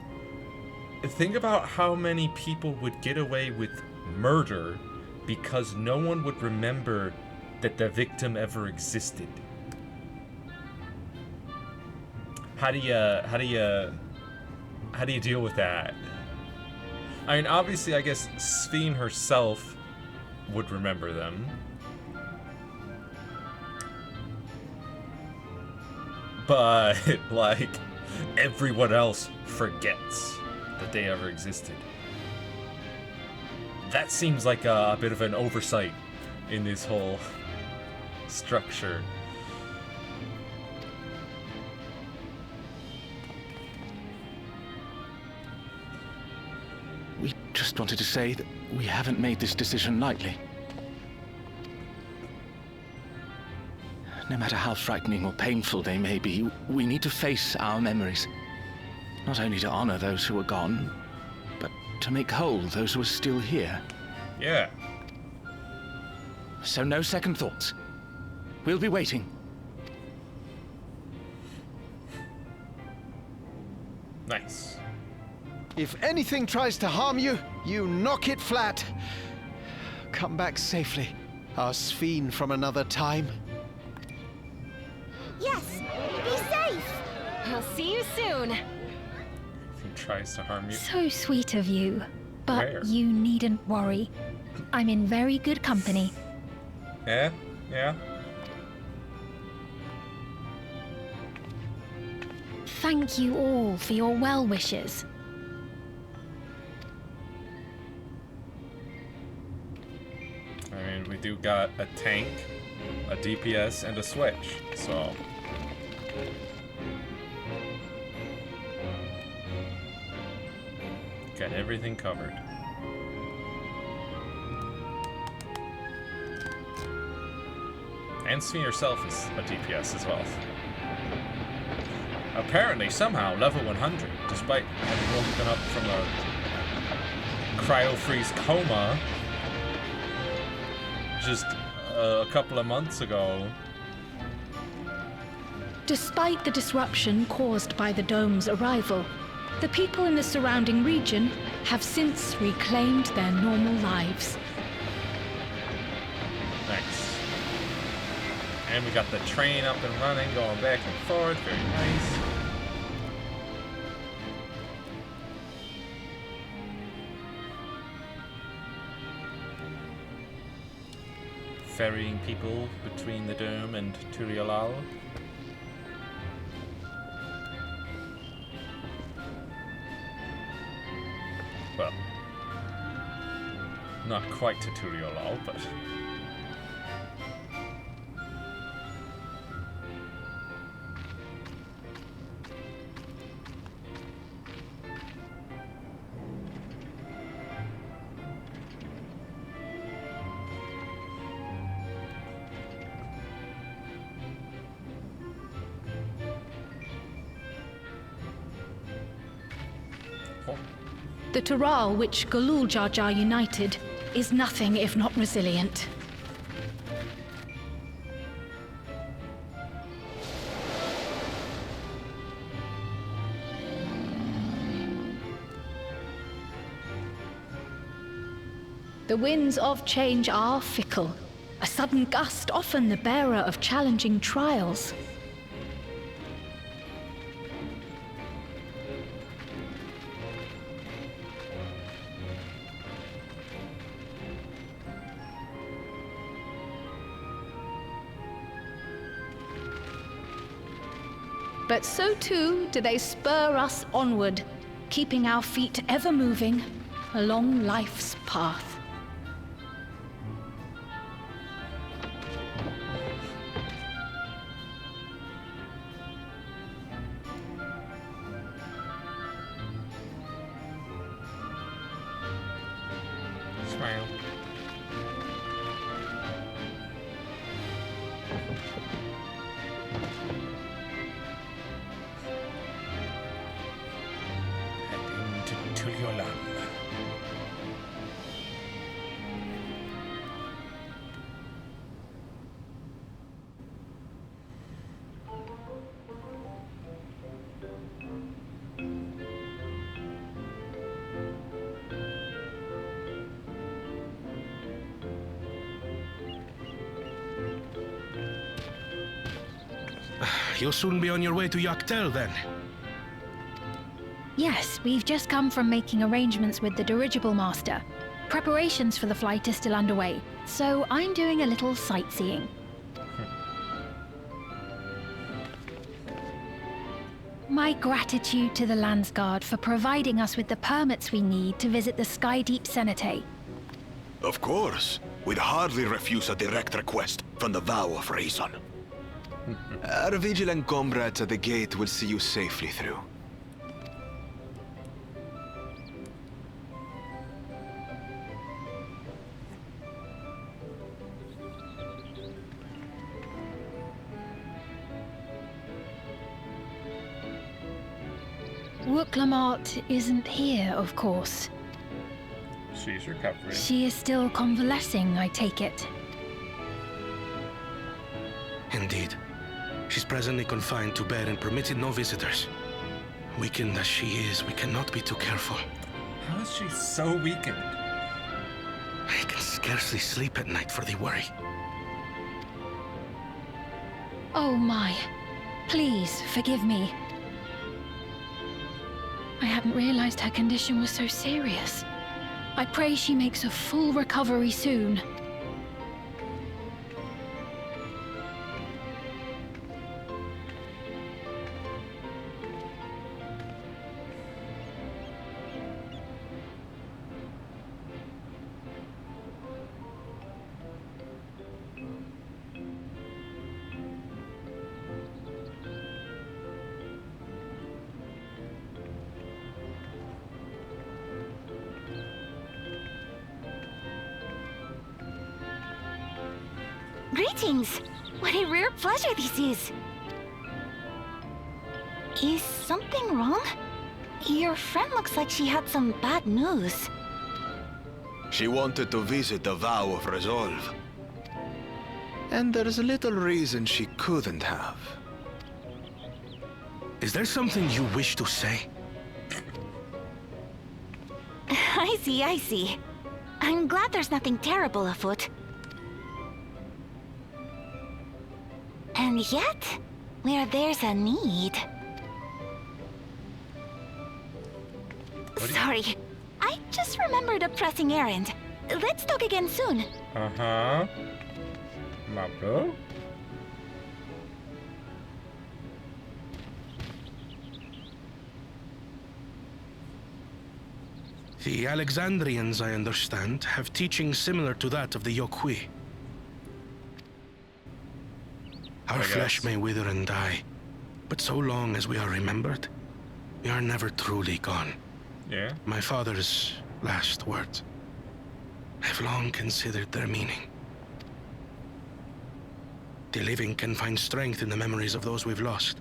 think about how many people would get away with murder because no one would remember that the victim ever existed. How do you deal with that? I mean, obviously, I guess Sveen herself would remember them. But, like, everyone else forgets that they ever existed. That seems like a bit of an oversight in this whole structure. We just wanted to say that we haven't made this decision lightly. No matter how frightening or painful they may be, we need to face our memories. Not only to honor those who are gone, but to make whole those who are still here. Yeah. So no second thoughts. We'll be waiting. Nice. If anything tries to harm you, you knock it flat. Come back safely, our Sveen from another time. Yes, be safe. I'll see you soon. If he tries to harm you. So sweet of you, but Where? you needn't worry. I'm in very good company. Yeah? Yeah? Thank you all for your well wishes. I mean, we do got a tank, a DPS, and a switch, so... got everything covered. And Sveen herself is a DPS as well. Apparently, somehow, level 100, despite having woken up from a cryo-freeze coma just a couple of months ago. Despite the disruption caused by the dome's arrival, the people in the surrounding region have since reclaimed their normal lives. Nice. And we got the train up and running, going back and forth. Very nice. Ferrying people between the dome and Turialal. Well, not quite to Turialal, but... The Tural which Galul Jar Jar united is nothing if not resilient. The winds of change are fickle. A sudden gust often the bearer of challenging trials. But so too do they spur us onward, keeping our feet ever moving along life's path. Smile. You'll soon be on your way to Yaktel, then. Yes, we've just come from making arrangements with the dirigible master. Preparations for the flight are still underway, so I'm doing a little sightseeing. My gratitude to the Landsguard for providing us with the permits we need to visit the Skydeep Cenotaph. Of course. We'd hardly refuse a direct request from the Vow of Reason. Our vigilant comrades at the gate will see you safely through. Wooklamart isn't here, of course. She's recovering. She is still convalescing, I take it. Indeed. She's presently confined to bed and permitted no visitors. Weakened as she is, we cannot be too careful. How is she so weakened? I can scarcely sleep at night for the worry. Oh my. Please, forgive me. I hadn't realized her condition was so serious. I pray she makes a full recovery soon. Greetings! What a rare pleasure this is! Is something wrong? Your friend looks like she had some bad news. She wanted to visit the Vow of Resolve. And there's little reason she couldn't have. Is there something you wish to say? I see, I see. I'm glad there's nothing terrible afoot. And yet, where there's a need... Sorry, I just remembered a pressing errand. Let's talk again soon. Uh-huh. My bro? The Alexandrians, I understand, have teachings similar to that of the Yokui. Our flesh may wither and die, but so long as we are remembered, we are never truly gone. Yeah. My father's last words. I've long considered their meaning. The living can find strength in the memories of those we've lost.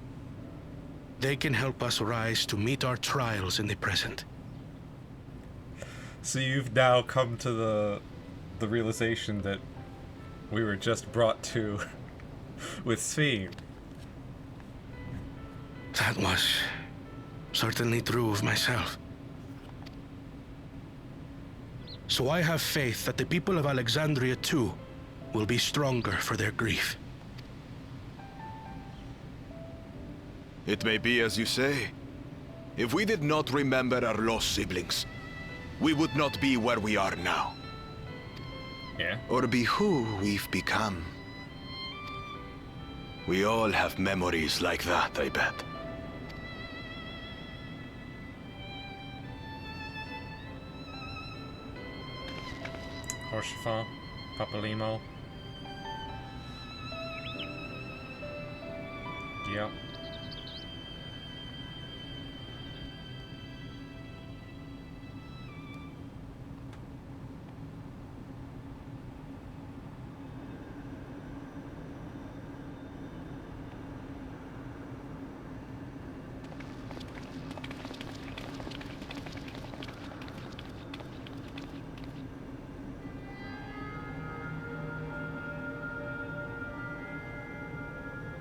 They can help us rise to meet our trials in the present. So you've now come to the realization that we were just brought to with Sphene. That was certainly true of myself. So I have faith that the people of Alexandria too will be stronger for their grief. It may be as you say. If we did not remember our lost siblings, we would not be where we are now. Yeah. Or be who we've become. We all have memories like that, I bet. Horsefar, Papalimo. Yep.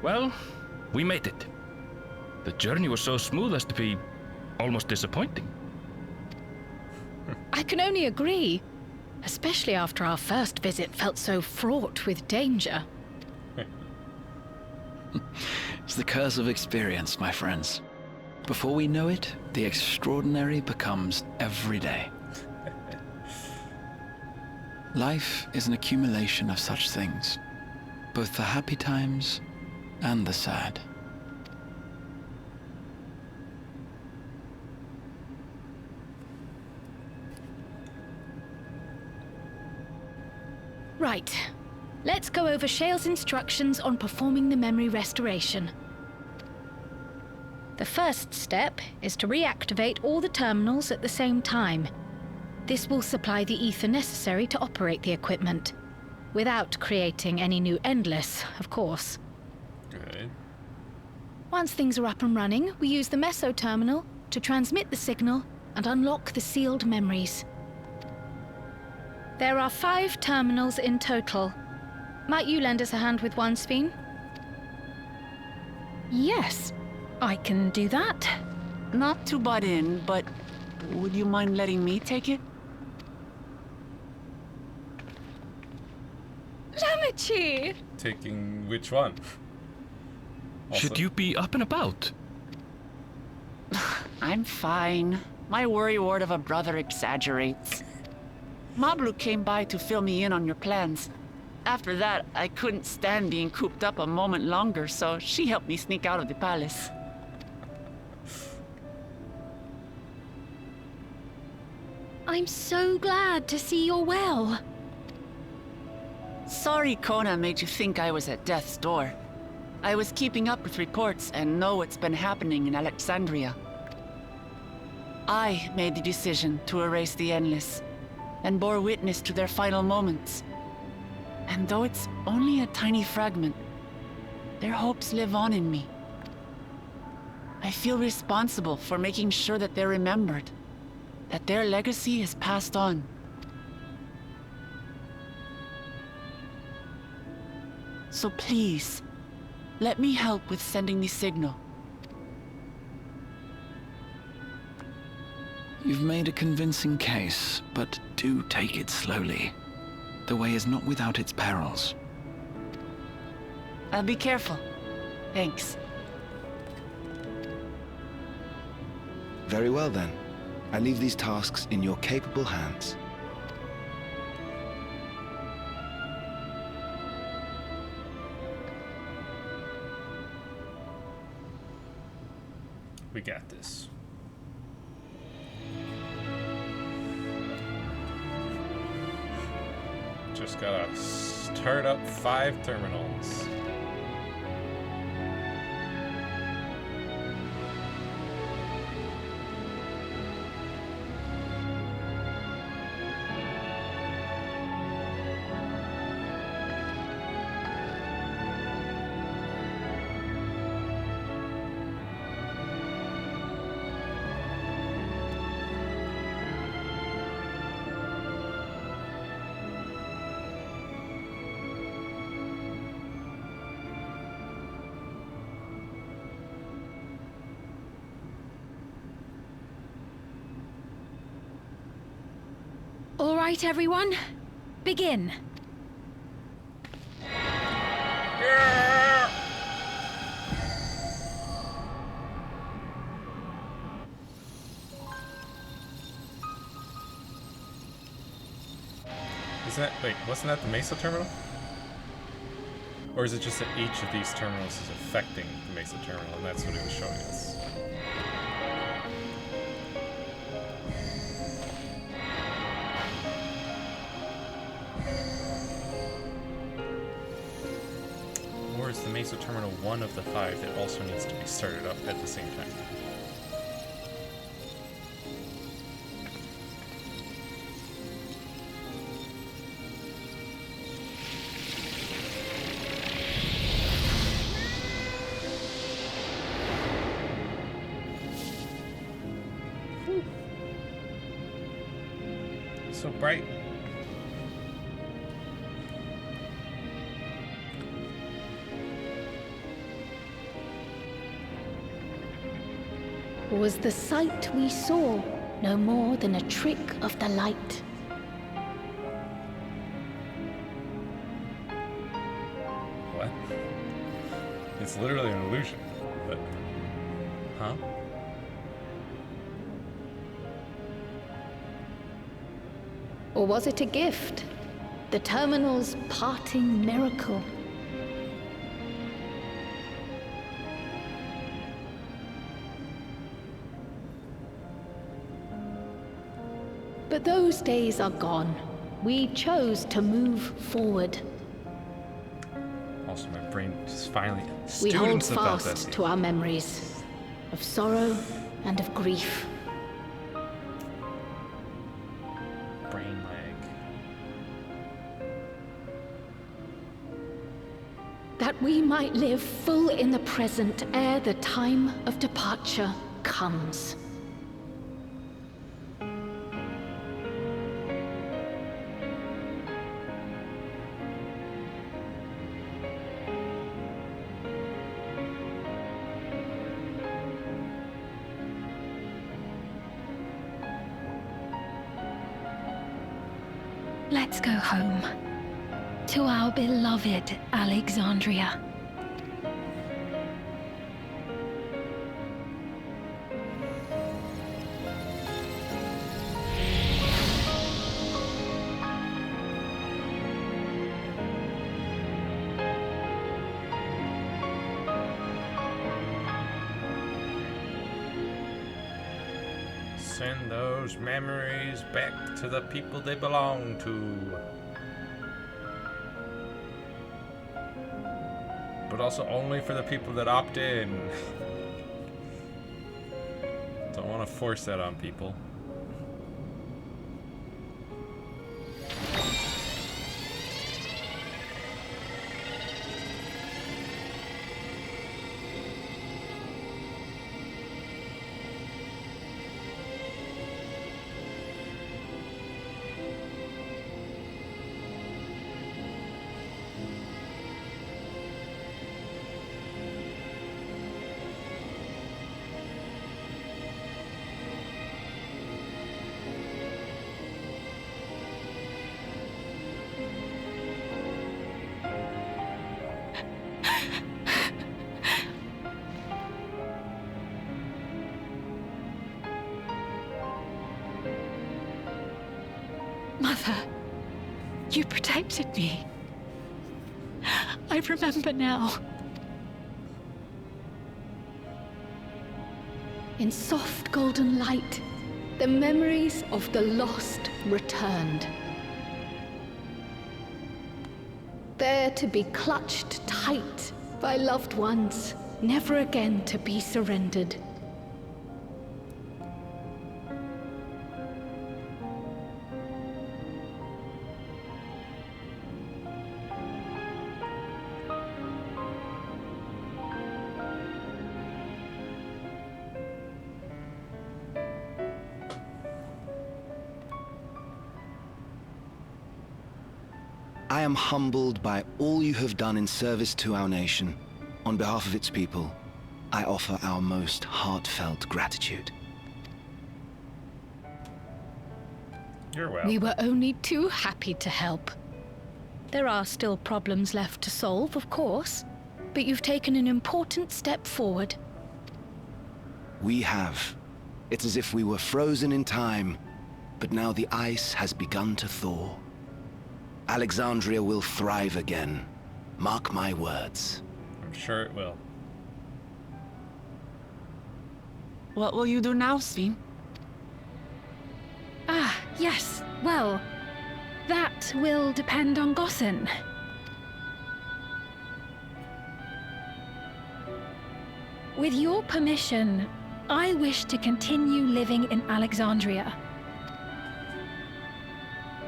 Well, we made it. The journey was so smooth as to be almost disappointing. I can only agree. Especially after our first visit felt so fraught with danger. It's the curse of experience, my friends. Before we know it, the extraordinary becomes everyday. Life is an accumulation of such things, both the happy times and the sad. Right. Let's go over Shale's instructions on performing the memory restoration. The first step is to reactivate all the terminals at the same time. This will supply the ether necessary to operate the equipment, without creating any new Endless, of course. Good. Once things are up and running, we use the Meso terminal to transmit the signal and unlock the sealed memories. There are 5 terminals in total. Might you lend us a hand with one, Sphene? Yes, I can do that. Not to butt in, but would you mind letting me take it? Lamichi! Taking which one? Should you be up and about? I'm fine. My worrywart of a brother exaggerates. Mablu came by to fill me in on your plans. After that, I couldn't stand being cooped up a moment longer, so she helped me sneak out of the palace. I'm so glad to see you're well. Sorry Kona made you think I was at death's door. I was keeping up with reports and know what's been happening in Alexandria. I made the decision to erase the Endless, and bore witness to their final moments. And though it's only a tiny fragment, their hopes live on in me. I feel responsible for making sure that they're remembered, that their legacy is passed on. So please, let me help with sending the signal. You've made a convincing case, but do take it slowly. The way is not without its perils. I'll be careful. Thanks. Very well then. I leave these tasks in your capable hands. We got this. Just gotta start up 5 terminals. All right, everyone. Begin. Isn't that, wait, wasn't that the Mesa terminal? Or is it just that each of these terminals is affecting the Mesa terminal, and that's what it was showing us? Or is the Mesa terminal one of the 5 that also needs to be started up at the same time? So bright. Was the sight we saw no more than a trick of the light? What? It's literally an illusion, but... Huh? Or was it a gift? The terminal's parting miracle? But those days are gone. We chose to move forward. Also, my brain just finally... We hold Students about fast that. to our memories of sorrow and of grief. Brain lag. That we might live full in the present ere the time of departure comes. Let's go home. To our beloved Alexandria. Send those memories back to the people they belong to. But also only for the people that opt in. Don't want to force that on people. Mother, you protected me. I remember now. In soft golden light, the memories of the lost returned. There to be clutched tight by loved ones, never again to be surrendered. I am humbled by all you have done in service to our nation. On behalf of its people, I offer our most heartfelt gratitude. You're welcome. We were only too happy to help. There are still problems left to solve, of course, but you've taken an important step forward. We have. It's as if we were frozen in time, but now the ice has begun to thaw. Alexandria will thrive again. Mark my words. I'm sure it will. What will you do now, Sveen? Ah, yes. Well, that will depend on Gossen. With your permission, I wish to continue living in Alexandria.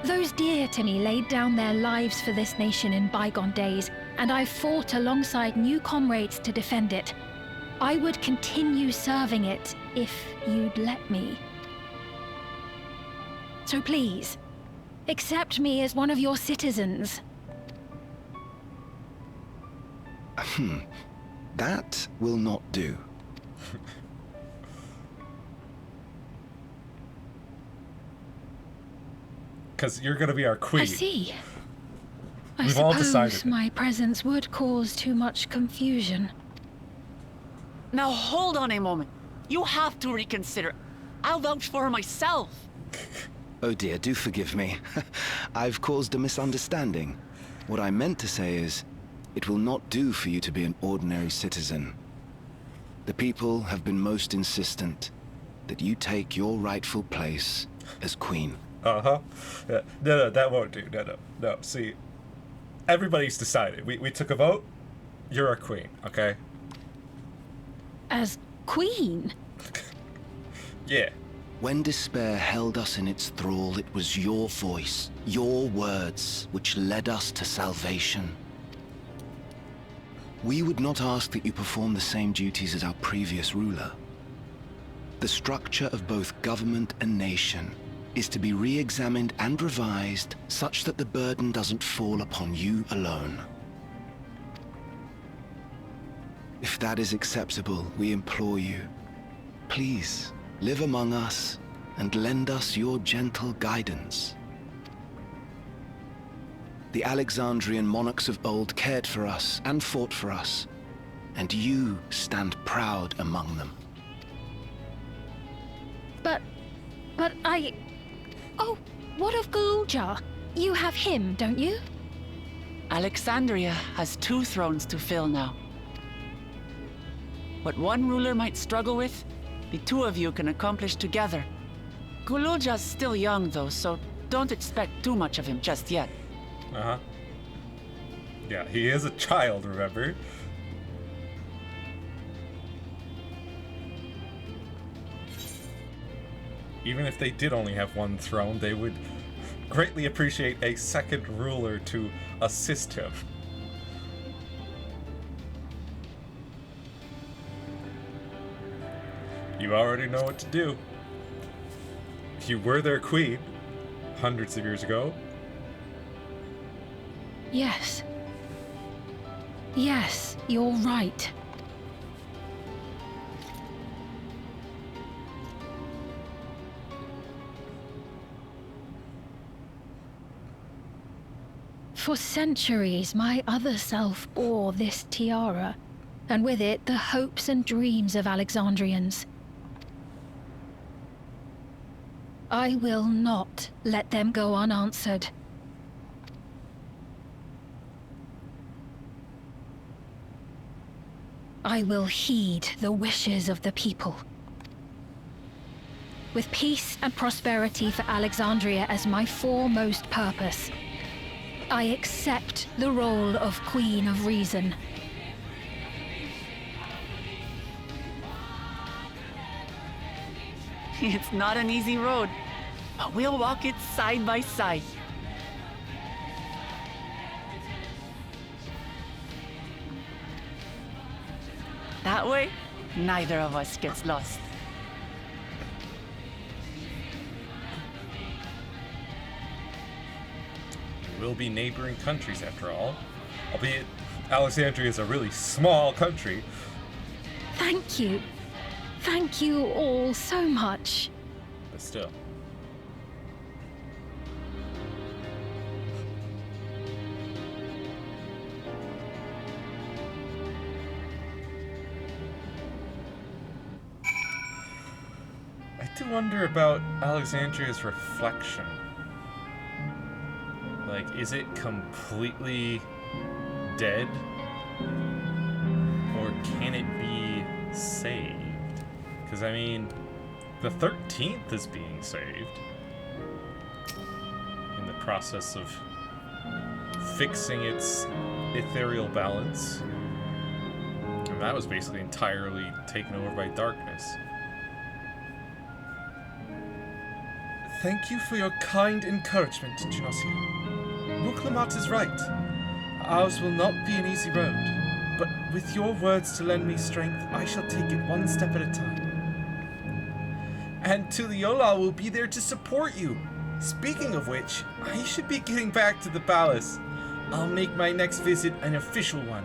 Those dear to me laid down their lives for this nation in bygone days, and I've fought alongside new comrades to defend it. I would continue serving it if you'd let me. So please, accept me as one of your citizens. That will not do. Because you're going to be our queen. I see. We've all decided. My presence would cause too much confusion. Now hold on a moment. You have to reconsider. I'll vouch for her myself. Oh dear, do forgive me. I've caused a misunderstanding. What I meant to say is, it will not do for you to be an ordinary citizen. The people have been most insistent that you take your rightful place as queen. Uh-huh. Yeah. No, that won't do. No. See, everybody's decided. We took a vote. You're our queen, okay? As queen? Yeah. When despair held us in its thrall, it was your voice, your words, which led us to salvation. We would not ask that you perform the same duties as our previous ruler. The structure of both government and nation is to be re-examined and revised such that the burden doesn't fall upon you alone. If that is acceptable, we implore you, please live among us and lend us your gentle guidance. The Alexandrian monarchs of old cared for us and fought for us, and you stand proud among them. But I... Oh, what of Galuja? You have him, don't you? Alexandria has 2 thrones to fill now. What one ruler might struggle with, the 2 of you can accomplish together. Galuja's still young though, so don't expect too much of him just yet. Uh-huh. Yeah, he is a child, remember? Even if they did only have 1 throne, they would greatly appreciate a second ruler to assist him. You already know what to do. You were their queen hundreds of years ago. Yes. Yes, you're right. For centuries, my other self bore this tiara, and with it the hopes and dreams of Alexandrians. I will not let them go unanswered. I will heed the wishes of the people. With peace and prosperity for Alexandria as my foremost purpose, I accept the role of Queen of Reason. It's not an easy road, but we'll walk it side by side. That way, neither of us gets lost. We'll be neighboring countries after all. Albeit Alexandria is a really small country. Thank you. Thank you all so much. But still. I do wonder about Alexandria's reflection. Like, is it completely dead? Or can it be saved? Because, I mean, the 13th is being saved. In the process of fixing its ethereal balance. And that was basically entirely taken over by darkness. Thank you for your kind encouragement, Genosia. Wuklamat is right. Ours will not be an easy road, but with your words to lend me strength, I shall take it one step at a time. And Tuliyola will be there to support you. Speaking of which, I should be getting back to the palace. I'll make my next visit an official one.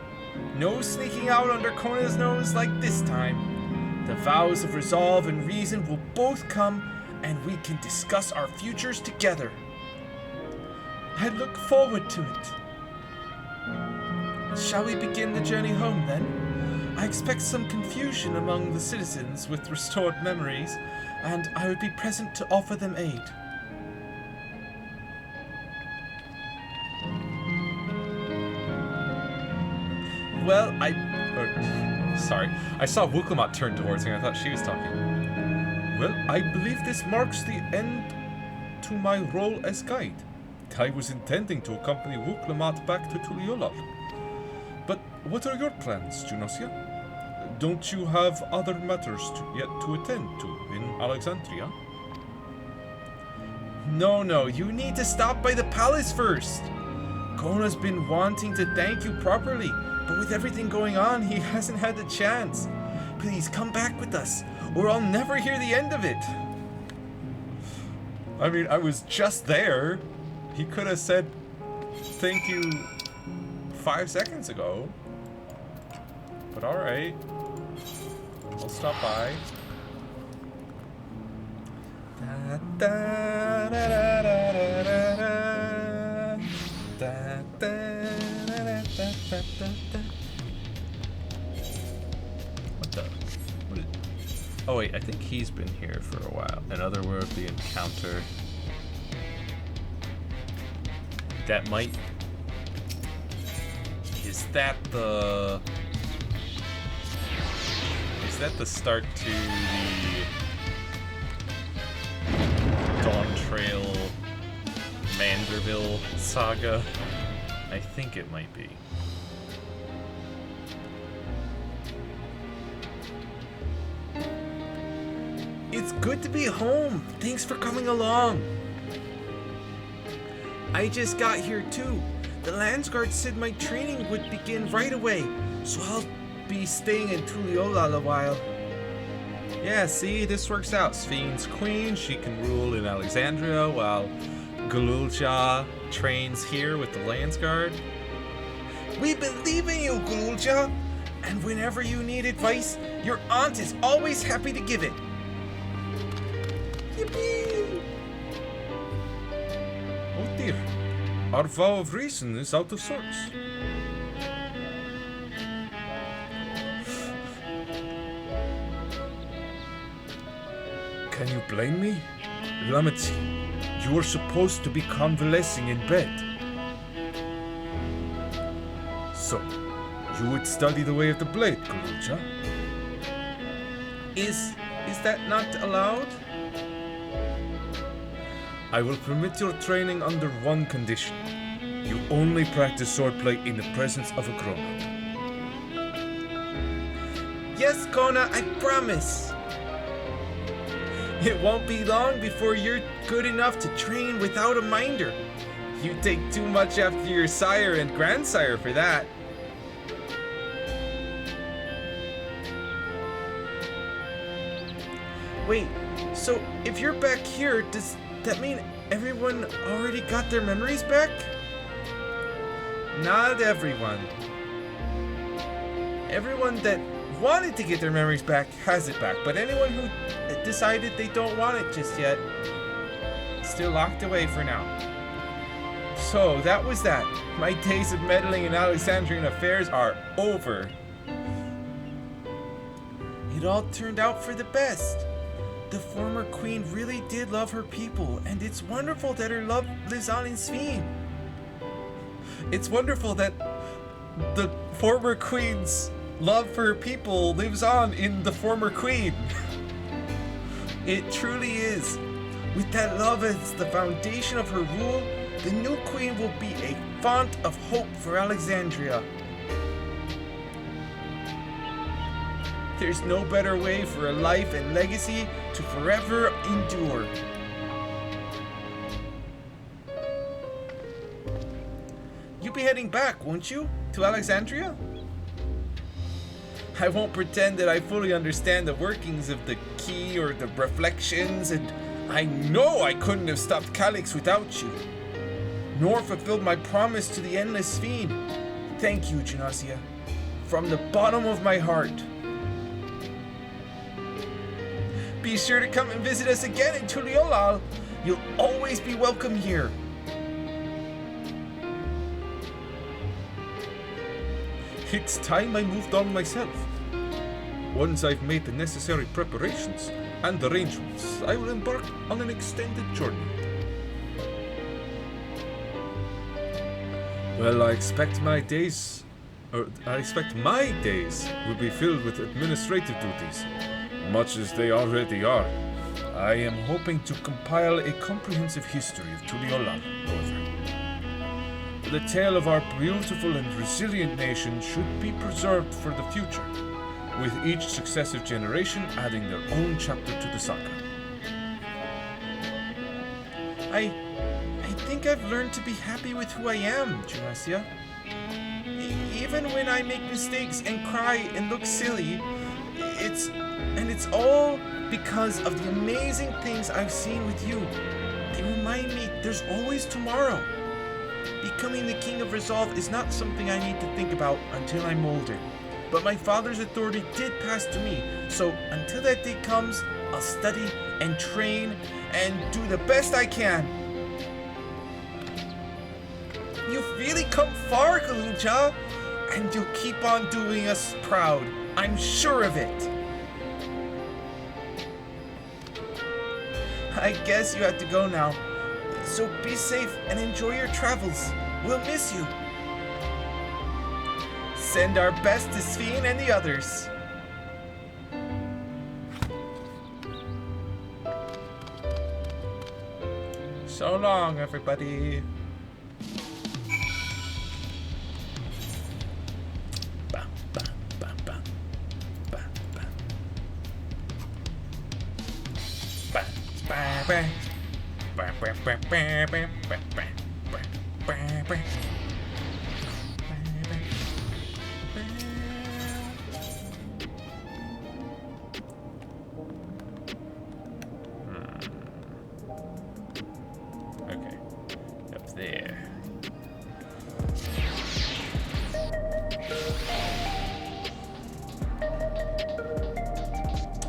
No sneaking out under Kona's nose like this time. The vows of resolve and reason will both come, and we can discuss our futures together. I look forward to it. Shall we begin the journey home then? I expect some confusion among the citizens with restored memories, and I would be present to offer them aid. Well, sorry. I saw Wuklamat turn towards me. I thought she was talking. Well, I believe this marks the end to my role as guide. I was intending to accompany Wuklamat back to Tuliyola. But what are your plans, Genosia? Don't you have other matters yet to attend to in Alexandria? No, you need to stop by the palace first. Kona's been wanting to thank you properly, but with everything going on, he hasn't had the chance. Please come back with us, or I'll never hear the end of it. I mean, I was just there. He could have said thank you 5 seconds ago. But alright. I'll stop by. What the? Oh wait, I think he's been here for a while. An otherworldly encounter. That might... Is that the start to the Dawn Trail Manderville saga? I think it might be. It's good to be home. Thanks for coming along. I just got here too. The Landsguard said my training would begin right away, so I'll be staying in Tuliyola a while. Yeah, see, this works out. Spheen's queen, she can rule in Alexandria while Gululja trains here with the Landsguard. We believe in you, Gululja! And whenever you need advice, your aunt is always happy to give it. Yippee! Oh dear, our vow of reason is out of sorts. Can you blame me? Lamity, you are supposed to be convalescing in bed. So, you would study the way of the blade, Kalucha? Is that not allowed? I will permit your training under one condition. You only practice swordplay in the presence of a grown-up. Yes, Kona, I promise. It won't be long before you're good enough to train without a minder. You take too much after your sire and grandsire for that. Wait, so if you're back here, does that mean everyone already got their memories back? Not everyone. Everyone that wanted to get their memories back has it back, but anyone who decided they don't want it just yet, still locked away for now. So that was that. My days of meddling in Alexandrian affairs are over. It all turned out for the best. The former queen really did love her people, and it's wonderful that her love lives on in Sveen. It's wonderful that the former queen's love for her people lives on in the former queen. It truly is. With that love as the foundation of her rule, the new queen will be a font of hope for Alexandria. There's no better way for a life and legacy to forever endure. You'll be heading back, won't you? To Alexandria? I won't pretend that I fully understand the workings of the key or the reflections, and I know I couldn't have stopped Calyx without you, nor fulfilled my promise to the Endless Fiend. Thank you, Genasia, from the bottom of my heart. Be sure to come and visit us again in Tuliolal. You'll always be welcome here. It's time I moved on myself. Once I've made the necessary preparations and arrangements, I will embark on an extended journey. Well, I expect my days will be filled with administrative duties, much as they already are. I am hoping to compile a comprehensive history of Tuliolal, however. The tale of our beautiful and resilient nation should be preserved for the future, with each successive generation adding their own chapter to the saga. I think I've learned to be happy with who I am, Genasia. Even when I make mistakes and cry and look silly, it's all because of the amazing things I've seen with you. They remind me there's always tomorrow. Becoming the King of Resolve is not something I need to think about until I'm older. But my father's authority did pass to me, so until that day comes, I'll study and train and do the best I can. You've really come far, Kalucha, and you'll keep on doing us proud. I'm sure of it. I guess you have to go now. So be safe and enjoy your travels. We'll miss you. Send our best to Sveen and the others. So long, everybody. Okay, up there.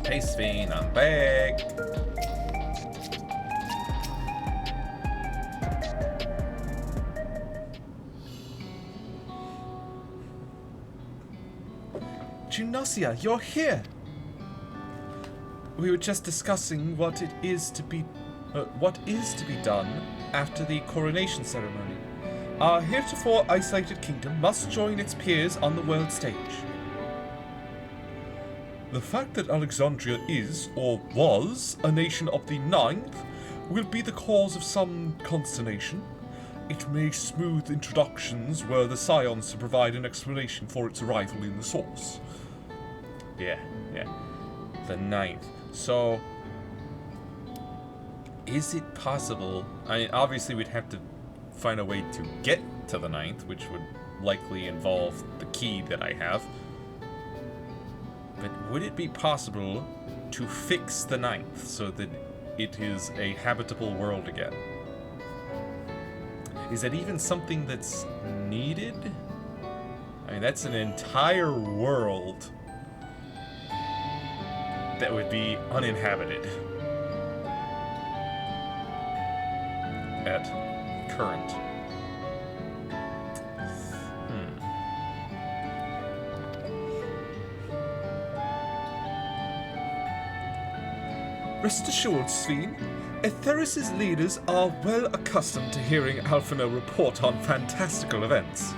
Hey, Sveen, I'm back. Genasia, you're here! We were just discussing what it is to be what is to be done after the coronation ceremony. Our heretofore isolated kingdom must join its peers on the world stage. The fact that Alexandria is, or was, a nation of the 9th will be the cause of some consternation. It may smooth introductions were the scions to provide an explanation for its arrival in the source. Yeah. The 9th. So, is it possible... I mean, obviously we'd have to find a way to get to the 9th, which would likely involve the key that I have. But would it be possible to fix the 9th so that it is a habitable world again? Is that even something that's needed? I mean, that's an entire world that would be uninhabited at current. Rest assured, Sveen, Etheris' leaders are well accustomed to hearing Alphinaud report on fantastical events.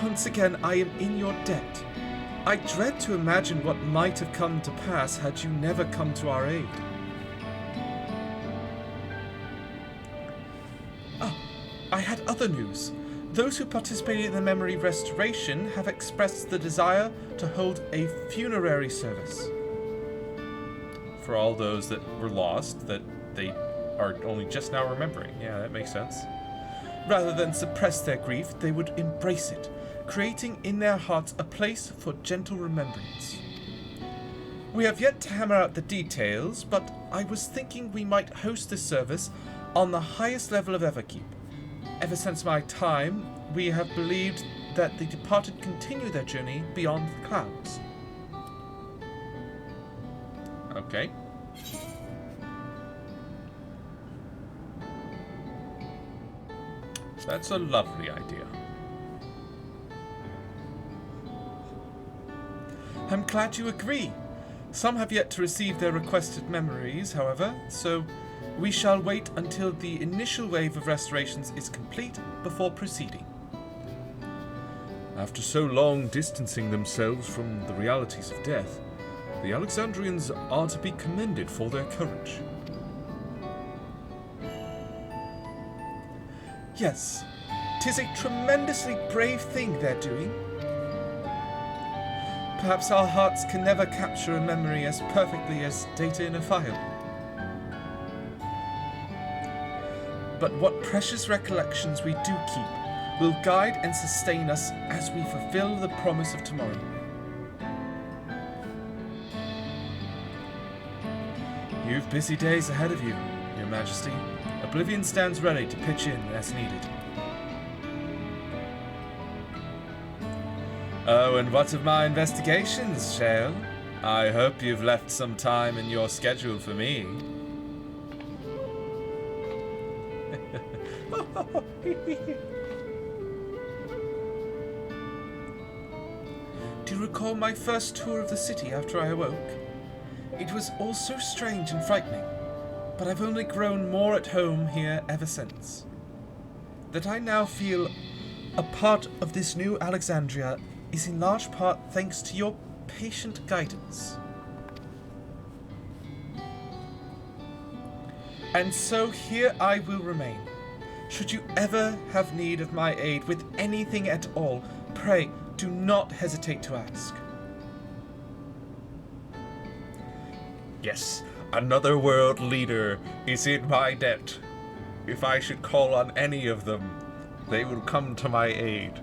Once again, I am in your debt. I dread to imagine what might have come to pass had you never come to our aid. I had other news. Those who participated in the memory restoration have expressed the desire to hold a funerary service. For all those that were lost, that they are only just now remembering. Yeah, that makes sense. Rather than suppress their grief, they would embrace it, creating in their hearts a place for gentle remembrance. We have yet to hammer out the details, but I was thinking we might host this service on the highest level of Everkeep. Ever since my time, we have believed that the departed continue their journey beyond the clouds. Okay. That's a lovely idea. I'm glad you agree. Some have yet to receive their requested memories, however, so we shall wait until the initial wave of restorations is complete before proceeding. After so long distancing themselves from the realities of death, the Alexandrians are to be commended for their courage. Yes, 'tis a tremendously brave thing they're doing. Perhaps our hearts can never capture a memory as perfectly as data in a file. But what precious recollections we do keep will guide and sustain us as we fulfill the promise of tomorrow. You've busy days ahead of you, Your Majesty. Oblivion stands ready to pitch in as needed. Oh, and what of my investigations, Shale? I hope you've left some time in your schedule for me. Do you recall my first tour of the city after I awoke? It was all so strange and frightening, but I've only grown more at home here ever since. That I now feel a part of this new Alexandria is in large part thanks to your patient guidance. And so here I will remain. Should you ever have need of my aid with anything at all, pray do not hesitate to ask. Yes, another world leader is in my debt. If I should call on any of them, they will come to my aid.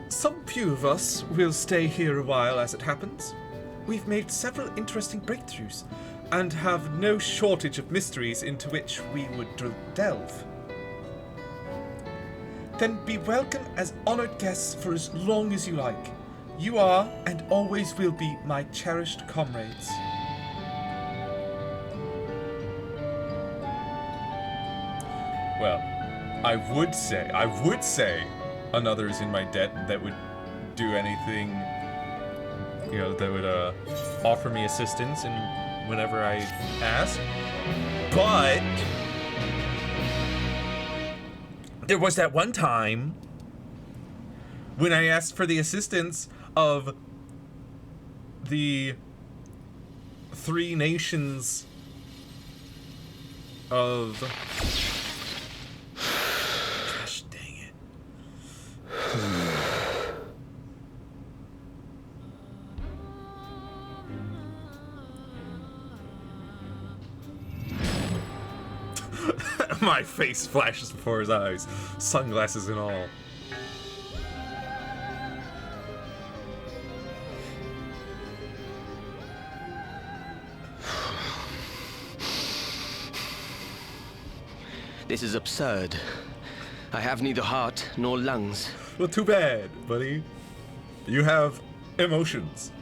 Some few of us will stay here a while as it happens. We've made several interesting breakthroughs, and have no shortage of mysteries into which we would delve. Then be welcome as honored guests for as long as you like. You are, and always will be, my cherished comrades. Well, I would say another is in my debt that would do anything you know, that would offer me assistance in whenever I ask. But there was that one time when I asked for the assistance of the 3 nations of... Gosh dang it. My face flashes before his eyes, sunglasses and all. This is absurd. I have neither heart nor lungs. Well, too bad, buddy. You have emotions.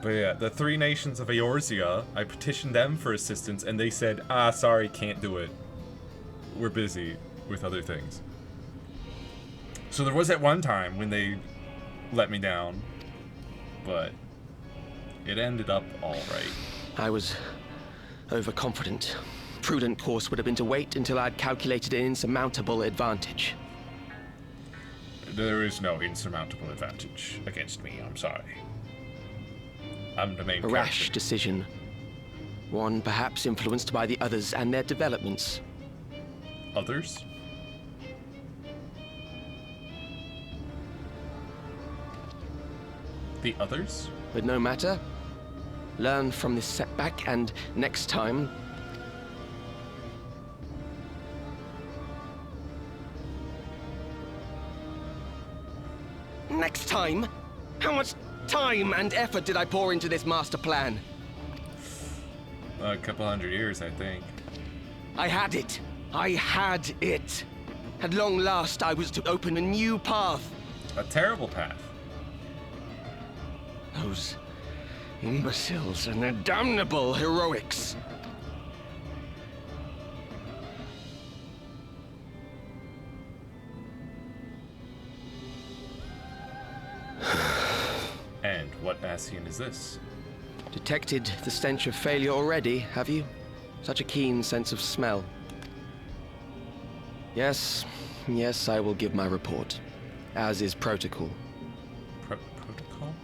But yeah, the 3 nations of Eorzea, I petitioned them for assistance, and they said, sorry, can't do it. We're busy with other things. So there was that one time when they let me down, but it ended up all right. I was overconfident. Prudent course would have been to wait until I'd calculated an insurmountable advantage. There is no insurmountable advantage against me, I'm sorry. I'm the main character. A rash decision. One perhaps influenced by the others and their developments. Others? The others? But no matter. Learn from this setback, and next time... Next time? How much time and effort did I pour into this master plan? A couple hundred years, I think. I had it. I had it. At long last, I was to open a new path. A terrible path. Those imbeciles and their damnable heroics. And what Ascian is this? Detected the stench of failure already, have you? Such a keen sense of smell. Yes, I will give my report, as is protocol. Protocol?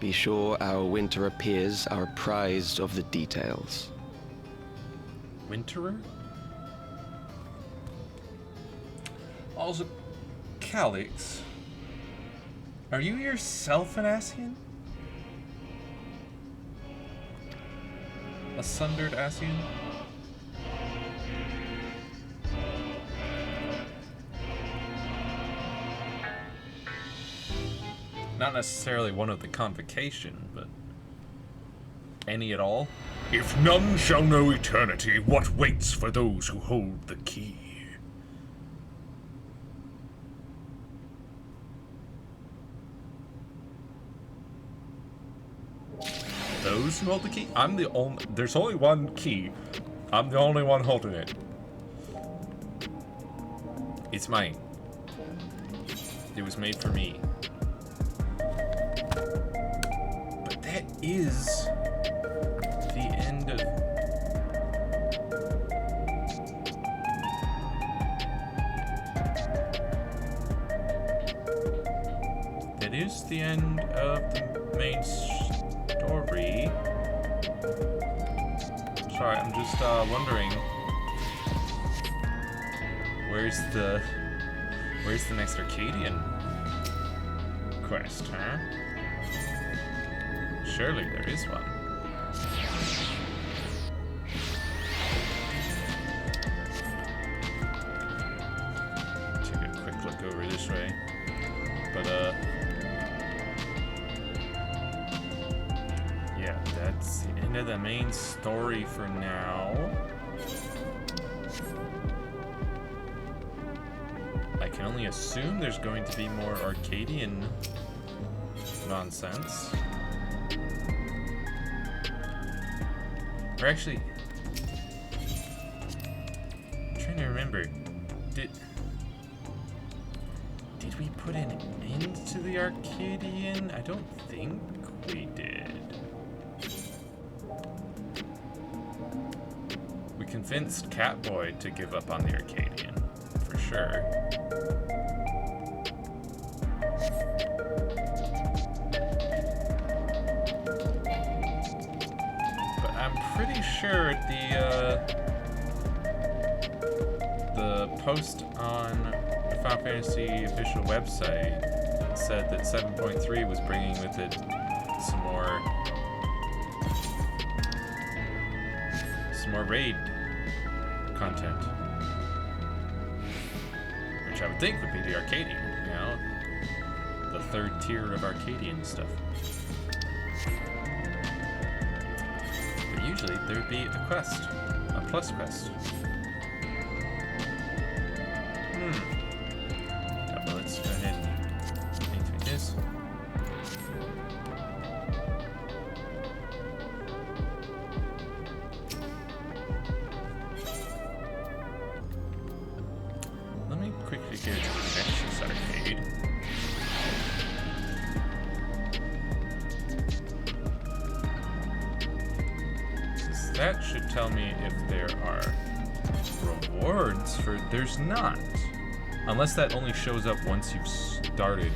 Be sure our winter peers are apprised of the details. Winterer? Also, Calix, are you yourself an Ascian? A sundered Ascian? Not necessarily one of the convocation, but any at all? If none shall know eternity, what waits for those who hold the key? Those who hold the key? I'm the only... There's only one key. I'm the only one holding it. It's mine. It was made for me. But that is the end of... That is the end of the main story. Sorry, I'm just wondering, where's the next Arcadian quest, huh? Surely there is one. Take a quick look over this way, but yeah, that's the end of the main story for now. I can only assume there's going to be more Arcadian nonsense. Or actually, I'm trying to remember. Did we put an end went to the Arcadian? I don't think we did. We convinced Catboy to give up on the Arcadian, for sure. But I'm pretty sure the post on the Final Fantasy official website said that 7.3 was bringing with it some more raid content, which I would think would be the Arcadian, you know, the third tier of Arcadian stuff. But usually there'd be a quest, a plus quest. Yeah, well, let's go ahead and activate this. Let me quickly go to the Nexus Arcade. That should tell me if there are rewards for... There's not. Unless that only shows up once you've started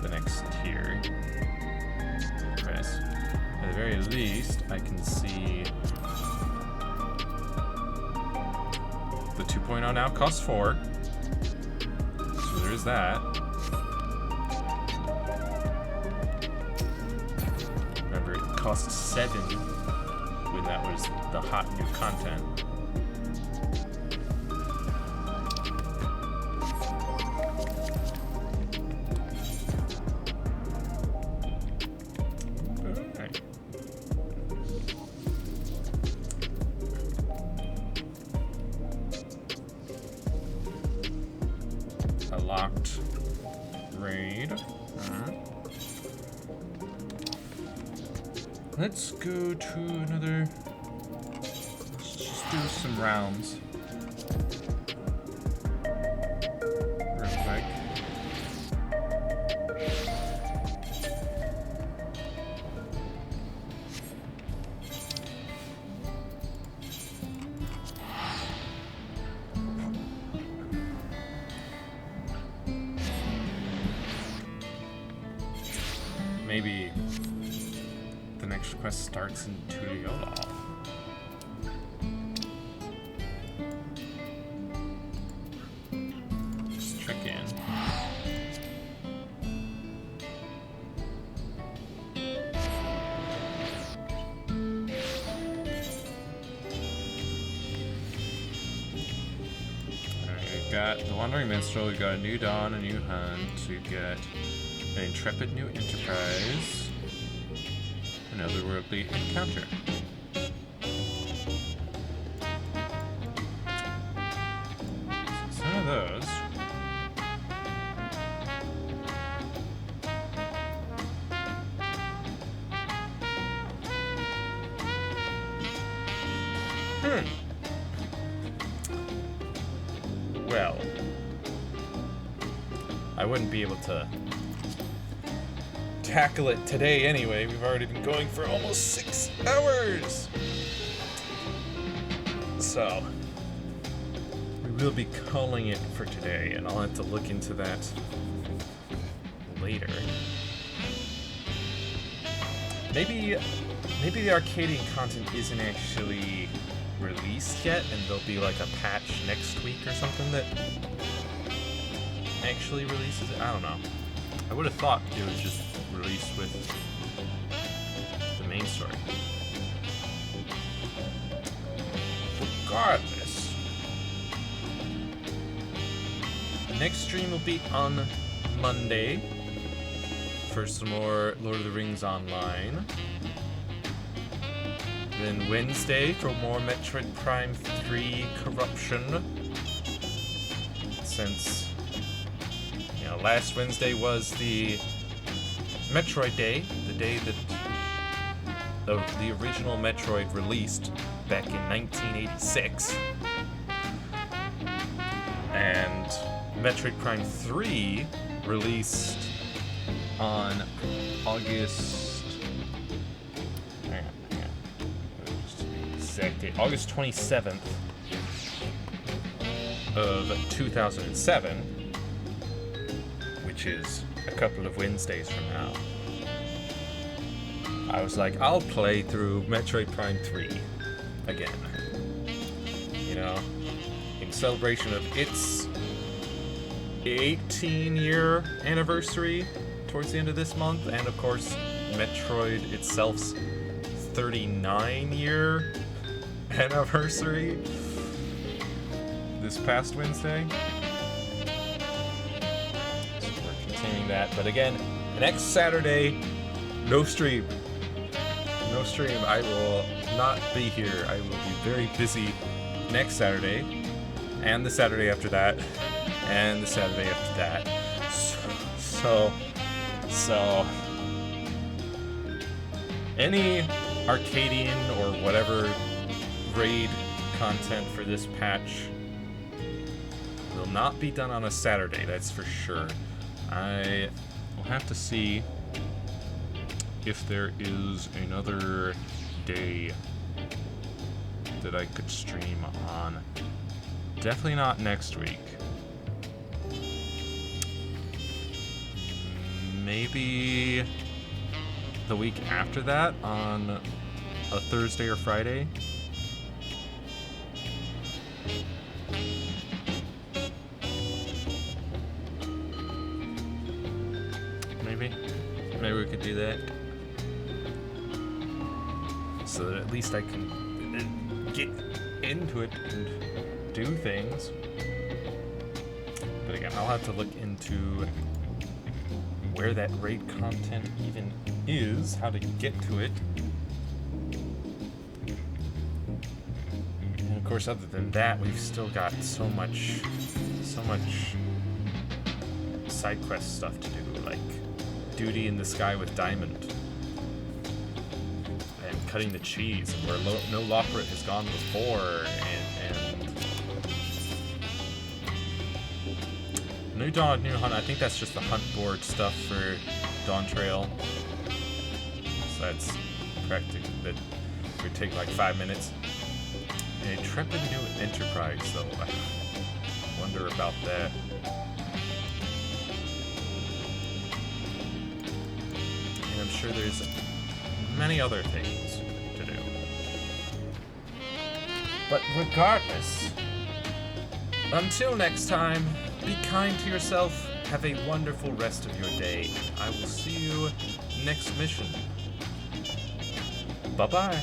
the next tier. Press. At the very least, I can see... The 2.0 now costs 4. So there's that. Remember, it cost 7 when that was the hot new content. Alright. A locked raid. Let's go to another. Let's just do some rounds. Real quick. Maybe the next quest starts in Tuliolal. Let's check in. Alright, we've got the Wandering Minstrel, we've got a new Dawn, a new Hunt, we've got an Intrepid New Enterprise, an Otherworldly Encounter. Some of those. Well, I wouldn't be able to tackle it today anyway. We've already been going for almost 6 hours. So, we will be calling it for today, and I'll have to look into that later. Maybe the Arcadian content isn't actually released yet, and there'll be like a patch next week or something that actually releases it. I don't know. I would have thought it was just released with the main story. Regardless, the next stream will be on Monday for some more Lord of the Rings Online. Then Wednesday for more Metroid Prime 3 Corruption. Since, you know, last Wednesday was the Metroid Day, the day that the original Metroid released back in 1986. And Metroid Prime 3 released on August. Hang on. Just the exact date. August 27th of 2007, which is a couple of Wednesdays from now. I was like, I'll play through Metroid Prime 3 again. You know, in celebration of its 18-year anniversary towards the end of this month, and of course, Metroid itself's 39-year anniversary this past Wednesday. So we're continuing that, but again, next Saturday, no stream. No stream. I will not be here. I will be very busy next Saturday, and the Saturday after that, and the Saturday after that. So any Arcadian or whatever raid content for this patch will not be done on a Saturday, that's for sure. I will have to see if there is another day that I could stream on. Definitely not next week. Maybe the week after that on a Thursday or Friday. Maybe we could do that. So that at least I can get into it and do things. But again, I'll have to look into where that raid content even is, how to get to it. And of course, other than that, we've still got so much side quest stuff to do, like Duty in the Sky with Diamond, and cutting the cheese, and where no Lockrit has gone before, and New Dawn, New Hunt. I think that's just the hunt board stuff for Dawn Trail. So that's practically, that would take like 5 minutes. A Intrepid New Enterprise, though. I wonder about that. And I'm sure there's many other things to do. But regardless, until next time, be kind to yourself, have a wonderful rest of your day. I will see you next mission. Bye-bye.